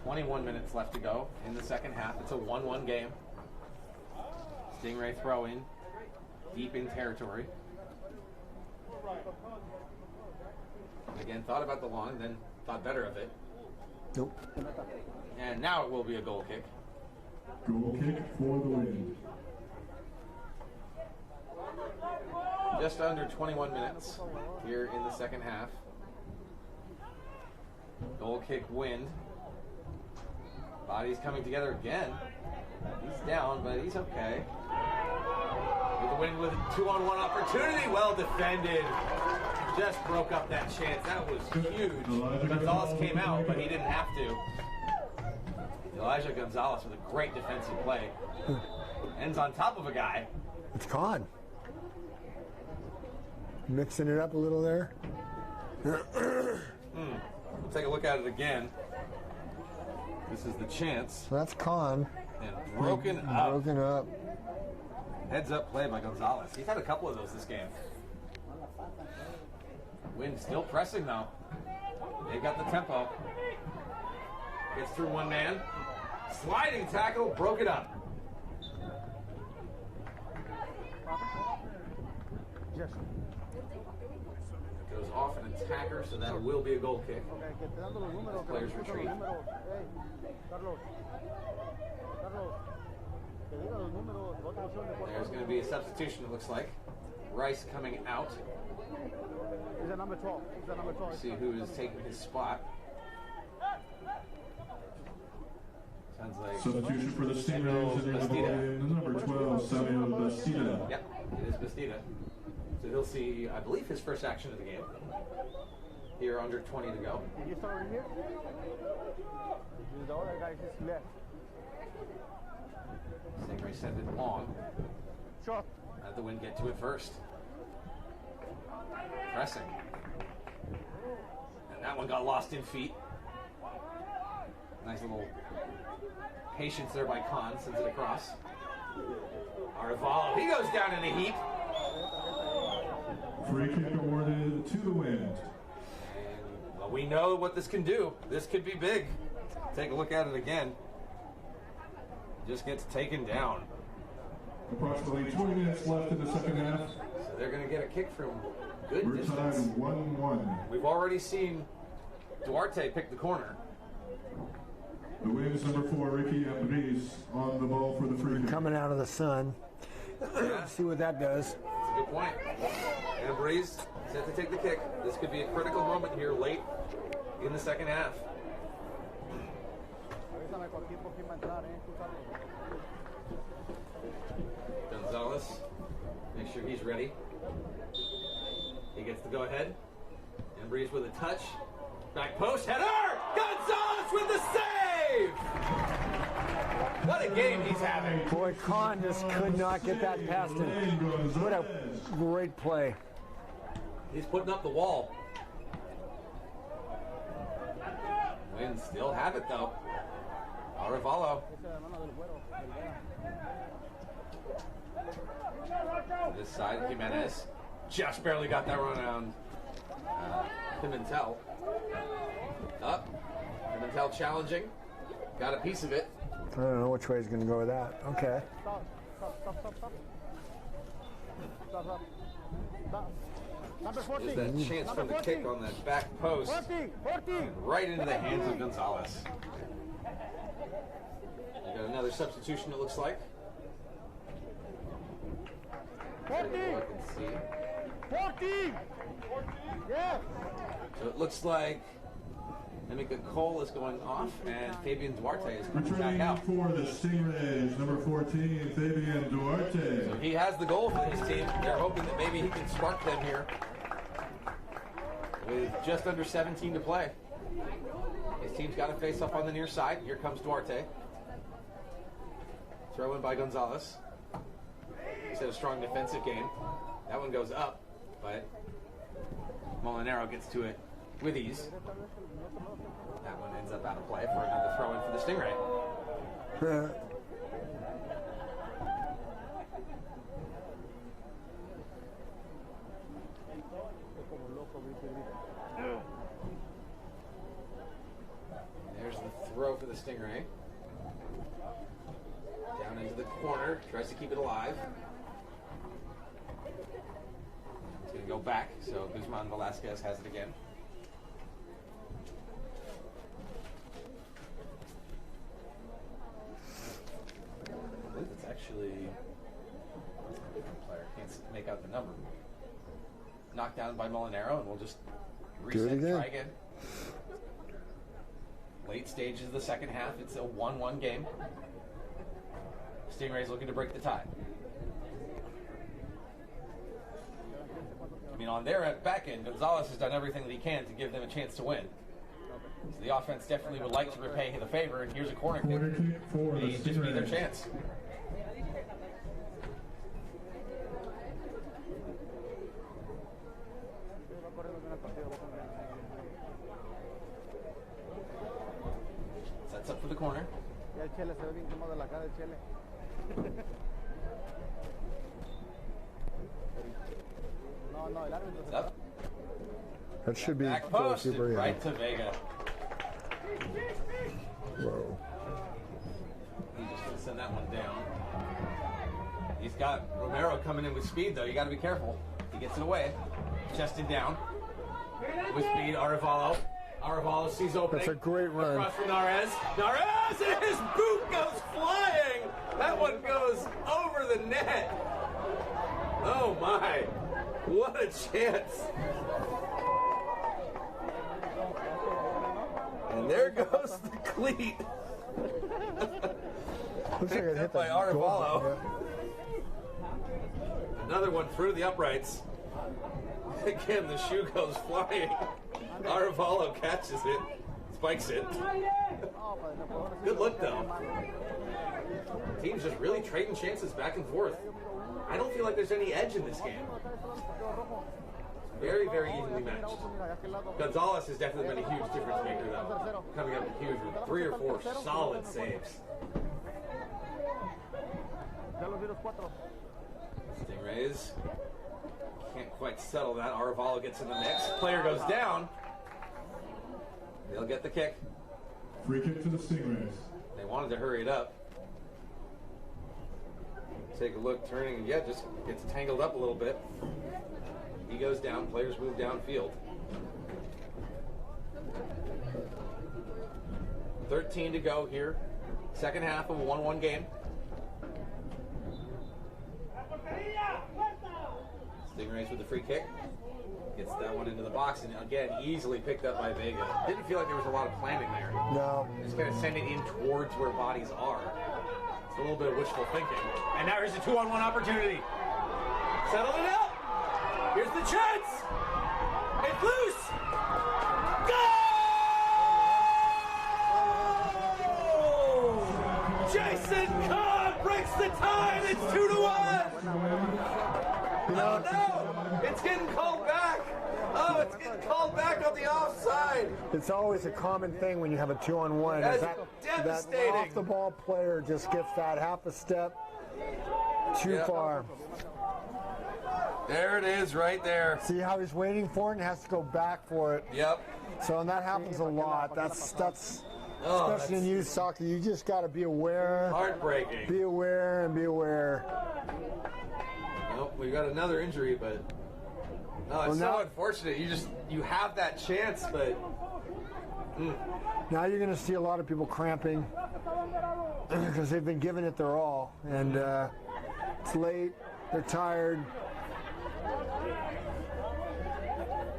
21 minutes left to go in the second half. It's a 1-1 game. Stingray throw in, deep in territory. Again, thought about the long, then thought better of it. Nope. And now it will be a goal kick. Goal kick for the win. Just under 21 minutes here in the second half. Goal kick wind. Bodies coming together again. He's down, but he's okay. With the wind with a 2-on-1 opportunity. Well defended. Just broke up that chance. That was huge. Gonzalez came out, but he didn't have to. Elijah Gonzalez with a great defensive play. Ends on top of a guy. It's Con. Mixing it up a little there. We'll take a look at it again. This is the chance. So that's Con. And broken up. Broken up. Heads up play by Gonzalez. He's had a couple of those this game. Wind still pressing though. They got the tempo. Gets through one man. Sliding tackle, broke it up. Yes. Goes off an attacker, so that will be a goal kick. Players retreat. There's going to be a substitution, it looks like. Rice coming out. Is that number 12? Is that number 12? See who is taking his spot. Sounds like Substitution for the Stingrays in number 12, Samuel Bastida. Yep, it is Bastida. So he'll see, I believe, his first action of the game. Here, under 20 to go. Did you start here? The other guy just left. Stingray sent it long. Shot. Let the wind get to it first. Pressing. And that one got lost in feet. Nice little patience there by Khan. Sends it across. Arevalo, he goes down in a heap. Free kick awarded to the Wind. And, well, we know what this can do. This could be big. Take a look at it again. Just gets taken down. Approximately 20 minutes left in the second half. So they're going to get a kick from good We're distance. tied 1-1. We've already seen Duarte pick the corner. The Wind's number 4, Ricky Ambriz, on the ball for the free kick. Coming out of the sun. See what that does. That's a good point. Ambriz set to take the kick. This could be a critical moment here late in the second half. Gonzalez, make sure he's ready. He gets the go-ahead. Ambriz with a touch. Back post, header! Gonzalez with the save! What a game he's having. Boy, Khan just could not get that past him. What a great play. He's putting up the wall. Winds still have it, though. Arevalo. This side, Jimenez just barely got that run on Pimentel. Up. Pimentel challenging. Got a piece of it. I don't know which way he's going to go with that. Okay. There's that chance from the kick on that back post. And right into the hands of Gonzalez. We got another substitution, it looks like. Take a look and see. 14! Yeah! So it looks like Emeka Cole is going off, and Fabian Duarte is coming back Returning out. for the Stingrays, number 14, Fabian Duarte. So he has the goal for his team. They're hoping that maybe he can spark them here with just under 17 to play. His team's got to face up on the near side. Here comes Duarte. Throw in by Gonzalez. He's had a strong defensive game. That one goes up, but Molinaro gets to it with ease. That one ends up out of play for another throw in for the Stingray. There's the throw for the Stingray. Down into the corner, tries to keep it alive. It's going to go back, so Guzman Velasquez has it again. I believe it's actually a different player. Can't make out the number. Knocked down by Molinaro, and we'll just reset and try again. Late stages of the second half, it's a 1-1 game. Stingrays looking to break the tie. I mean, on their back end, Gonzalez has done everything that he can to give them a chance to win. So the offense definitely would like to repay the favor, and here's a corner kick. May just be their chance. Sets up for the corner. It's up. That should be back post super, yeah. right to Vega. Whoa. He's just going to send that one down. He's got Romero coming in with speed, though. You got to be careful. He gets it away. Chested down. With speed, Arevalo. Arevalo sees opening. That's a great run. Across from Narez. Narez, and his boot goes flying. That one goes over the net. Oh, my. What a chance. And there goes the cleat. Looks like it hit by Arevalo. Another one through the uprights. Again, the shoe goes flying. Arevalo catches it, spikes it. Good look, though. Teams just really trading chances back and forth. I don't feel like there's any edge in this game. Very, very evenly matched. Gonzalez has definitely been a huge difference maker, though. Coming up huge with 3 or 4 solid saves. Stingrays can't quite settle that. Arevalo gets in the mix. Player goes down. They'll get the kick. Free kick to the Stingrays. They wanted to hurry it up. Take a look, turning, and yeah, just gets tangled up a little bit. He goes down, players move downfield. 13 to go here. Second half of a 1-1 game. Stingrays with the free kick. Gets that one into the box, and again, easily picked up by Vega. Didn't feel like there was a lot of planning there. No. Just kind of send it in towards where bodies are. It's a little bit of wishful thinking. And now here's a 2-on-1 opportunity. Settle it up. Here's the chance. It's loose. Goal! Jason Cobb breaks the tie. It's 2-1. Oh no! It's getting called back. Oh, it's getting called back on the offside. It's always a common thing when you have a 2-on-1. That's that devastating. That off-the-ball player just gets that half a step too far. There it is, right there. See how he's waiting for it and has to go back for it. Yep. So and that happens a lot. That's Oh, especially in youth soccer. You just got to be aware. Heartbreaking. Be aware and be aware. Nope, we got another injury, but no, it's so unfortunate. You have that chance, but now you're going to see a lot of people cramping because they've been giving it their all, and it's late. They're tired.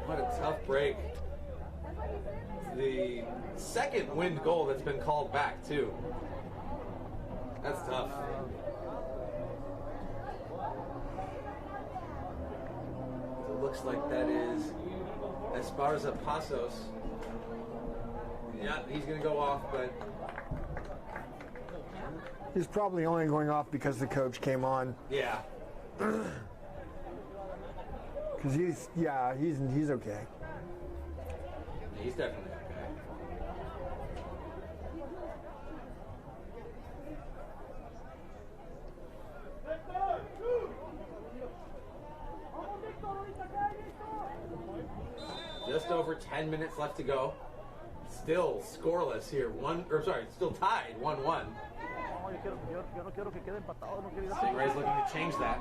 What a tough break. The second wind goal that's been called back too. That's tough. It looks like that is Esparza Pasos. Yeah, he's going to go off, but He's probably only going off because the coach came on. yeah. Because he's okay. He's definitely okay. 10 minutes left to go. Still scoreless here. Still tied 1-1. Stingrays looking to change that.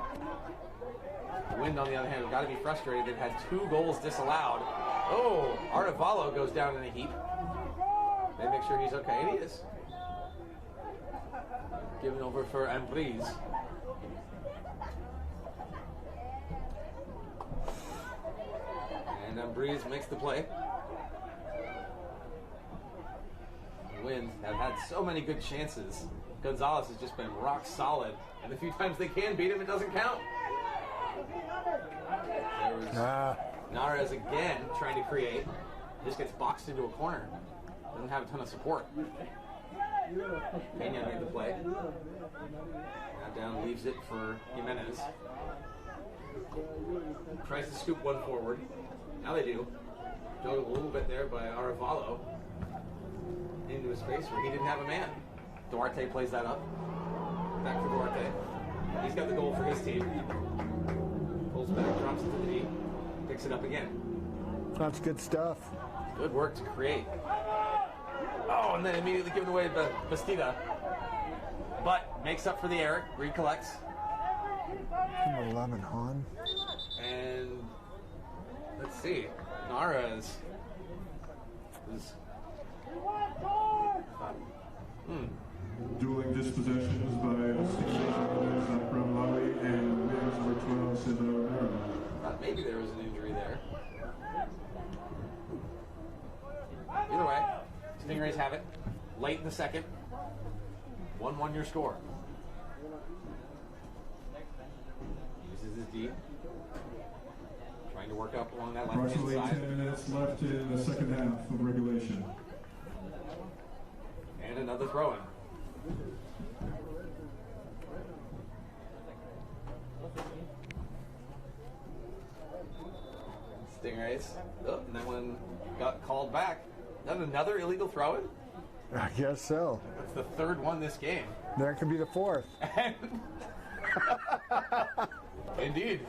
The Wind, on the other hand, have got to be frustrated. They've had 2 goals disallowed. Oh, Artavalo goes down in a heap. They make sure he's okay, and he is. Given over for Ambrise. And Ambrise makes the play. The Wind have had so many good chances. Gonzalez has just been rock solid, and the few times they can beat him, it doesn't count. There was Nares again trying to create. Just gets boxed into a corner. Doesn't have a ton of support. Pena made the play. Now down, leaves it for Jimenez. Tries to scoop one forward. Now they do. Juggled a little bit there by Arevalo into a space where he didn't have a man. Duarte plays that up. Back for Duarte. He's got the goal for his team. Pulls back, drops it to the knee, picks it up again. That's good stuff. Good work to create. Oh, and then immediately given away to Bastida. But makes up for the error, recollects. 11, Han. And let's see. Nares is Dueling dispossessions by Stingrays from Malawi and Williams number 12, Cesar Romero. Thought maybe there was an injury there. Either way, Stingrays have it. Late in the second. 1-1 your score. Uses his D. Trying to work up along that left-hand Approximately side. 10 minutes left in the second half of regulation. And another throw-in. Stingrays. Oh, and that one got called back. Is that another illegal throw-in? I guess so. That's the third one this game. That could be the fourth. Indeed.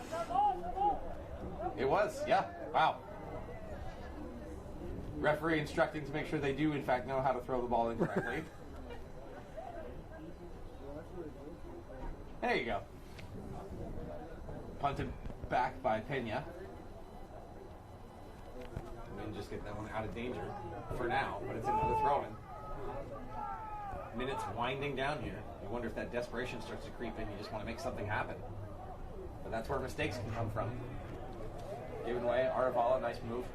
It was, yeah. Wow. Referee instructing to make sure they do, in fact, know how to throw the ball in correctly. There you go. Punted back by Pena. And just get that one out of danger for now, but it's another throw-in. Minutes winding down here. You wonder if that desperation starts to creep in. You just want to make something happen. But that's where mistakes can come from. Given away, Aravala, nice move.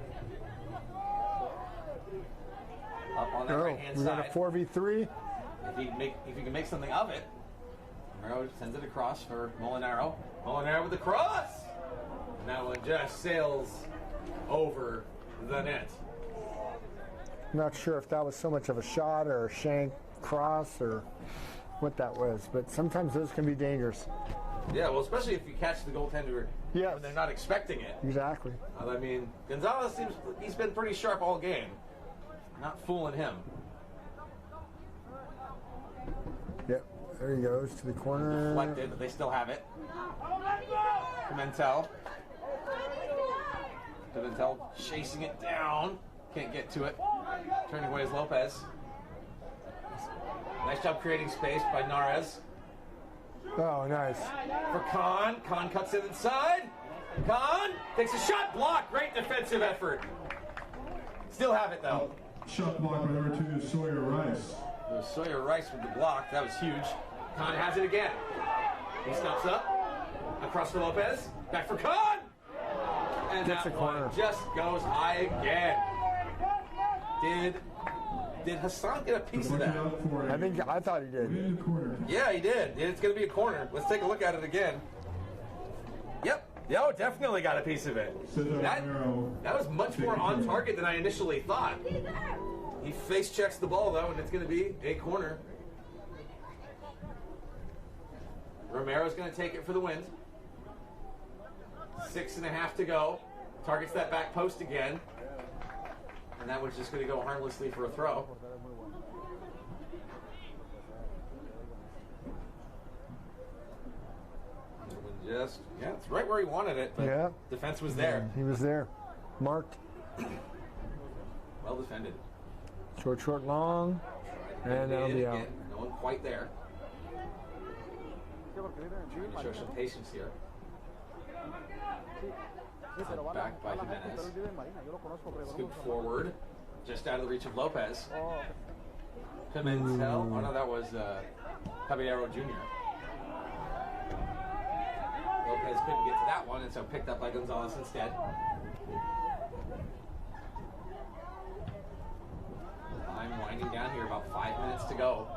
Up on that right-hand we side. got a 4v3. If you can make something of it, Romero sends it across for Molinaro. Molinaro with the cross! And that one just sails over the net. Not sure if that was so much of a shot or a shank cross or what that was, but sometimes those can be dangerous. Yeah, well, especially if you catch the goaltender when they're not expecting it. Exactly. I mean, Gonzalez he's been pretty sharp all game. Not fooling him. Yep, there he goes to the corner. Deflected, but they still have it. Pimentel. Pimentel chasing it down. Can't get to it. Turning away is Lopez. Nice job creating space by Nares. Oh, nice. For Khan. Khan cuts it inside. Khan takes a shot. Block. Great defensive effort. Still have it, though. Shot block by number 2, Sawyer Rice. It was Sawyer Rice with the block. That was huge. Khan has it again. He stops up. Across for Lopez. Back for Khan. And Gets that a one corner. just goes high again. Did Hassan get a piece of that? I thought he did. Yeah, he did. It's going to be a corner. Let's take a look at it again. Yep. Yo, definitely got a piece of it. That was much more on target than I initially thought. He face checks the ball, though, and it's going to be a corner. Romero's going to take it for the Wind. 6.5 to go. Targets that back post again. And that one's just going to go harmlessly for a throw. Yeah, it's right where he wanted it, but defense was there. He was there. Marked. Well defended. Short, long, and that'll be out. No one quite there. Trying to show some patience here. Sent back by Jimenez. Scoop forward, just out of the reach of Lopez. Pimentel. Oh no, that was Caballero Jr. Lopez couldn't get to that one, and so picked up by Gonzalez instead. Time winding down here, about 5 minutes to go.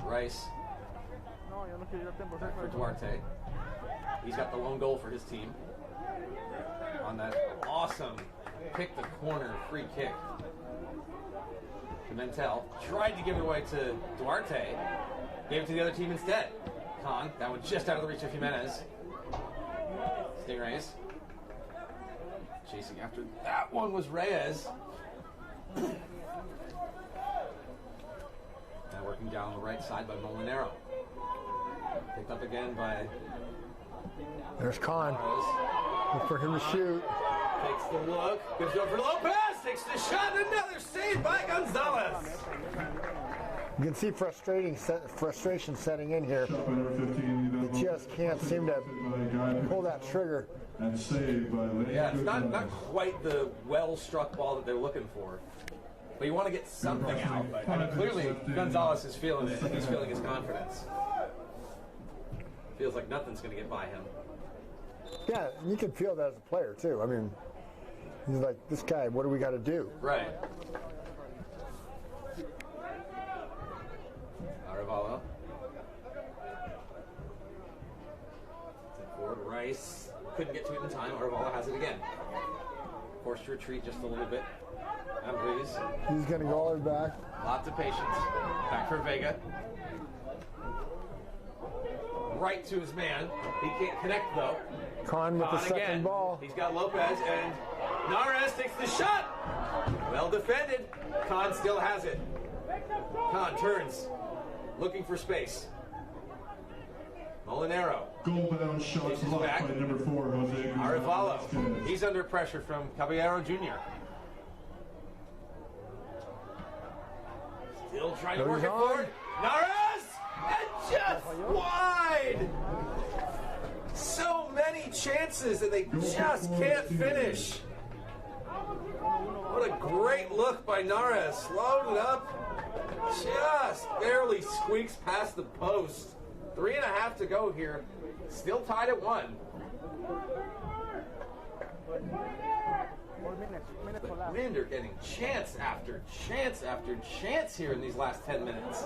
Rice back for Duarte. He's got the lone goal for his team on that awesome pick the corner free kick. Pimentel tried to give it away to Duarte, gave it to the other team instead. Khan, that one just out of the reach of Jimenez. Stingrays chasing after that one was Reyes. Now working down the right side by Molinero. Picked up again by... There's Khan. Look for him to shoot. Takes the look. Gives it over to Lopez. Takes the shot. Another save by Gonzalez. You can see frustration setting in here. They just can't seem to pull that trigger. And saved by Lane. Yeah, it's not quite the well-struck ball that they're looking for. But you want to get something out. I mean, clearly Gonzalez is feeling it. He's feeling his confidence. Feels like nothing's going to get by him. Yeah, you can feel that as a player too. I mean, he's like, this guy, what do we got to do? Right. Arevalo. Sent forward. Rice couldn't get to it in time. Arevalo has it again. Forced to retreat just a little bit. Ambreeze. He's going to go all the way back. Lots of patience. Back for Vega. Right to his man. He can't connect though. Khan with the second again. ball. He's got Lopez and Nares takes the shot. Well defended. Khan still has it. Khan turns, looking for space. Molinero. Goal-bound shots blocked back. by number 4, Jose Arevalo. He's under pressure from Caballero Jr. Still trying to work it forward. Nares! And just wide! So many chances and they just can't finish. What a great look by Nares. Loaded up. Just barely squeaks past the post. 3.5 to go here. Still tied at 1. The Wind are getting chance after chance after chance here in these last 10 minutes.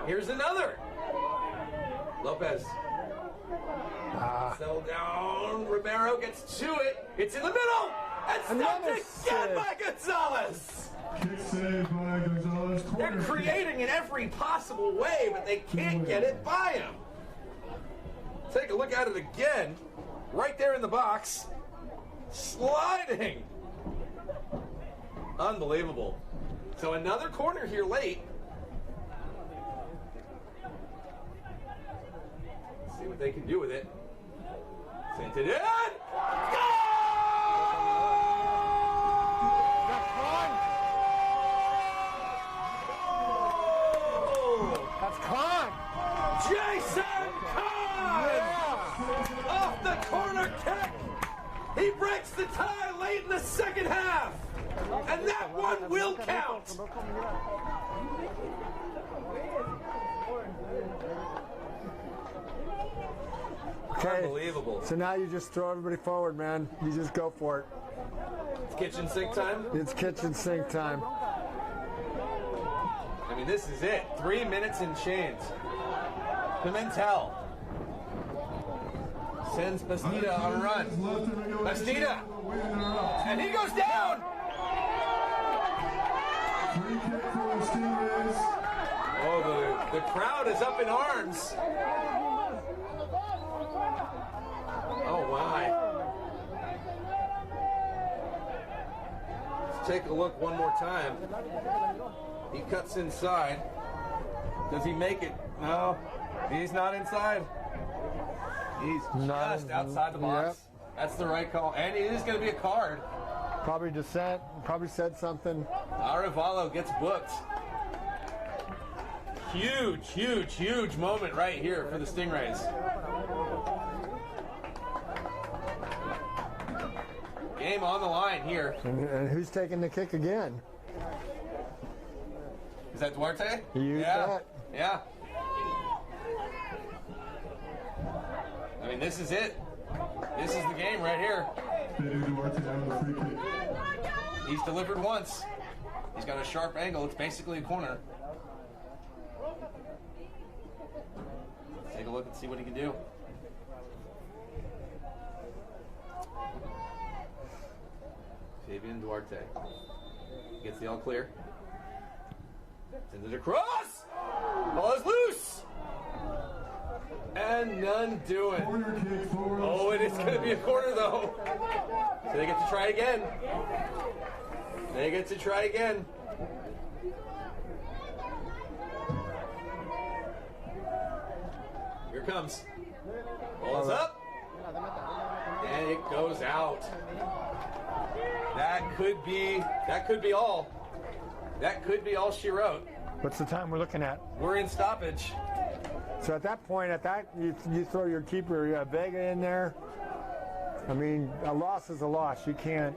Here's another. Lopez. Settle down. Romero gets to it. It's in the middle. And stopped again by Gonzalez. Kick save by Gonzalez. They're creating in every possible way, but they can't get it by him. Take a look at it again. Right there in the box. Sliding. Unbelievable. So another corner here late. Let's see what they can do with it. Sent it in. Goal! That's Khan. Jason Khan! Yeah. Off the corner kick. He breaks the tie late in the second half. And that one will count. Okay. Unbelievable. So now you just throw everybody forward, man. You just go for it. It's kitchen sink time? It's kitchen sink time. I mean, this is it. 3 minutes and change. Pimentel sends Bastida on a run. Bastida! And he goes down! Oh, the crowd is up in arms. Oh, my. Let's take a look one more time. He cuts inside. Does he make it? No, he's not inside. He's just outside the box. Yep. That's the right call. And it is going to be a card. Probably dissent, probably said something. Arevalo gets booked. Huge, huge, huge moment right here for the Stingrays. Game on the line here. And who's taking the kick again? Is that Duarte? Yeah. Yeah. I mean, this is it. This is the game right here. He's delivered once. He's got a sharp angle. It's basically a corner. Let's take a look and see what he can do. Fabian Duarte gets the all clear. Sends it across. Ball is loose. And none doing. Oh, it is going to be a corner though. So they get to try again. They get to try again. Here it comes. Ball is up. And it goes out. That could be all. That could be all she wrote. What's the time we're looking at? We're in stoppage. So at that point, you throw your keeper Vega in there. I mean, a loss is a loss. You can't.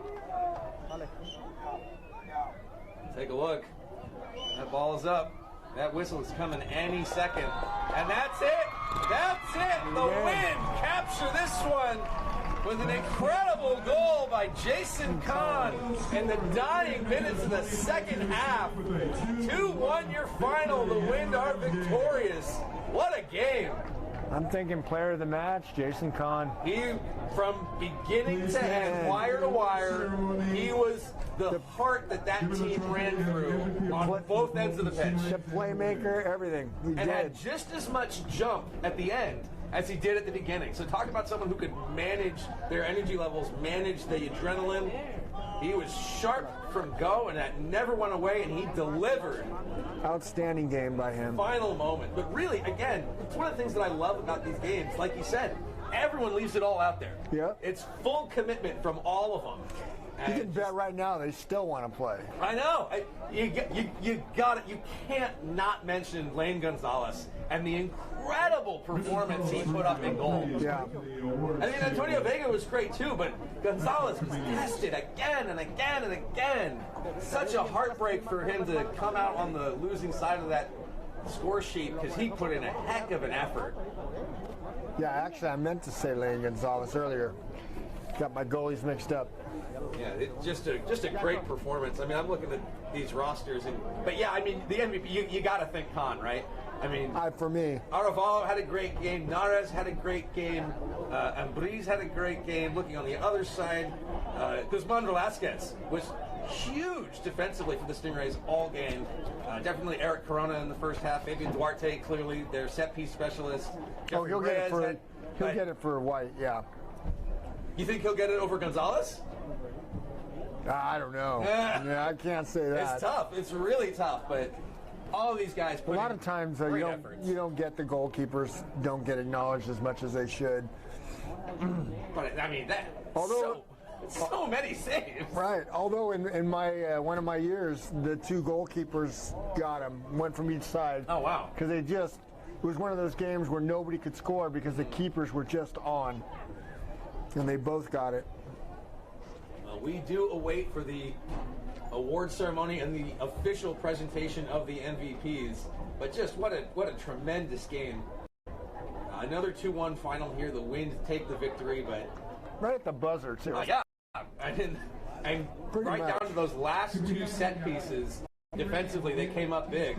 Take a look. That ball is up. That whistle is coming any second. And that's it. That's it. The Wind capture this one with an incredible goal by Jason Kahn in the dying minutes of the second half. 2-1 your final. The Wind are victorious. What a game. I'm thinking player of the match, Jason Kahn. He, from beginning to end, wire to wire, he was the heart that team ran through on both ends of the pitch. The playmaker, everything. He did. Had just as much jump at the end as he did at the beginning. So talk about someone who could manage their energy levels, manage the adrenaline. He was sharp from go, and that never went away, and he delivered. Outstanding game by him. Final moment. But really, again, it's one of the things that I love about these games. Like you said, everyone leaves it all out there. Yeah. It's full commitment from all of them. You can bet right now they still want to play. I know. You got it. You can't not mention Lane Gonzalez and the incredible performance he put up in goal. Yeah. I mean, Antonio Vega was great too, but Gonzalez was tested again and again and again. Such a heartbreak for him to come out on the losing side of that score sheet because he put in a heck of an effort. Yeah, actually, I meant to say Lane Gonzalez earlier. Got my goalies mixed up. Yeah, just a great performance. I mean, I'm looking at these rosters, but yeah, I mean, the MVP, you got to think Kahn, right? I mean, for me, Arevalo had a great game. Nares had a great game. Ambriz had a great game. Looking on the other side, Guzman Velasquez was huge defensively for the Stingrays all game. Definitely Eric Corona in the first half. Fabian Duarte, clearly their set piece specialist. Oh, he'll get it for White, yeah. You think he'll get it over Gonzalez? I don't know. Yeah, I can't say that. It's tough. It's really tough, but all these guys put a lot of times you don't get the goalkeepers don't get acknowledged as much as they should. But I mean so many saves. Right. Although in my one of my years, the two goalkeepers got them, one from each side. Oh wow! Because it was one of those games where nobody could score because the keepers were just on, and they both got it. We do await for the award ceremony and the official presentation of the MVPs. But just what a tremendous game. Another 2-1 final here. The Wind take the victory, but right at the buzzer too. Yeah, and right down to those last two set pieces. Defensively, they came up big.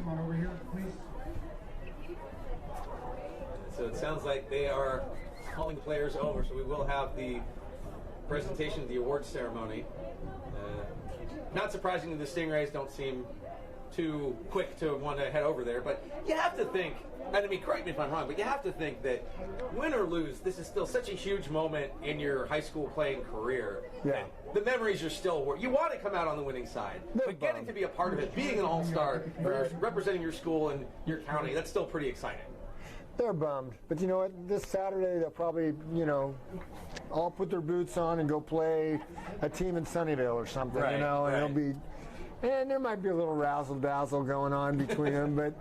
So it sounds like they are calling the players over. So we will have the presentation of the awards ceremony. Not surprisingly, the Stingrays don't seem too quick to want to head over there, but you have to think, and I mean, correct me if I'm wrong, but you have to think that win or lose, this is still such a huge moment in your high school playing career. Yeah. The memories are still, you want to come out on the winning side, but getting to be a part of it, being an all-star, or representing your school and your county, that's still pretty exciting. They're bummed. But you know what? This Saturday they'll probably, you know, all put their boots on and go play a team in Sunnyvale or something, Right, you know, and right. it'll be, and there might be a little razzle-dazzle going on between them, but,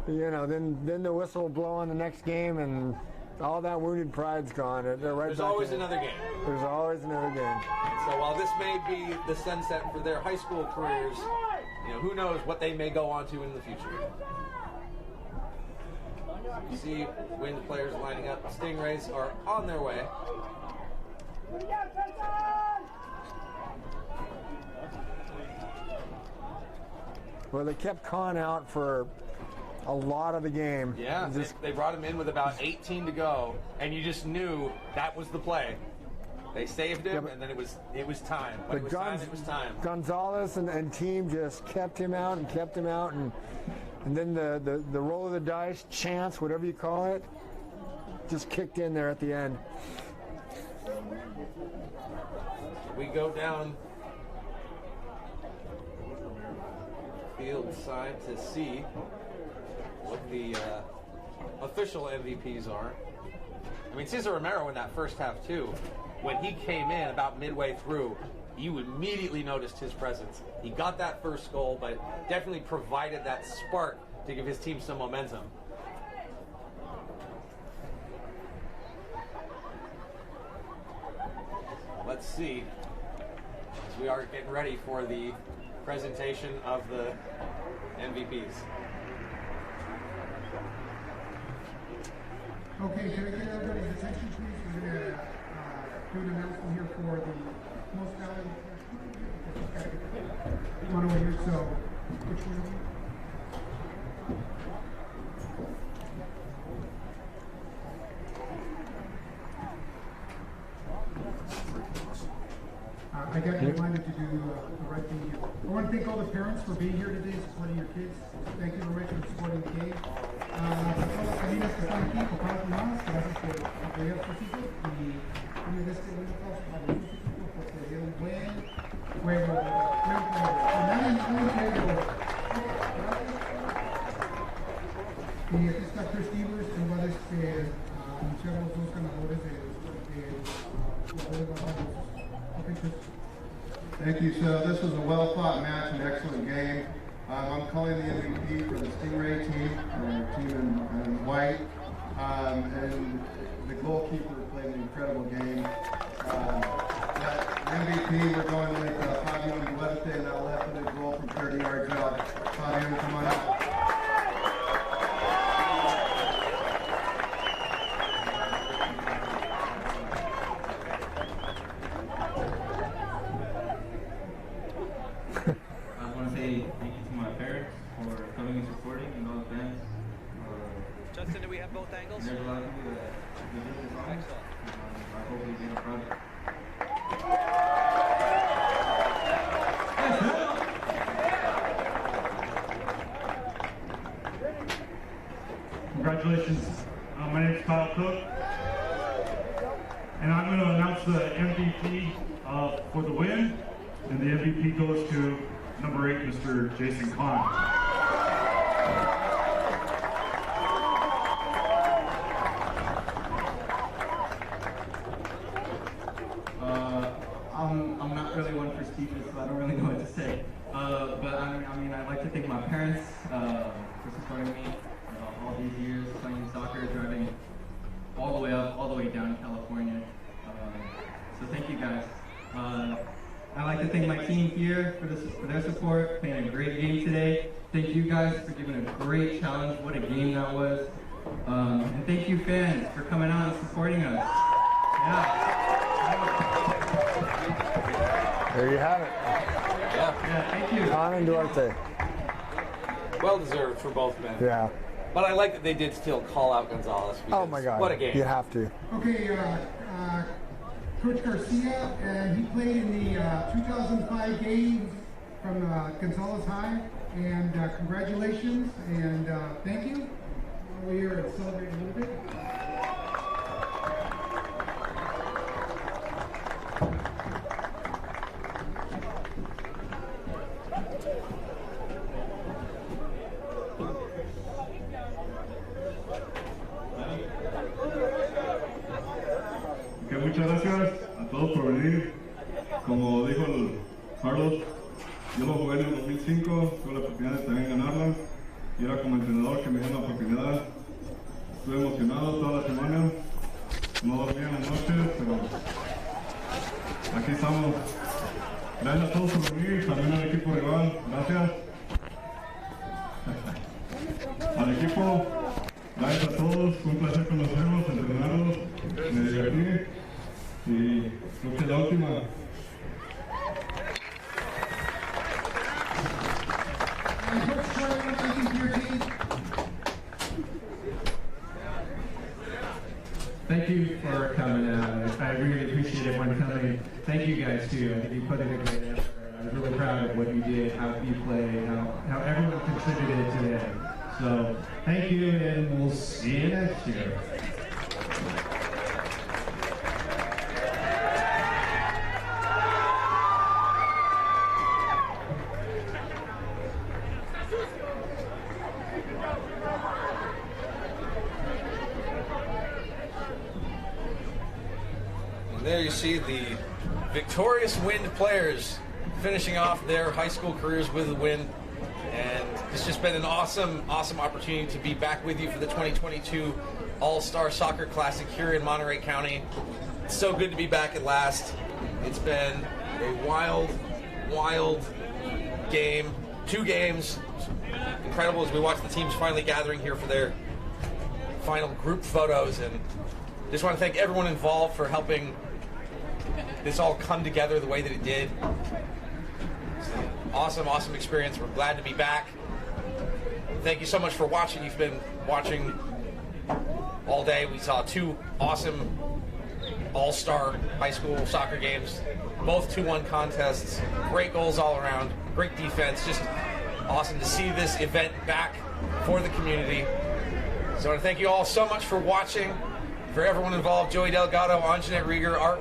you know, then the whistle will blow on the next game and all that wounded pride's gone. They're right There's back always in it. another game. There's always another game. So while this may be the sunset for their high school careers, you know, who knows what they may go on to in the future. You see wind players lining up. Stingrays are on their way. Well, they kept Kahn out for a lot of the game. Yeah, they brought him in with about 18 to go, and you just knew that was the play. They saved him, and then it was time. When it was time, it was time. Gonzalez and team just kept him out, and then the roll of the dice, chance, whatever you call it, just kicked in there at the end. We go down field side to see what the official MVPs are. I mean, Cesar Romero in that first half too, when he came in about midway through, you immediately noticed his presence. He got that first goal, but definitely provided that spark to give his team some momentum. Let's see, as we are getting ready for the presentation of the MVPs. Okay, can I get everybody's attention, please? We're going to do an announcement here for the most valuable player. Come on over here, so which one? I got reminded to do the right thing here. I want to thank all the parents for being here today, supporting your kids. Thank you very much for supporting the game. Salinas está aquí, papás y mamás, gracias por apoyar a sus hijos y uno de este buen aplauso para sus hijos porque dio un buen juego. Y aquí está Chris Stevens, que va a anunciar a los dos ganadores de Thank you. So this was a well-fought match, an excellent game. I'm calling the MVP for the Stingray team, team in white, and the goalkeeper played an incredible game. That MVP, we're going with Fabian Duarte, and that left-footed goal from 30 yards out. Fabian, come on up. Justin, do we have both angles? There's a lot of people that did this on. I hope we get a project. Congratulations. My name is Kyle Cook, and I'm going to announce the MVP for the win, and the MVP goes to number 8, Mr. Jason Kahn. I'm not really one for speeches, so I don't really know what to say. But I mean, I'd like to thank my parents for supporting me all these years, playing soccer, driving all the way up, all the way down to California. So thank you guys. I'd like to thank my team here for their support, playing a great game today. Thank you guys for giving a great challenge. What a game that was. And thank you fans for coming out and supporting us. Yeah. There you have it. Yeah, thank you. Kahn and Duarte. Well deserved for both men. Yeah. But I like that they did still call out Gonzalez. Oh my God. What a game. You have to. Okay, Coach Garcia, and he played in the 2005 game from Gonzalez High, and congratulations, and thank you. We're here to celebrate a little bit. muchas gracias a todos por venir. Como dijo el Carlos, yo lo jugué en el 2005, tuve la oportunidad de también ganarla y era como entrenador que me dio la oportunidad. Estuve emocionado toda la semana, no dormía en las noches, pero aquí estamos. Gracias a todos por venir, también al equipo rival, gracias. Al equipo, gracias a todos, fue un placer conocerlos, entrenarlos, me divertí y creo que la última. Thank you for coming. I really appreciate everyone coming. Thank you guys too. I think you put in a great effort. I was really proud of what you did, how you played, how everyone contributed today. So thank you, and we'll see you next year. There you see the victorious Wind players finishing off their high school careers with the Wind. And it's just been an awesome, awesome opportunity to be back with you for the 2022 All-Star Soccer Classic here in Monterey County. It's so good to be back at last. It's been a wild, wild game. 2 games. Incredible as we watch the teams finally gathering here for their final group photos. And just want to thank everyone involved for helping this all come together the way that it did. It's an awesome, awesome experience. We're glad to be back. Thank you so much for watching. You've been watching all day. We saw 2 awesome all-star high school soccer games, both 2-1 contests. Great goals all around, great defense. Just awesome to see this event back for the community. So I want to thank you all so much for watching. For everyone involved, Joey Delgado, Anjanette Rieger, Art